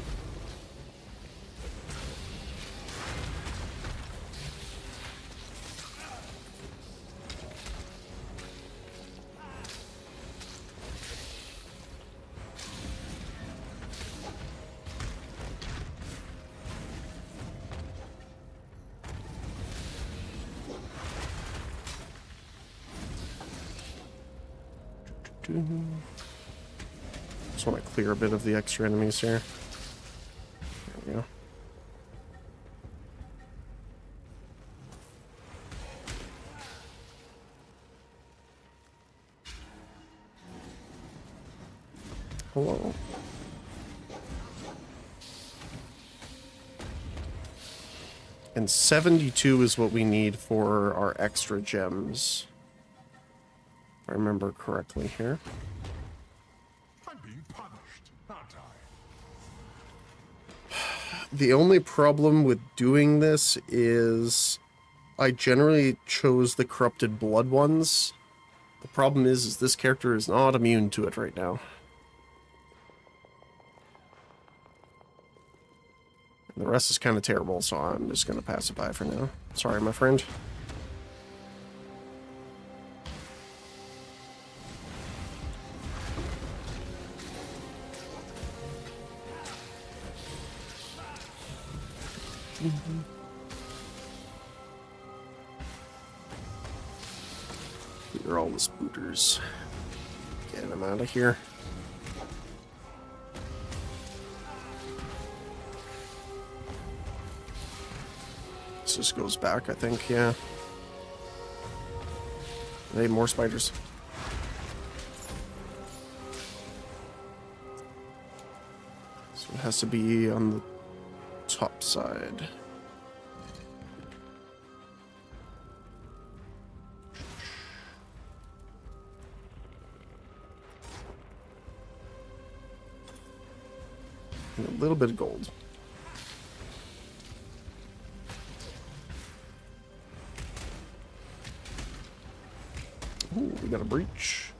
Just want to clear a bit of the extra enemies here. There we go. Hello. And 72 is what we need for our extra gems. If I remember correctly here. I'm being punished, aren't I? The only problem with doing this is I generally chose the corrupted blood ones. The problem is this character is not immune to it right now. And the rest is kind of terrible, so I'm just going to pass it by for now. Sorry, my friend. These are all the spooters. Get them out of here. This just goes back, I think, yeah. Hey, more spiders. So it has to be on the top side. And a little bit of gold. Ooh, we got a breach.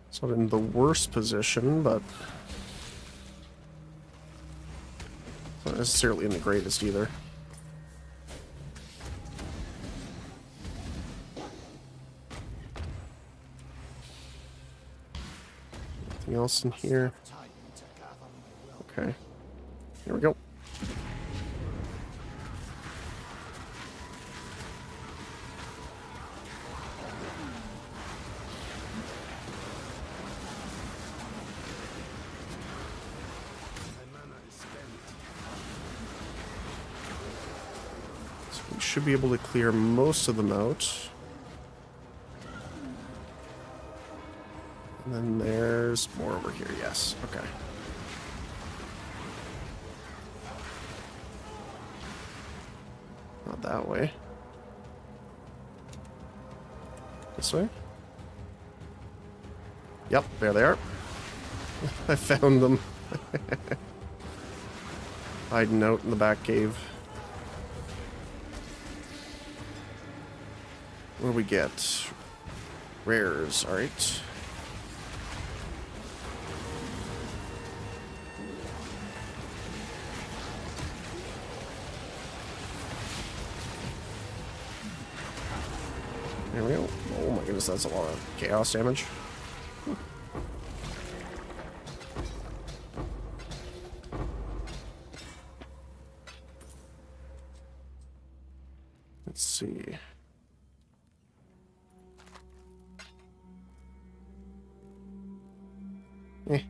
It's not in the worst position, but it's not necessarily in the greatest either. Anything else in here? Okay. Here we go. should be able to clear most of them out. And then there's more over here, yes. Okay. Not that way. This way? Yep, there they are. I found them. Hiding out in the back cave. What do we get? Rares, alright. There we go. Oh my goodness, that's a lot of chaos damage. Let's see. Eh.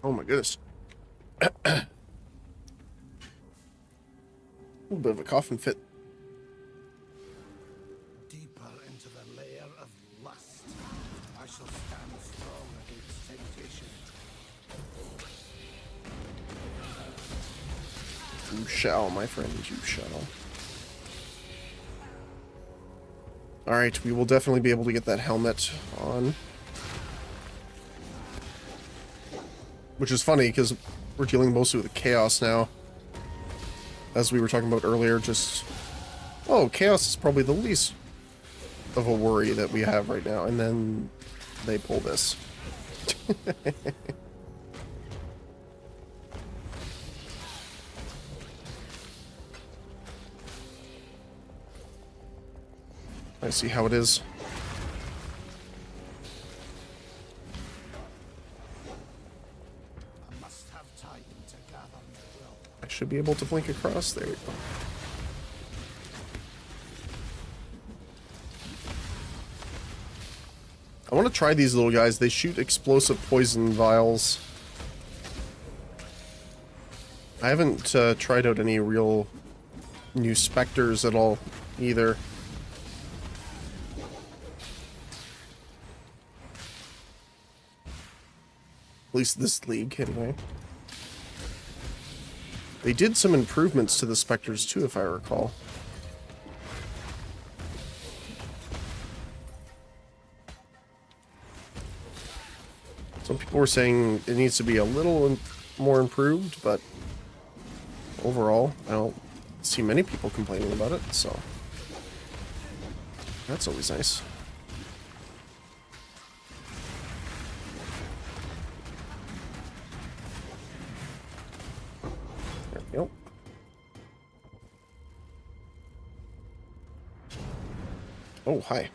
Oh my goodness. A little bit of a coffin fit. Deeper into the lair of lust, I shall stand strong against temptation. You shall, my friend, you shall. Alright, we will definitely be able to get that helmet on. Which is funny, because we're dealing mostly with chaos now. As we were talking about earlier, just... Oh, chaos is probably the least of a worry that we have right now. And then they pull this. I see how it is. I must have time to gather my will. I should be able to blink across. There we go. I want to try these little guys. They shoot explosive poison vials. I haven't tried out any real new specters at all either. At least this league, anyway. They did some improvements to the specters too, if I recall. Some people were saying it needs to be a little more improved, but overall, I don't see many people complaining about it, so that's always nice. There we go. Oh, hi.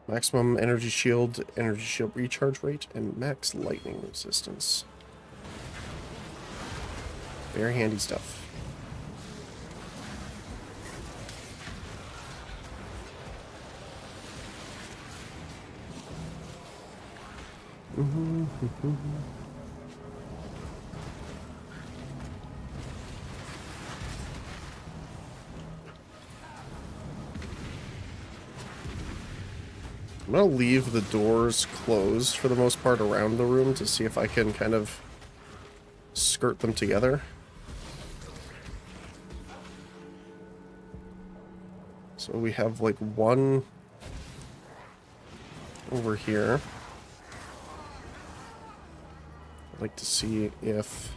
Maximum energy shield recharge rate, and max lightning resistance. Very handy stuff. I'm gonna leave the doors closed for the most part around the room to see if I can kind of skirt them together. So we have like one over here. like to see if...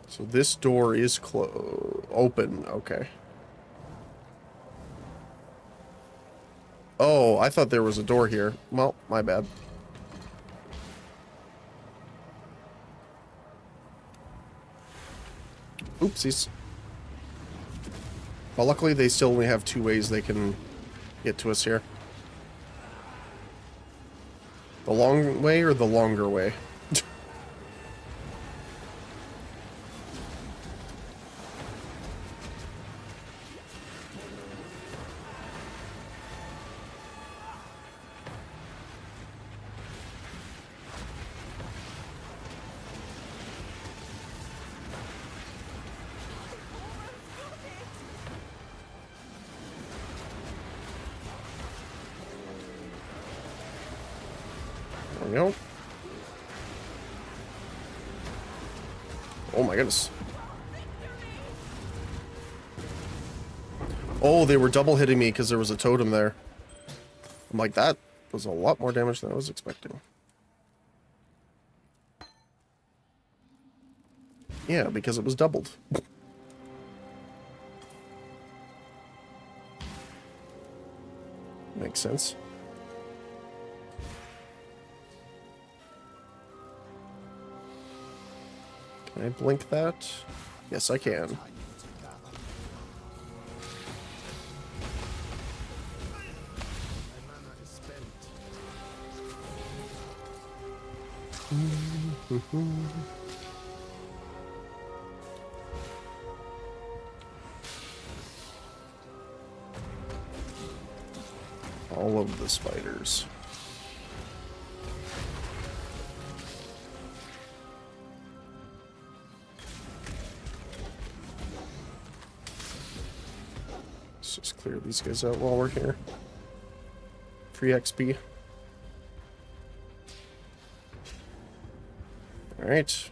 So this door is open. Okay. Oh, I thought there was a door here. Well, my bad. Oopsies. Well, luckily they still only have 2 ways they can get to us here. The long way or the longer way? There we go. Oh my goodness. Oh, they were double hitting me because there was a totem there. I'm like, that was a lot more damage than I was expecting. Yeah, because it was doubled. Makes sense. Can I blink that? Yes, I can. All of the spiders. Let's just clear these guys out while we're here. Free XP. Alright.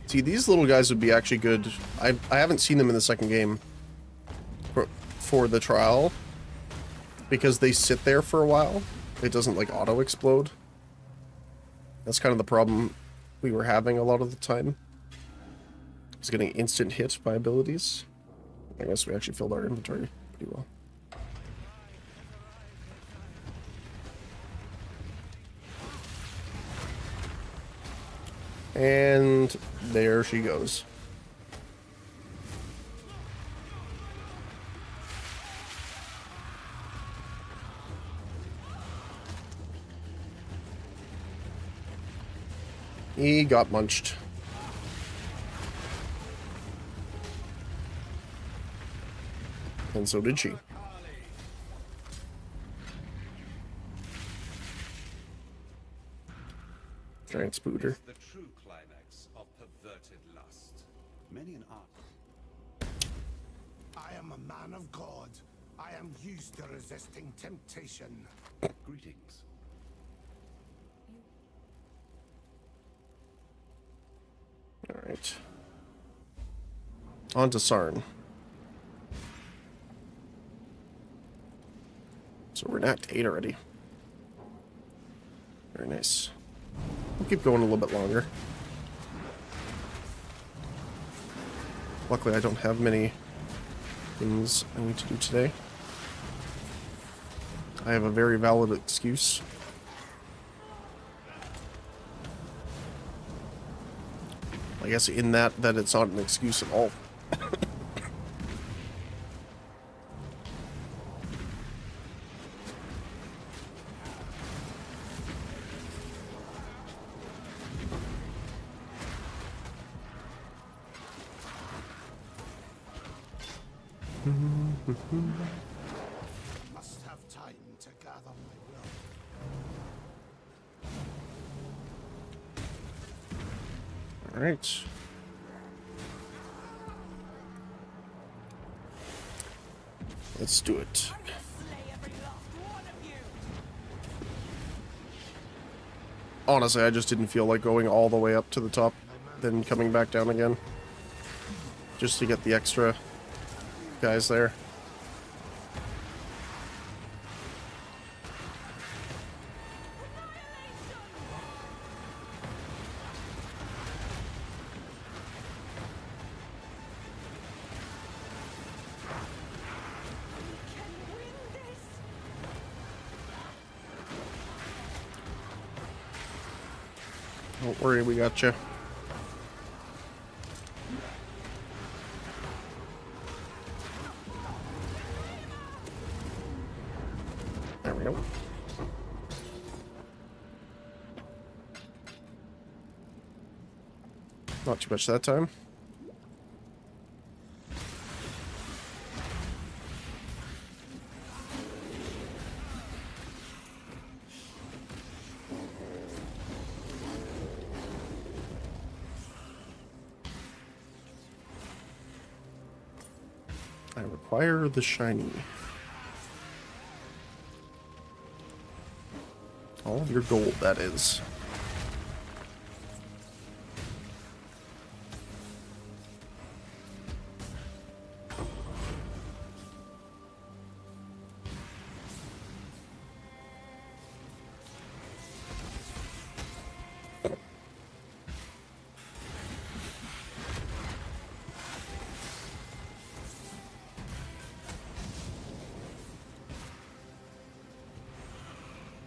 See, these little guys would be actually good. I haven't seen them in the second game for the trial because they sit there for a while. It doesn't like auto explode. That's kind of the problem we were having a lot of the time. It's getting instant hit by abilities. I guess we actually filled our inventory pretty well. And there she goes. He got munched. And so did she. Giant spooter. The true climax of perverted lust. Many an art. I am a man of God. I am used to resisting temptation. Greetings. Alright. On to Sarn. So we're in Act 8 already. Very nice. We'll keep going a little bit longer. Luckily, I don't have many things I need to do today. I have a very valid excuse. I guess in that it's not an excuse at all. Must have time to gather my will. All right. Let's do it. I'm gonna slay every last one of you. Honestly, I just didn't feel like going all the way up to the top, then coming back down again. Just to get the extra guys there. Don't worry, we got you. There we go. Not too much that time. I require the shiny. All of your gold, that is.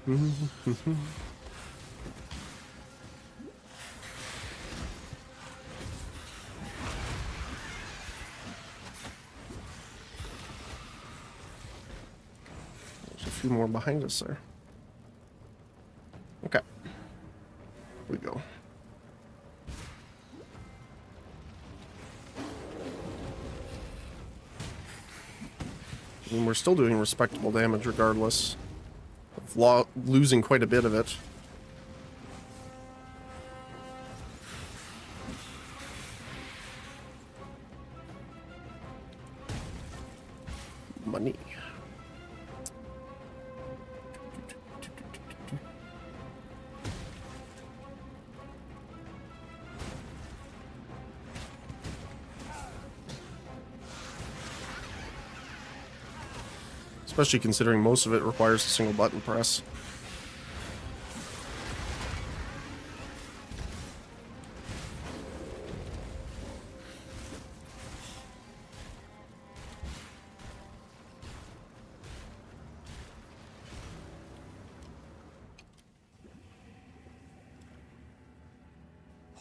There's a few more behind us there. Okay. Here we go. I mean, we're still doing respectable damage regardless of losing quite a bit of it. Money. Especially considering most of it requires a single button press.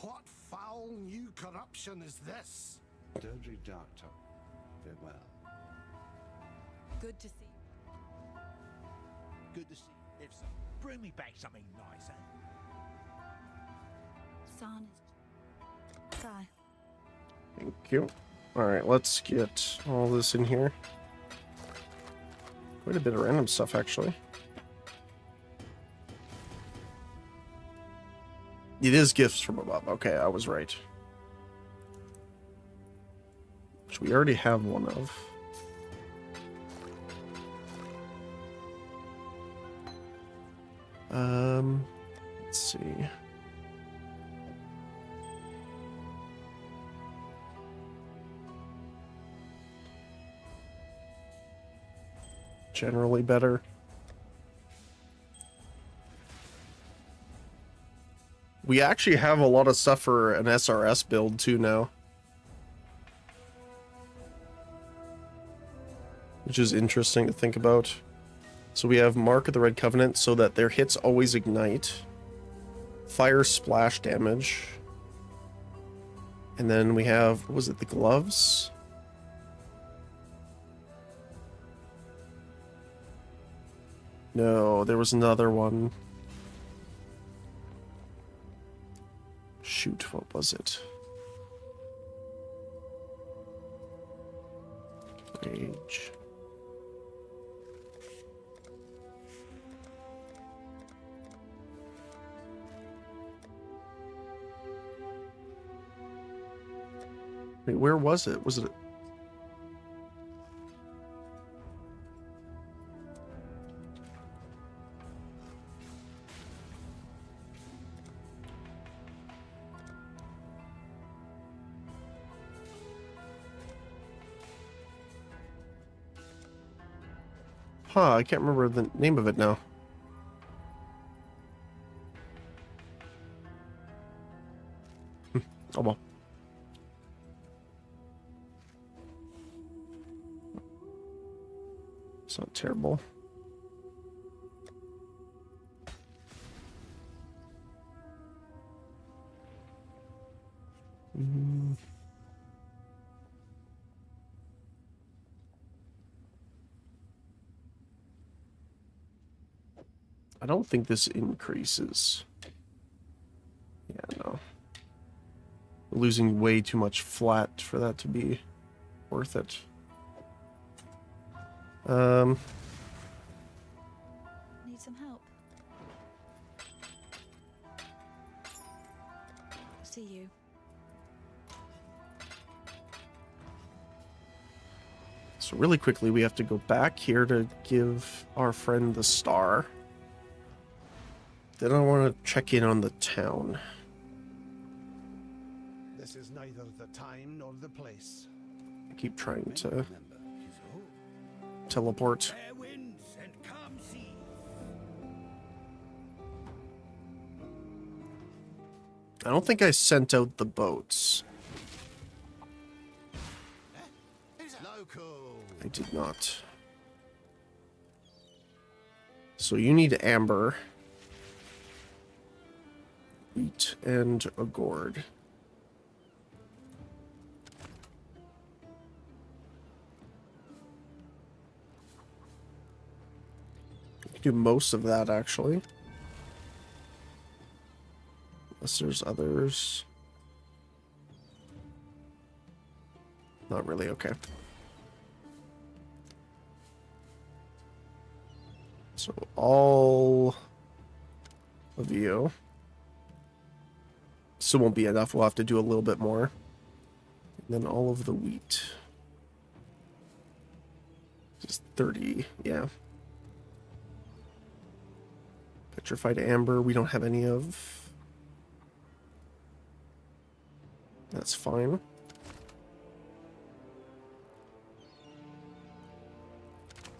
What foul new corruption is this? Dodry Doctor, farewell. Good to see. Good to see you. If so, bring me back something nicer. Sarnist. Bye. Thank you. Alright, let's get all this in here. Quite a bit of random stuff, actually. It is gifts from above. Okay, I was right. Which we already have one of. Let's see. Generally better. We actually have a lot of stuff for an SRS build too now. Which is interesting to think about. So we have Mark of the Red Covenant so that their hits always ignite. Fire splash damage. And then we have, what was it, the gloves? No, there was another one. Shoot, what was it? Rage. Wait, where was it? Was it? Huh, I can't remember the name of it now. Oh well. It's not terrible. I don't think this increases. Yeah, no. We're losing way too much flat for that to be worth it. Need some help? See you. So really quickly, we have to go back here to give our friend the star. Then I want to check in on the town. This is neither the time nor the place. I keep trying to Remember, his hope, teleport. fair winds and calm seas. I don't think I sent out the boats. Local. I did not. So you need amber, wheat, and a gourd. I can do most of that actually. Unless there's others. Not really, okay. So all of you. Still won't be enough. We'll have to do a little bit more. And then all of the wheat. Just 30, yeah. Petrified amber, we don't have any of. That's fine.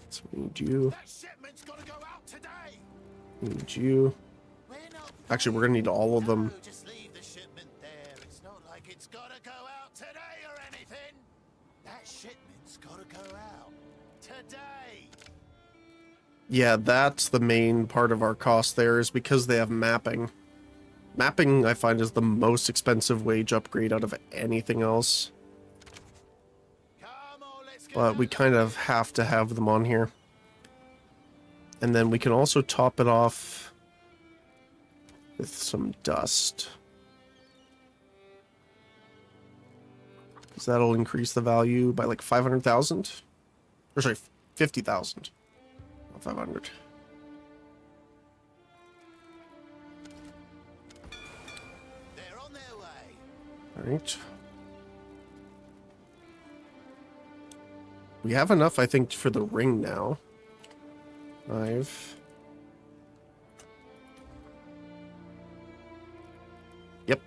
So we need you. That shipment's gotta go out today. We need you. Actually, we're gonna need all of them. Just leave the shipment there. It's not like it's gotta go out today or anything. That shipment's gotta go out today. Yeah, that's the main part of our cost there, is because they have mapping. Mapping, I find, is the most expensive wage upgrade out of anything else. Come on, let's get But we kind of have to have them on here. And then we can also top it off with some dust. Because that'll increase the value by like 500,000? Or sorry, 50,000. Not 500. They're on their way. Alright. We have enough, I think, for the ring now. 5. Yep.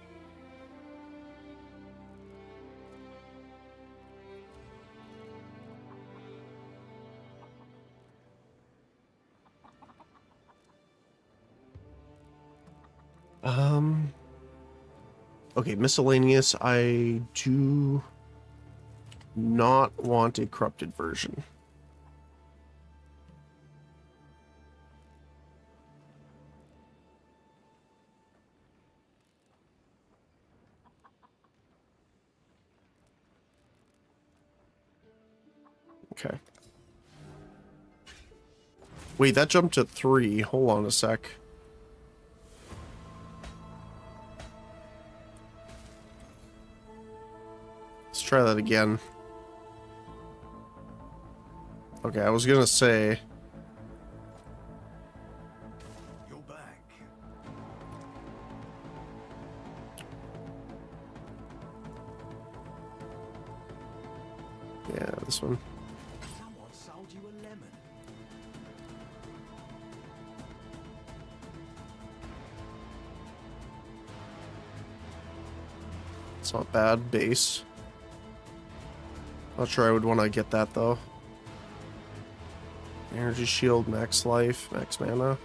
Okay, miscellaneous. I do not want a corrupted version. Okay. Wait, that jumped to 3. Hold on a sec. Let's try that again. Okay, I was gonna say... You're back. Yeah, this one. Someone sold you a lemon. It's not bad. Base. Not sure I would want to get that, though. Energy shield, max life, max mana.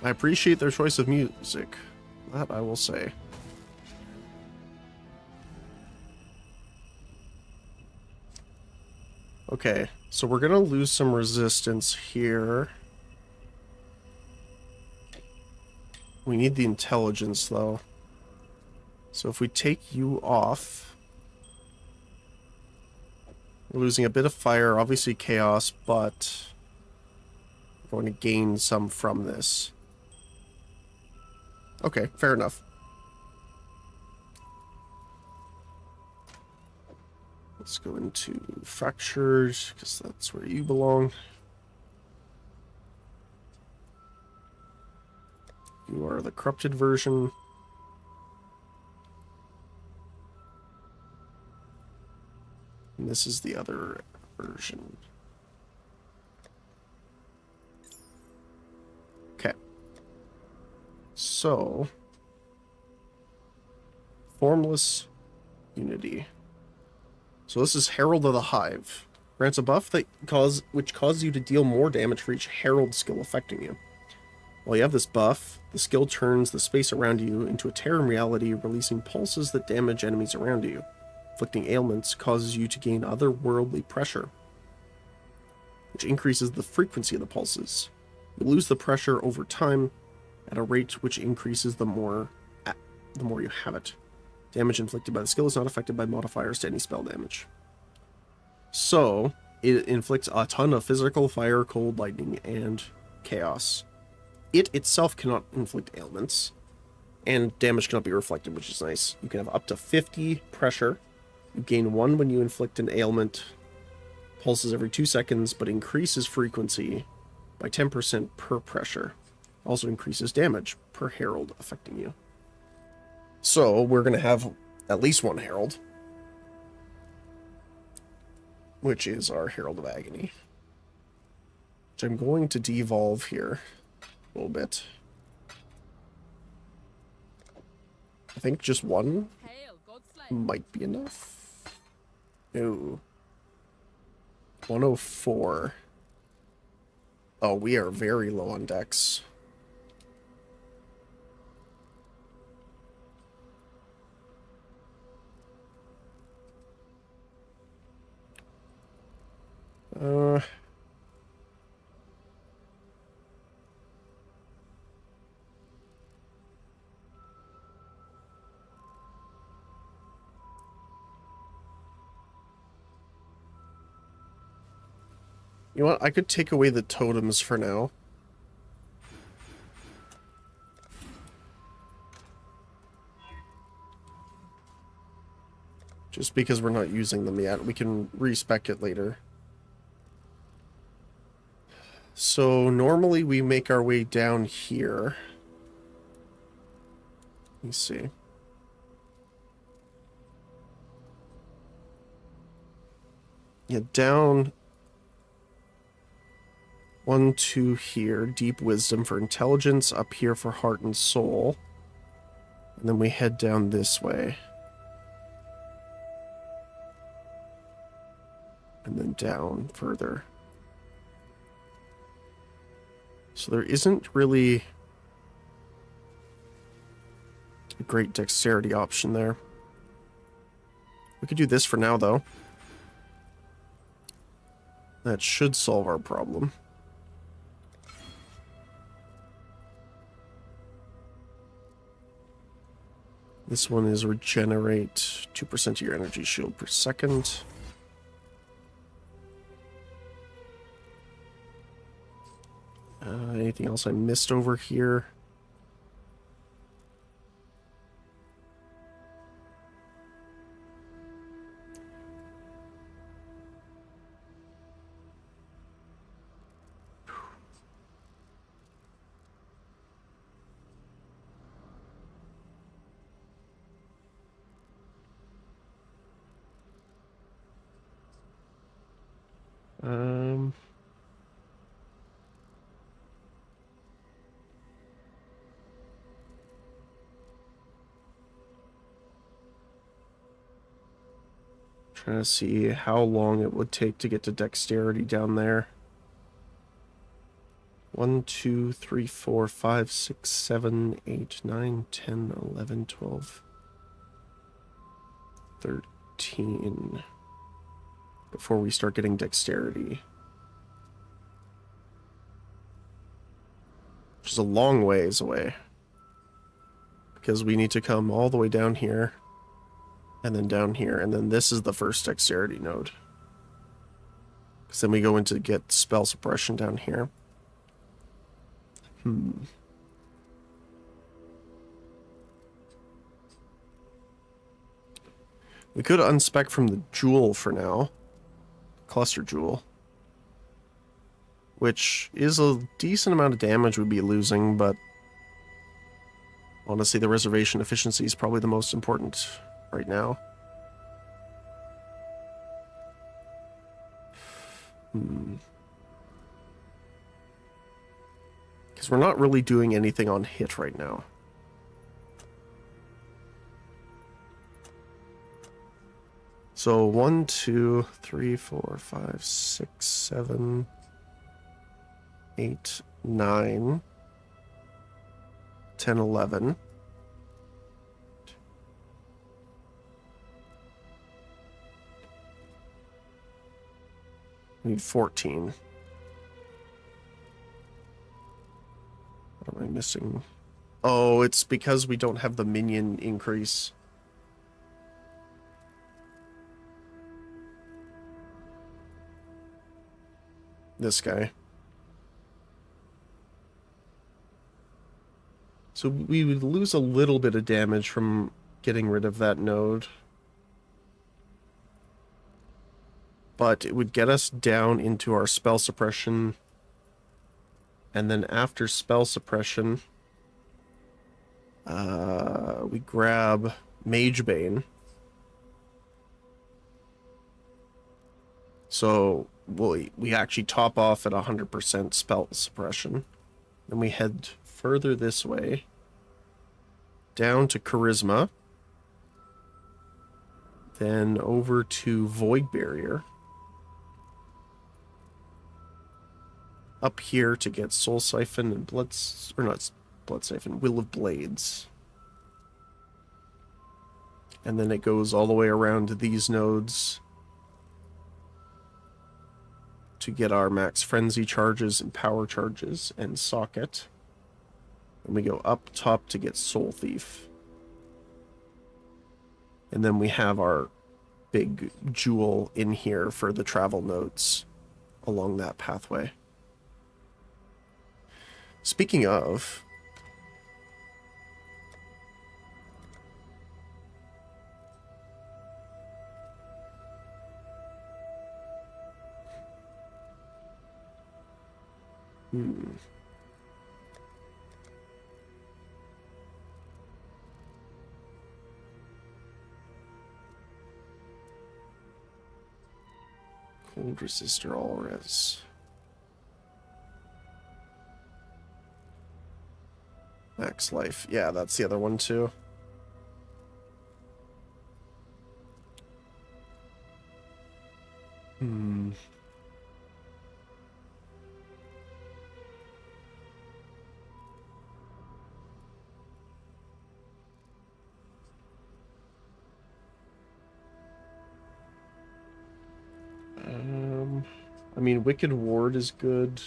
I appreciate their choice of music. That I will say. Okay, so we're gonna lose some resistance here. We need the intelligence, though. So if we take you off... We're losing a bit of fire, obviously chaos, but... we're going to gain some from this. Okay, fair enough. Let's go into fractures, because that's where you belong. You are the corrupted version. And this is the other version. Okay. So, formless unity. So this is Herald of the Hive. Grants a buff which causes you to deal more damage for each Herald skill affecting you. While you have this buff, the skill turns the space around you into a Terran reality, releasing pulses that damage enemies around you. Inflicting ailments causes you to gain otherworldly pressure, which increases the frequency of the pulses. You lose the pressure over time at a rate which increases the more you have it. Damage inflicted by the skill is not affected by modifiers to any spell damage. So, it inflicts a ton of physical, fire, cold, lightning, and chaos. It itself cannot inflict ailments, and damage cannot be reflected, which is nice. You can have up to 50 pressure. You gain 1 when you inflict an ailment. Pulses every 2 seconds, but increases frequency by 10% per pressure. Also increases damage per herald affecting you. So, we're going to have at least 1 herald, which is our Herald of Agony, which I'm going to devolve here a little bit. I think just 1 might be enough. No. 104. Oh, we are very low on dex. You know what? I could take away the totems for now. Just because we're not using them yet. We can respec it later. So normally we make our way down here. Let me see. Yeah, down 1, 2 here. Deep Wisdom for Intelligence. Up here for Heart and Soul. And then we head down this way. And then down further. So there isn't really a great dexterity option there. We could do this for now, though. That should solve our problem. This one is regenerate 2% of your energy shield per second. Anything else I missed over here? Um... Trying to see how long it would take to get to dexterity down there. 1, 2, 3, 4, 5, 6, 7, 8, 9, 10, 11, 12, 13. Before we start getting dexterity. Which is a long ways away. Because we need to come all the way down here. And then down here. And then this is the first dexterity node. Because then we go into get spell suppression down here. We could unspec from the jewel for now. Cluster jewel. Which is a decent amount of damage we'd be losing, but honestly, the reservation efficiency is probably the most important right now. Because we're not really doing anything on hit right now. So 1, 2, 3, 4, 5, 6, 7, 8, 9, 10, 11. We need 14. What am I missing? Oh, it's because we don't have the minion increase. This guy. So we would lose a little bit of damage from getting rid of that node. But it would get us down into our spell suppression. And then after spell suppression, we grab Magebane. So we actually top off at 100% spell suppression. Then we head further this way, down to Charisma, then over to Void Barrier, up here to get Soul Siphon and Blood Siphon, Will of Blades. And then it goes all the way around these nodes to get our max frenzy charges and power charges and socket. And we go up top to get Soul Thief. And then we have our big jewel in here for the travel nodes along that pathway. Speaking of, Cold Resistor All Res. Max Life. Yeah, that's the other one too. I mean, Wicked Ward is good.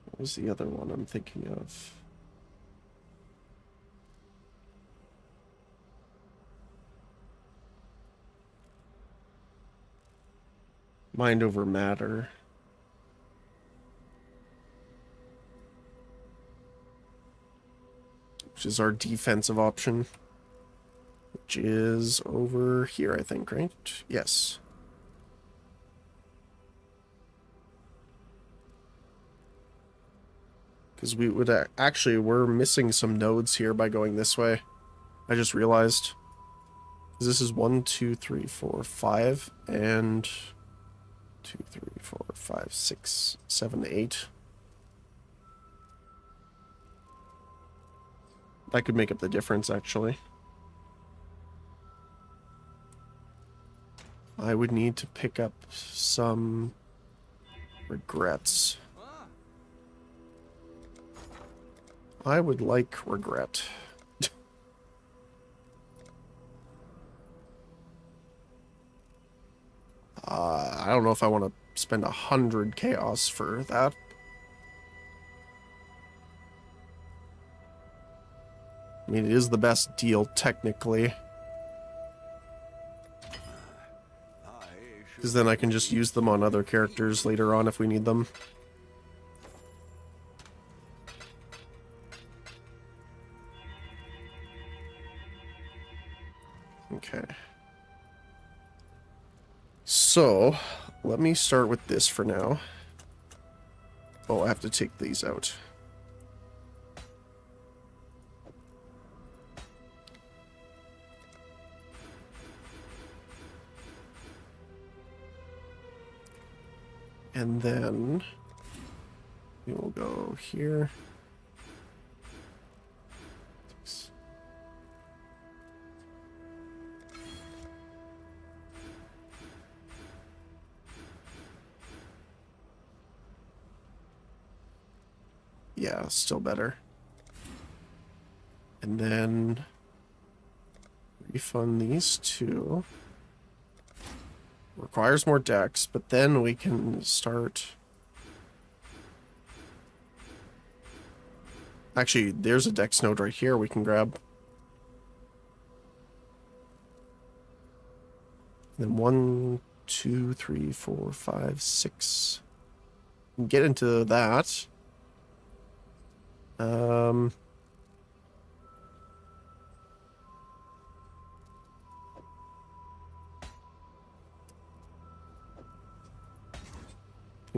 What was the other one I'm thinking of? Mind over Matter. Which is our defensive option. Which is over here, I think, right? Yes. Because we would actually, we're missing some nodes here by going this way. I just realized. This is 1, 2, 3, 4, 5, and 2, 3, 4, 5, 6, 7, 8. That could make up the difference, actually. I would need to pick up some regrets. I would like regret. I don't know if I want to spend 100 chaos for that. I mean, it is the best deal, technically. Because then I can just use them on other characters later on if we need them. Okay. So, let me start with this for now. Oh, I have to take these out. And then we will go here. Yeah, still better. And then refund these two. Requires more decks, but then we can start. Actually, there's a dex node right here we can grab. And then 1, 2, 3, 4, 5, 6. Get into that. I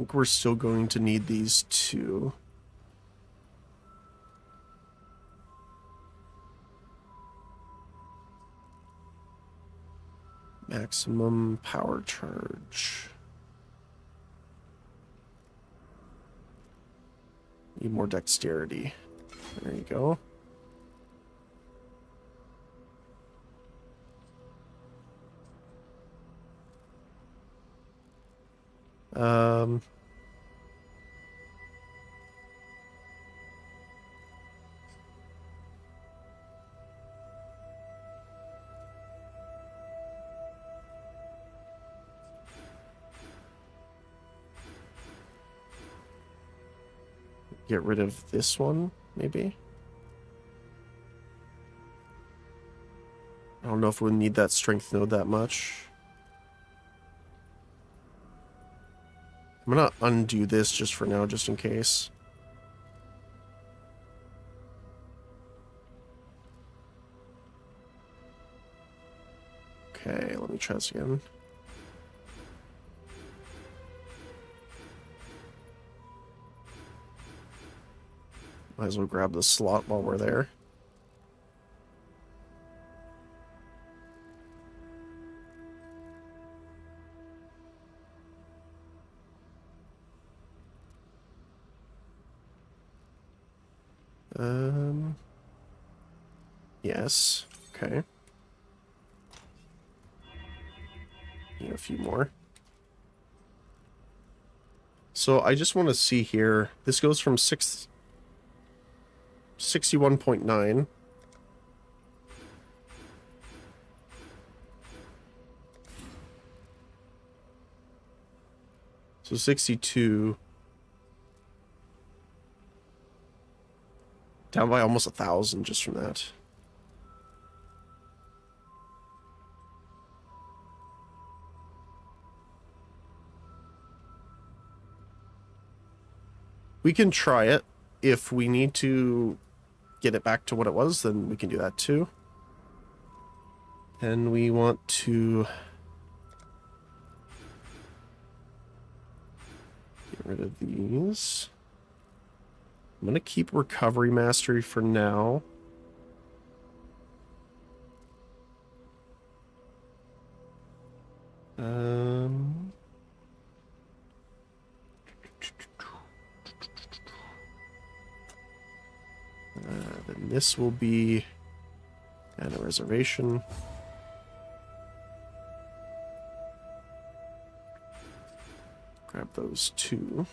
think we're still going to need these two. Maximum power charge. Need more dexterity. There you go. Get rid of this one, maybe? I don't know if we need that strength node that much. I'm gonna undo this just for now, just in case. Okay, let me try this again. Might as well grab the slot while we're there. Yes. Okay. Need a few more. So I just want to see here. This goes from 61.9. So 62. Down by almost 1,000 just from that. We can try it. If we need to get it back to what it was, then we can do that too. And we want to get rid of these. I'm going to keep Recovery Mastery for now. Then this will be at a reservation. Grab those two.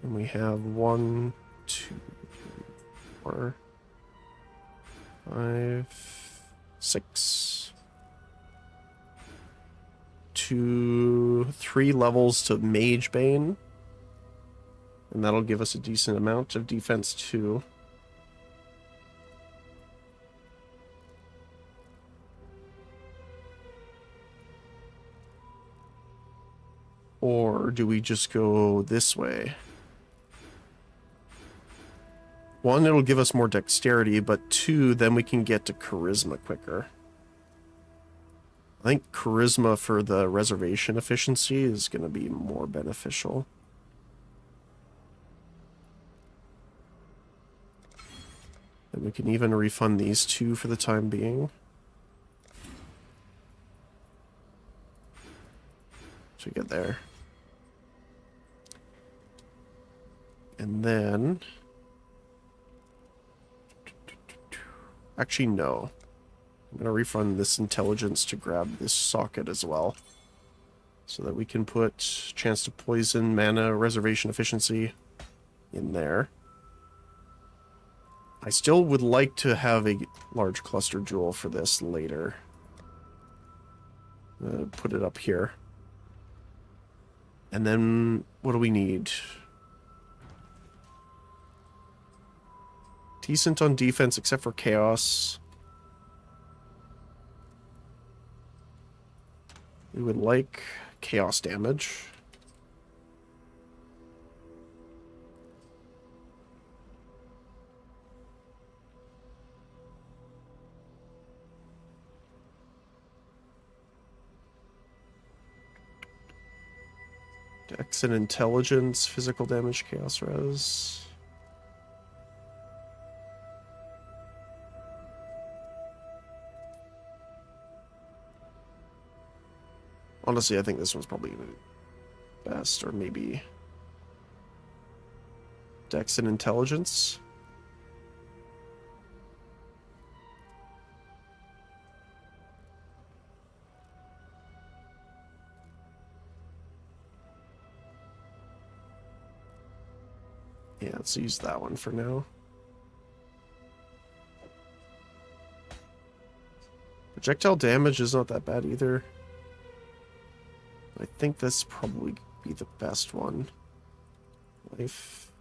And we have 1, 2, 4, 5, 6. 2, 3 levels to Mage Bane. And that'll give us a decent amount of defense too. Or do we just go this way? 1, it'll give us more dexterity, but 2, then we can get to charisma quicker. I think charisma for the reservation efficiency is going to be more beneficial. And we can even refund these 2 for the time being. So we get there. And then... Actually, no. I'm going to refund this intelligence to grab this socket as well. So that we can put chance to poison, mana, reservation efficiency in there. I still would like to have a large cluster jewel for this later. Put it up here. And then, what do we need? Decent on defense, except for chaos. We would like chaos damage. Dex and intelligence, physical damage, chaos res. Honestly, I think this one's probably gonna be best, or maybe Dex and intelligence. Yeah, let's use that one for now. Projectile damage is not that bad either. I think this probably be the best one. Life.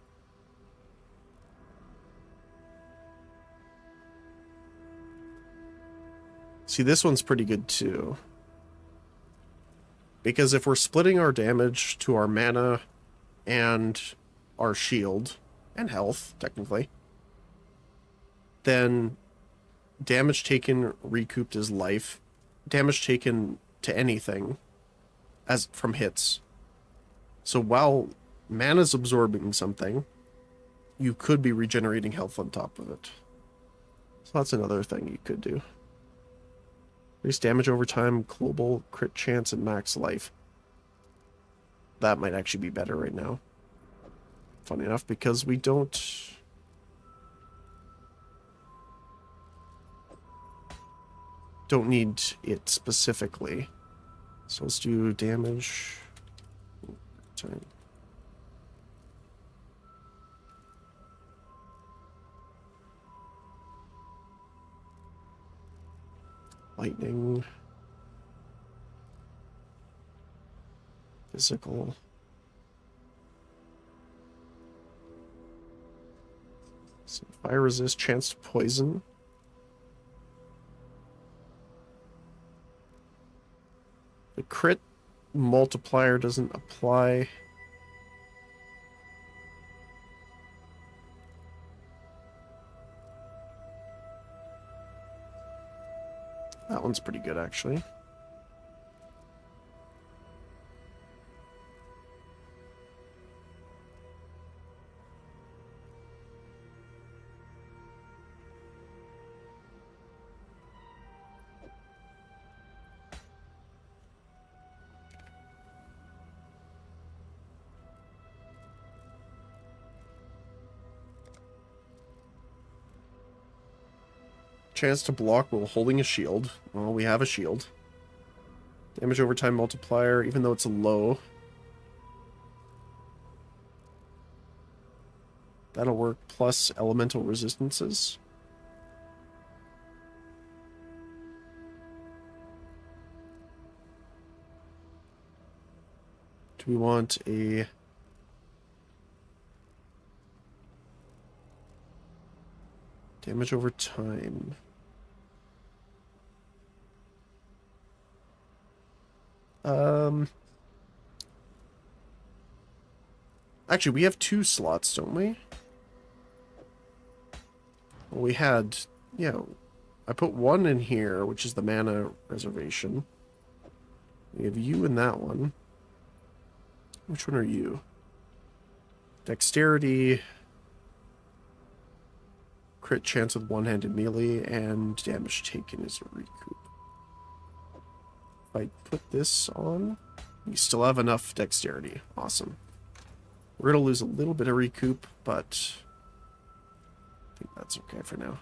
See, this one's pretty good too. Because if we're splitting our damage to our mana and our shield and health, technically, then damage taken recouped is life. Damage taken to anything as from hits. So while mana's absorbing something, you could be regenerating health on top of it. So that's another thing you could do. Increase damage over time, global crit chance, and max life. That might actually be better right now. Funny enough, because we don't... don't need it specifically. So let's do damage. Sorry. Lightning. Physical. So fire resist, chance to poison. The crit multiplier doesn't apply. That one's pretty good, actually. Chance to block while holding a shield. Well, we have a shield. Damage over time multiplier, even though it's low. That'll work, plus elemental resistances. Do we want a... damage over time? Actually, we have 2 slots, don't we? Well, we had... yeah, I put 1 in here, which is the mana reservation. We have you in that one. Which one are you? Dexterity, crit chance with one-handed melee, and damage taken is a recoup. If I put this on, you still have enough dexterity. Awesome. We're going to lose a little bit of recoup, but I think that's okay for now.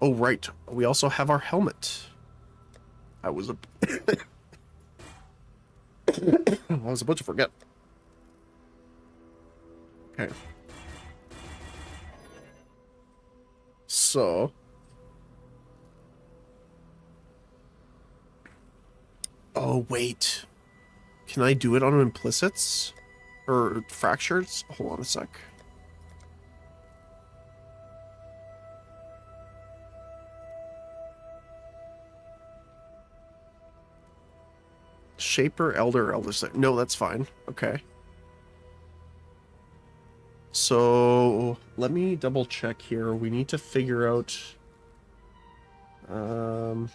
Oh, right. We also have our helmet. I was a... I was about to forget. Okay. So... oh, wait. Can I do it on implicits? Or fractures? Hold on a sec. Shaper, Elder, Elder... no, that's fine. Okay. So, let me double check here. We need to figure out... let's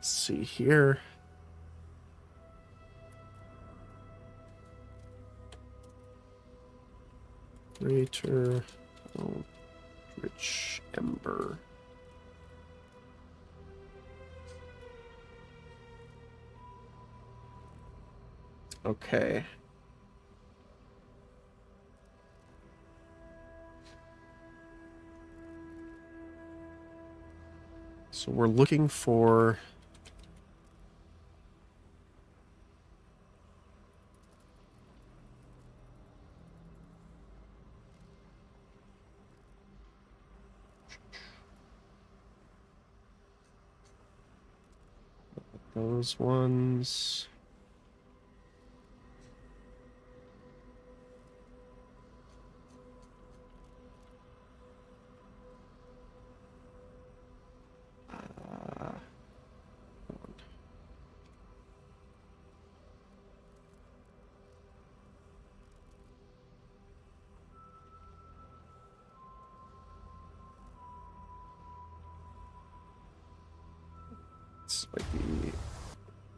see here. Greater... oh, rich ember. Okay. So we're looking for... those ones... this might be...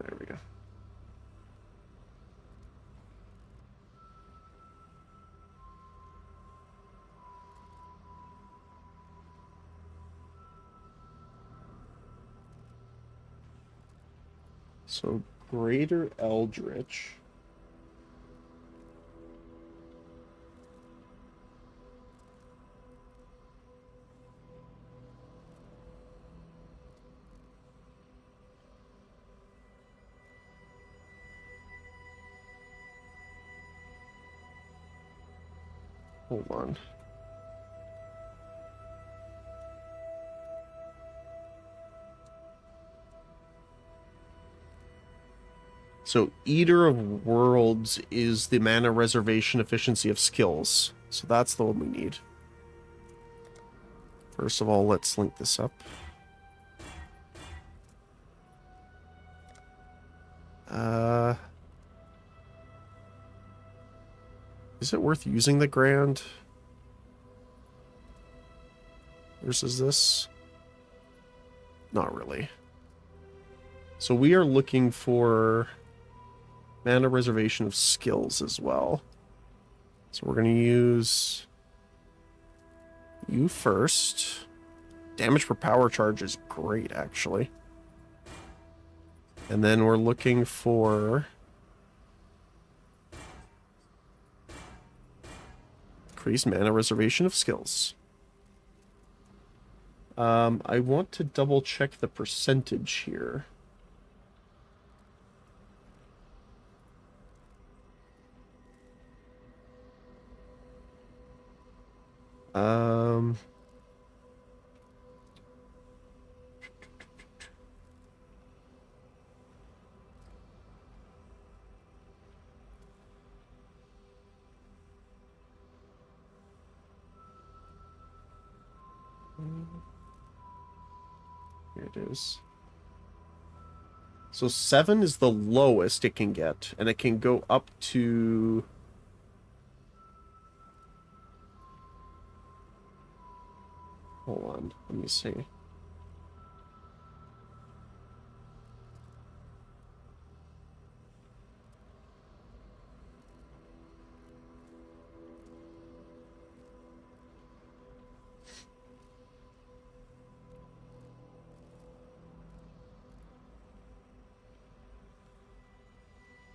there we go. So, Greater Eldritch. Hold on. So, Eater of Worlds is the mana reservation efficiency of skills. So that's the one we need. First of all, let's link this up. Is it worth using the Grand versus this? Not really. So we are looking for mana reservation of skills as well. So we're going to use you first. Damage per power charge is great, actually. And then we're looking for Increase mana reservation of skills. I want to double check the percentage here. Here it is. So 7 is the lowest it can get, and it can go up to... Hold on, let me see.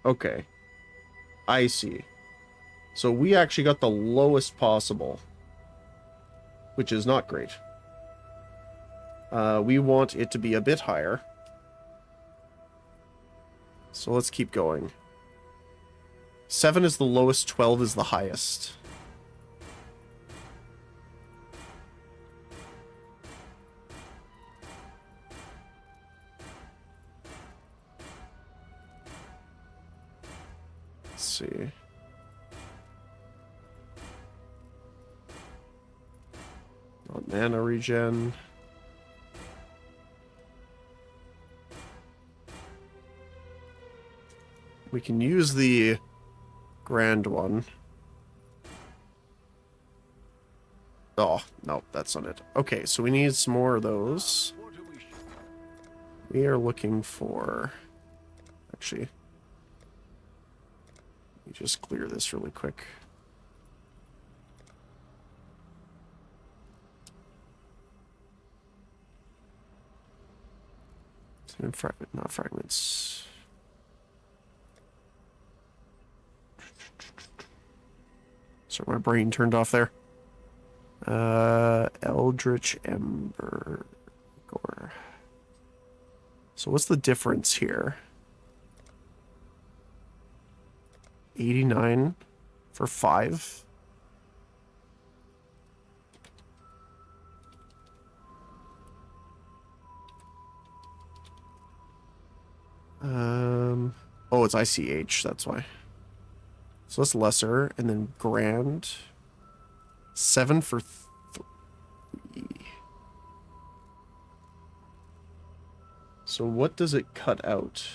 Okay. I see. So we actually got the lowest possible, which is not great. We want it to be a bit higher. So let's keep going. 7 is the lowest, 12 is the highest. Let's see. Not mana regen. We can use the grand one. Oh, no, that's not it. Okay, so we need some more of those. We are looking for... Actually, let me just clear this really quick. Not fragments. Sorry, my brain turned off there. Eldritch Ember. So what's the difference here? 89 for 5. Oh, it's ICH, that's why. So that's lesser, and then grand. 7 for 3. So what does it cut out?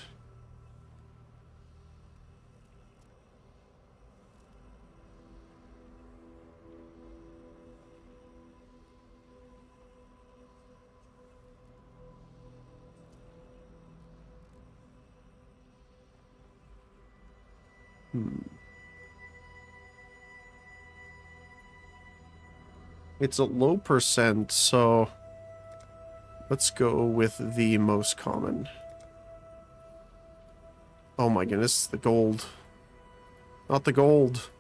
It's a low percent, so let's go with the most common. Oh my goodness, the gold. Not the gold.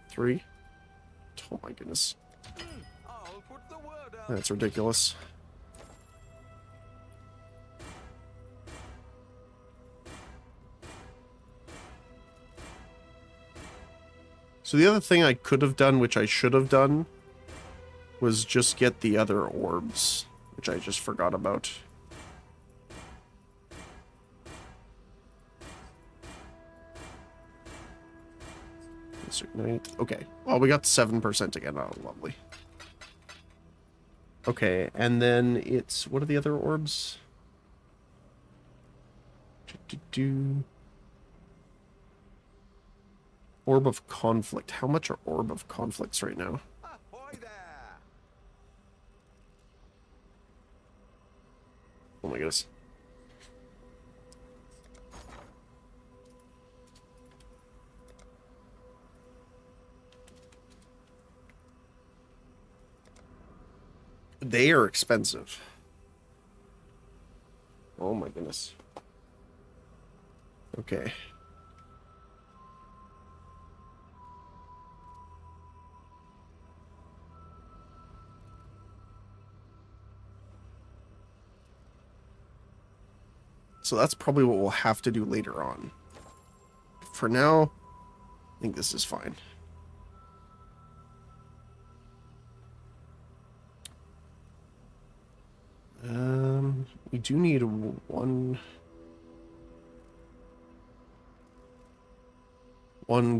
Three. Oh my goodness. I'll put the word out. That's ridiculous. So the other thing I could have done, which I should have done, was just get the other orbs, which I just forgot about. Okay, well, we got 7% again. Oh, lovely. Okay, and then it's... What are the other orbs? Orb of Conflict. How much are Orb of Conflicts right now? Ahoy there! Oh my goodness. They are expensive. Oh my goodness. Okay. So that's probably what we'll have to do later on. For now, I think this is fine. We do need one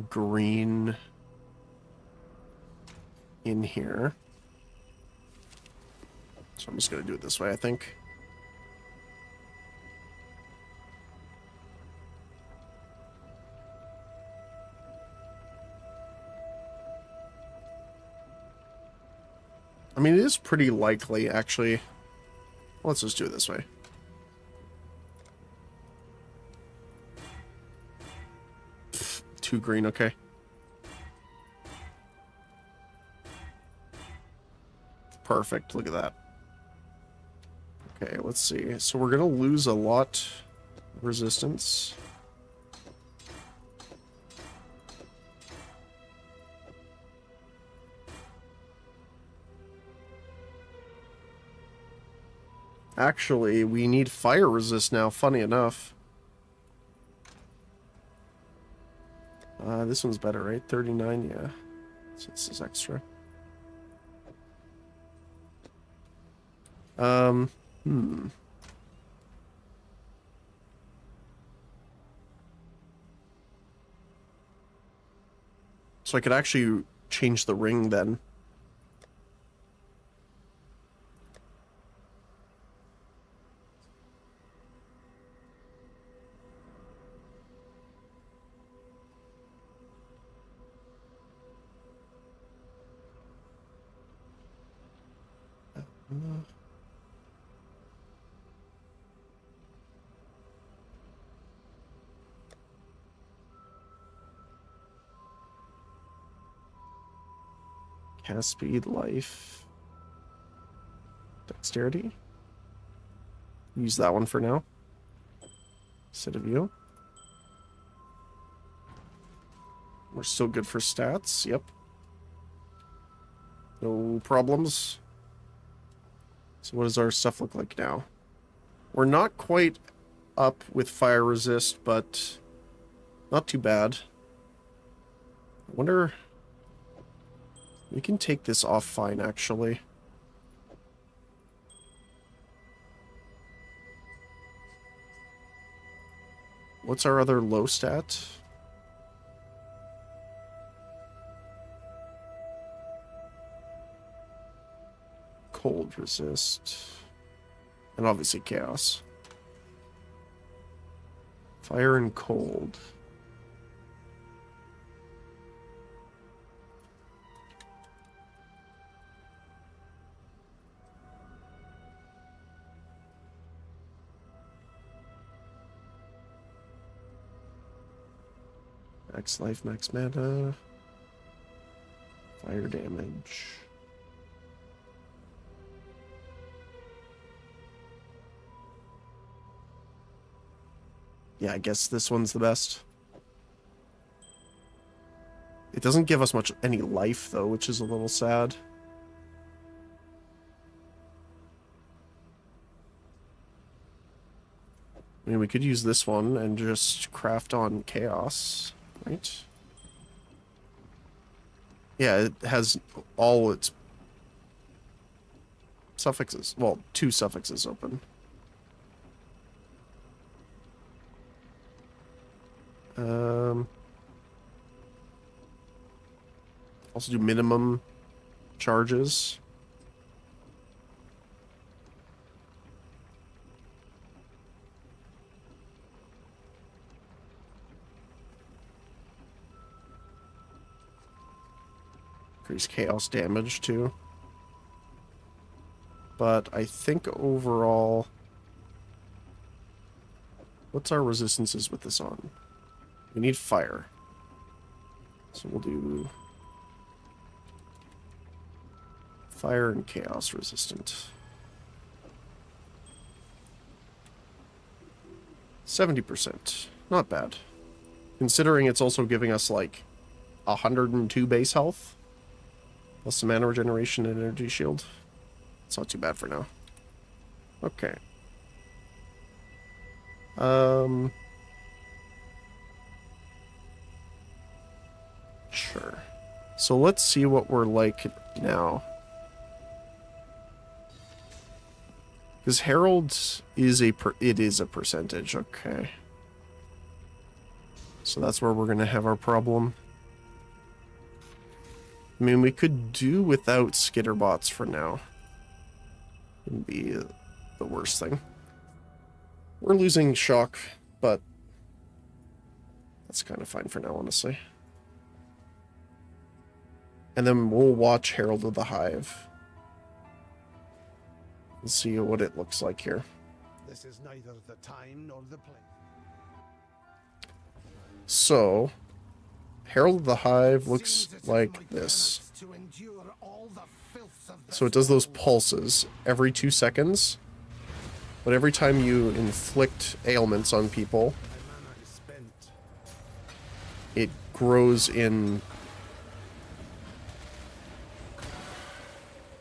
green in here. So I'm just gonna do it this way, I think. I mean, it is pretty likely, actually. Let's just do it this way. Pfft, 2 green, okay. Perfect, look at that. Okay, let's see. So we're gonna lose a lot of resistance. Actually, we need fire resist now, funny enough. This one's better, right? 39, yeah. So this is extra. So I could actually change the ring then. Cast speed, life, dexterity. Use that one for now. Instead of you. We're still good for stats, yep. No problems. So what does our stuff look like now? We're not quite up with fire resist, but not too bad. I wonder... We can take this off fine, actually. What's our other low stat? Cold resist. And obviously chaos. Fire and cold. Max life, max mana. Fire damage. Yeah, I guess this one's the best. It doesn't give us much any life, though, which is a little sad. I mean, we could use this one and just craft on chaos, right? Yeah, it has all its suffixes. Well, 2 suffixes open. Also do minimum charges. Increase chaos damage too. But I think overall... What's our resistances with this on? We need fire. So we'll do... Fire and chaos resistant. 70%. Not bad. Considering it's also giving us like 102 base health. Plus some mana regeneration and energy shield. It's not too bad for now. Okay. Sure. So let's see what we're like now. Because Herald is it is a percentage, okay. So that's where we're gonna have our problem. I mean, we could do without skitterbots for now. Wouldn't be the worst thing. We're losing shock, but that's kind of fine for now, honestly. And then we'll watch Herald of the Hive. And see what it looks like here. This is neither the time nor the place. So, Herald of the Hive looks like this. So it does those pulses every 2 seconds. But every time you inflict ailments on people, it grows in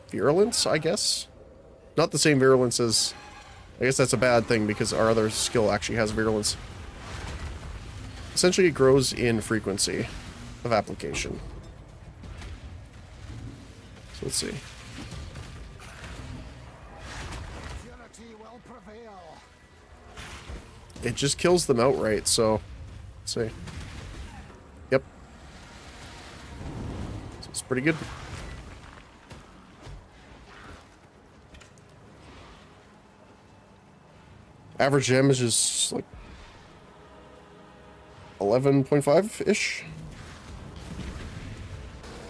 virulence, I guess? Not the same virulence as... I guess that's a bad thing because our other skill actually has virulence. Essentially, it grows in frequency of application. So let's see. It just kills them outright, so... Let's see. Yep. So it's pretty good. Average damage is like 11.5-ish.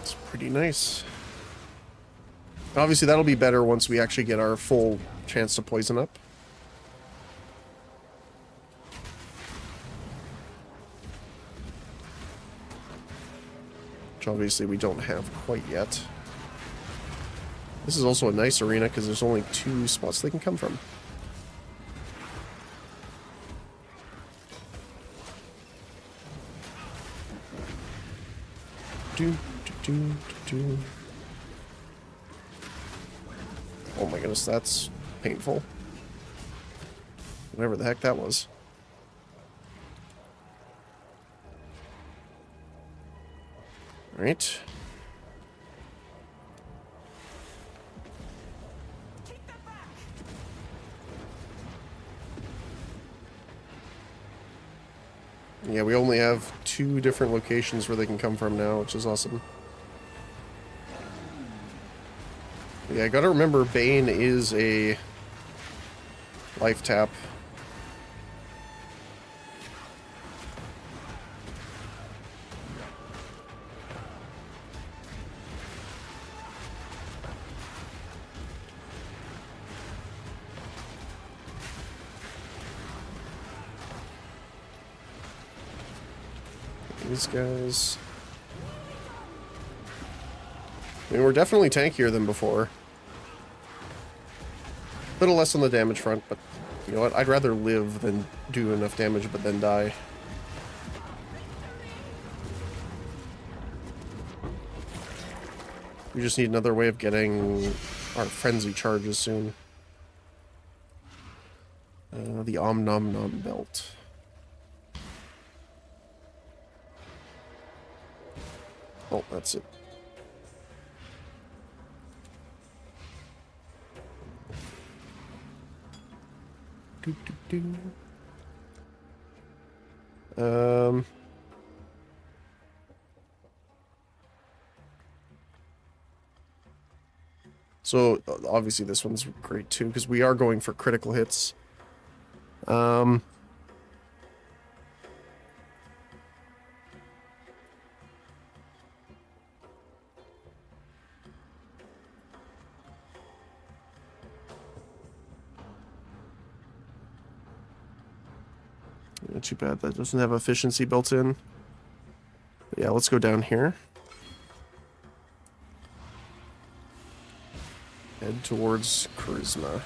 It's pretty nice. Obviously, that'll be better once we actually get our full chance to poison up. Which obviously we don't have quite yet. This is also a nice arena because there's only 2 spots they can come from. Oh my goodness, that's painful. Whatever the heck that was. Alright. Yeah, we only have 2 different locations where they can come from now, which is awesome. Yeah, I gotta remember Bane is a life tap. These guys... I mean, we're definitely tankier than before. A little less on the damage front, but you know what? I'd rather live than do enough damage but then die. We just need another way of getting our frenzy charges soon. The Om Nom Nom belt. Oh, that's it. So obviously this one's great too because we are going for critical hits. Not too bad that doesn't have efficiency built in. But yeah, let's go down here. Head towards Charisma.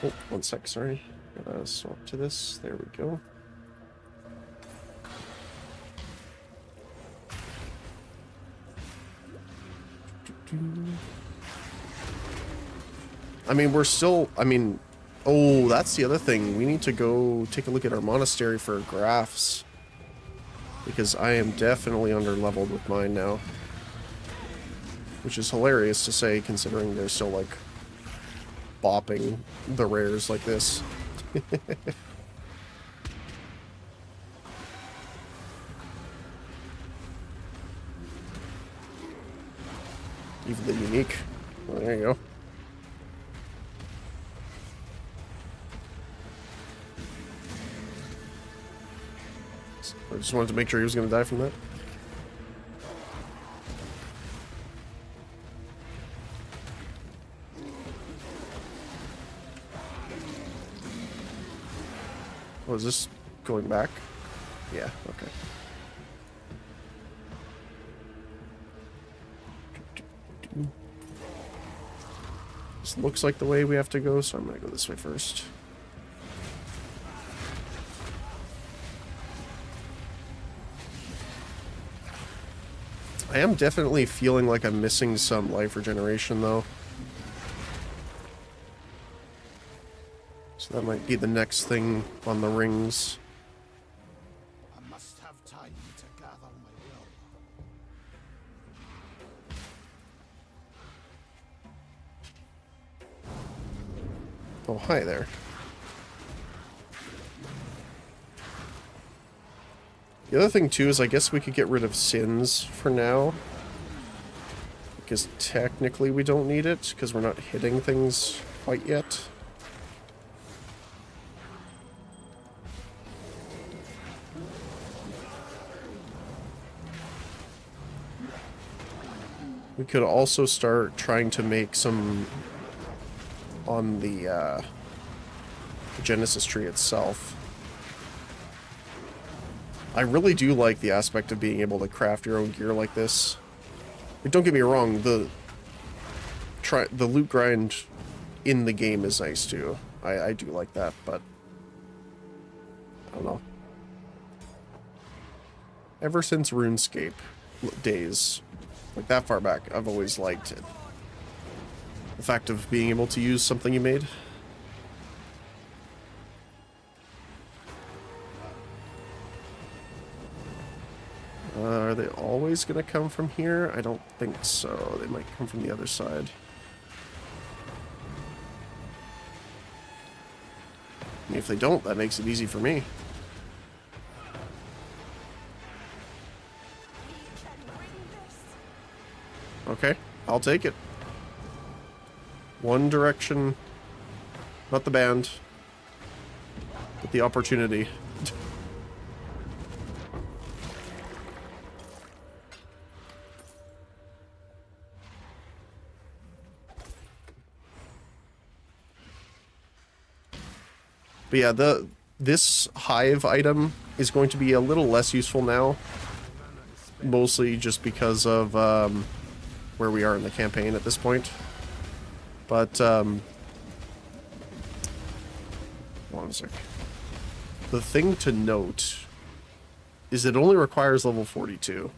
Oh, one sec, sorry. Swap to this. There we go. I mean, we're still... I mean... Oh, that's the other thing. We need to go take a look at our monastery for graphs. Because I am definitely under-leveled with mine now. Which is hilarious to say, considering they're still, like, bopping the rares like this. Even the unique. Well, there you go. I just wanted to make sure he was going to die from that. Oh, is this going back? Yeah, okay. This looks like the way we have to go, so I'm going to go this way first. I am definitely feeling like I'm missing some life regeneration, though. So that might be the next thing on the rings. I must have time to gather my will. Oh, hi there. The other thing, too, is I guess we could get rid of sins for now. Because technically we don't need it, because we're not hitting things quite yet. We could also start trying to make some on the Genesis tree itself. I really do like the aspect of being able to craft your own gear like this. Like, don't get me wrong, the loot grind in the game is nice too. I do like that, but I don't know. Ever since RuneScape days, like that far back, I've always liked it. The fact of being able to use something you made. Are they always going to come from here? I don't think so. They might come from the other side. I mean, if they don't, that makes it easy for me. Okay, I'll take it. One direction, not the band, but the opportunity. But yeah, this hive item is going to be a little less useful now. Mostly just because of where we are in the campaign at this point. But, hold on a sec. The thing to note is it only requires level 42.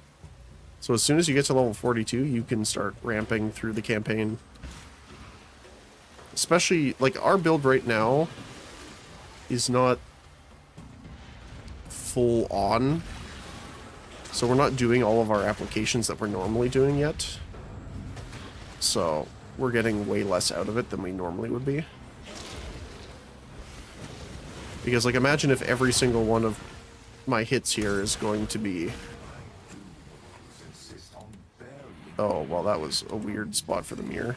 So as soon as you get to level 42, you can start ramping through the campaign. Especially, like, our build right now is not full on. So we're not doing all of our applications that we're normally doing yet. So we're getting way less out of it than we normally would be. Because, like, imagine if every single one of my hits here is going to be... Oh, well, that was a weird spot for the mirror.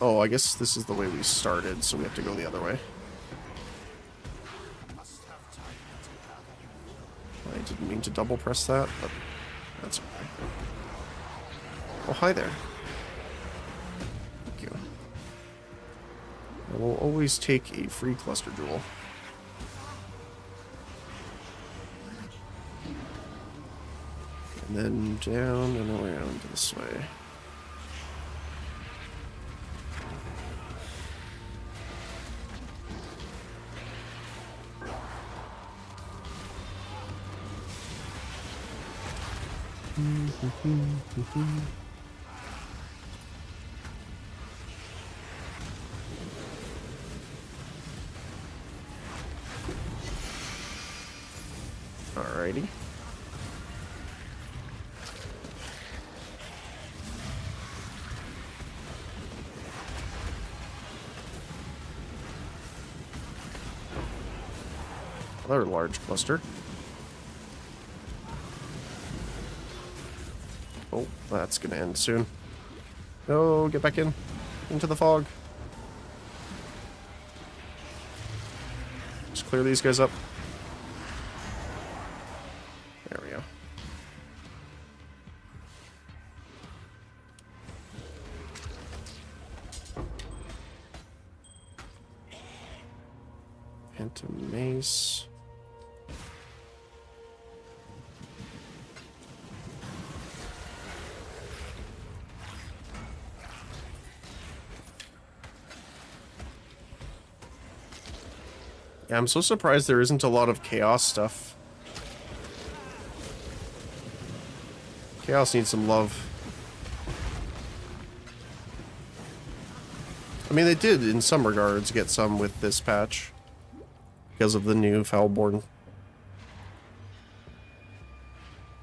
Oh, I guess this is the way we started, so we have to go the other way. I didn't mean to double press that, but that's okay. Oh, hi there. Thank you. I will always take a free cluster jewel. And then down and around this way. Alrighty. Another large cluster. Oh, that's gonna end soon. No, get back in. Into the fog. Just clear these guys up. There we go. Phantom Mace. Yeah, I'm so surprised there isn't a lot of chaos stuff. Chaos needs some love. I mean, they did, in some regards, get some with this patch. Because of the new Foulborn.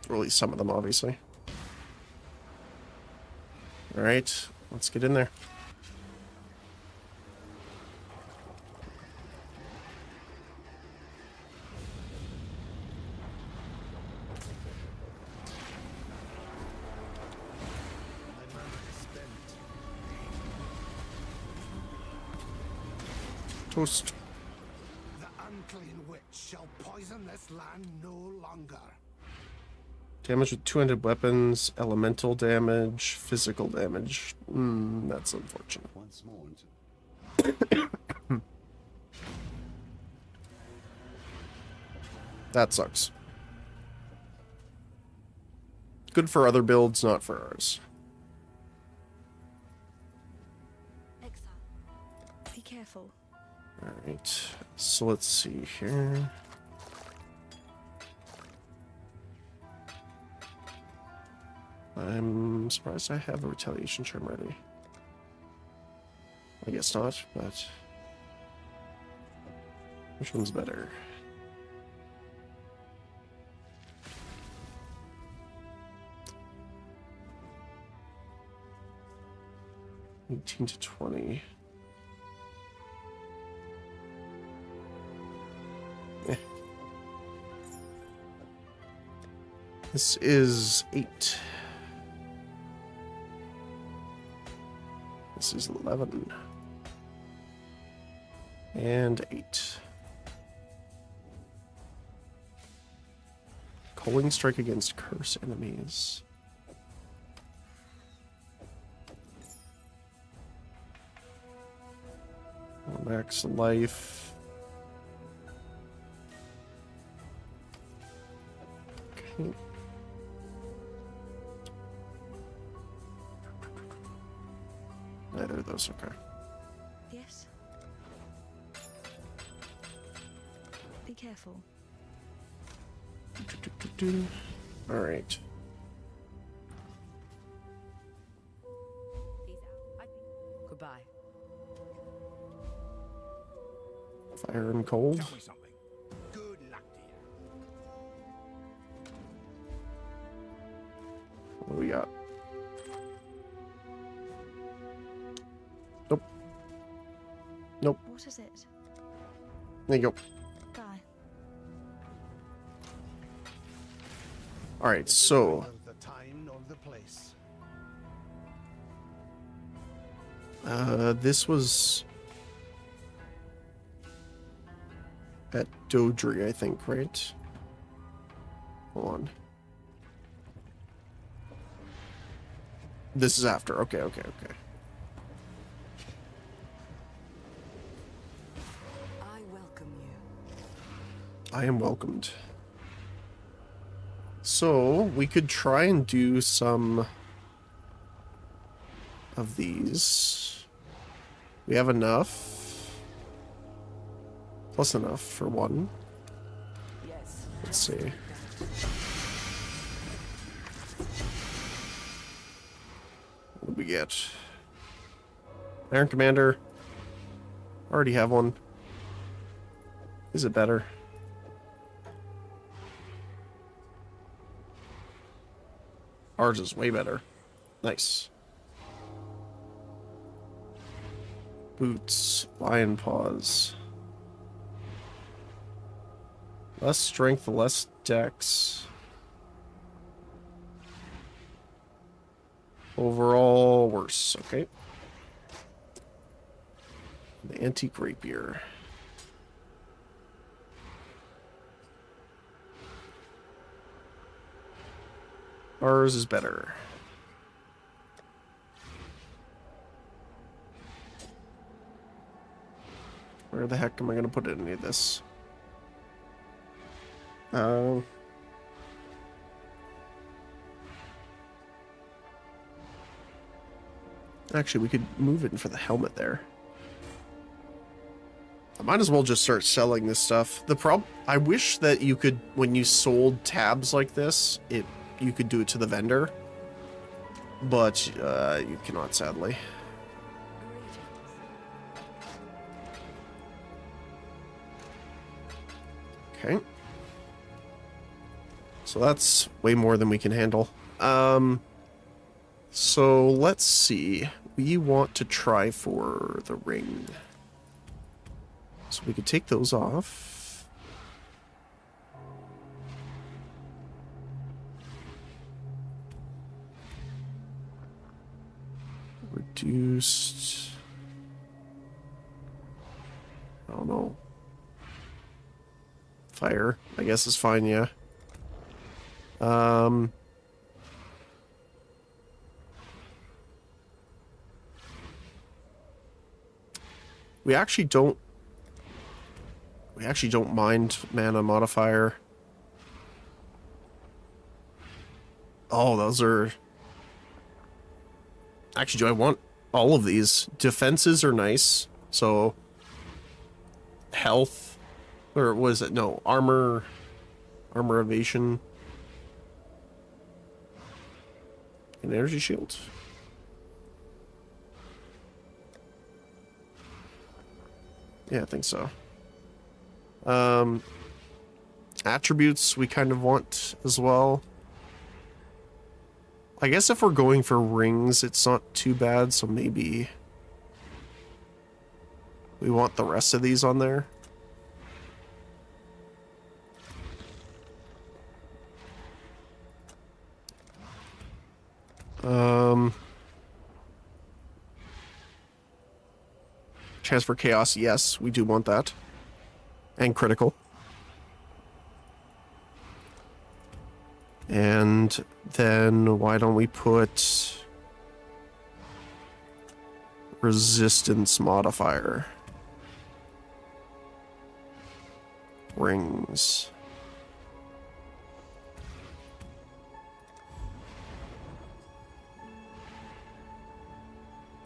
Or at least some of them, obviously. Alright, let's get in there. Toast. The unclean witch shall poison this land no longer. Damage with 200 weapons, elemental damage, physical damage. That's unfortunate. Once more That sucks. Good for other builds, not for ours. Exile. Be careful. Alright, so let's see here. I'm surprised I have a retaliation charm ready. I guess not, but which one's better? $18 to $20. This is 8. This is 11. And 8. Calling strike against curse enemies. Max life. Okay. Neither of those, okay. Yes. Be careful. All right. Goodbye. Fire and cold. Tell me something. Good luck to you. What do we got? Nope. Nope. What is it? There you go. Guy. All right, so The time nor the place. this was at Dodri, I think, right? Hold on. This is after. Okay. I welcome you. I am welcomed. So we could try and do some of these. We have enough. Plus enough for one. Yes. Let's see. What do we get? Iron Commander. Already have one. Is it better? Ours is way better. Nice. Boots. Lion paws. Less strength, less dex. Overall, worse. Okay. The antique rapier. Ours is better. Where the heck am I going to put any of this? Actually, we could move it in for the helmet there. I might as well just start selling this stuff. I wish that you could, when you sold tabs like this, you could do it to the vendor. But you cannot, sadly. Okay. So that's way more than we can handle. So let's see. We want to try for the ring. So we could take those off. Reduced. I don't know. Fire, I guess is fine, yeah. We actually don't mind mana modifier. Oh, those are... Actually, do I want all of these? Defenses are nice. So, health, or was it? No, armor evasion, and energy shield. Yeah, I think so. Attributes we kind of want as well. I guess if we're going for rings, it's not too bad, so maybe we want the rest of these on there. Transfer chaos, yes, we do want that. And critical. And then why don't we put resistance modifier? Rings.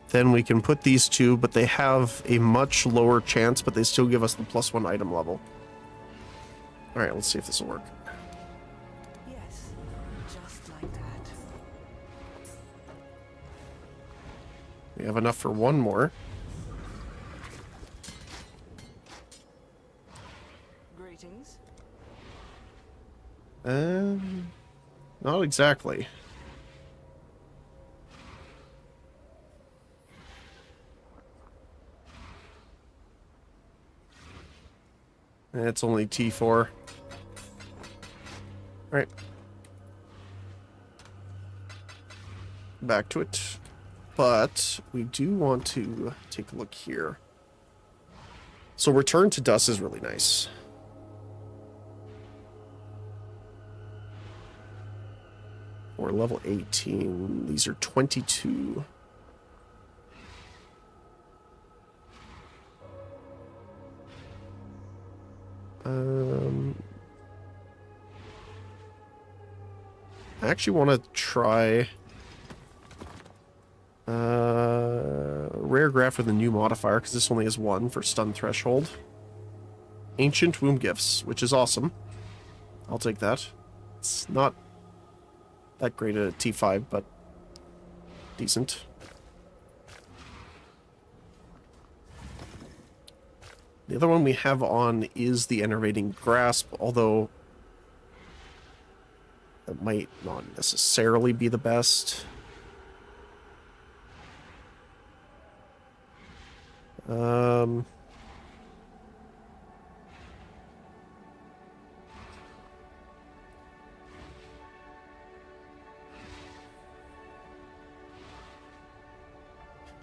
Then we can put these two, but they have a much lower chance, but they still give us the +1 item level. Alright, let's see if this will work. Yes, just like that. We have enough for one more. Greetings. Not exactly. It's only T4. Alright. Back to it. But we do want to take a look here. So return to dust is really nice. We're level 18. These are 22. I actually want to try rare graph with a new modifier, because this only has one for stun threshold. Ancient Womb Gifts, which is awesome. I'll take that. It's not that great at T5, but decent. The other one we have on is the Enervating Grasp, although that might not necessarily be the best. Oh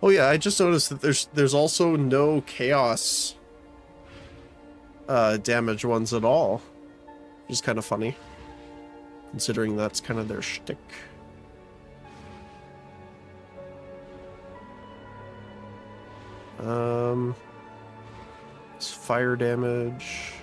yeah, I just noticed that there's also no chaos damage ones at all, which is kind of funny, considering that's kind of their shtick. It's fire damage.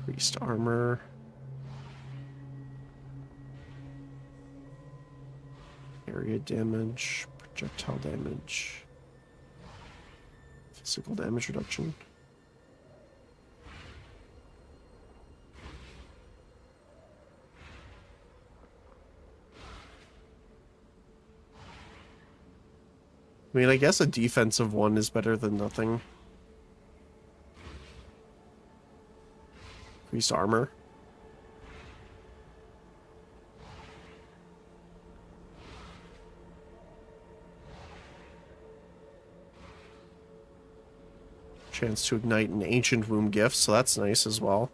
Increased armor. Area damage, projectile damage, physical damage reduction. I mean, I guess a defensive one is better than nothing. Increased armor. Chance to ignite an Ancient Womb Gift, so that's nice as well.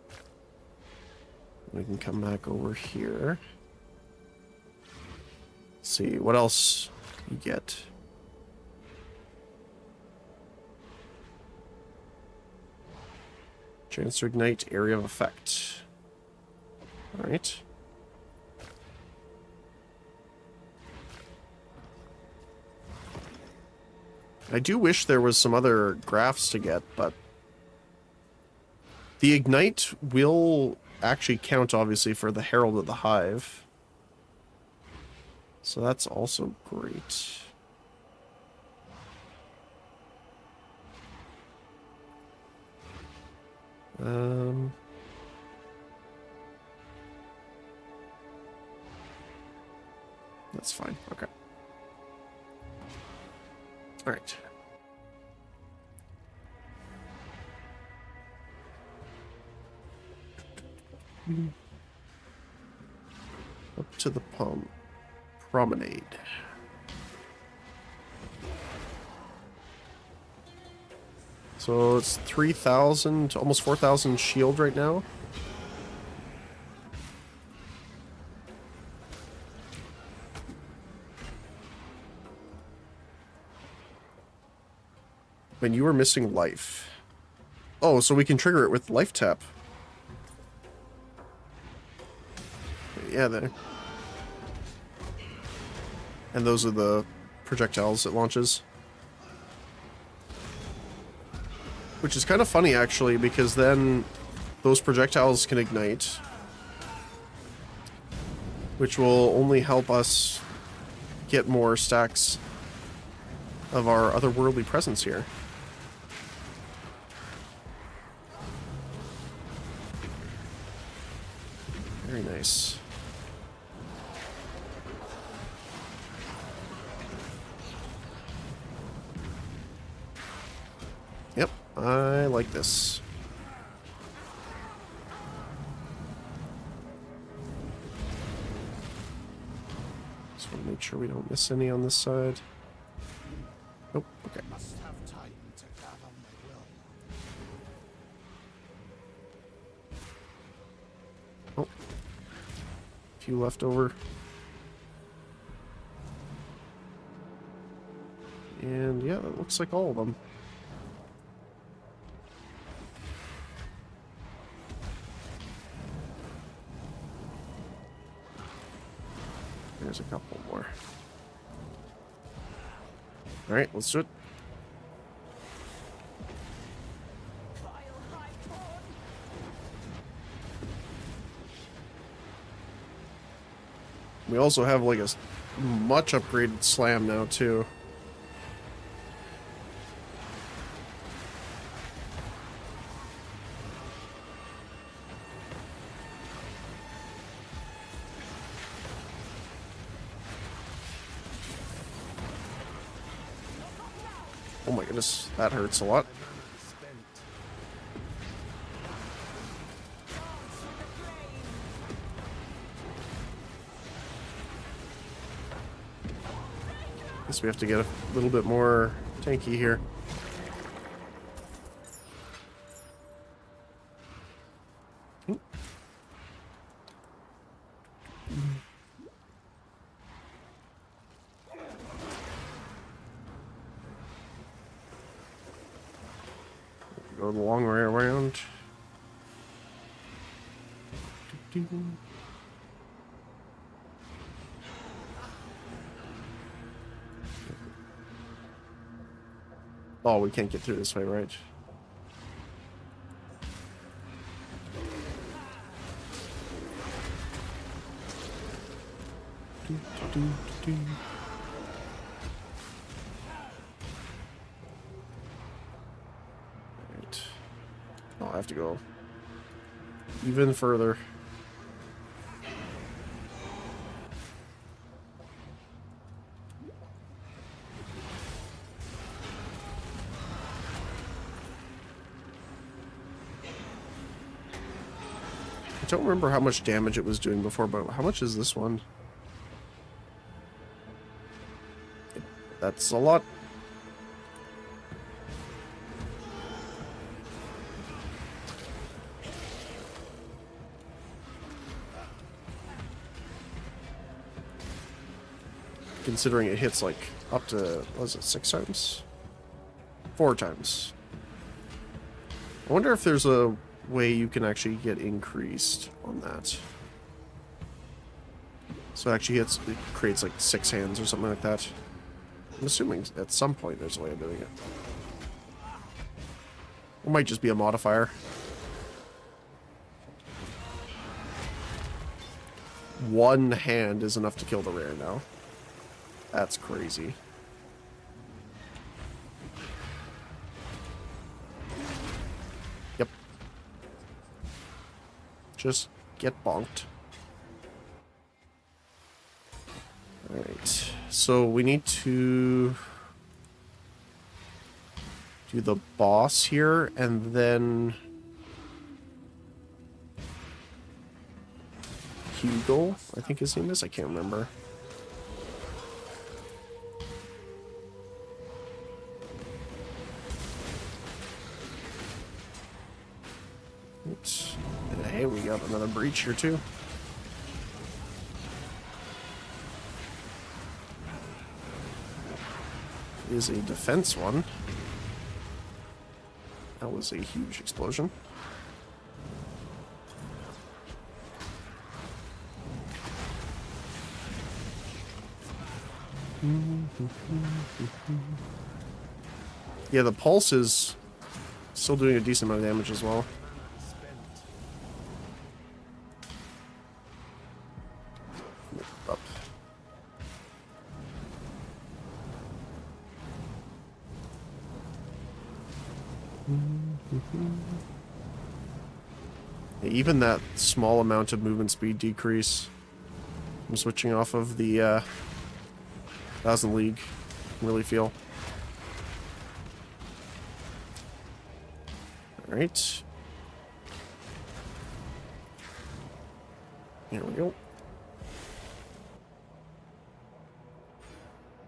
We can come back over here. Let's see, what else you get? Chance to ignite area of effect. Alright. I do wish there was some other graphs to get, but the Ignite will actually count, obviously, for the Herald of the Hive. So that's also great. That's fine. Okay. All right. Up to the promenade. So it's 3,000, almost 4,000 shield right now. When you were missing life. Oh, so we can trigger it with life tap. Yeah, there. And those are the projectiles it launches. Which is kind of funny, actually, because then those projectiles can ignite. Which will only help us get more stacks of our otherworldly presence here. Very nice. Yep, I like this. Just want to make sure we don't miss any on this side. Nope, okay. Must have time to gather my will. Oh. Few left over. And yeah, that looks like all of them. There's a couple more. Alright, let's do it. We also have like a much upgraded slam now too. Oh my goodness, that hurts a lot. Guess we have to get a little bit more tanky here. Go the long way around. Oh, we can't get through this way, right? Right. I'll have to go even further. I don't remember how much damage it was doing before, but how much is this one? That's a lot. Considering it hits like up to, what was it, 6 times? 4 times. I wonder if there's a way you can actually get increased on that. So it actually hits, it creates like 6 hands or something like that. I'm assuming at some point there's a way of doing it. It might just be a modifier. One hand is enough to kill the rare now. That's crazy. Yep. Just get bonked. Alright. So we need to do the boss here and then Hugo, I think his name is. I can't remember. Oops. And hey, we got another breach here too. It is a defense one. That was a huge explosion. Yeah, the pulse is still doing a decent amount of damage as well. Up. Yeah, even that small amount of movement speed decrease. I'm switching off of the 1000 League. Really feel. Alright. Here we go.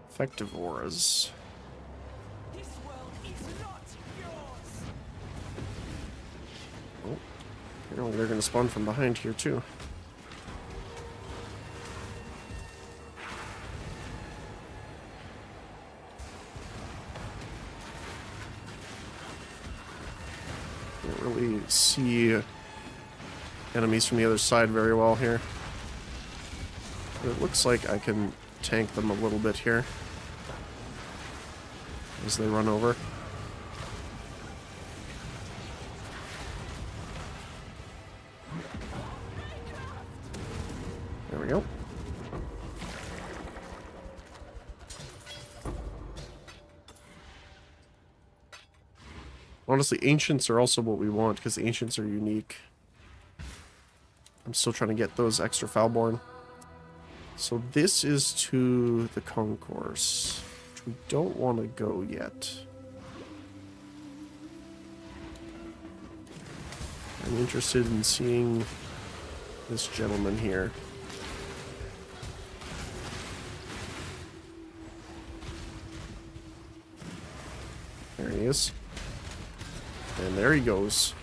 Effective auras. This world is not yours. Oh, apparently they're gonna spawn from behind here too. Can't really see enemies from the other side very well here. But it looks like I can tank them a little bit here as they run over. There we go. Honestly, ancients are also what we want, because the ancients are unique. I'm still trying to get those extra Foulborn. So this is to the concourse, which we don't want to go yet. I'm interested in seeing this gentleman here. There he is. And there he goes.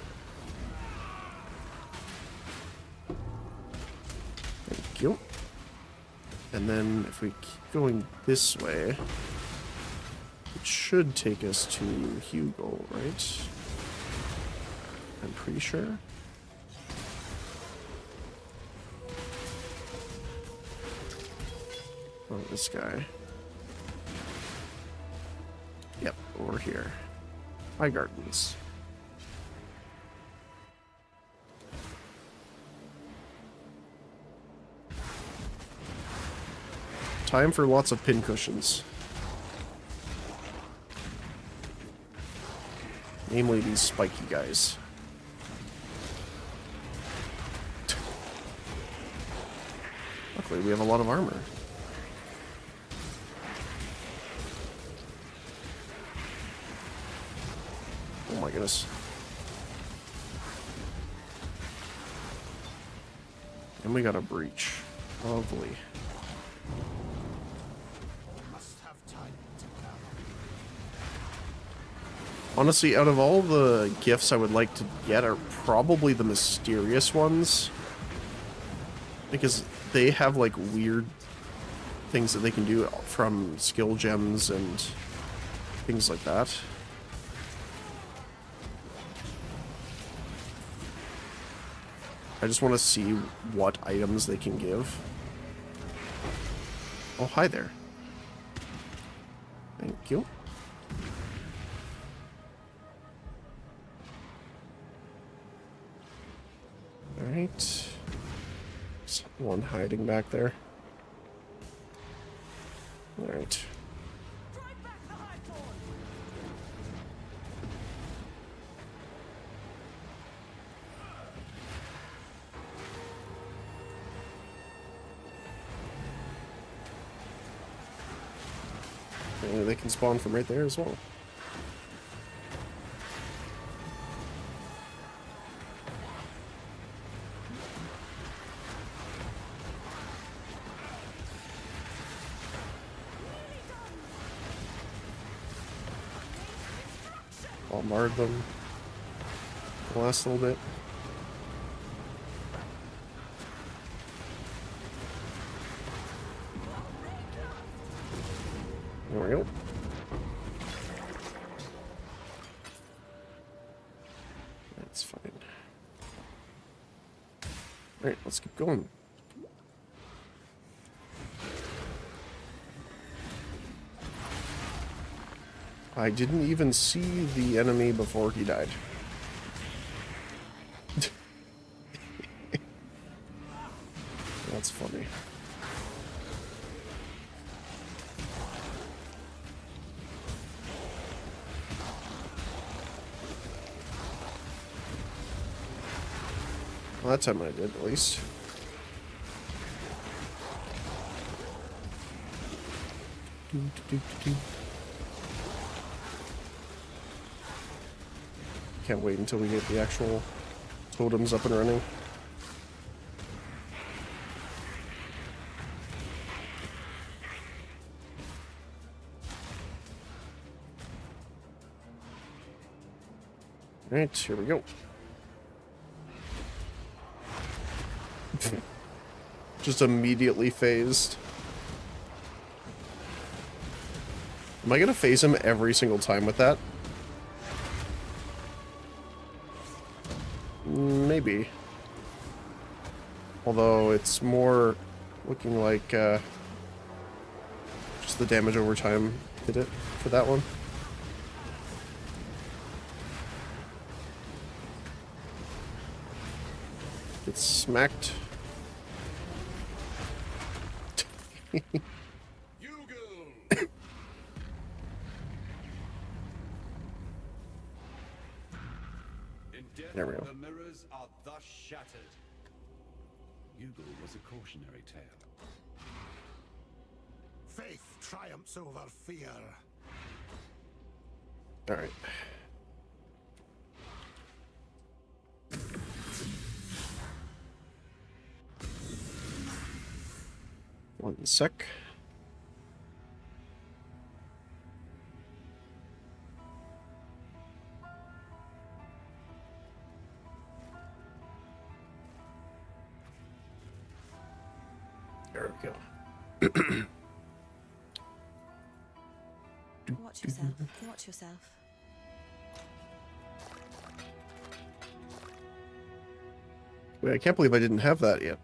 Thank you. And then if we keep going this way, it should take us to Hugo, right? I'm pretty sure. Oh, this guy. Yep, over here. High Gardens. Time for lots of pincushions. Namely these spiky guys. Luckily, we have a lot of armor. Oh my goodness. And we got a breach. Lovely. Honestly, out of all the gifts I would like to get are probably the mysterious ones. Because they have like weird things that they can do from skill gems and things like that. I just want to see what items they can give. Oh, hi there. Thank you. Alright. Someone hiding back there. Alright. Drive back the Highborn! Maybe they can spawn from right there as well. Bombard them. The last little bit. There we go. That's fine. Alright, let's keep going. I didn't even see the enemy before he died. That's funny. Well, that time I did, at least. Can't wait until we get the actual totems up and running. Alright, here we go. Just immediately phased. Am I gonna phase him every single time with that? Maybe. Although it's more Looking like just the damage over time did it for that one. Get smacked. There we go. The mirrors are thus shattered. Yugal was a cautionary tale. Faith triumphs over fear. All right. One sec. There we go. Watch yourself. Watch yourself. Wait, I can't believe I didn't have that yet.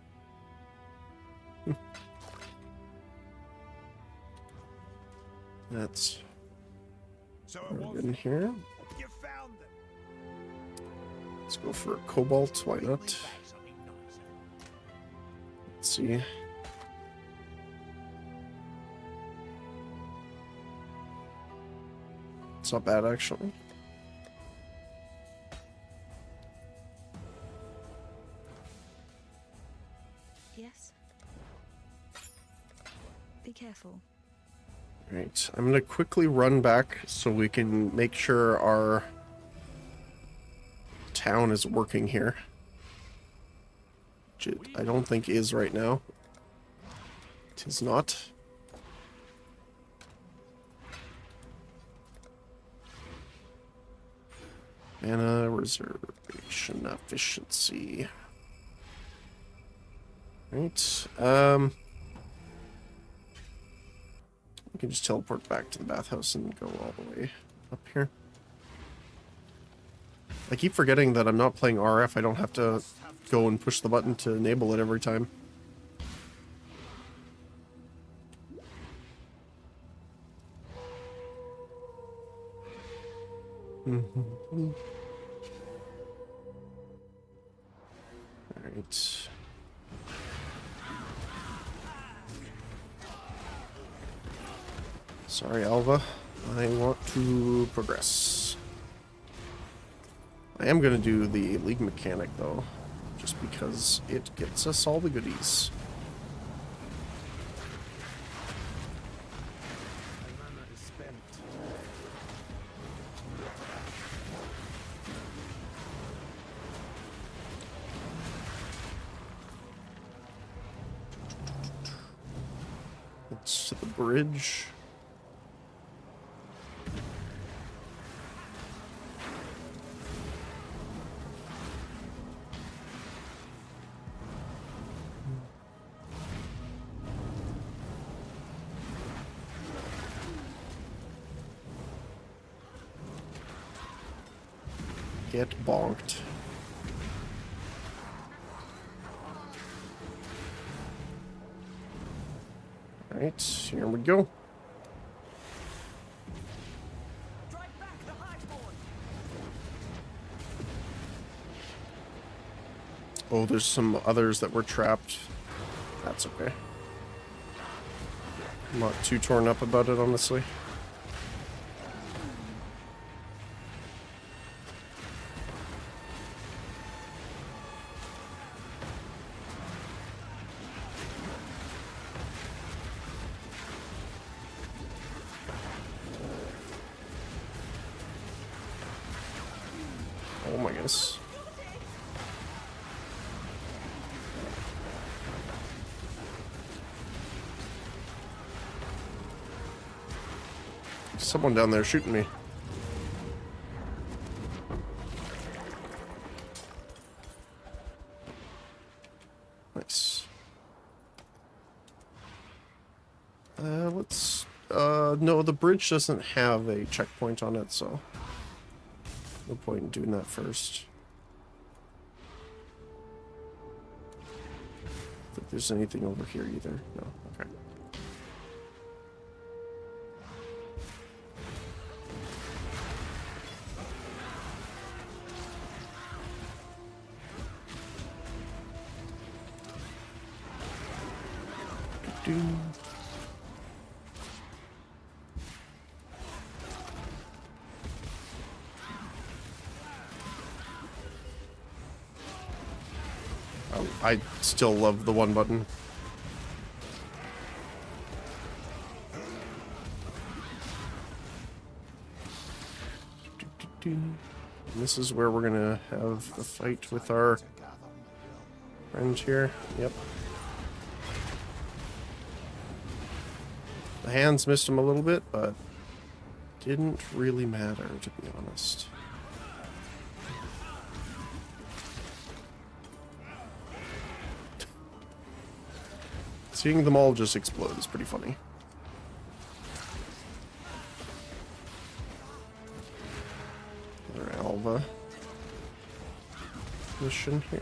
That's in here. You found them. Let's go for a cobalt. Why not? Let's see. It's not bad, actually. Yes. Be careful. Right, I'm gonna quickly run back so we can make sure our town is working here. Which I don't think is right now. It is not. Mana reservation efficiency. Right, we can just teleport back to the bathhouse and go all the way up here. I keep forgetting that I'm not playing RF. I don't have to go and push the button to enable it every time. Alright. Sorry, Alva. I want to progress. I am going to do the league mechanic, though, just because it gets us all the goodies. It's to the bridge. Get bonked. Alright, here we go. Drive back the Highborn. Oh, there's some others that were trapped. That's okay. I'm not too torn up about it, honestly. Oh my goodness. Someone down there shooting me. Nice. No, the bridge doesn't have a checkpoint on it, so no point in doing that first. think there's anything over here either. No. Okay. Do. Oh, I still love the one button. And this is where we're gonna have the fight with our friend here. Yep. The hands missed him a little bit, but didn't really matter, to be honest. Seeing them all just explode is pretty funny. Another Alva mission here.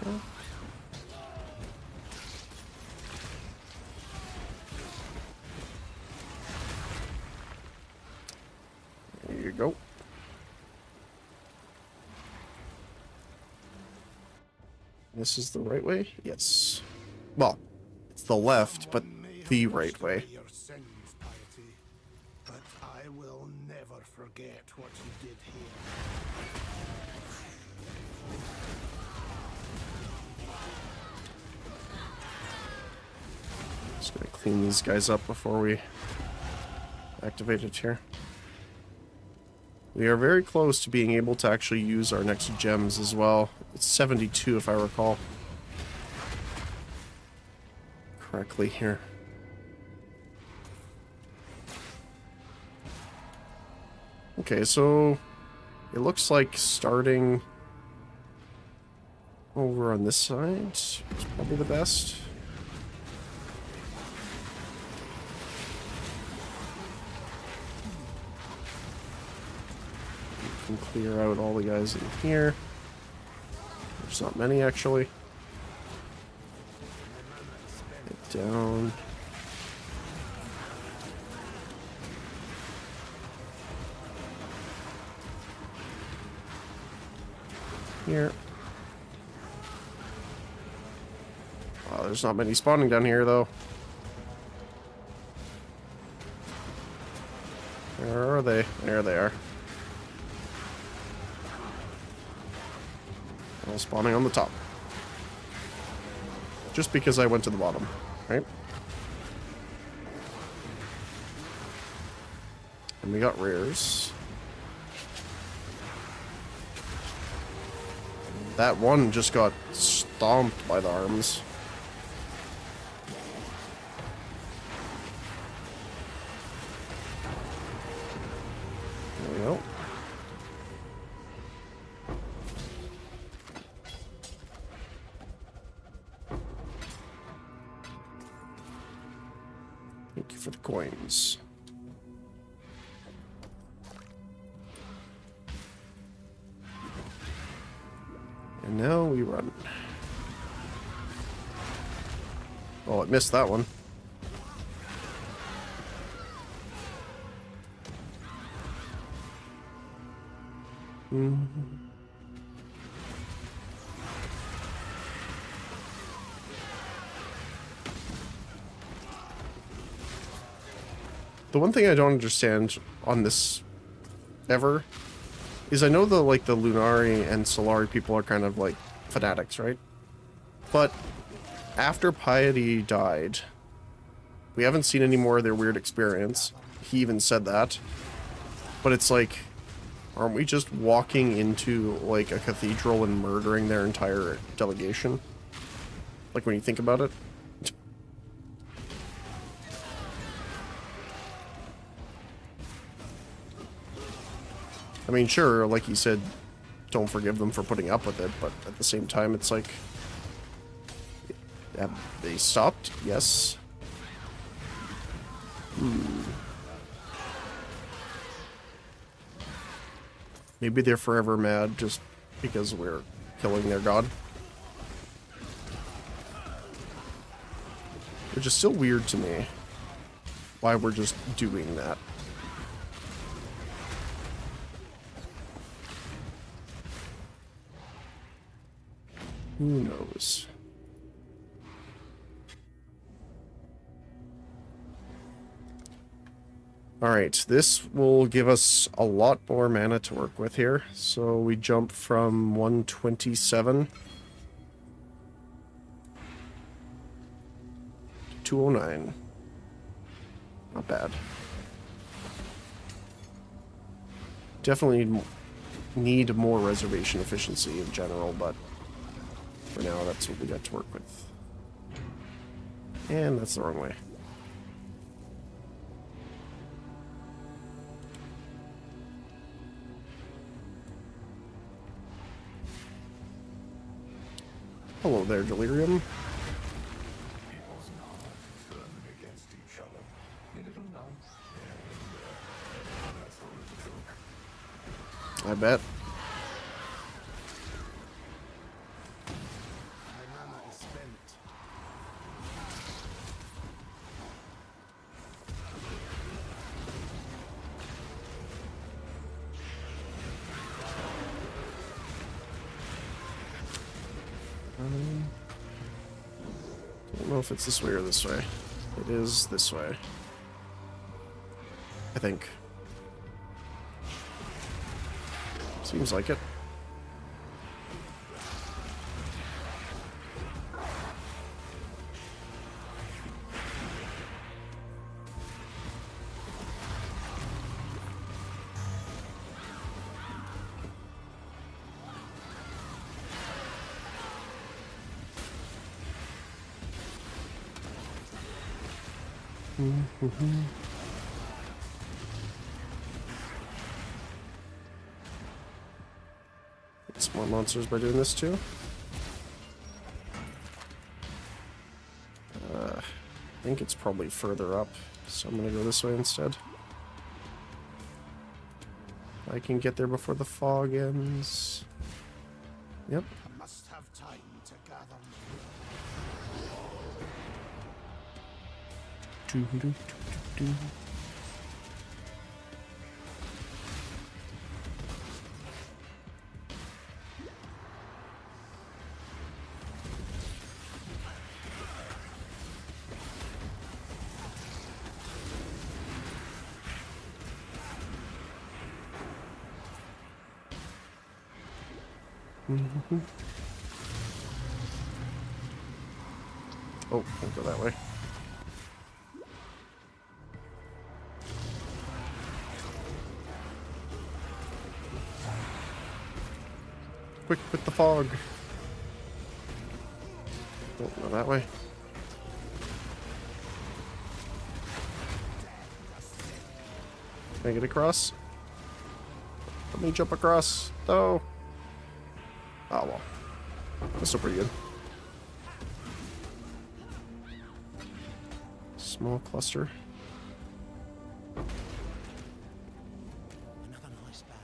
There you go. This is the right way? Yes. Well, it's the left, but the right way. Your sins, Piety, but I will never forget what you did here. Just gonna clean these guys up before we activate it here. We are very close to being able to actually use our next gems as well. It's 72 if I recall correctly here. Okay, so it looks like starting over on this side is probably the best. We can clear out all the guys in here. There's not many actually. Get down. Here. Wow, there's not many spawning down here though. Where are they? There they are. All spawning on the top. Just because I went to the bottom, right? And we got rares. That one just got stomped by the arms. There we go. Thank you for the coins. And now we run. Oh, it missed that one. The one thing I don't understand on this ever is I know the Lunari and Solari people are kind of like fanatics, right? But after Piety died, we haven't seen any more of their weird experience. He even said that. But it's like, aren't we just walking into like a cathedral and murdering their entire delegation? Like when you think about it. I mean, sure, like you said, don't forgive them for putting up with it, but at the same time, it's like, have they stopped? Yes. Maybe they're forever mad just because we're killing their god. Which is still weird to me. Why we're just doing that. Who knows? Alright, this will give us a lot more mana to work with here. So we jump from 127 to 209. Not bad. Definitely need more reservation efficiency in general, but for now that's what we got to work with. And that's the wrong way. Hello there, Delirium. I bet. Don't know if it's this way or this way. It is this way. I think. Seems like it. Get some more monsters by doing this too. I think it's probably further up, so I'm gonna go this way instead. I can get there before the fog ends. Yep. I must have time to gather. Oh, I'll go that way. Quick with the fog. Oh, no, that way. Can I get across? Let me jump across. No. Oh well. That's still pretty good. Small cluster. Another nice bag.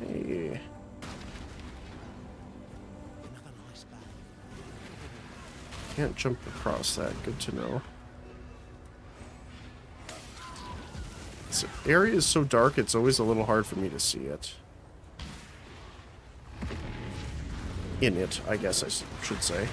Hey. Another nice bag. Can't jump across that. Good to know. This area is so dark, it's always a little hard for me to see it. In it, I guess I should say.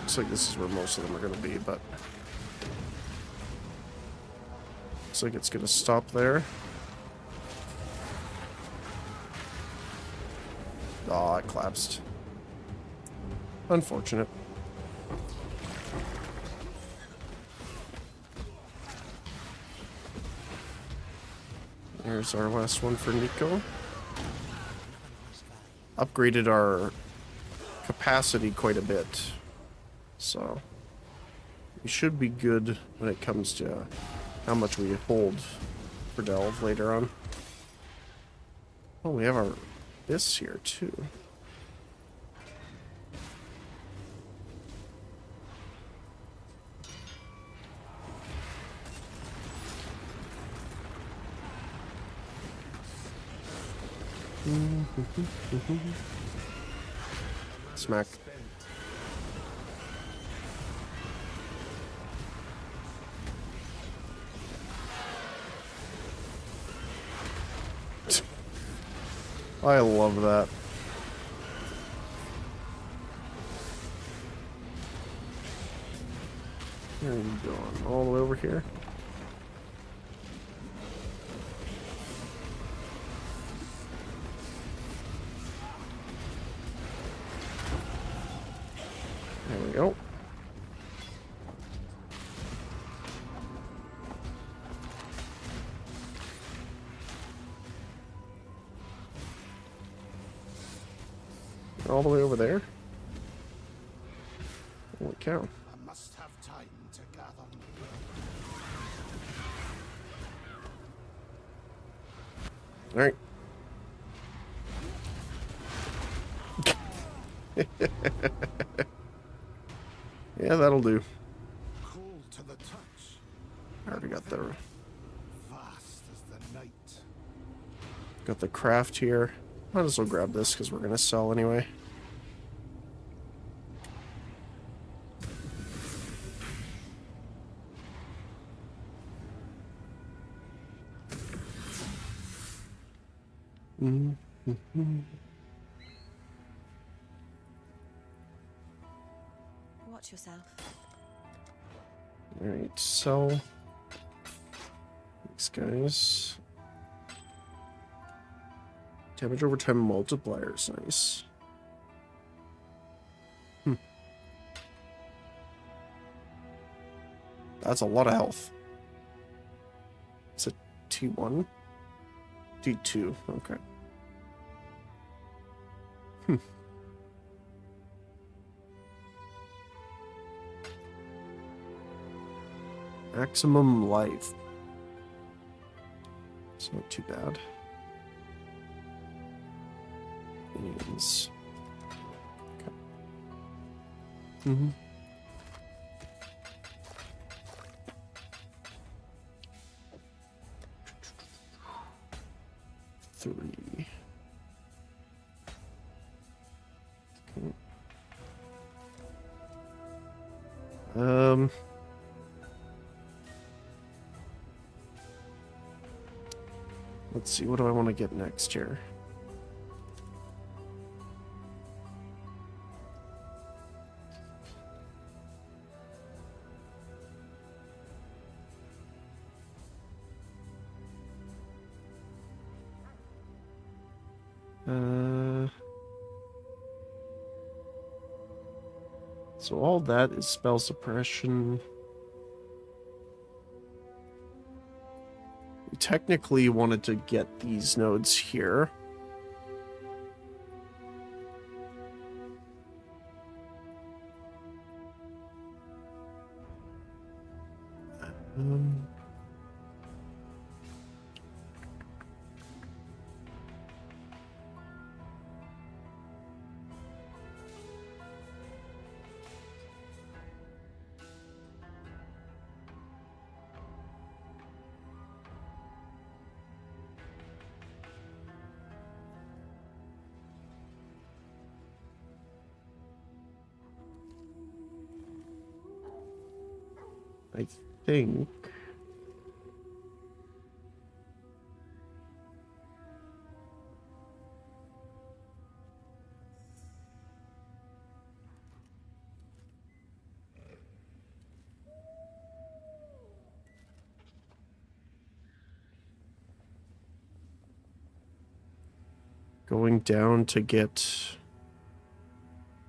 Looks like this is where most of them are going to be, but looks like it's going to stop there. Oh, it collapsed. Unfortunate. Here's our last one for Nico. Upgraded our capacity quite a bit. So we should be good when it comes to how much we hold for delve later on. Oh, we have our this here too. Smack. I love that. Where are you going? All the way over here? There we go. All the way over there? Holy cow. I must have time to gather. Alright. Yeah, that'll do. Cool to the touch. I already got the Vast as the night. got the craft here. Might as well grab this because we're gonna sell anyway. Watch yourself. Alright, sell these guys. Damage over time multipliers, nice. That's a lot of health. It's a T1? T2, okay. Maximum life. It's not too bad. Means. Okay. Three. Okay. Let's see, what do I want to get next here? So all that is spell suppression. We technically wanted to get these nodes here. I think going down to get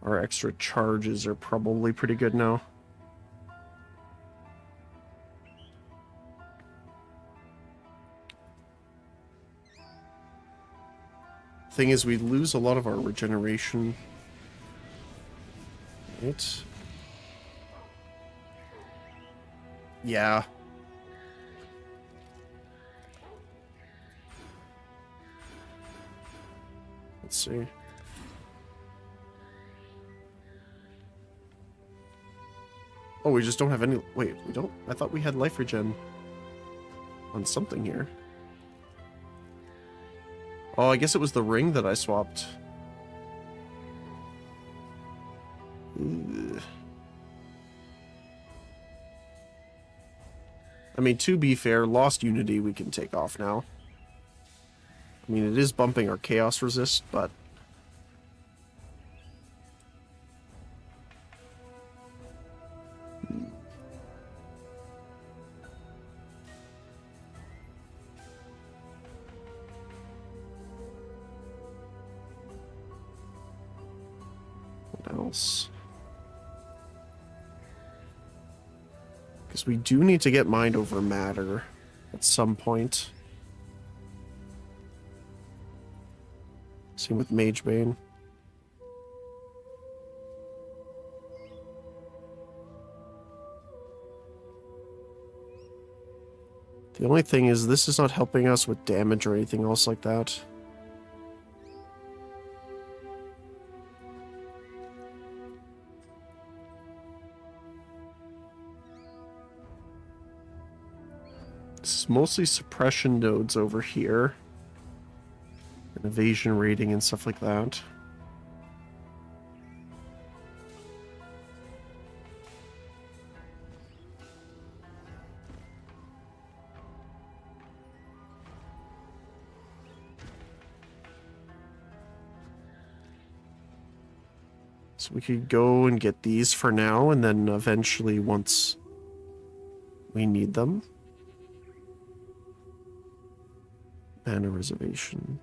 our extra charges are probably pretty good now. Thing is, we lose a lot of our regeneration. Right? Yeah. Let's see. Oh, we just don't have any... Wait, we don't... I thought we had life regen on something here. Oh, I guess it was the ring that I swapped. Ugh. I mean, to be fair, Lost Unity we can take off now. I mean, it is bumping our Chaos Resist, but... What else? Because we do need to get Mind over Matter at some point. Same with Magebane. The only thing is, this is not helping us with damage or anything else like that. This is mostly suppression nodes over here. And evasion rating and stuff like that. So we could go and get these for now, and then eventually once we need them. Mana reservation.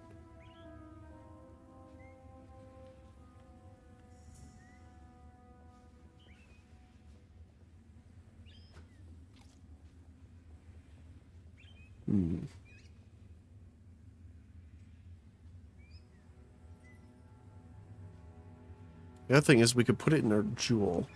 The other thing is we could put it in our jewel.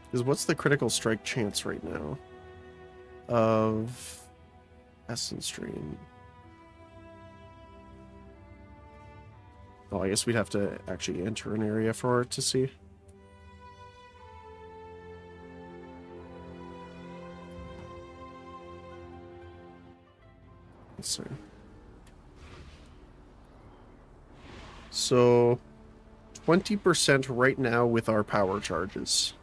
Because what's the critical strike chance right now? Of Essence Stream. Oh, I guess we'd have to actually enter an area for it to see. Let's see. So, 20% right now with our power charges.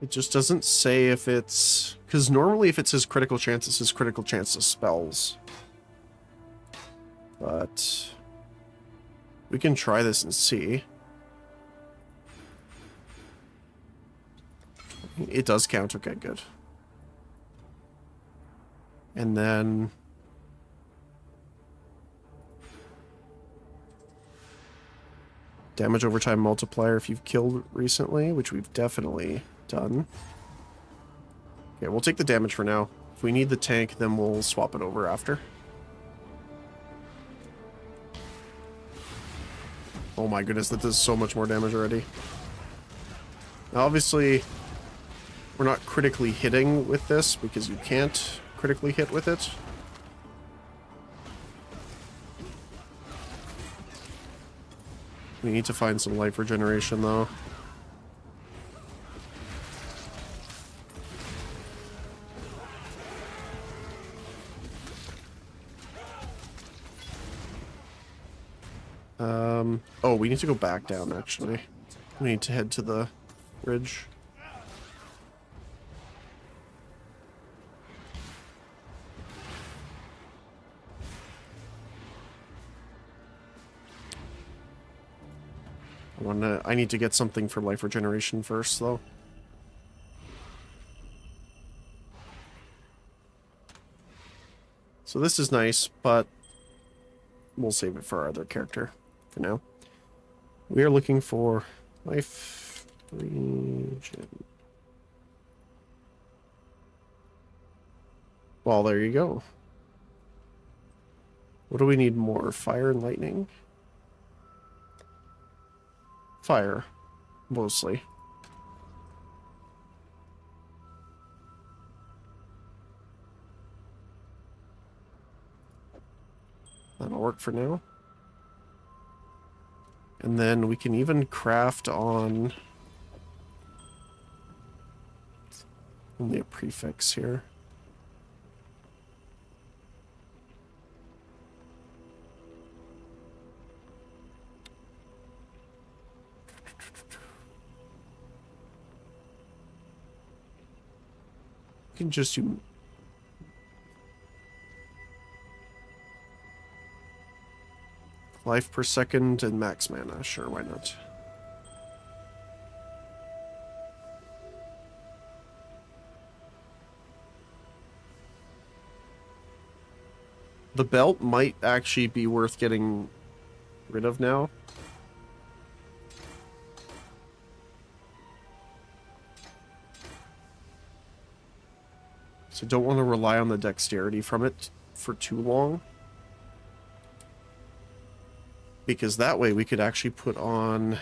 It just doesn't say if it's... Because normally if it says critical chance, it says critical chance to spells. But... we can try this and see. It does count. Okay, good. And then... damage over time multiplier if you've killed recently, which we've definitely done. Okay, we'll take the damage for now. If we need the tank, then we'll swap it over after. Oh my goodness, that does so much more damage already. Now, obviously, we're not critically hitting with this because you can't critically hit with it. We need to find some life regeneration, though. Oh, we need to go back down, actually. We need to head to the bridge. I need to get something for life regeneration first, though. So this is nice, but we'll save it for our other character for now. We are looking for life region. Well, there you go. What do we need more? Fire and lightning? Fire, mostly. That'll work for now. And then we can even craft on only a prefix here. We can just do life per second and max mana. Sure, why not? The belt might actually be worth getting rid of now. So don't want to rely on the dexterity from it for too long. Because that way we could actually put on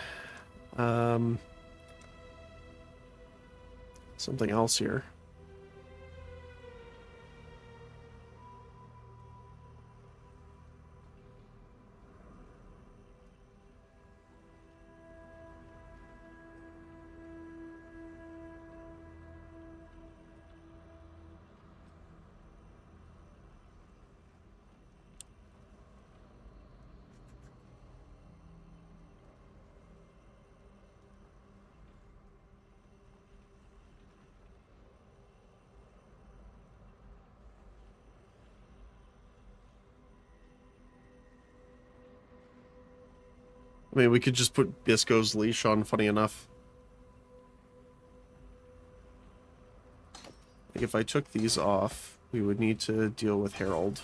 something else here. I mean, we could just put Bisco's leash on, funny enough. Like, if I took these off, we would need to deal with Herald.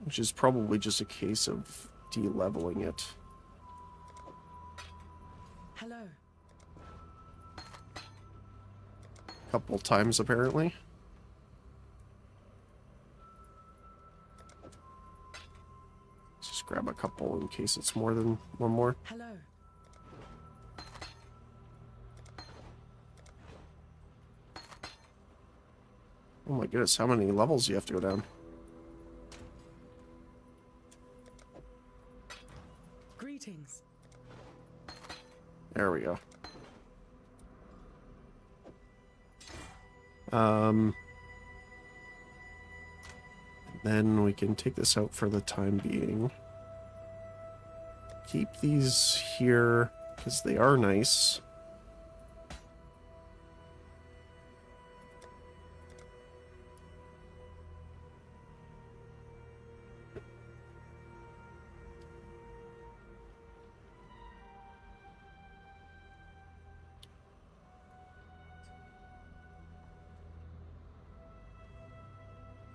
Which is probably just a case of de-leveling it. Hello. A couple times, apparently. Just grab a couple in case it's more than one more. Hello. Oh my goodness, how many levels do you have to go down? Greetings. There we go. Then we can take this out for the time being. Keep these here because they are nice.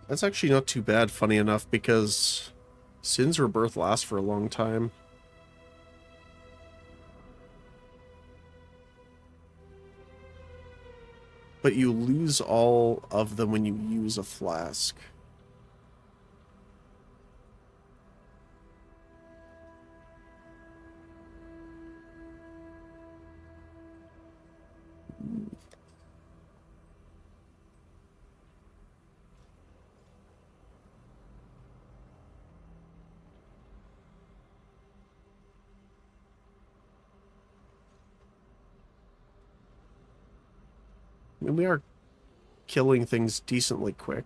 That's actually not too bad, funny enough, because Sin's Rebirth lasts for a long time. But you lose all of them when you use a flask. I mean, we are killing things decently quick.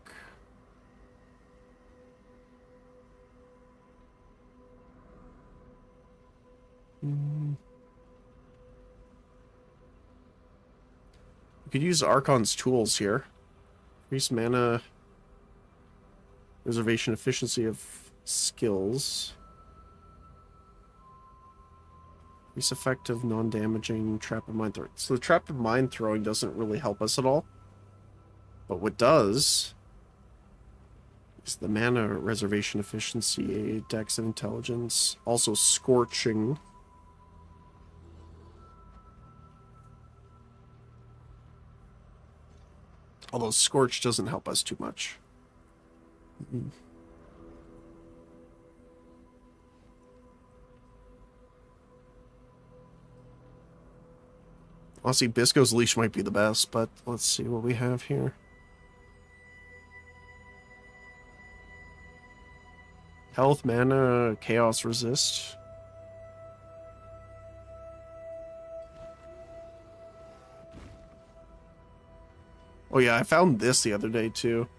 We could use Archon's tools here. Increase mana, reservation efficiency of skills. Increase effective, non-damaging, trap of mind throwing. So the trap of mind throwing doesn't really help us at all. But what does is the mana reservation efficiency, dex and intelligence, also scorching. Although scorch doesn't help us too much. Honestly, Bisco's leash might be the best, but let's see what we have here. Health, mana, chaos resist. Oh yeah, I found this the other day too.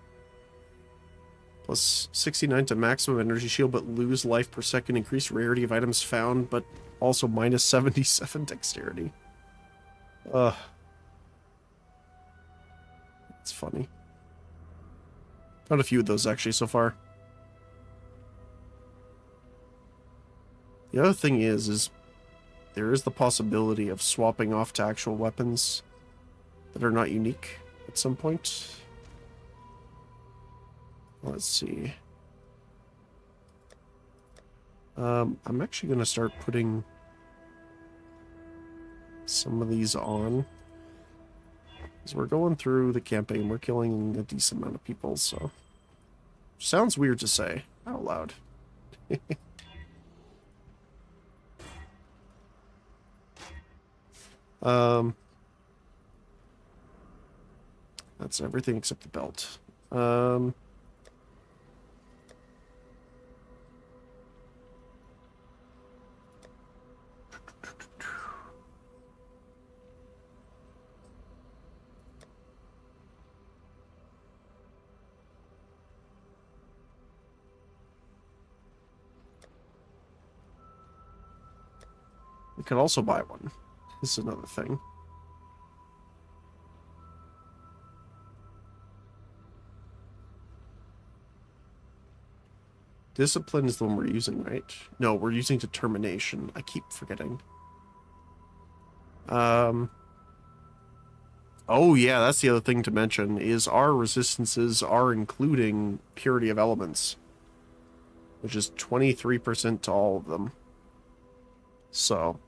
Plus 69 to maximum energy shield, but lose life per second. Increased rarity of items found, but also minus 77 dexterity. Ugh. It's funny. Found a few of those actually so far. The other thing is there is the possibility of swapping off to actual weapons that are not unique at some point. Let's see. I'm actually going to start putting some of these on. As we're going through the campaign, we're killing a decent amount of people, so... Sounds weird to say out loud. That's everything except the belt. We could also buy one. This is another thing. Discipline is the one we're using, right? No, we're using determination. I keep forgetting. Oh yeah, that's the other thing to mention, is our resistances are including purity of elements, which is 23% to all of them. So,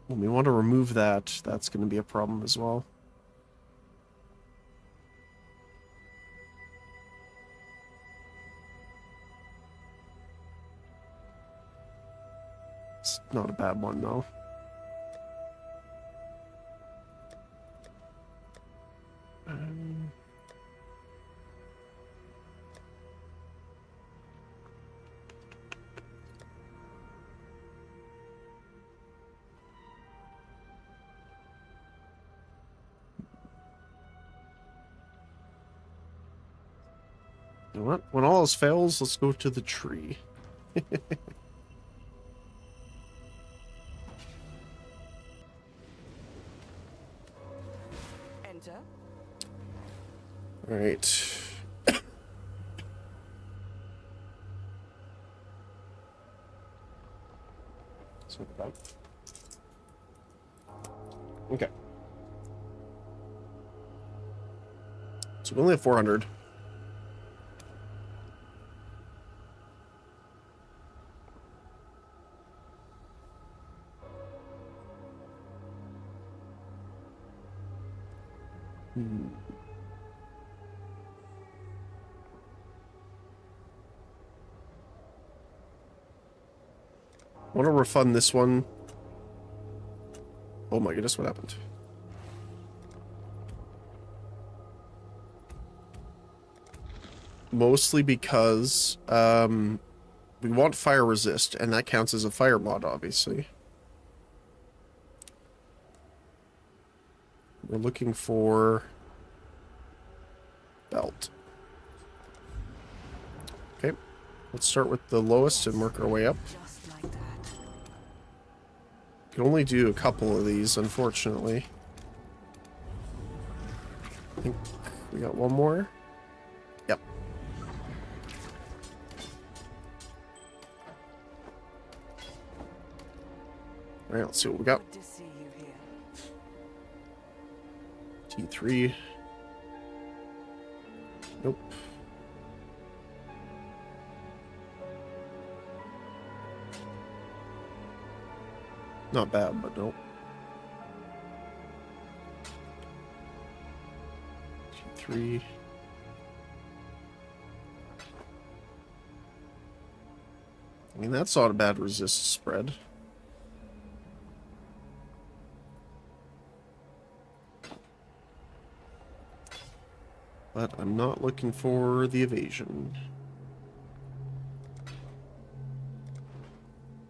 when we want to remove that, that's going to be a problem as well. It's not a bad one, though. You know what? When all else fails, let's go to the tree. Enter. All right. So that. Okay. So we only have 400. I want to refund this one. Oh my goodness, what happened? Mostly because we want fire resist, and that counts as a fire mod, obviously. We're looking for belt. Okay, let's start with the lowest and work our way up. Just like that. Can only do a couple of these, unfortunately. I think we got one more. Yep. All right, let's see what we got. Good to see you here. T3. Not bad, but nope. T3. I mean, that's not a bad resist spread. But I'm not looking for the evasion.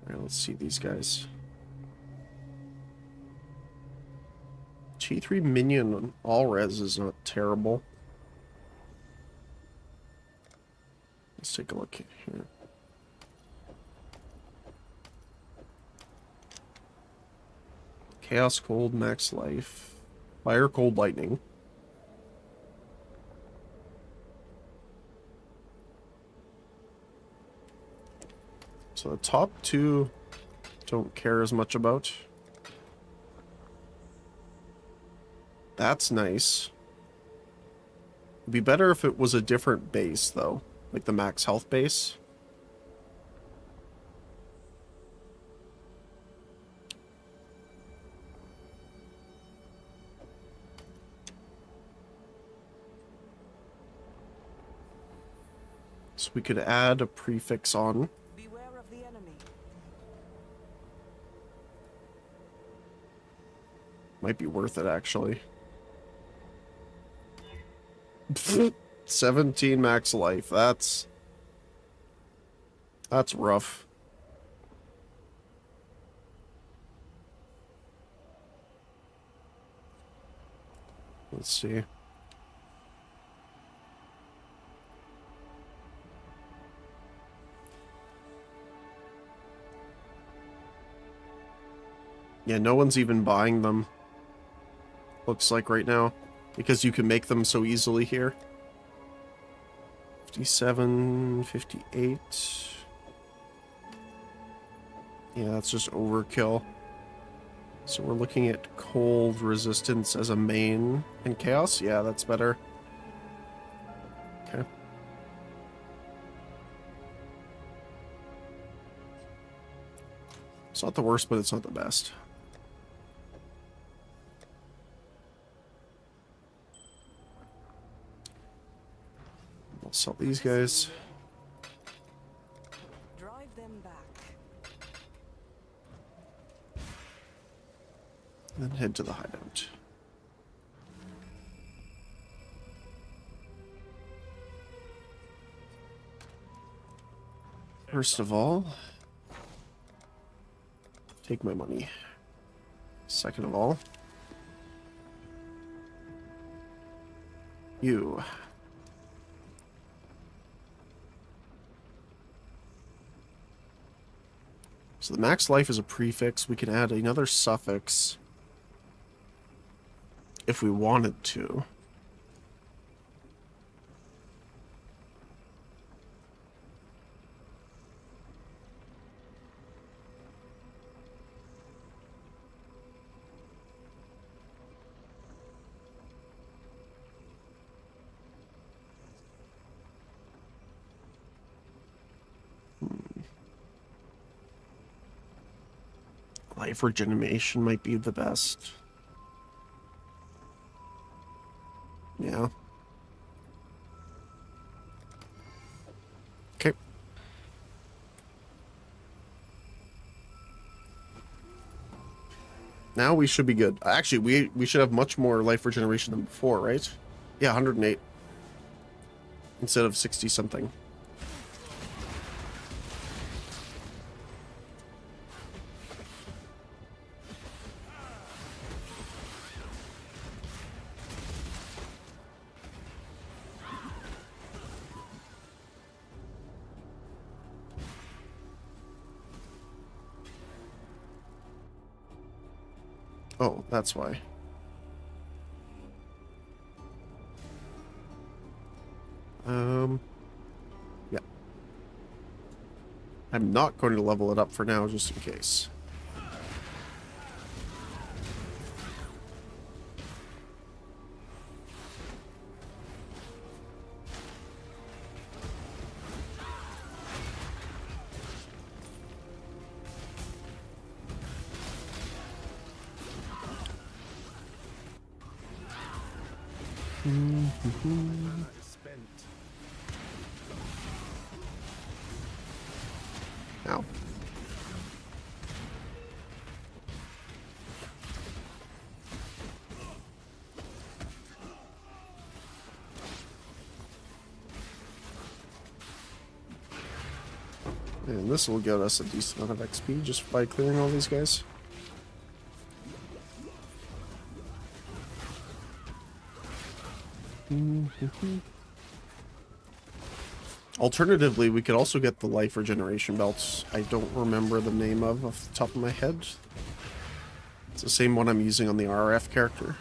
Alright, let's see these guys. T3 minion on all res is not terrible. Let's take a look here. Chaos Cold, max life. Fire Cold Lightning. So the top two don't care as much about. That's nice. It'd be better if it was a different base, though. Like the max health base. So we could add a prefix on. Beware of the enemy. Might be worth it, actually. 17 max life. That's rough. Let's see. Yeah, no one's even buying them. Looks like right now. Because you can make them so easily here. 57, 58. Yeah, that's just overkill. So we're looking at cold resistance as a main and chaos. Yeah, that's better. Okay. It's not the worst, but it's not the best. I'll sell these guys. Drive them back. And then head to the hideout. First of all, take my money. Second of all, you. So the max life is a prefix. We can add another suffix if we wanted to. Life regeneration might be the best. Yeah. Okay. Now we should be good. Actually, we should have much more life regeneration than before, right? Yeah, 108. Instead of 60 something. Oh, that's why. Yeah. I'm not going to level it up for now, just in case. Mm-hmm. Ow. And this will get us a decent amount of XP just by clearing all these guys. Alternatively, we could also get the life regeneration belts. I don't remember the name of off the top of my head. It's the same one I'm using on the RF character.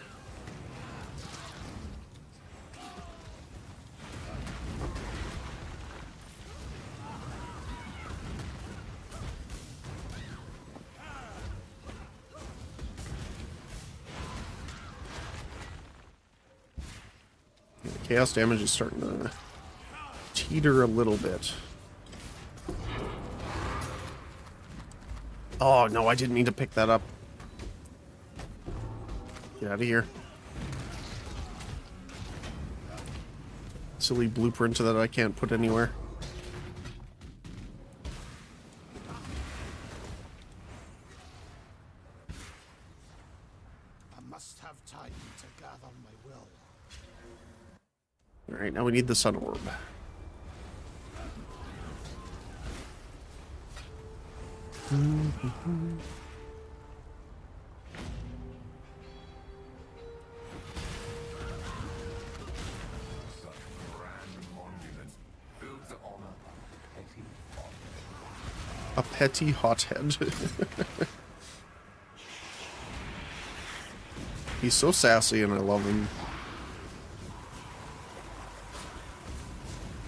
Yeah, the chaos damage is starting to teeter a little bit. Oh no, I didn't mean to pick that up. Get out of here. Silly blueprint that I can't put anywhere. I must have time to gather my will. Alright, now we need the sun orb. A petty hothead. He's so sassy and I love him.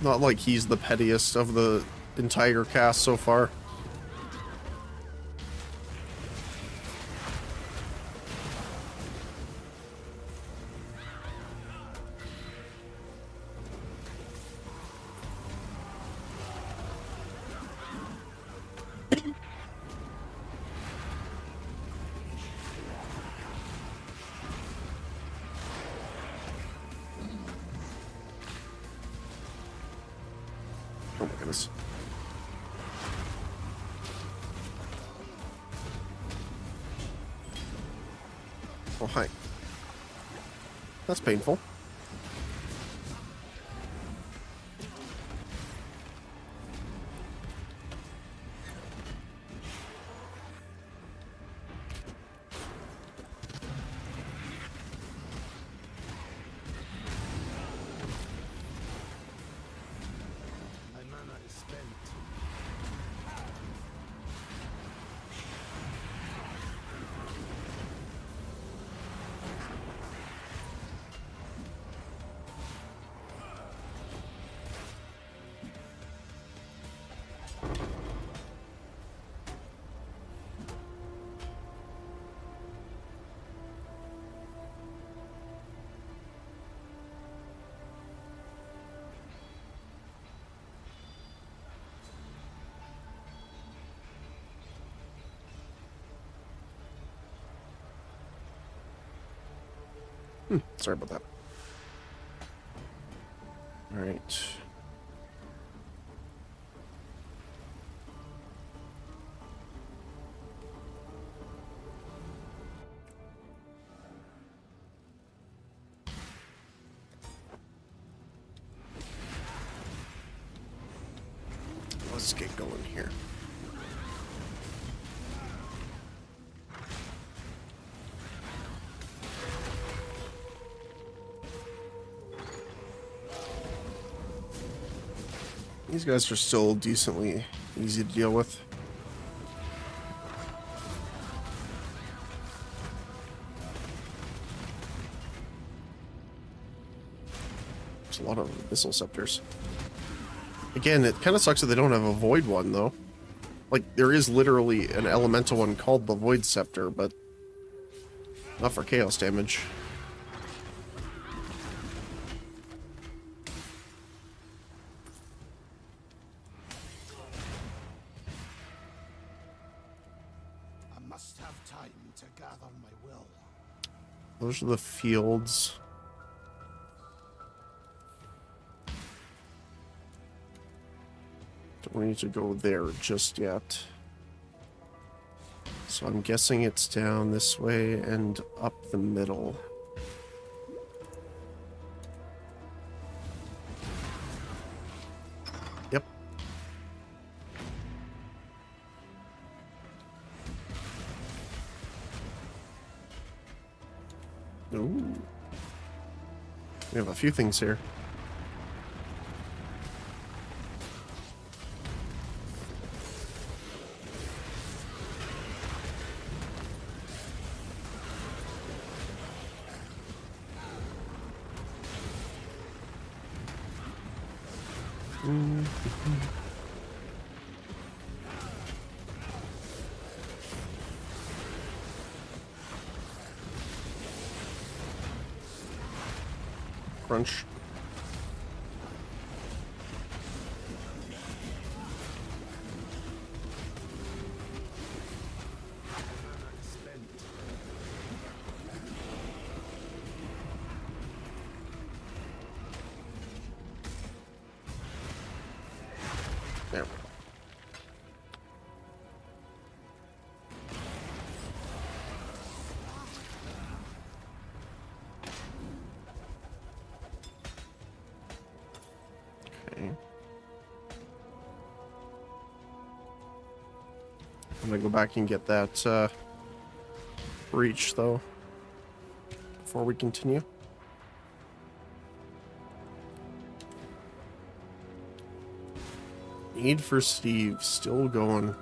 Not like he's the pettiest of the entire cast so far. Oh my goodness. Oh, hi. That's painful. My mana is spent. Sorry about that. All right. Let's get going here. These guys are still decently easy to deal with. There's a lot of missile scepters. Again, it kind of sucks that they don't have a void one, though. Like, there is literally an elemental one called the Void Scepter, but not for chaos damage. I must have time to gather my will. Those are the fields. Don't need to go there just yet. So I'm guessing it's down this way and up the middle. Yep. Ooh. We have a few things here. Crunch. There we go. Okay. I'm gonna go back and get that breach though before we continue. Need for Steve still going.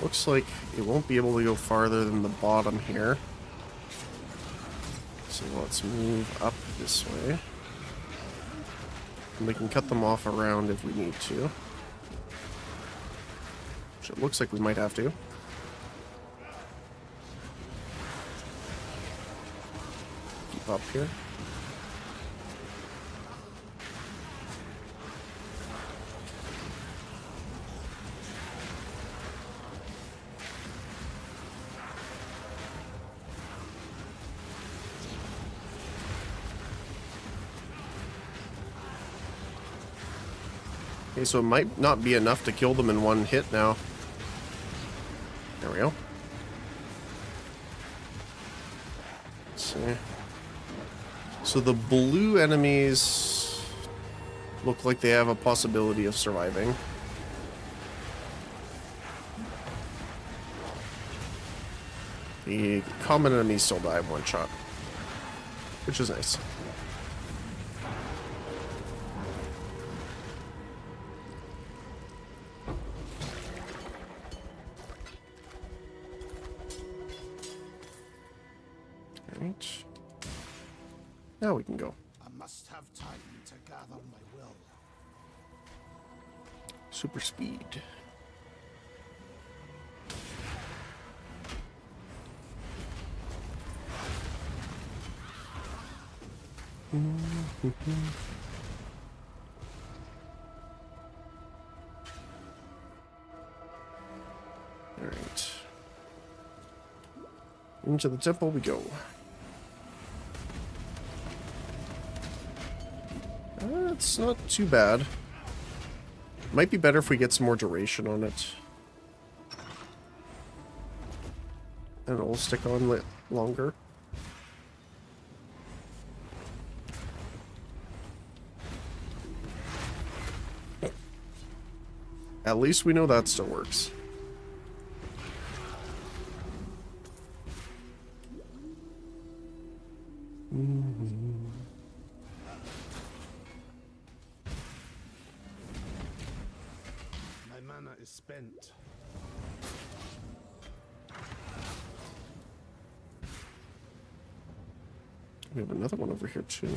Looks like it won't be able to go farther than the bottom here. So let's move up this way. And we can cut them off around if we need to. Which it looks like we might have to. Keep up here. Okay, so it might not be enough to kill them in one hit now. There we go. Let's see. So the blue enemies look like they have a possibility of surviving. The common enemies still die in one shot, which is nice. Alright. Now we can go. I must have time to gather my will. Super speed. Alright. Into the temple we go. It's not too bad. Might be better if we get some more duration on it. And it'll stick on longer. At least we know that still works. My mana is spent. We have another one over here too.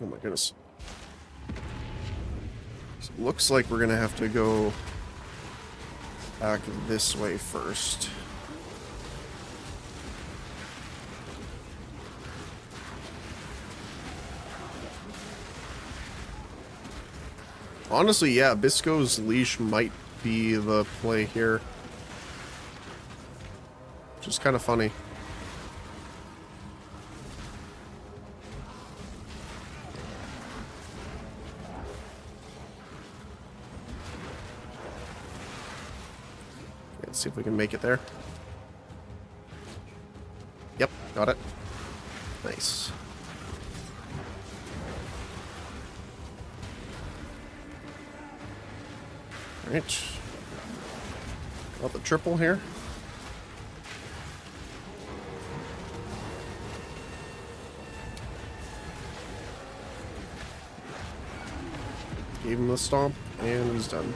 Oh my goodness. So it looks like we're gonna have to go back this way first. Honestly, yeah, Bisco's leash might be the play here. Which is kind of funny. Let's see if we can make it there. Yep, got it. Nice. Alright. Got the triple here. Gave him the stomp, and he's done.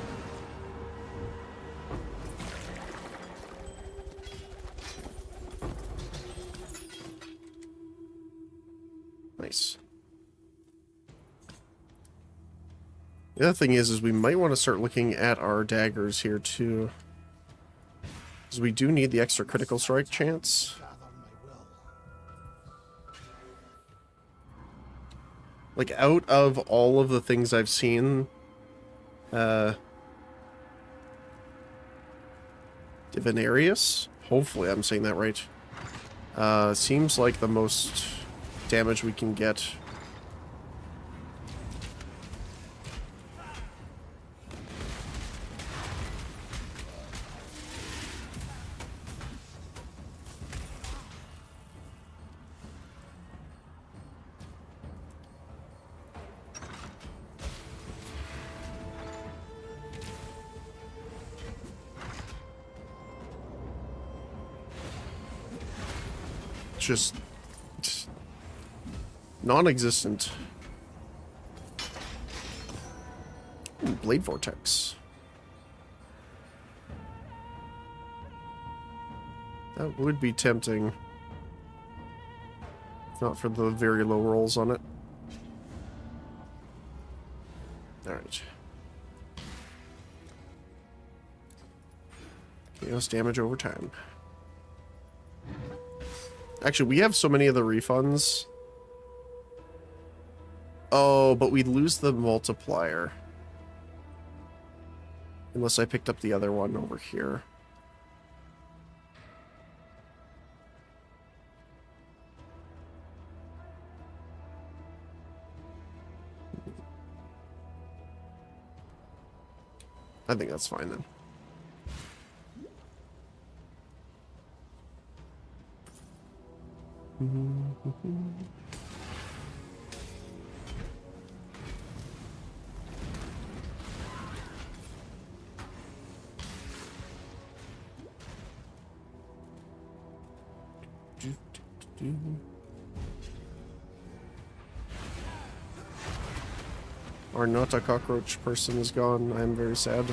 Nice. The other thing is we might want to start looking at our daggers here too. Because we do need the extra critical strike chance. Like, out of all of the things I've seen, Divinarius, hopefully I'm saying that right, seems like the most damage we can get. Just non-existent. Ooh, Blade Vortex. That would be tempting. If not for the very low rolls on it. Alright. Chaos damage over time. Actually, we have so many of the refunds. Oh, but we'd lose the multiplier. Unless I picked up the other one over here. I think that's fine then. Our not a cockroach person is gone. I am very sad.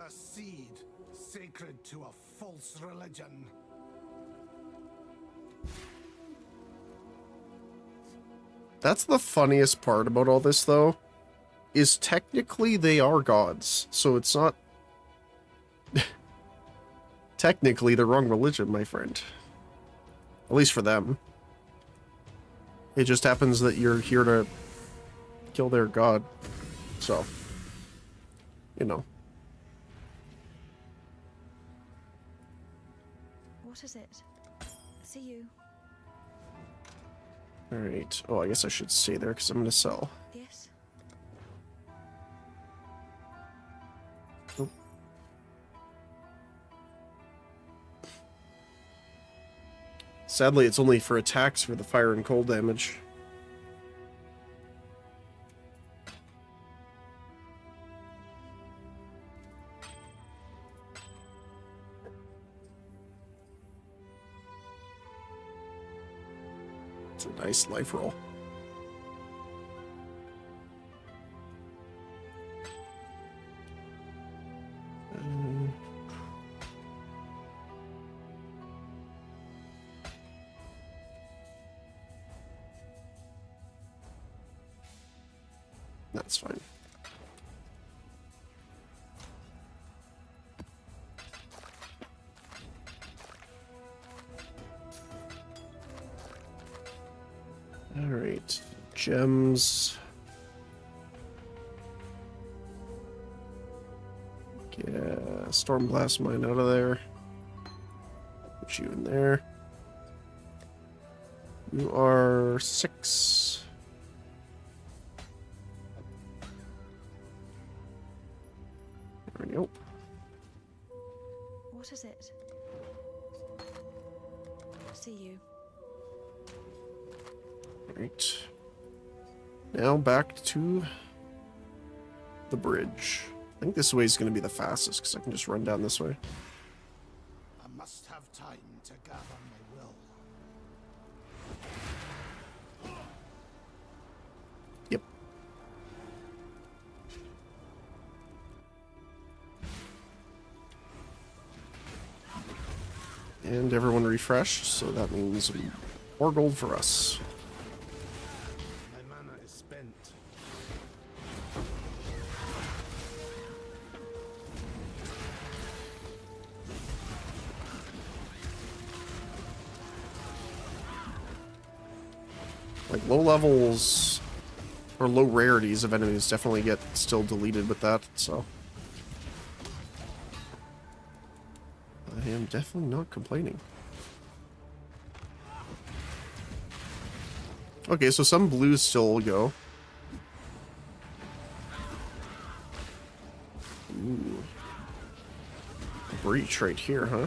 A seed sacred to a false religion. That's the funniest part about all this, though, is technically they are gods, so it's not technically the wrong religion, my friend. At least for them. It just happens that you're here to kill their god. So, you know. What is it? See you. Alright. Oh, I guess I should stay there because I'm going to sell. Yes. Oh. Sadly, it's only for attacks for the fire and cold damage. It's a nice life roll. That's fine. Alright. Gems. Yeah, Stormblast mine out of there. Put you in there. You are 6. There we go. What is it? See you. Right. Now back to the bridge. I think this way is going to be the fastest because I can just run down this way. I must have time to gather my will. Yep. And everyone refreshed, so that means more gold for us. My mana is spent. Like low levels or low rarities of enemies definitely get still deleted with that, so I am definitely not complaining. Okay, so some blues still go. Ooh. Breach right here, huh?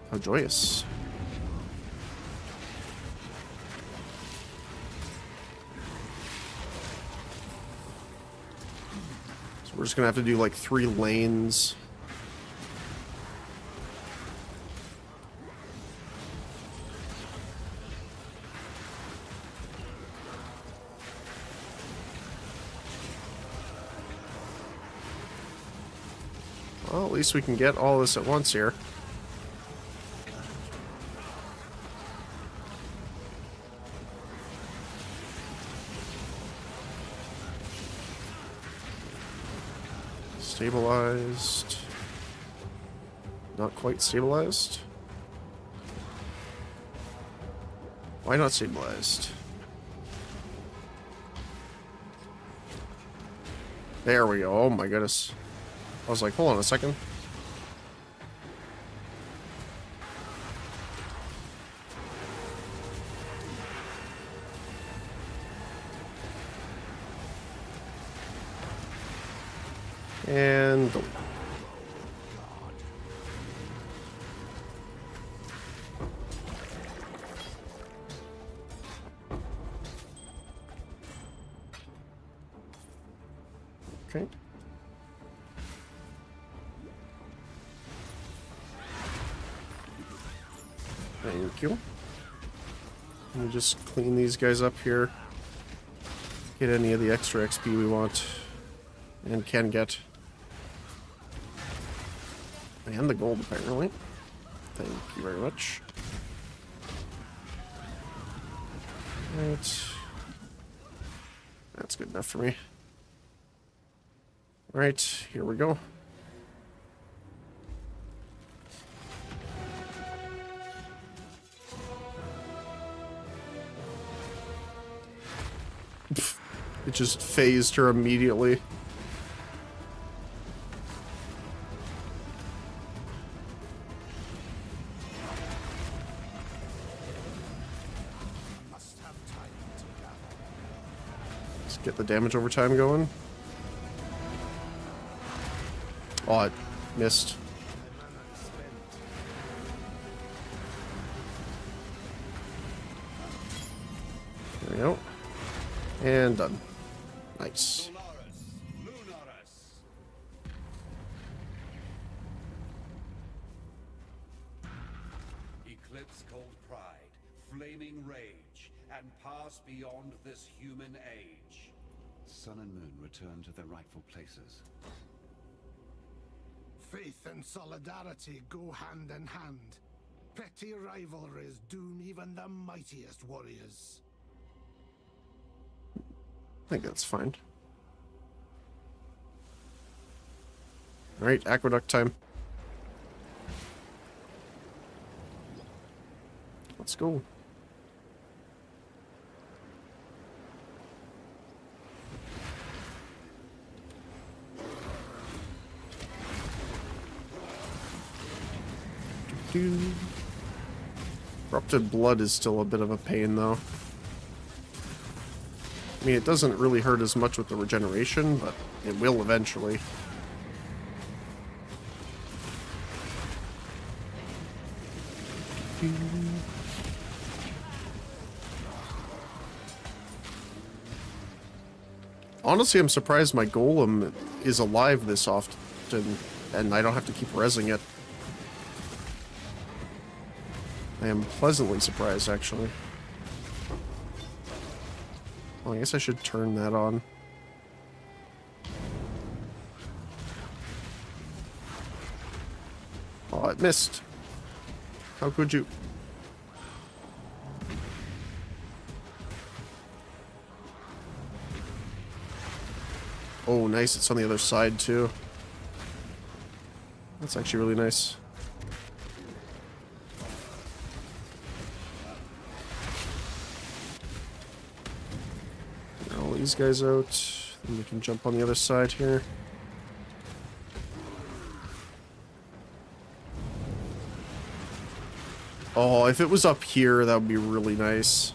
How joyous. So we're just gonna have to do like 3 lanes. Well, at least we can get all this at once here. Stabilized. Not quite stabilized. Why not stabilized? There we go. Oh my goodness. I was like, hold on a second. And go. Okay. Thank you. Let me just clean these guys up here. Get any of the extra XP we want and can get. And the gold, apparently. Thank you very much. Right. That's good enough for me. Alright, here we go. It just phased her immediately. Must have time to gather. Let's get the damage over time going. Oh, it missed. My mana is spent. There we go. And done. Nice. Solaris, Lunaris. Eclipse cold pride, flaming rage, and pass beyond this human age. Sun and moon return to their rightful places. Faith and solidarity go hand in hand. Petty rivalries doom even the mightiest warriors. think that's fine. Alright, aqueduct time. Let's go. Corrupted blood is still a bit of a pain, though. I mean, it doesn't really hurt as much with the regeneration, but it will eventually. Honestly, I'm surprised my golem is alive this often, and I don't have to keep rezzing it. I am pleasantly surprised, actually. Well, I guess I should turn that on. Oh, it missed. How could you? Oh, nice. It's on the other side, too. That's actually really nice. All these guys out. And we can jump on the other side here. Oh, if it was up here, that would be really nice.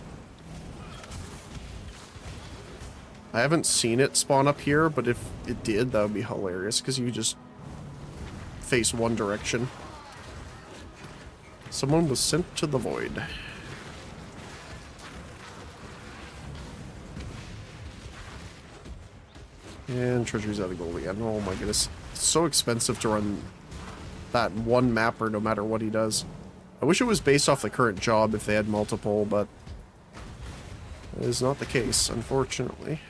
I haven't seen it spawn up here, but if it did, that would be hilarious, because you just face one direction. Someone was sent to the void. And treasury's out of gold again. Oh my goodness. It's so expensive to run that one mapper no matter what he does. I wish it was based off the current job if they had multiple, but that is not the case, unfortunately.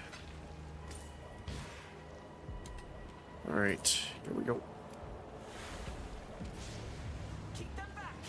Alright, here we go. Keep them back.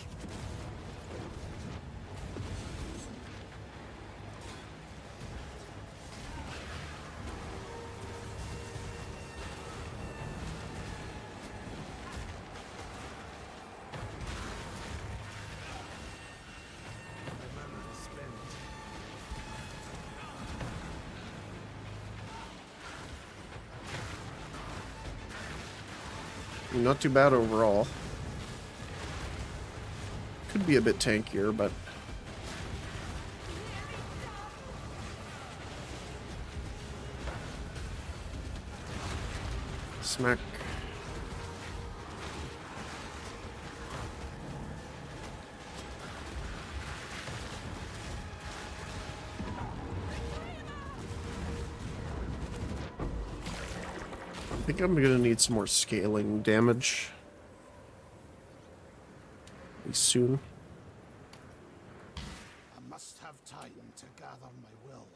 Not too bad overall. Could be a bit tankier, but smack. I think I'm gonna need some more scaling damage. Soon. I must have time to gather my will.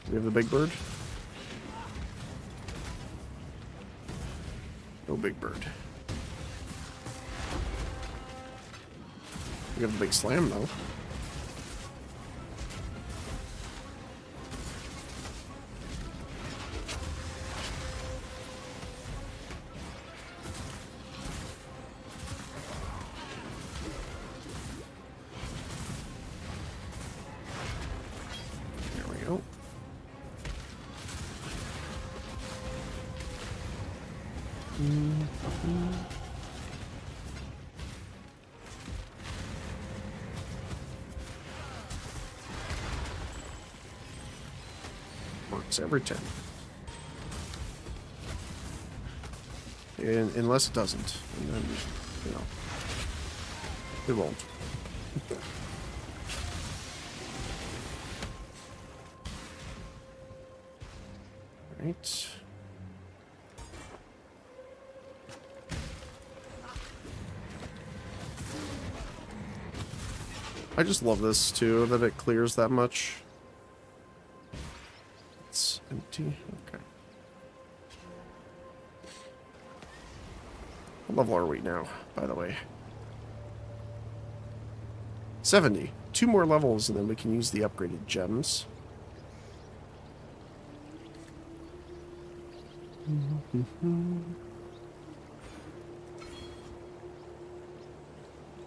We have the big bird. No big bird. We have the big slam, though. There we go. Works every time. And unless it doesn't. And then, you know, it won't. Right. I just love this too, that it clears that much. It's empty. Okay. What level are we now, by the way? 70. 2 more levels and then we can use the upgraded gems.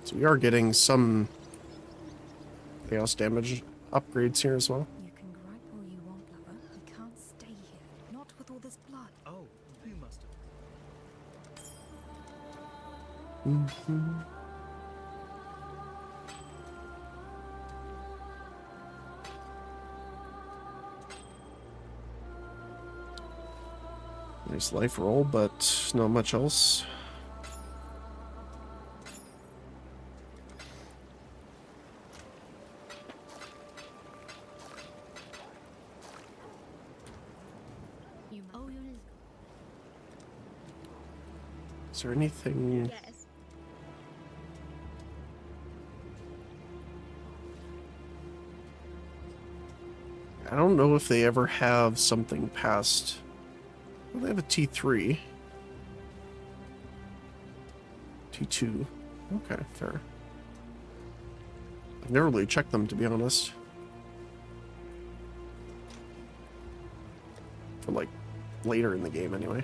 So we are getting some chaos damage upgrades here as well. You can gripe all you want, lover. We can't stay here. Not with all this blood. Oh, you must have. Nice life roll, but not much else. Is there anything? Yes. I don't know if they ever have something past. Well, they have a T3. T2. Okay, fair. I've never really checked them, to be honest. For, like, later in the game, anyway.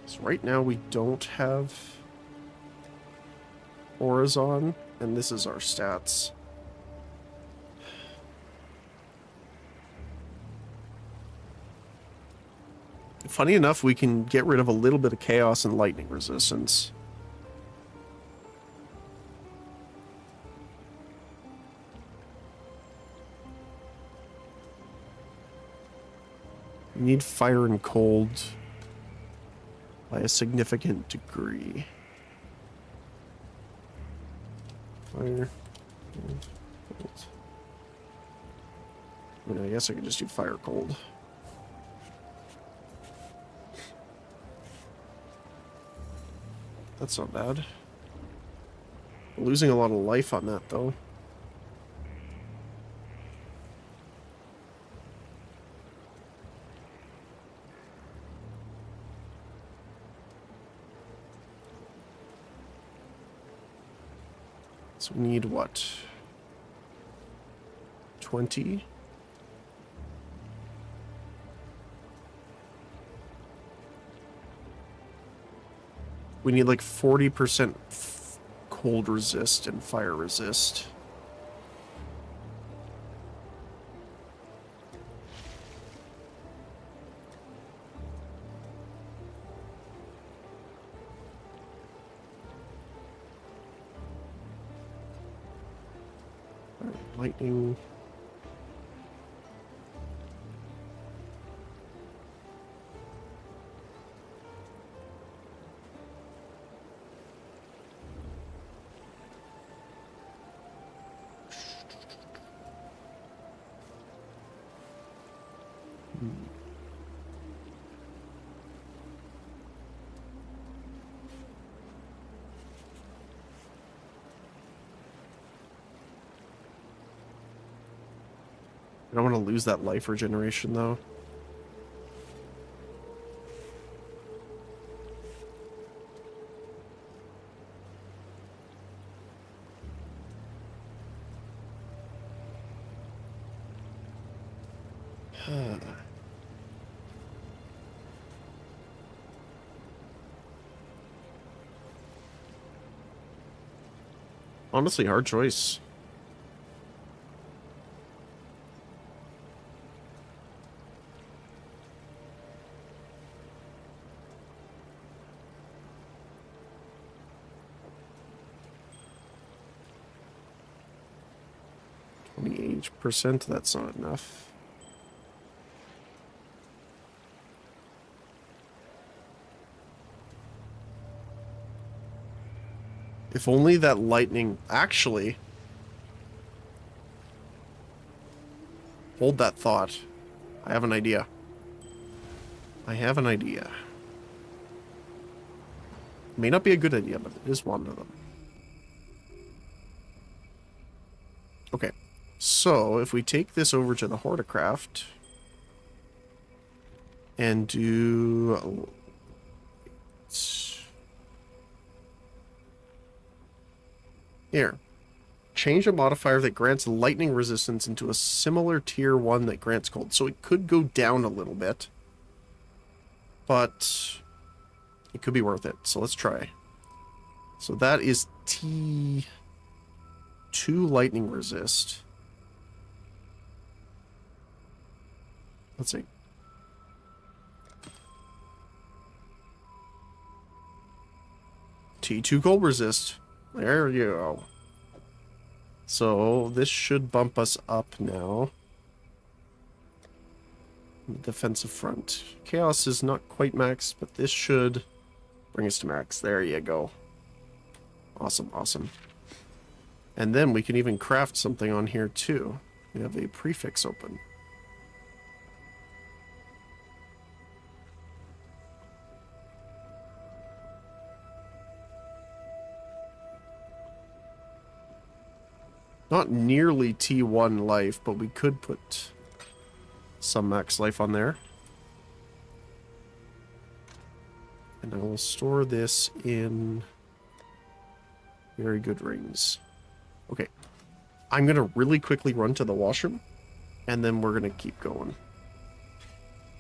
So right now we don't have auras on, and this is our stats. Funny enough, we can get rid of a little bit of chaos and lightning resistance. We need fire and cold by a significant degree. Fire. Cold. I mean, I guess I could just do fire cold. That's not bad. We're losing a lot of life on that, though. So we need what? 20? We need like 40% cold resist and fire resist. Lightning. I don't want to lose that life regeneration, though. Honestly, hard choice. %, that's not enough. If only that lightning... Actually... Hold that thought. I have an idea. I have an idea. May not be a good idea, but it is one of them. Okay. So, if we take this over to the Horticraft... and do... Here. Change a modifier that grants lightning resistance into a similar tier 1 that grants cold. So it could go down a little bit. But it could be worth it. So let's try. So that is T2 lightning resist. Let's see. T2 cold resist. There you go. So this should bump us up now. Defensive front. Chaos is not quite max, but this should bring us to max. There you go. Awesome, awesome. And then we can even craft something on here too. We have a prefix open. Not nearly T1 life, but we could put some max life on there. And I will store this in very good rings. Okay. I'm going to really quickly run to the washroom, and then we're going to keep going.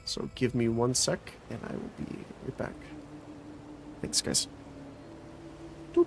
So give me 1 sec, and I will be right back. Thanks, guys. Doop.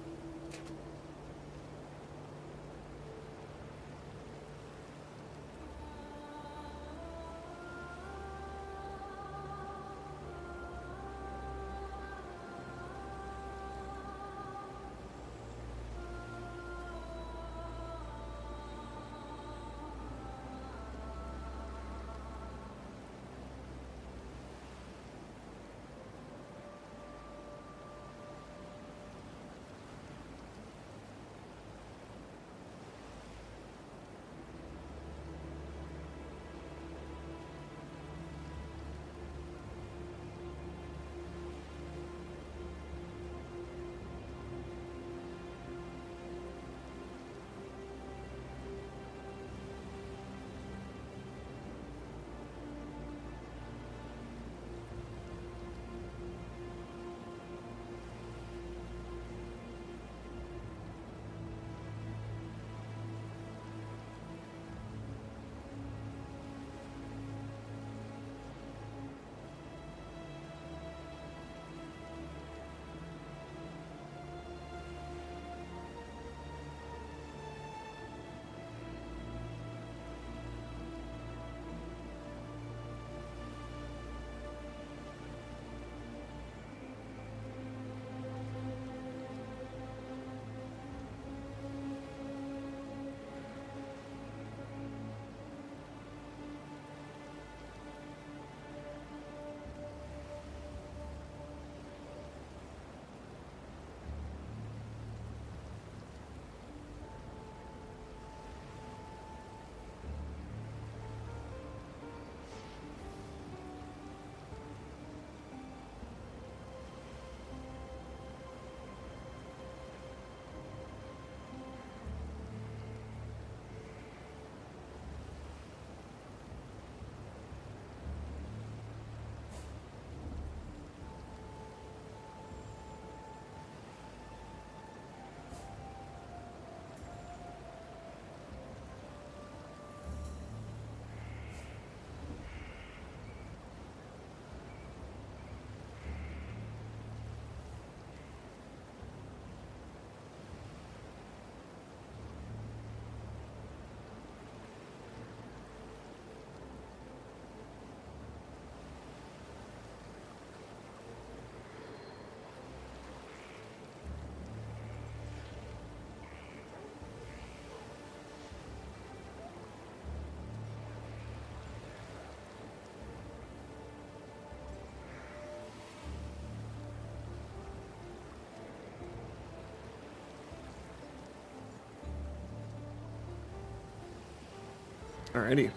Alrighty.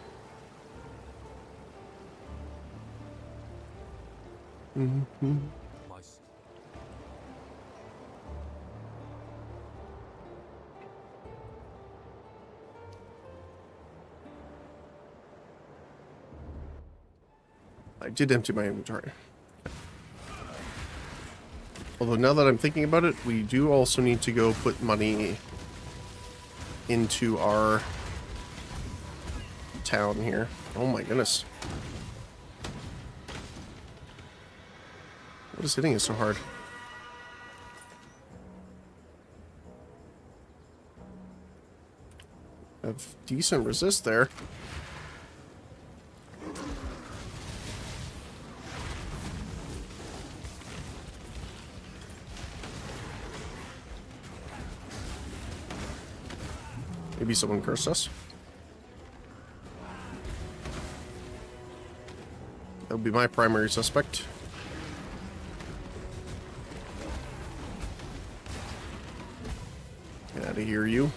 Mm-hmm. I did empty my inventory. Although now that I'm thinking about it, we do also need to go put money into our town here. Oh my goodness. What is hitting us so hard? Have decent resist there. Maybe someone cursed us. That would be my primary suspect. Get out of here, you.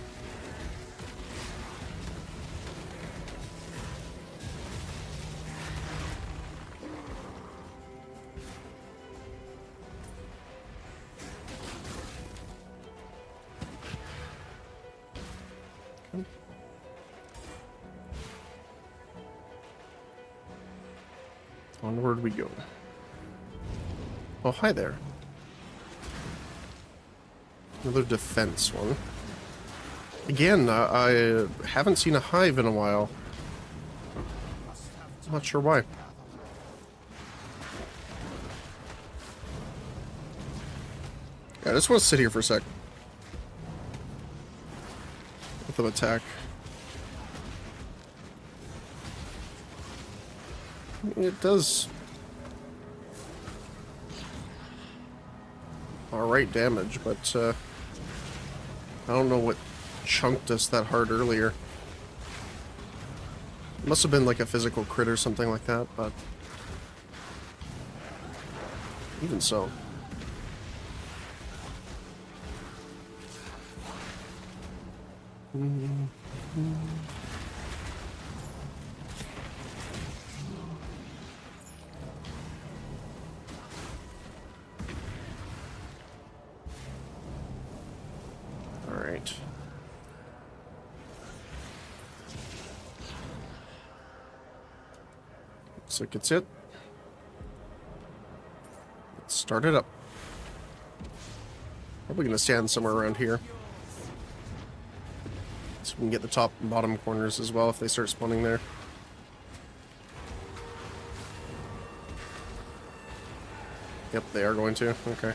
Onward we go. Oh, hi there. Another defense one. Again, I haven't seen a hive in a while. I'm not sure why. Yeah, I just want to sit here for a sec. Let them attack. It does alright damage, but I don't know what chunked us that hard earlier. It must have been like a physical crit or something like that, but even so. Alright. Looks like it's it. Let's start it up. Probably gonna stand somewhere around here. So we can get the top and bottom corners as well if they start spawning there. Yep, they are going to. Okay.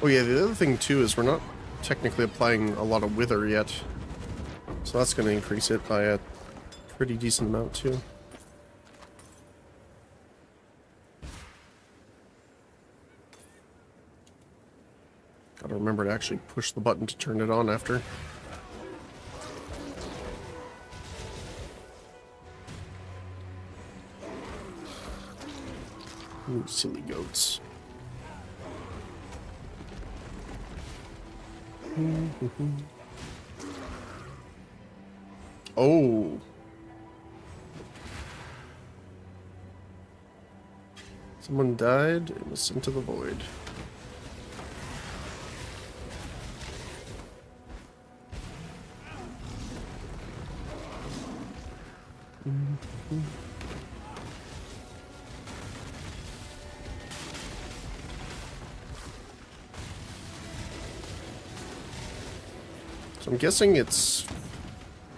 Oh yeah, the other thing too is we're not technically applying a lot of wither yet. So that's going to increase it by a pretty decent amount too. Gotta remember to actually push the button to turn it on after. Ooh, silly goats. Oh. Someone died and was sent to the void. So I'm guessing it's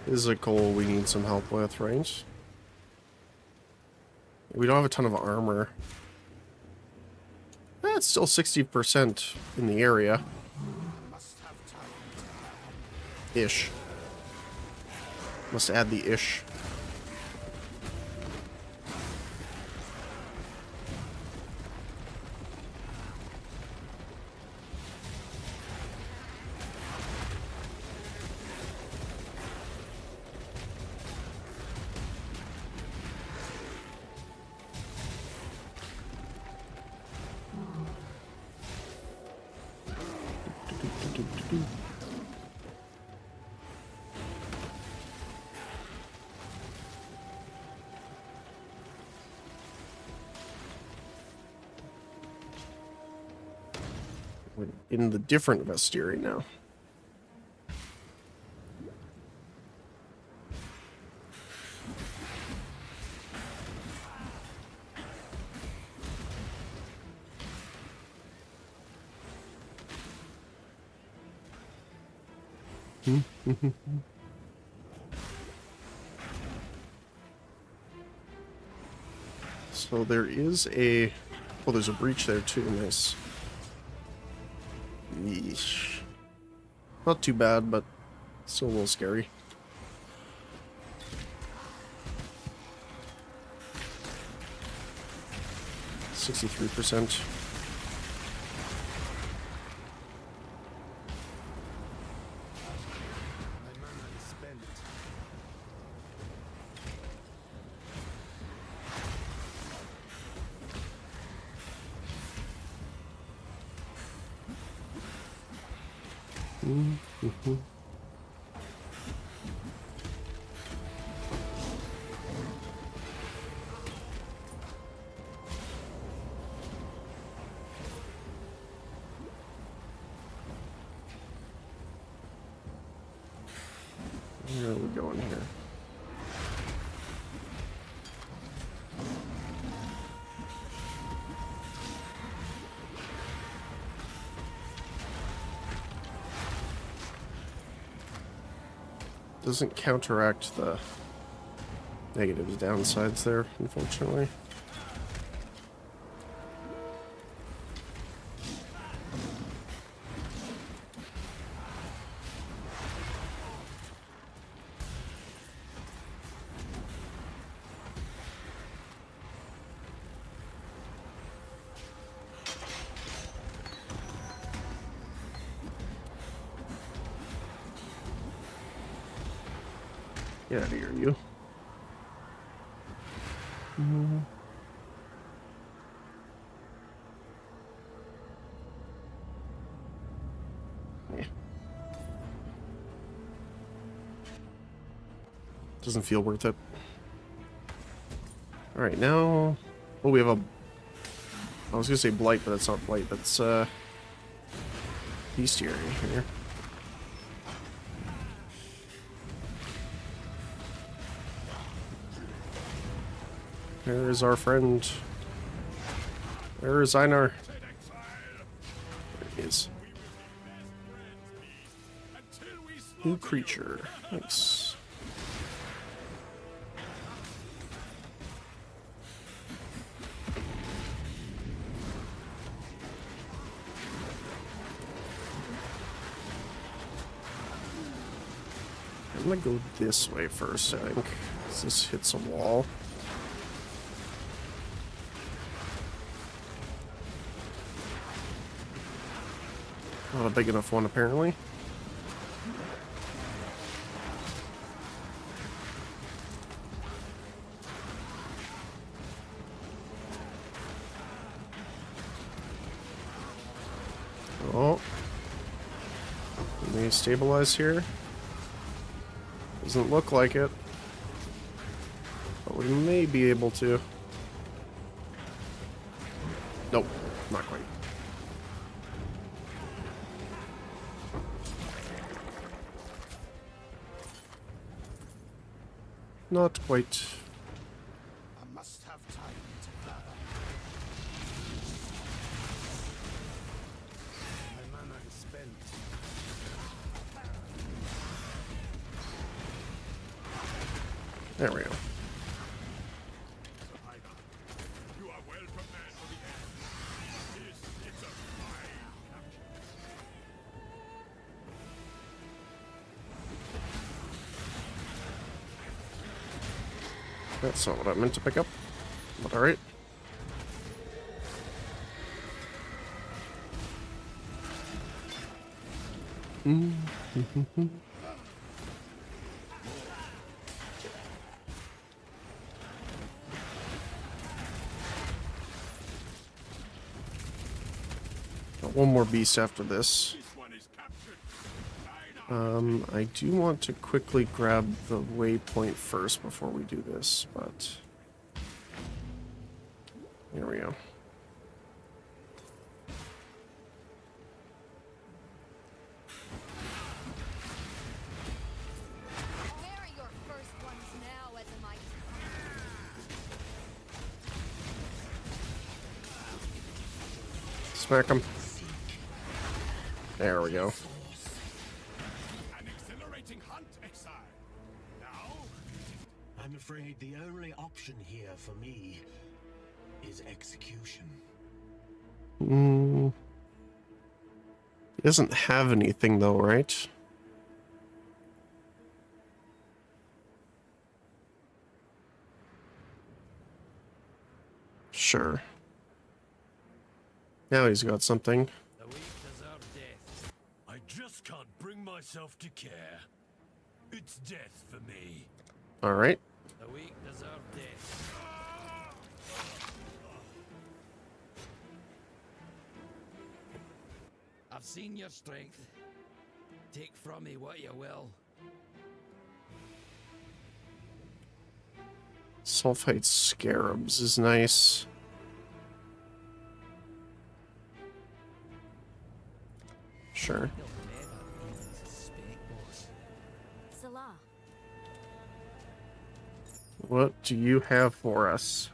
physical we need some help with, right? We don't have a ton of armor. It's still 60% in the area. Ish. Must add the ish. We're in the different vestiary now. So there is a... Oh, there's a breach there too. Nice. Yeesh. Not too bad, but still a little scary. %. Where are we going here? Doesn't counteract the negatives, downsides there, unfortunately. Get out of here, you. Yeah. Doesn't feel worth it. Alright, now... Oh, we have a... I was gonna say blight, but that's not blight. That's, bestiary here. Where is our friend? Where is Einar? There he is. New creature. Nice. I'm gonna go this way first, I think. 'Cause this hits a wall. Not a big enough one, apparently. Oh. Can we stabilize here? Doesn't look like it. But we may be able to. Nope, not quite. Not quite. I must have time to gather. My mana is spent. There we go. You are well prepared for the end. It's a fine capture. That's not what I meant to pick up. But alright. Got one more beast after this. This one is captured. I do want to quickly grab the waypoint first before we do this, but here we go. Where are your first ones now, as a might? Smack him. There we go. An exhilarating hunt, Exile. Now, I'm afraid the only option here for me is execution. He doesn't have anything though, right? Sure. Now he's got something. The weak deserve death. I just can't bring myself to care. It's death for me. Alright. The weak deserve death. I've seen your strength. Take from me what you will. Sulfite scarabs is nice. Sure. Salah. What do you have for us?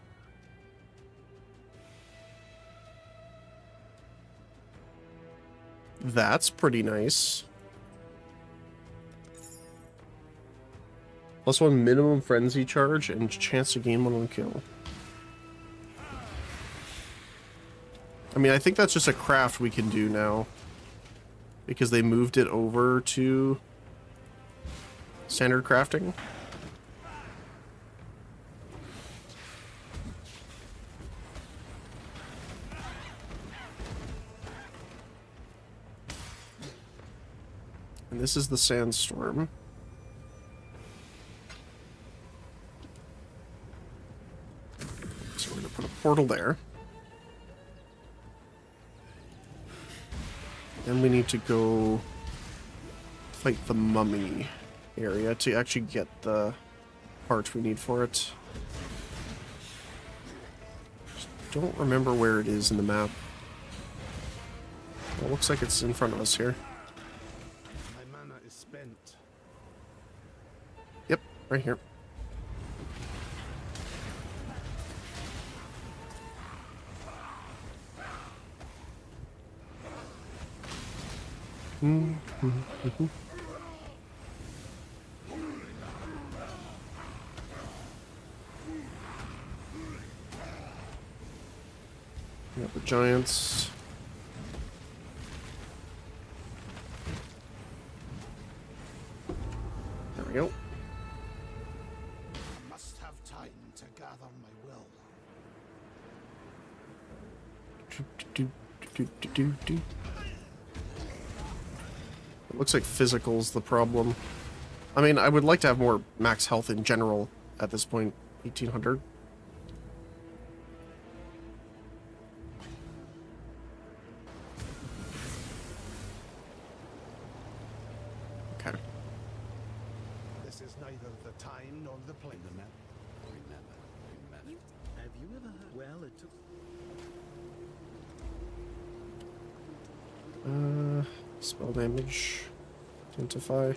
That's pretty nice. +1 minimum frenzy charge and chance to gain 1 kill. I mean, I think that's just a craft we can do now. Because they moved it over to standard crafting. And this is the sandstorm. So we're going to put a portal there. Then we need to go fight the mummy area to actually get the part we need for it. Just don't remember where it is in the map. Well, it looks like it's in front of us here. my mana is spent. Yep, right here. Got the giants. There we go. I must have time to gather my will. It looks like physical's the problem. I mean, I would like to have more max health in general at this point. 1800. Okay. This is neither the time nor the place. Remember. Have you ever heard? Well, it took. Spell damage. Identify. I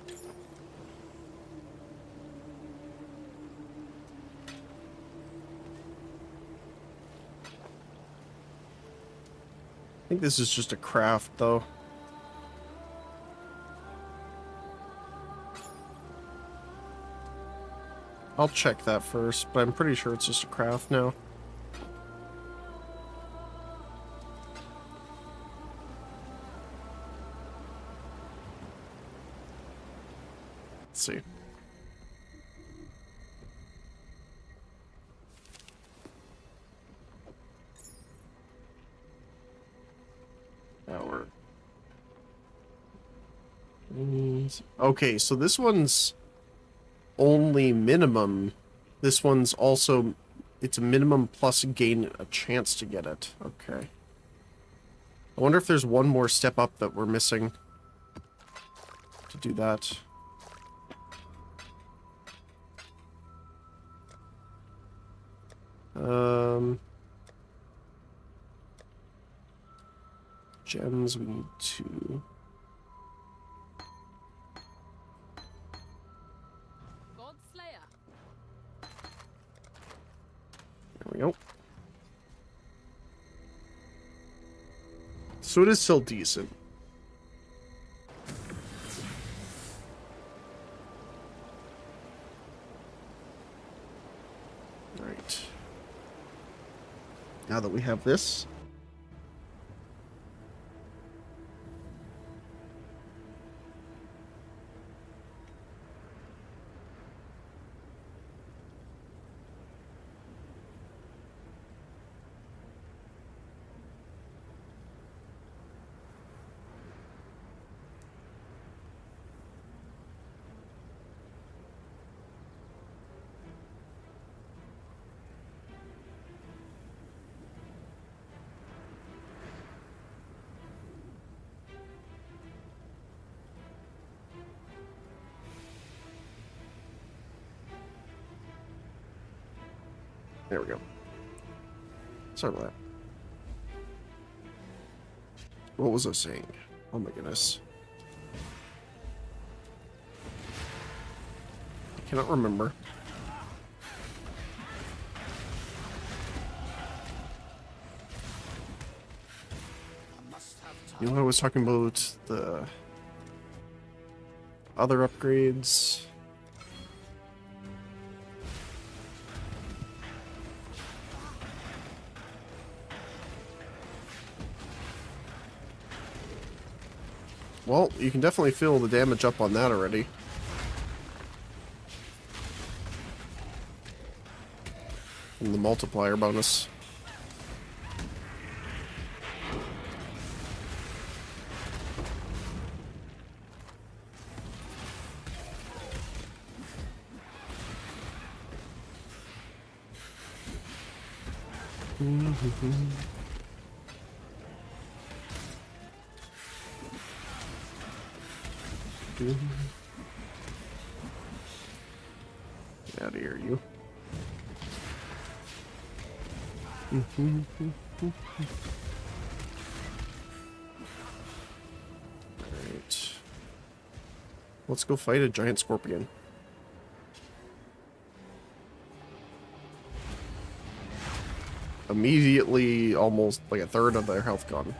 think this is just a craft, though. I'll check that first, but I'm pretty sure it's just a craft now. Let's see. Okay, so this one's only minimum. This one's also, it's a minimum plus gain a chance to get it. Okay. I wonder if there's one more step up that we're missing to do that. Gems, we need 2. There we go. So it is still decent. Alright. Now that we have this. There we go. Sorry about that. What was I saying? Oh my goodness. I cannot remember. You know, I was talking about the other upgrades. Well, you can definitely feel the damage up on that already. From the multiplier bonus. Get out of here, you. Alright. Let's go fight a giant scorpion. Immediately, almost like a third of their health gone.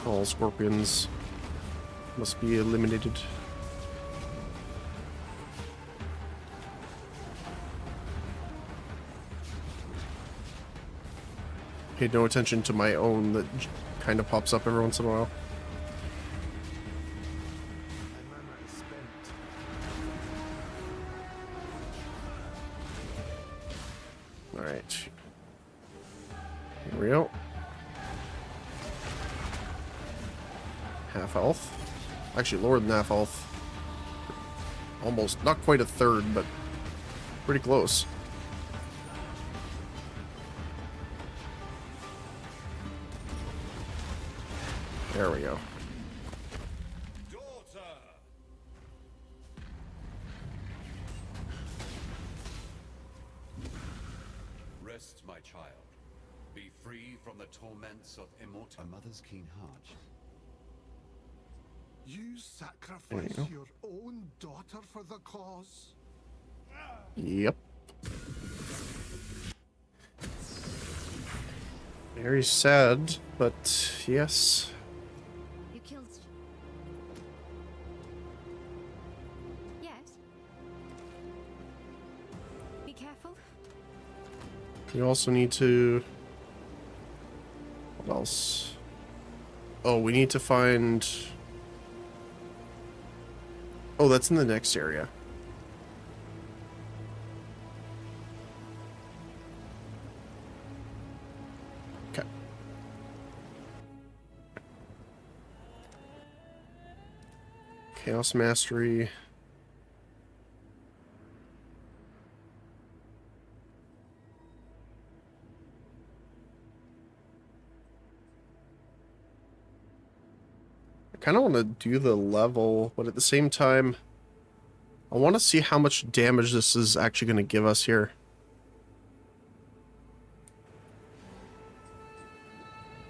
All scorpions must be eliminated. Paid no attention to my own that kind of pops up every once in a while. Alright. Here we go. Half health. Actually, lower than half health. Almost, not quite a third, but pretty close. There we go. Daughter! Rest, my child. Be free from the torments of immortal. A mother's keen heart. You sacrifice your own daughter for the cause? Yep. Very sad, but yes. You killed... Yes? We also need to... What else? Oh, we need to find... Oh, that's in the next area. Okay. Chaos Mastery. I kind of want to do the level, but at the same time, I want to see how much damage this is actually going to give us here.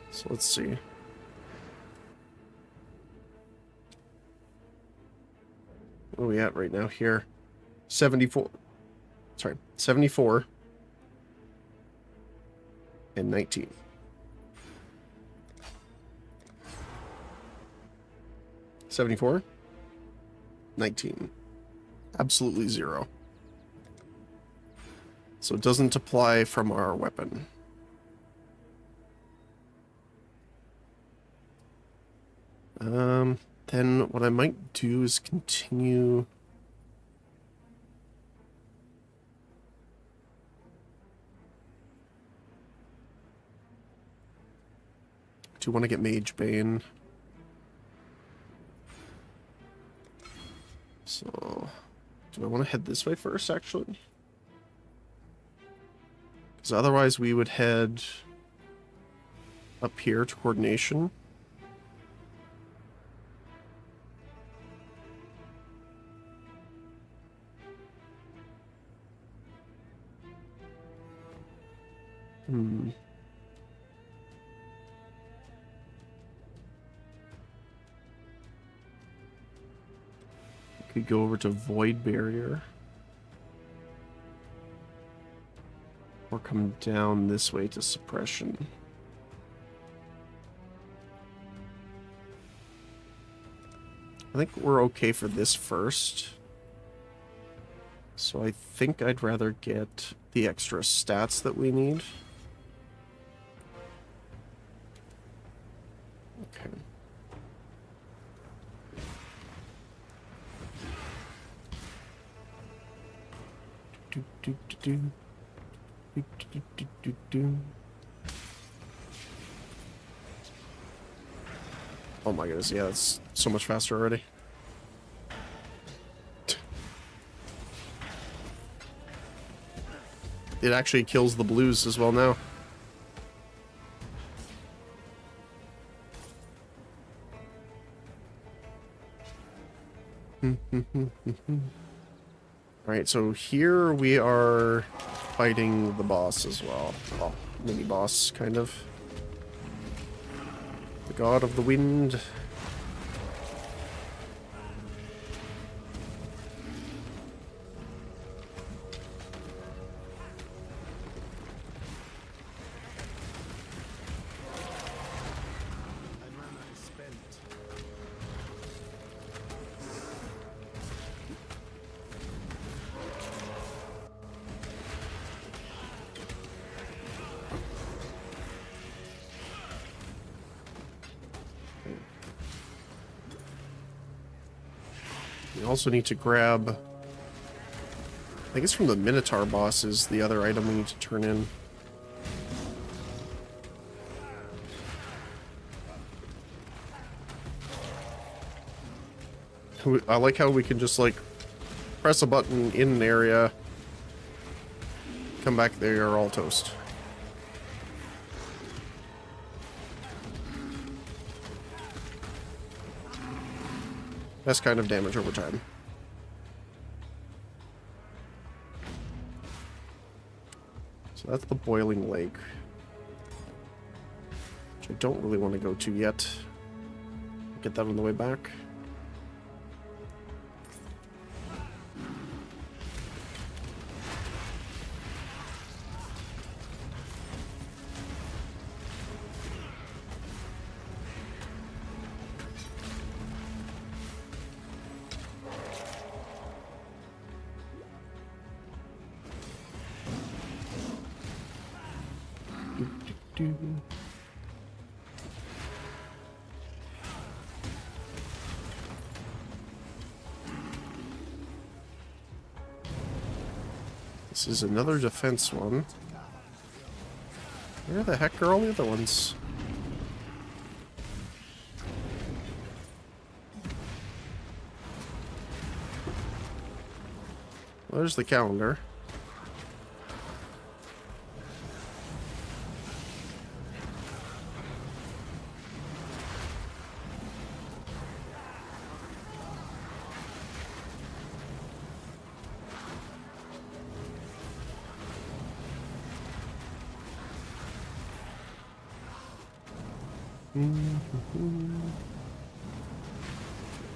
So let's see. What are we at right now here? 74. Sorry, 74 and 19. $74, 19. Absolutely 0. So it doesn't apply from our weapon. Then what I might do is continue... Do you want to get Mage Bane? So, do I want to head this way first, actually? Because otherwise we would head up here to Coordination. Could go over to Void Barrier. Or come down this way to Suppression. I think we're okay for this first. So I think I'd rather get the extra stats that we need. Okay. Oh my goodness, yeah, that's so much faster already. It actually kills the blues as well now. Alright, so here we are fighting the boss as well. Well, mini boss, kind of. The god of the wind. We also need to grab, I guess from the Minotaur boss is the other item we need to turn in. I like how we can just like press a button in an area, come back there, you're all toast. That's kind of damage over time. So that's the Boiling Lake, which I don't really want to go to yet. Get that on the way back. do. This is another defense one. Where the heck are all the other ones? Well, there's the calendar.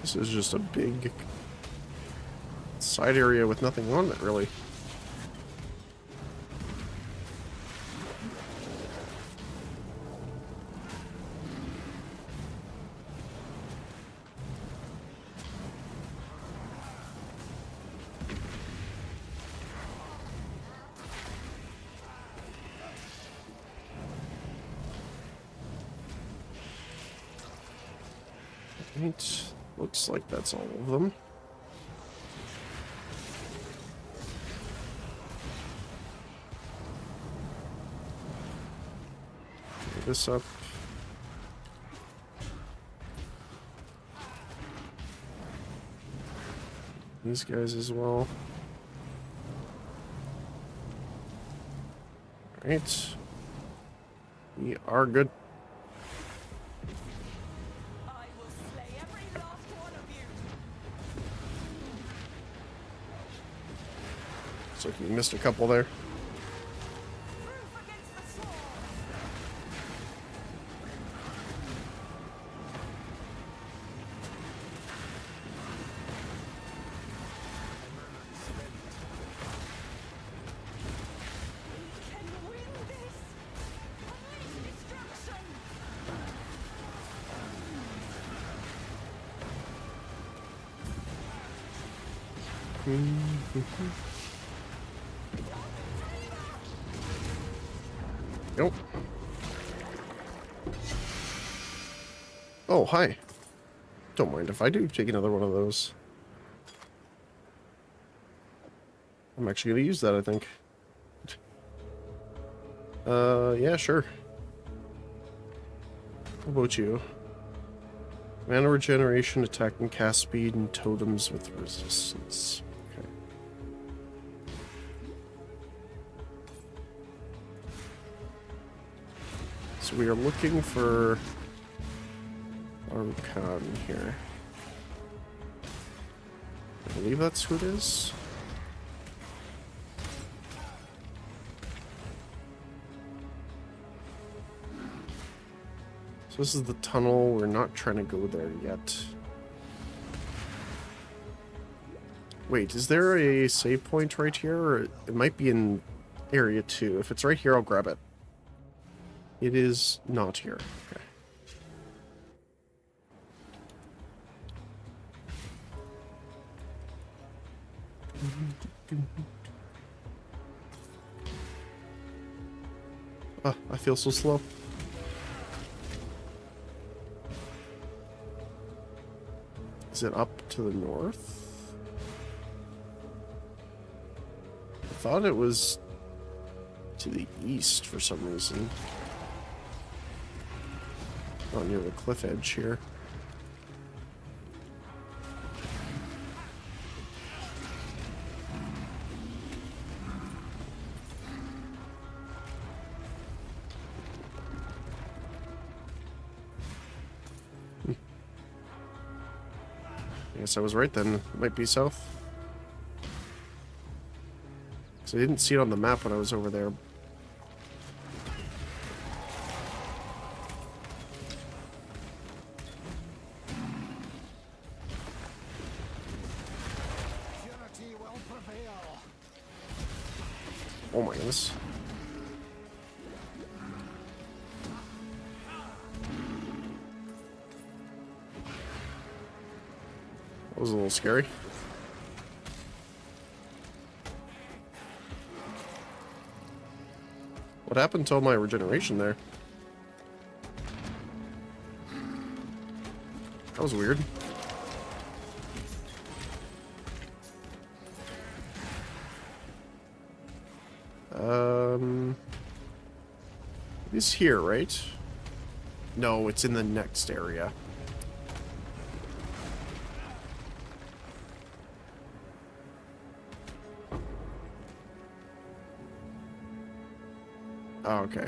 This is just a big side area with nothing on it, really. Right. Looks like that's all of them. Get this up. These guys as well. Alright. We are good. I will slay every last one of you. Looks like we missed a couple there. Proof against the sword. We can win this. Unleash destruction. Nope. Oh, hi. Don't mind if I do take another one of those. I'm actually going to use that, I think. Yeah, sure. How about you? Mana regeneration, attack and cast speed, and totems with resistance. Okay. So we are looking for Arcan here. I believe that's who it is. So this is the tunnel. We're not trying to go there yet. Wait, is there a save point right here? Or it might be in area 2. If it's right here, I'll grab it. It is not here. Okay. Ah, I feel so slow. Is it up to the north? I thought it was to the east for some reason. Not near the cliff edge here. I guess I was right then. It might be south. Because I didn't see it on the map when I was over there. Purity will prevail. Oh my goodness. That was a little scary. What happened to all my regeneration there? That was weird. It's here, right? No, it's in the next area. Oh, okay.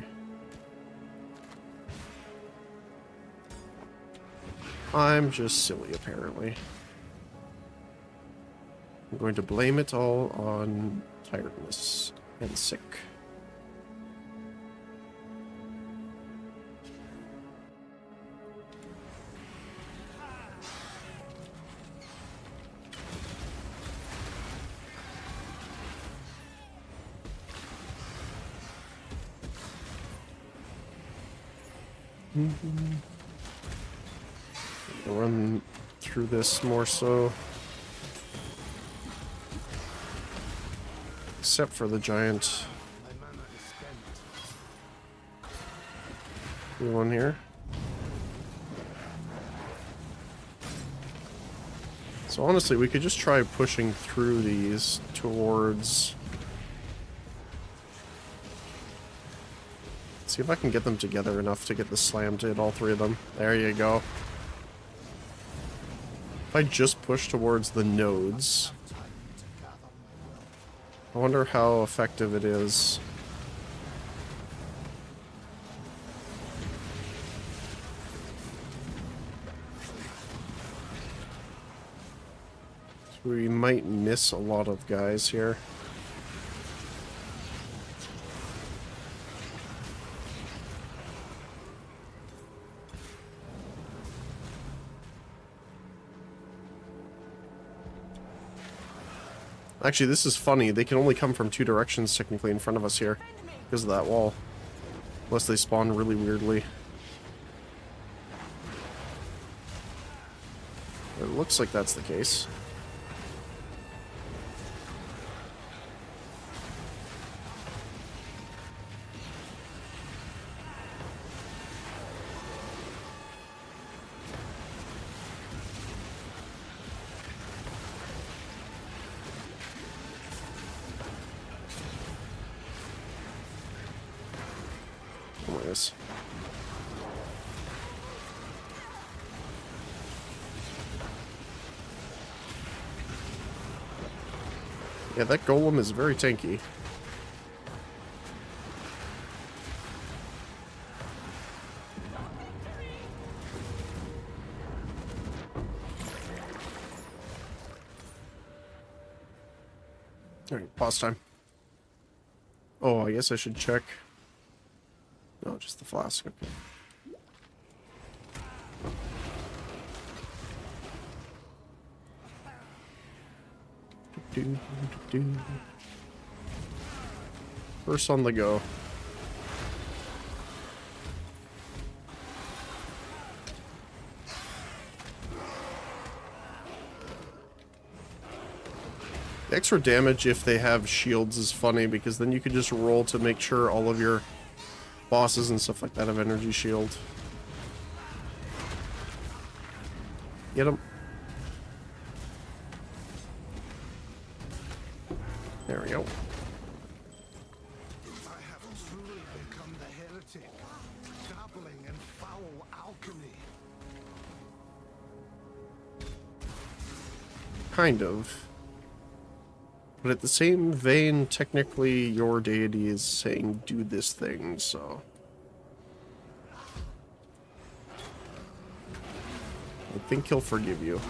I'm just silly, apparently. I'm going to blame it all on tiredness and sick. I'll run through this more so. Except for the giant. One here. So honestly, we could just try pushing through these towards... See if I can get them together enough to get the slam to hit all three of them. There you go. If I just push towards the nodes... I wonder how effective it is. So we might miss a lot of guys here. Actually, this is funny. They can only come from two directions, technically, in front of us here. Because of that wall. Unless they spawn really weirdly. It looks like that's the case. Yeah, that golem is very tanky. Alright, pause time. Oh, I guess I should check. No, just the flask, okay. First on the go. The extra damage if they have shields is funny because then you can just roll to make sure all of your bosses and stuff like that have energy shield. Get him. There we go. I have truly become the heretic, dabbling in foul alchemy. Kind of. But at the same vein, technically your deity is saying do this thing, so... I think he'll forgive you.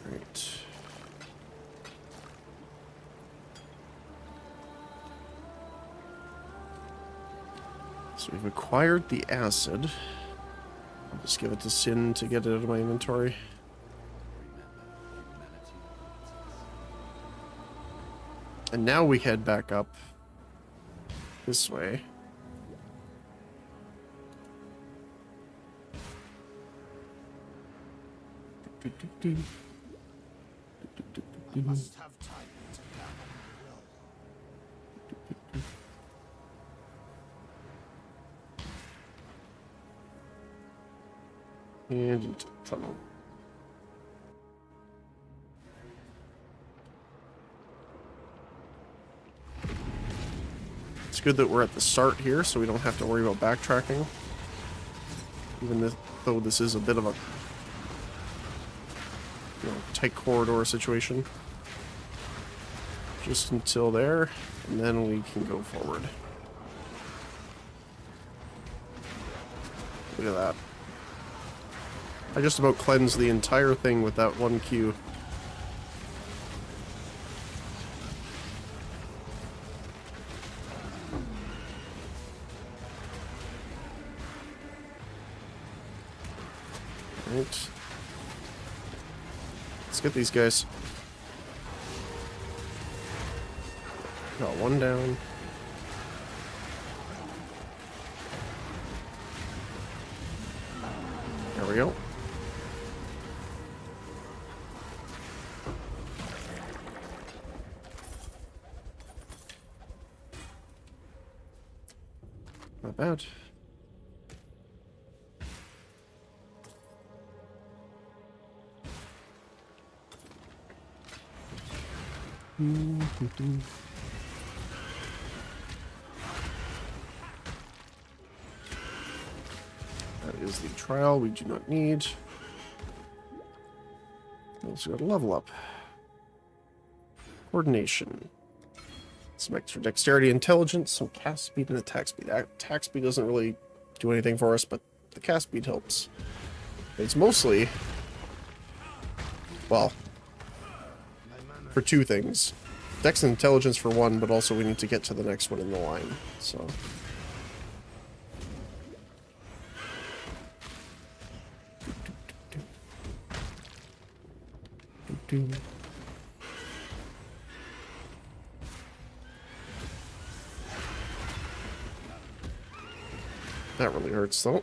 Right. So we've acquired the acid. I'll just give it to Sin to get it out of my inventory. And now we head back up this way. I must have time to gather my will. And into the tunnel. It's good that we're at the start here, so we don't have to worry about backtracking. Even though this is a bit of a tight corridor situation. Just until there, and then we can go forward. Look at that. I just about cleansed the entire thing with that one Q. Right. Let's get these guys. Got one down. There we go. Not bad. That is the trial we do not need. We also got a level up. Coordination. Some extra dexterity, intelligence, some cast speed, and attack speed. Attack speed doesn't really do anything for us, but the cast speed helps. It's mostly, well, for two things. Dex and intelligence for one, but also we need to get to the next one in the line, so. That really hurts, though.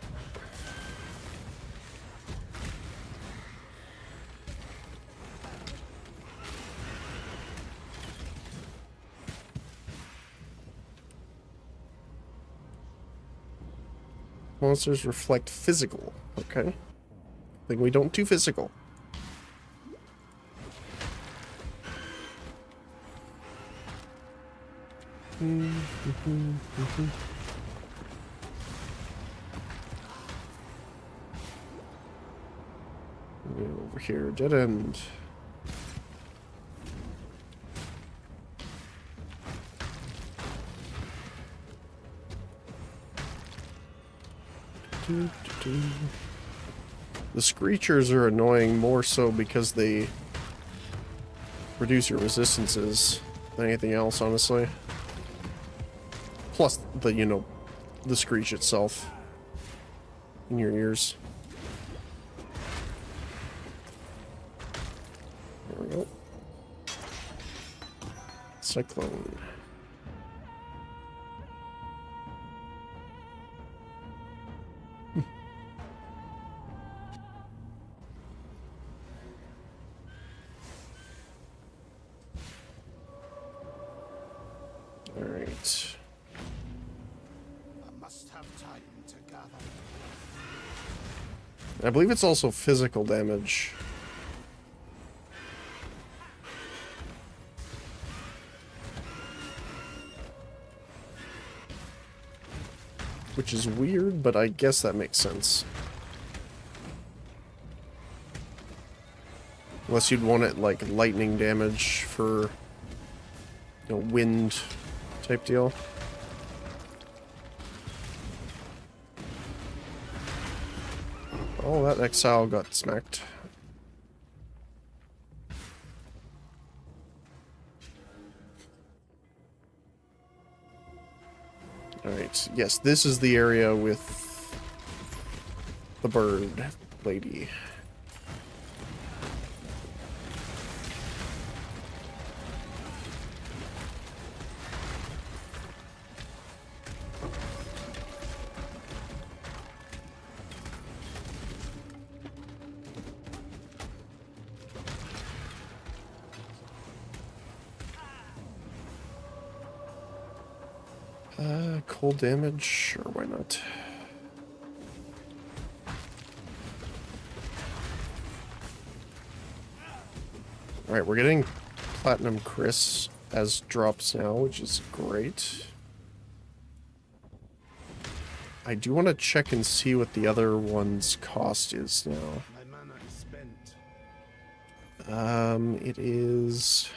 Monsters reflect physical. Okay. Think we don't do physical. Over here, dead end. The screechers are annoying more so because they reduce your resistances than anything else, honestly. Plus the, you know, the screech itself in your ears. There we go. Cyclone. Alright. I must have time to gather. I believe it's also physical damage. Which is weird, but I guess that makes sense. Unless you'd want it like lightning damage for, you know, wind type deal. Oh, that exile got smacked. Alright, yes, this is the area with the bird lady. Cold damage? Sure, why not? Alright, we're getting Platinum Chris as drops now, which is great. I do want to check and see what the other one's cost is now. My mana is spent. It is...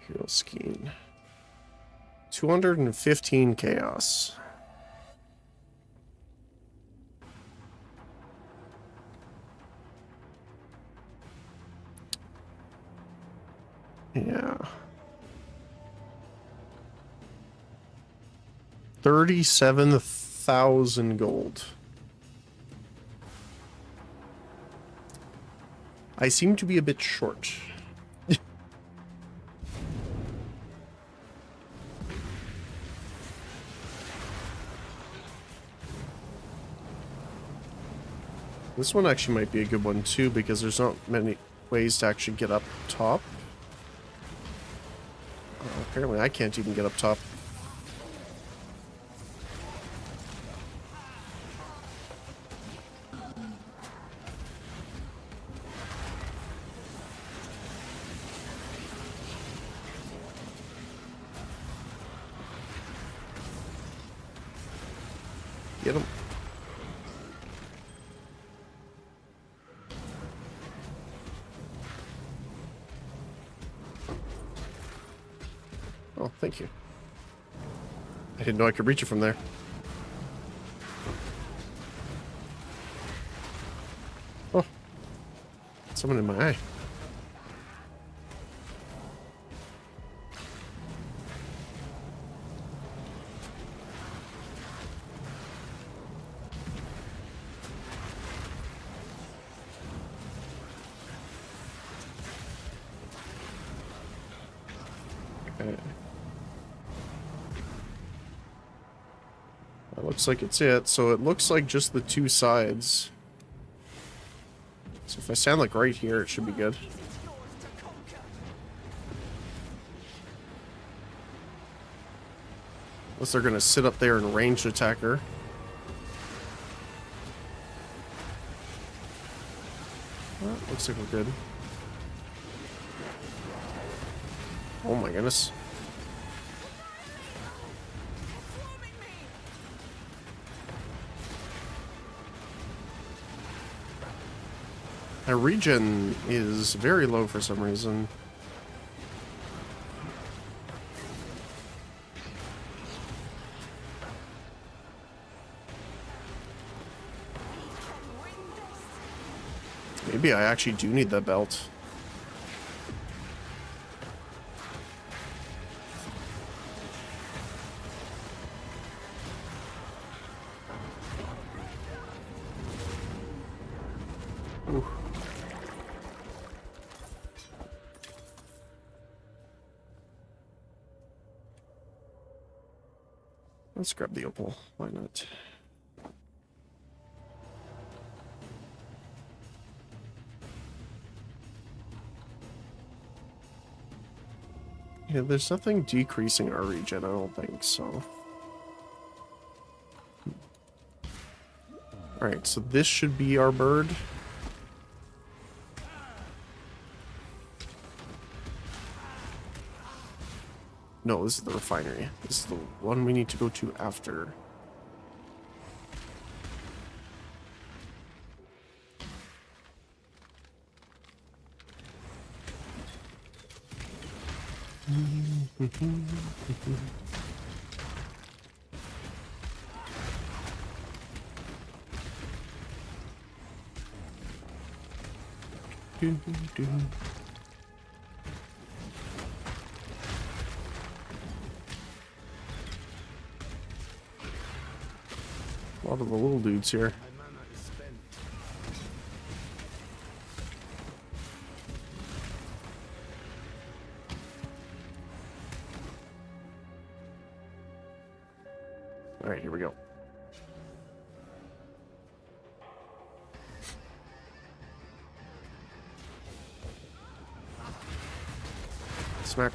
Hero Skiing. 215 chaos. Yeah. 37,000 gold. I seem to be a bit short. This one actually might be a good one too, because there's not many ways to actually get up top. Apparently I can't even get up top. Get him. Oh, thank you. I didn't know I could reach it from there. Oh. Someone in my eye. Okay. That looks like it's it. So it looks like just the two sides. So if I stand like right here, it should be good. Unless they're gonna sit up there and ranged attack her. Well, looks like we're good. Oh my goodness. Our regen is very low for some reason. Maybe I actually do need that belt. Ooh. Let's grab the opal. Why not? Yeah, there's nothing decreasing our regen, I don't think so. Alright, so this should be our bird. No, this is the refinery. This is the one we need to go to after. do. A lot of the little dudes here. My mana is spent. All right, here we go. Smack.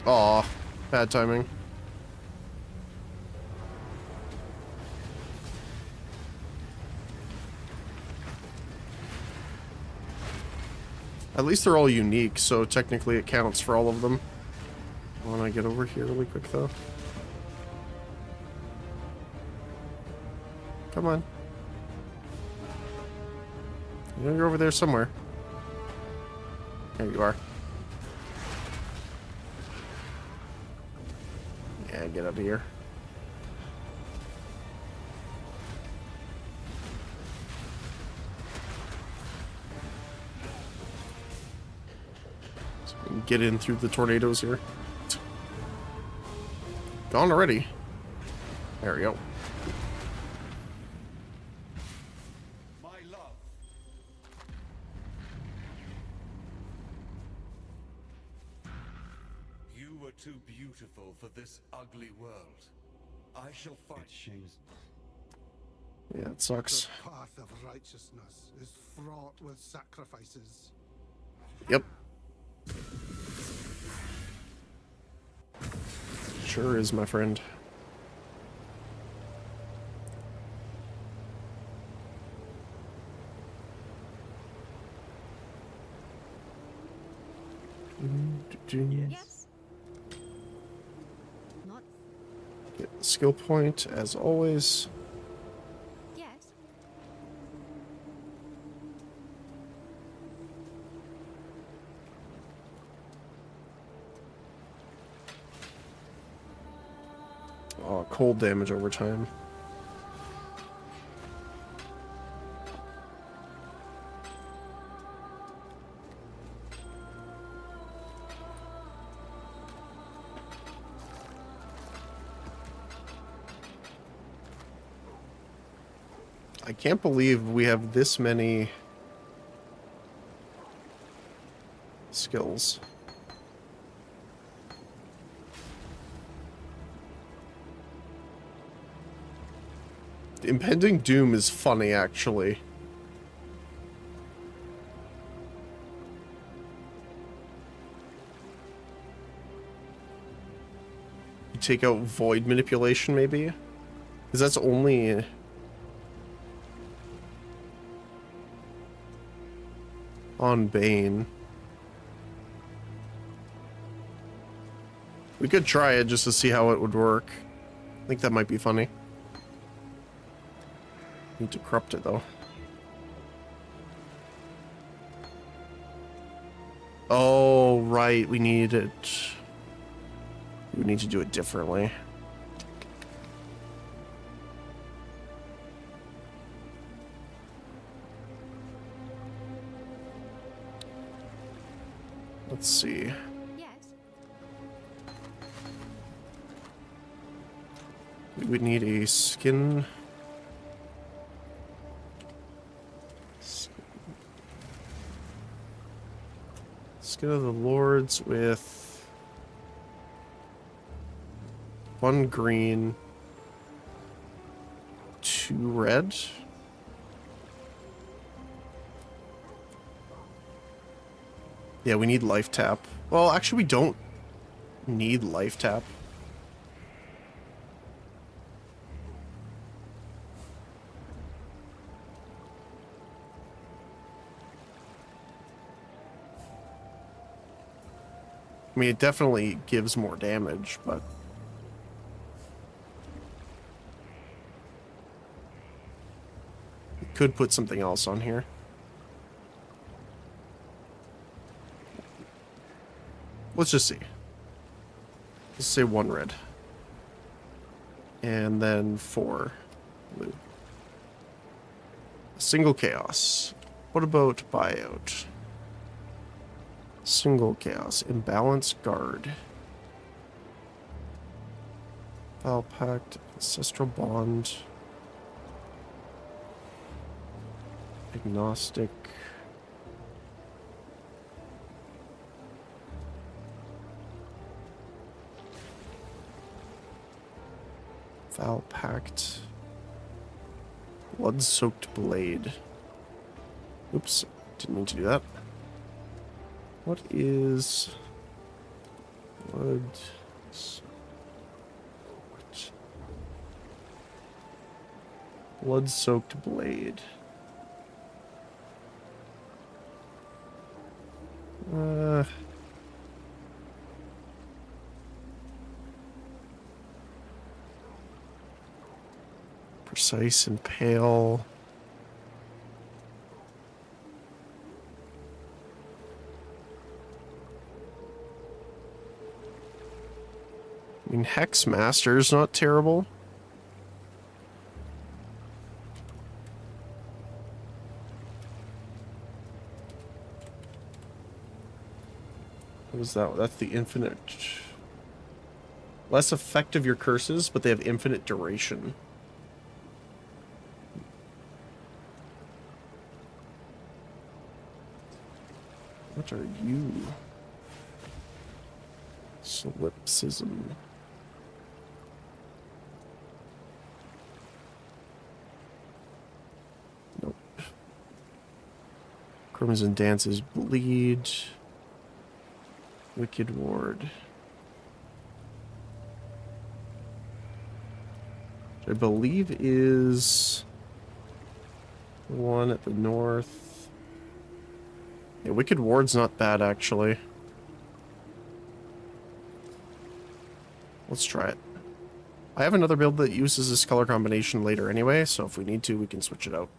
Aw, bad timing. At least they're all unique, so technically it counts for all of them. I want to get over here really quick, though. Come on. You know you're over there somewhere. There you are. Yeah, get up here. So we can get in through the tornadoes here. Gone already. There we go. My love. You were too beautiful for this ugly world. I shall fight. It shames. Yeah, it sucks. The path of righteousness is fraught with sacrifices. Yep. Sure is, my friend. Yes. Not Get the skill point, as always. yes. Oh, cold damage over time. I can't believe we have this many skills. Impending Doom is funny, actually. You take out Void Manipulation, maybe? Because that's only... on Bane. We could try it just to see how it would work. I think that might be funny. Need to corrupt it, though. Oh, right. We need it. We need to do it differently. Let's see. Yes. We would need a skin. Skin of the Lords with 1 green, 2 red. Yeah, we need life tap. Well, actually, we don't need life tap. I mean, it definitely gives more damage, but... we could put something else on here. Let's just see. Let's say 1 red. And then 4 blue. Single chaos. What about buyout? Single chaos. Imbalance guard. Foul pact. Ancestral bond. Agnostic. Foul pact. Blood-soaked blade. Oops, didn't mean to do that. What is blood? Blood-soaked blade. Precise and pale. I mean, Hex Master's not terrible. What is that? That's the infinite. Less effective your curses, but they have infinite duration. What are you? Solipsism. Nope. Crimson Dances bleed. Wicked Ward. Which I believe is the one at the north. Yeah, Wicked Ward's not bad, actually. Let's try it. I have another build that uses this color combination later anyway, so if we need to, we can switch it out.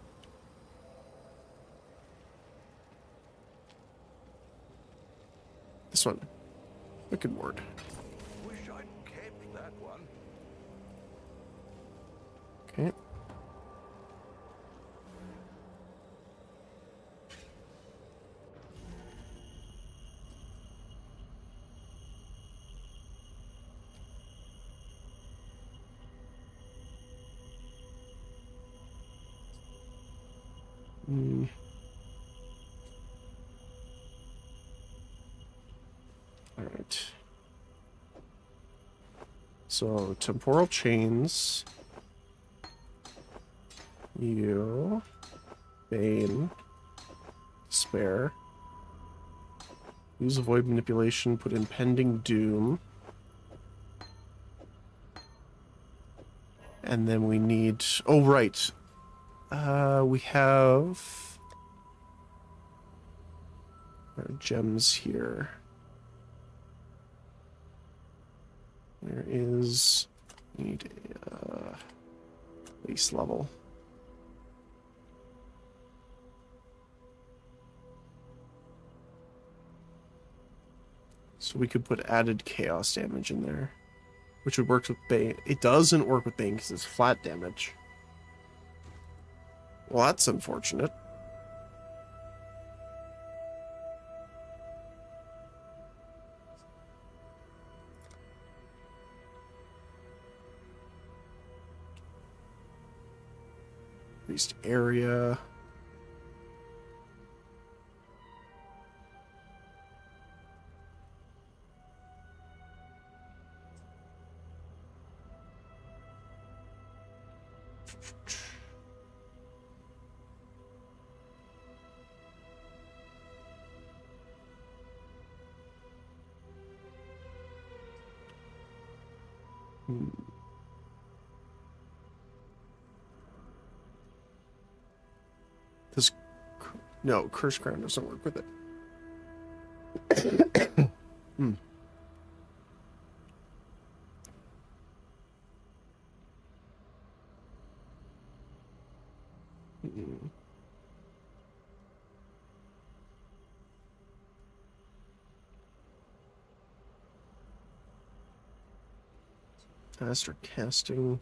This one. Wicked Ward. Wish I'd kept that one. Okay. All right. So, temporal chains. You. Bane. Spare. Use avoid manipulation. Put impending doom. And then we need... Oh, right. We have... our gems here. There is... need a base level. So we could put added chaos damage in there, which would work with Bane. It doesn't work with Bane because it's flat damage. Well, that's unfortunate. Increased area. This... No, Curse Crown doesn't work with it. Faster casting.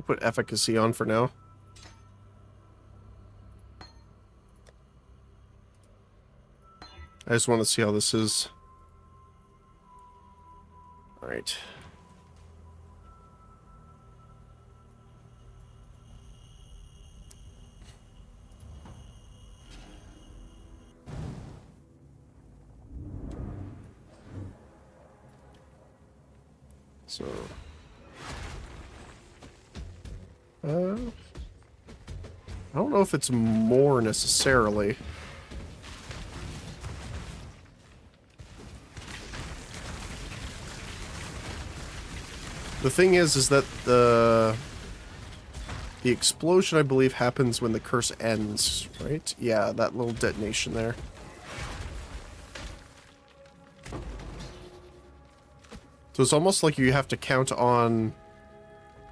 put efficacy on for now. I just want to see how this is. Alright. So... I don't know if it's more necessarily. The thing is that the explosion, I believe, happens when the curse ends, right? Yeah, that little detonation there. So it's almost like you have to count on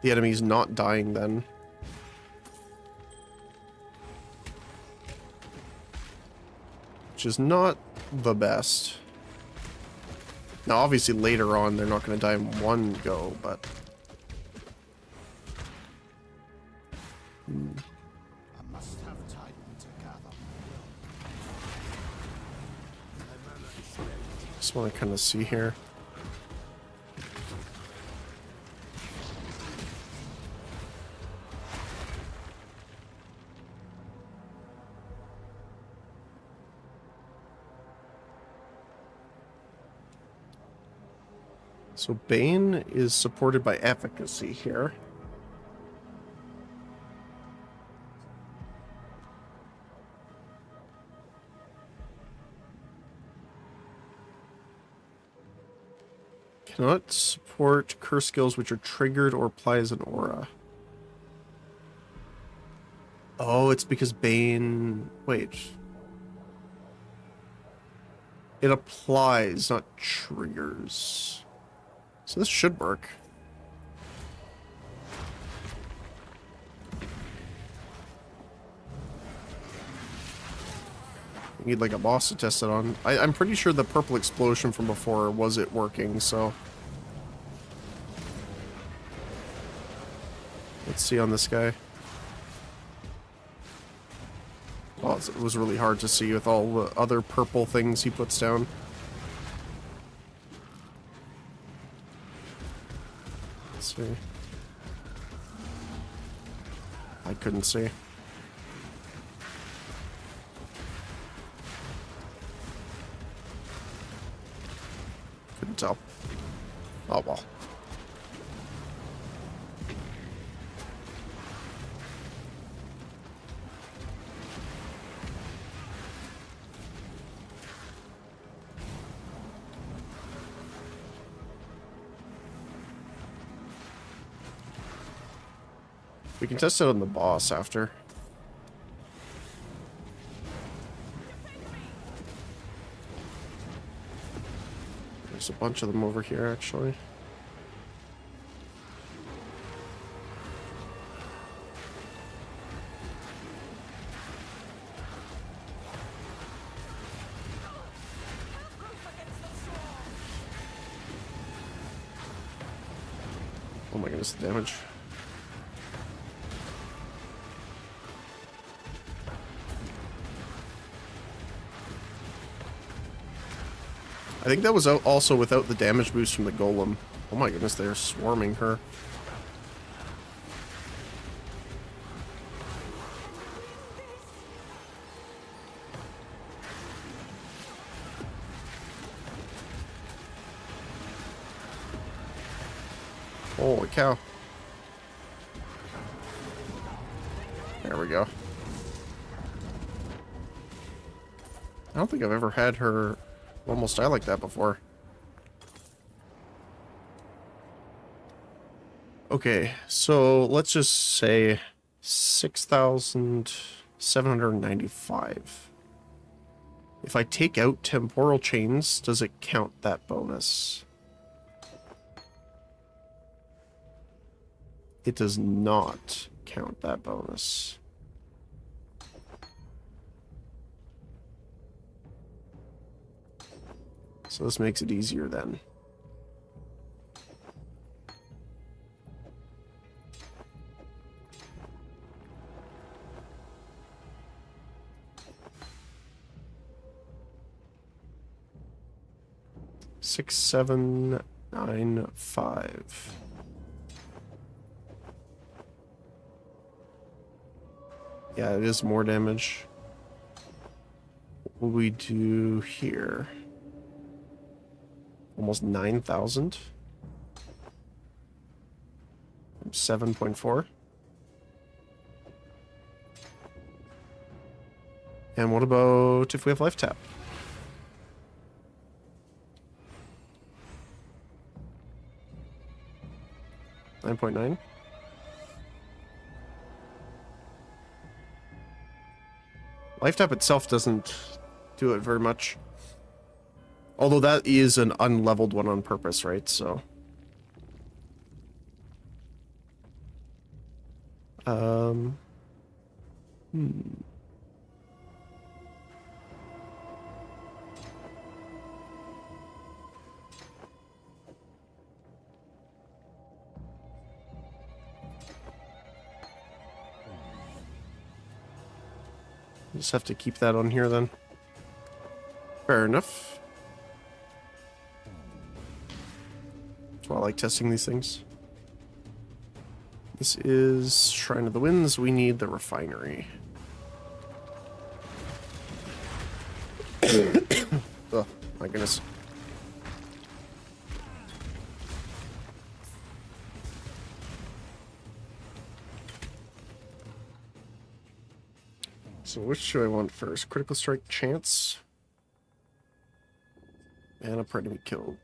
the enemies not dying then. Which is not the best. Now, obviously, later on, they're not going to die in one go, but... I must have time to gather. Just want to kind of see here. So Bane is supported by efficacy here. Cannot support curse skills which are triggered or apply as an aura. Oh, it's because Bane... Wait. It applies, not triggers. So this should work. We need like a boss to test it on. I'm pretty sure the purple explosion from before was it working, so... Let's see on this guy. Well, it was really hard to see with all the other purple things he puts down. Let's see. I couldn't see. Couldn't tell. Oh well. We can test it on the boss after. There's a bunch of them over here, actually. Oh my goodness, the damage. I think that was also without the damage boost from the golem. Oh my goodness, they're swarming her. Holy cow. There we go. I don't think I've ever had her almost die like that before. Okay, so let's just say 6,795. If I take out temporal chains, does it count that bonus? It does not count that bonus. So this makes it easier then. 6795. Yeah, it is more damage. What will we do here? Almost 9,000. 7.4. And what about if we have life tap? $9.9. Life tap itself doesn't do it very much. Although that is an unleveled one on purpose, right? So. Just have to keep that on here then. Fair enough. That's why I like testing these things. This is Shrine of the Winds. We need the refinery. Oh, my goodness. So which should I want first? Critical strike chance. And a prey to be killed.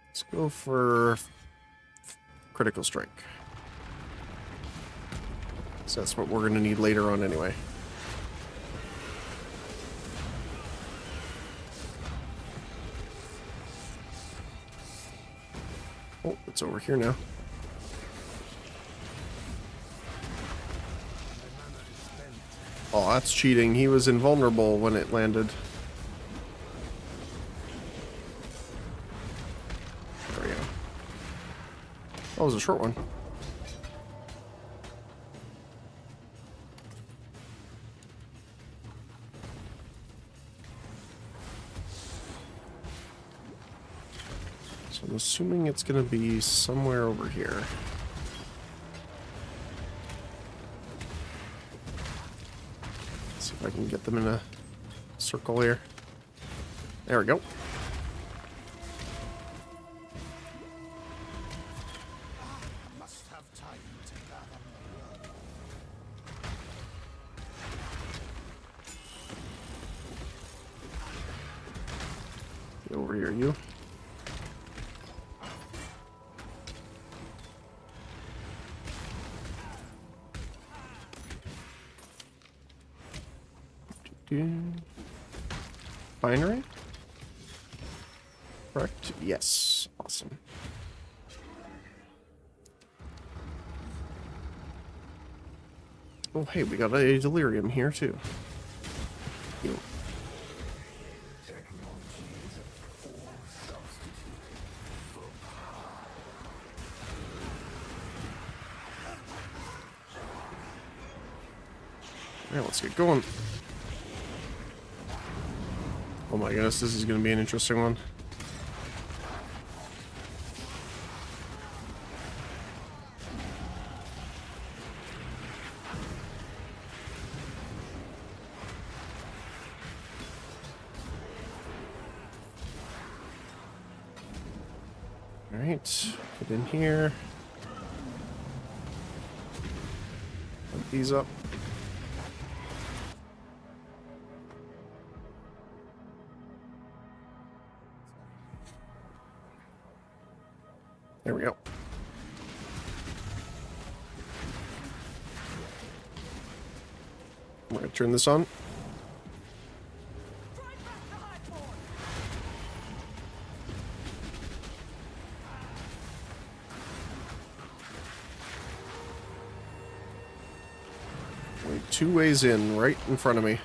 Let's go for critical strike. So that's what we're going to need later on anyway. Oh, it's over here now. Oh, that's cheating. He was invulnerable when it landed. There we go. That was a short one. So I'm assuming it's going to be somewhere over here. I can get them in a circle here. There we go. Must have time to gather Get over here, you. Binary? Correct? Yes. Awesome. Oh, hey, we got a delirium here, too. Ew. Alright, let's get going. Oh my goodness, this is going to be an interesting one. Alright, get in here. Put these up. There we go. I'm going to turn this on. Only 2 ways in, right in front of me.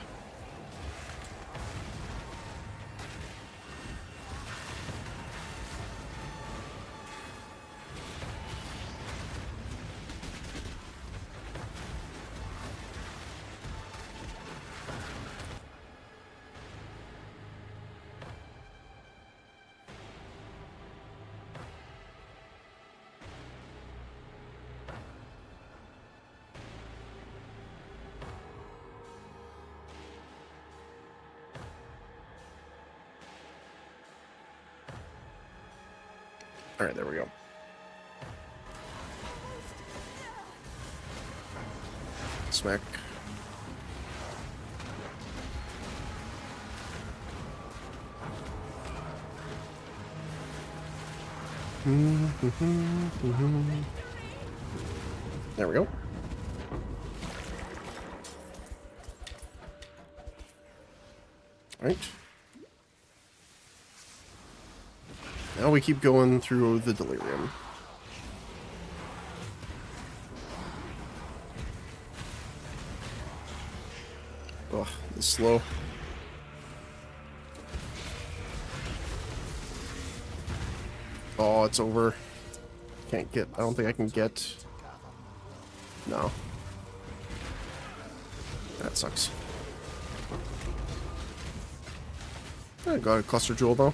Alright, there we go. Smack. There we go. Right. Now we keep going through the delirium. Ugh, it's slow. Oh, it's over. Can't get. I don't think I can get. No. That sucks. I got a cluster jewel though.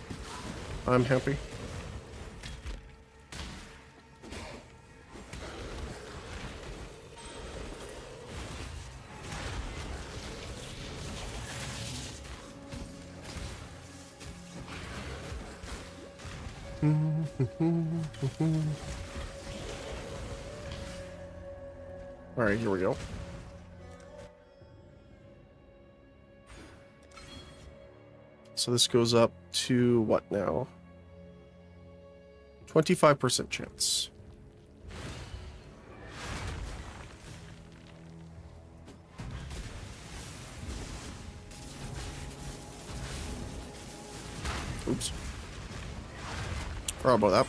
I'm happy. Alright, here we go. So this goes up to what now? 25% chance. Oops. Sorry about that.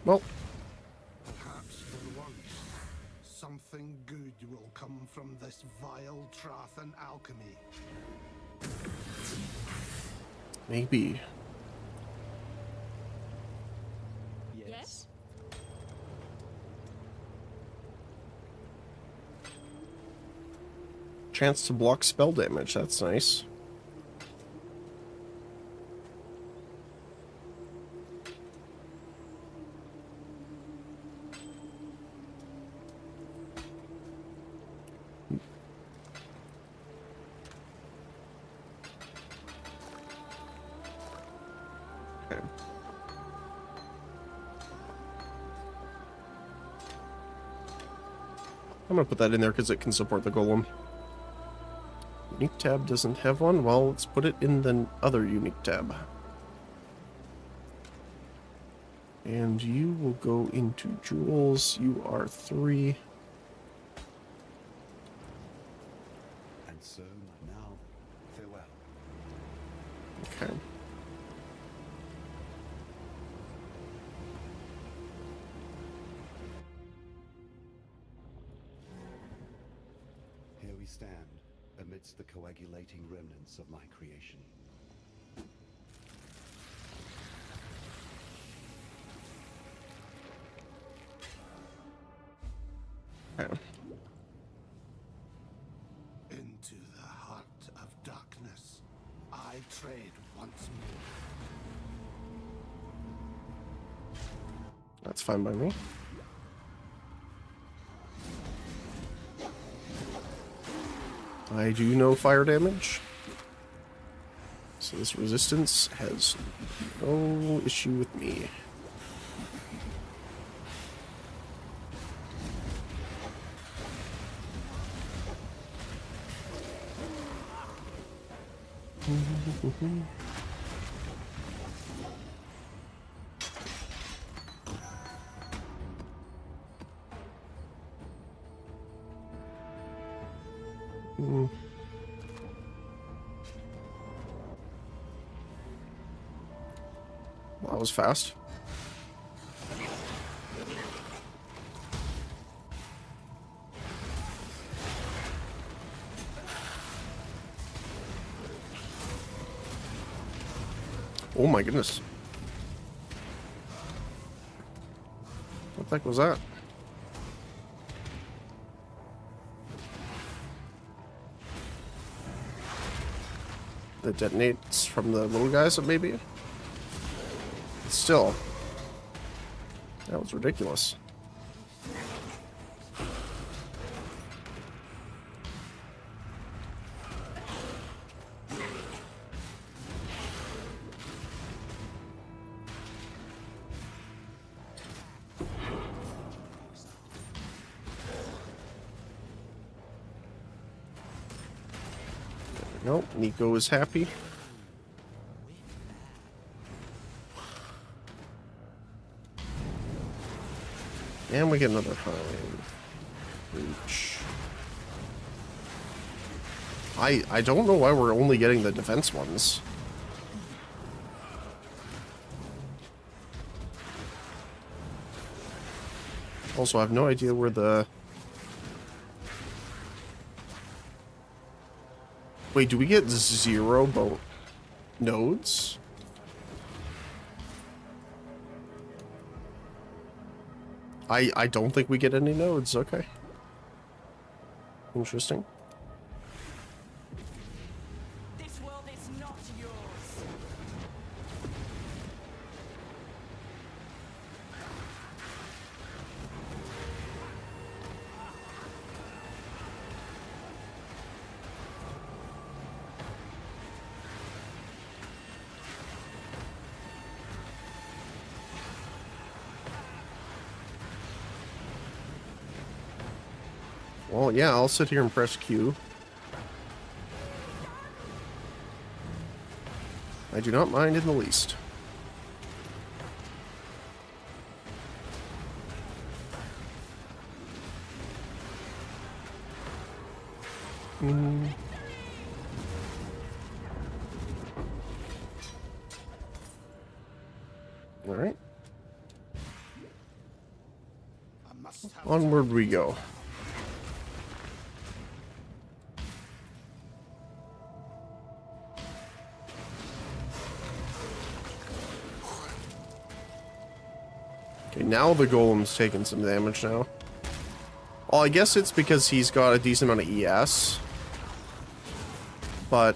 Well. Perhaps for once, something good will come from this vile Trathan alchemy. Maybe. Yes? Chance to block spell damage, that's nice. Okay. I'm gonna put that in there because it can support the golem. Unique tab doesn't have one. Well, let's put it in the other unique tab. And you will go into jewels. You are 3. And so now, farewell. Okay. Here we stand, amidst the coagulating remnants of my creation. Okay. Into the heart of darkness, I trade once more. That's fine by me. I do know fire damage. So this resistance has no issue with me. That was fast. Oh my goodness. What the heck was that? That detonates from the little guys, maybe? Still. That was ridiculous. Nope, Nico is happy. And we get another hive. Reach. I don't know why we're only getting the defense ones. Also, I have no idea where the... Wait, do we get 0 nodes? I don't think we get any nodes. Okay. Interesting. This world is not yours. Well, yeah, I'll sit here and press Q. I do not mind in the least. All right. Onward we go. Okay, now the golem's taking some damage now. Well, I guess it's because he's got a decent amount of ES. But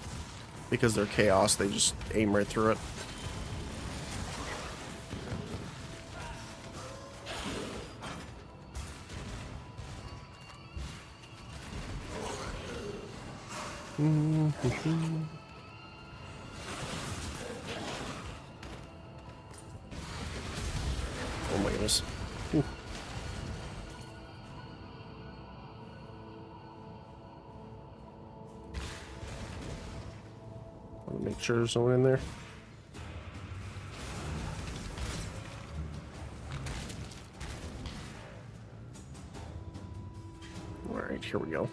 because they're chaos, they just aim right through it. Oh my goodness. Ooh. Want to make sure there's no one in there. Alright, here we go.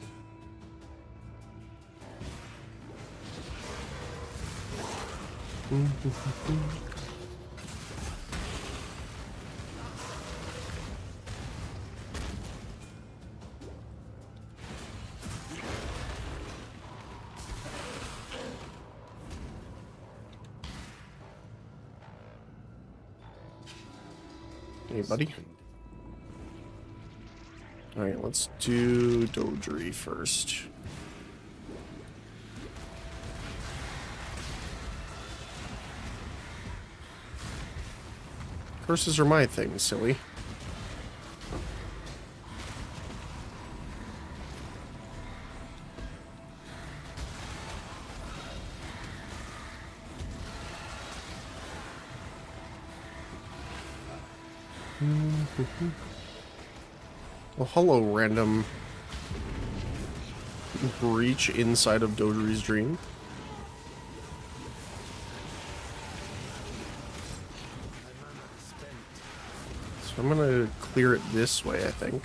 Hey, buddy. Alright, let's do Dodri first. Curses are my thing, silly. Well, hello, random breach inside of Dodri's dream. So I'm gonna clear it this way, I think.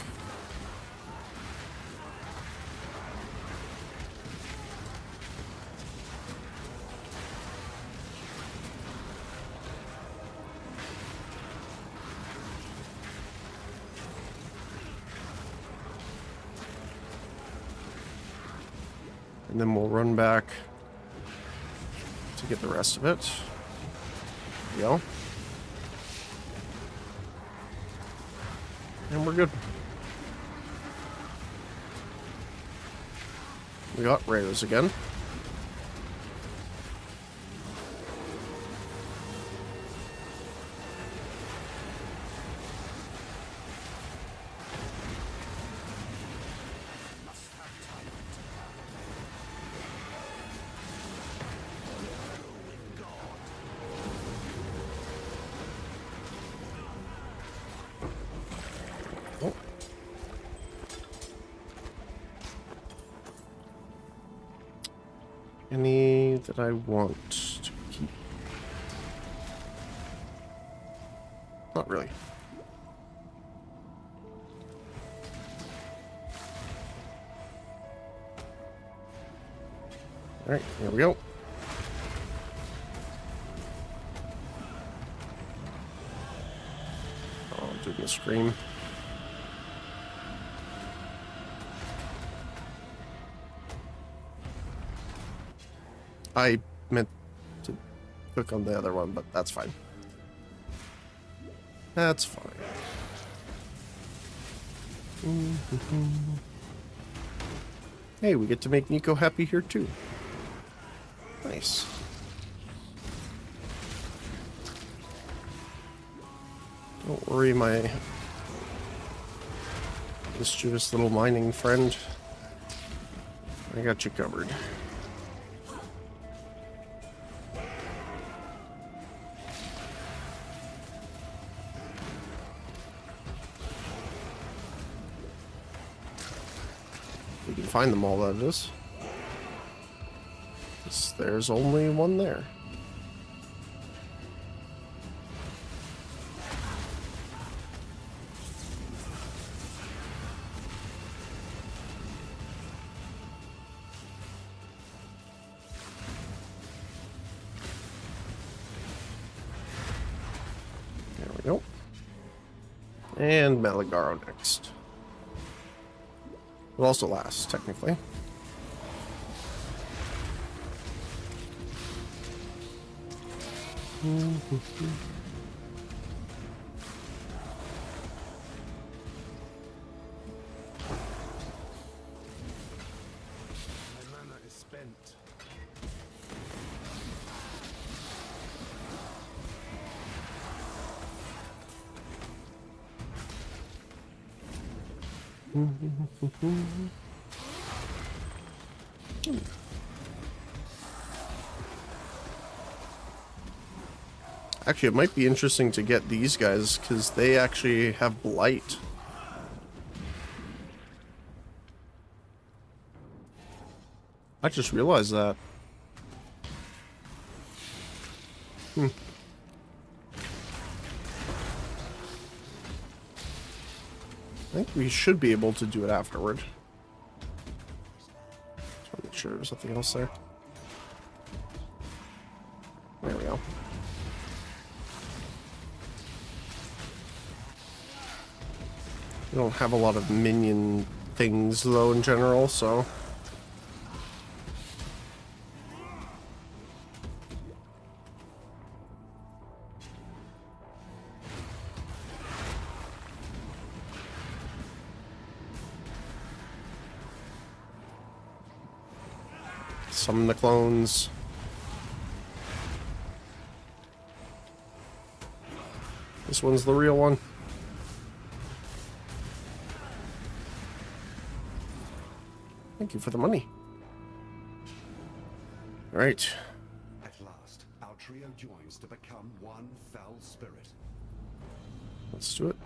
And then we'll run back to get the rest of it. There we go. And we're good. We got rares again. any that I want to keep? Not really. Alright, here we go. Oh, I'm doing the scream. I meant to click on the other one, but that's fine. That's fine. Hey, we get to make Nico happy here too. Nice. Don't worry, my mischievous little mining friend. I got you covered. We can find them all, that is. There's only one there. There we go. And Malagaro next. Will also last, technically. My mana is spent. Actually, it might be interesting to get these guys, because they actually have blight. I just realized that. I think we should be able to do it afterward. Just want to make sure there's nothing else there. There we go. We don't have a lot of minion things, though, in general, so... Summon the clones. This one's the real one. Thank you for the money. All right. At last, our trio joins to become one foul spirit. Let's do it.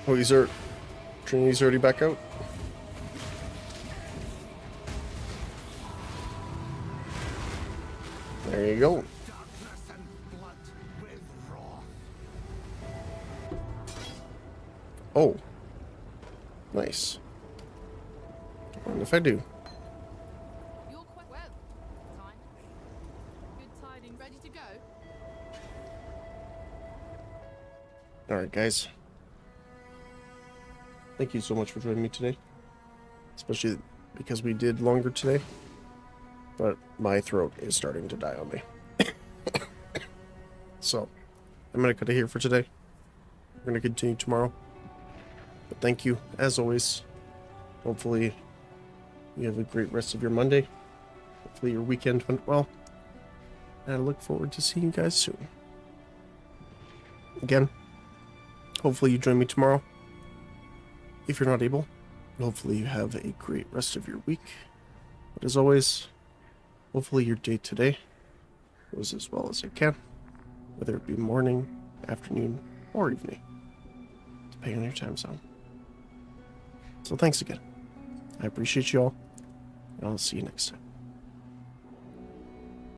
Oh, Trinity's already back out? There you go. Oh. Nice. And if I do. You're quite well. Time. Good tidings. Ready to go? Alright, guys. Thank you so much for joining me today. Especially because we did longer today. But my throat is starting to die on me. So, I'm going to cut it here for today. We're going to continue tomorrow. But thank you, as always. Hopefully, you have a great rest of your Monday. Hopefully, your weekend went well. And I look forward to seeing you guys soon. Again, hopefully you join me tomorrow. If you're not able, hopefully you have a great rest of your week. But as always, hopefully your day today goes as well as it can, whether it be morning, afternoon, or evening, depending on your time zone. So thanks again. I appreciate you all, and I'll see you next time.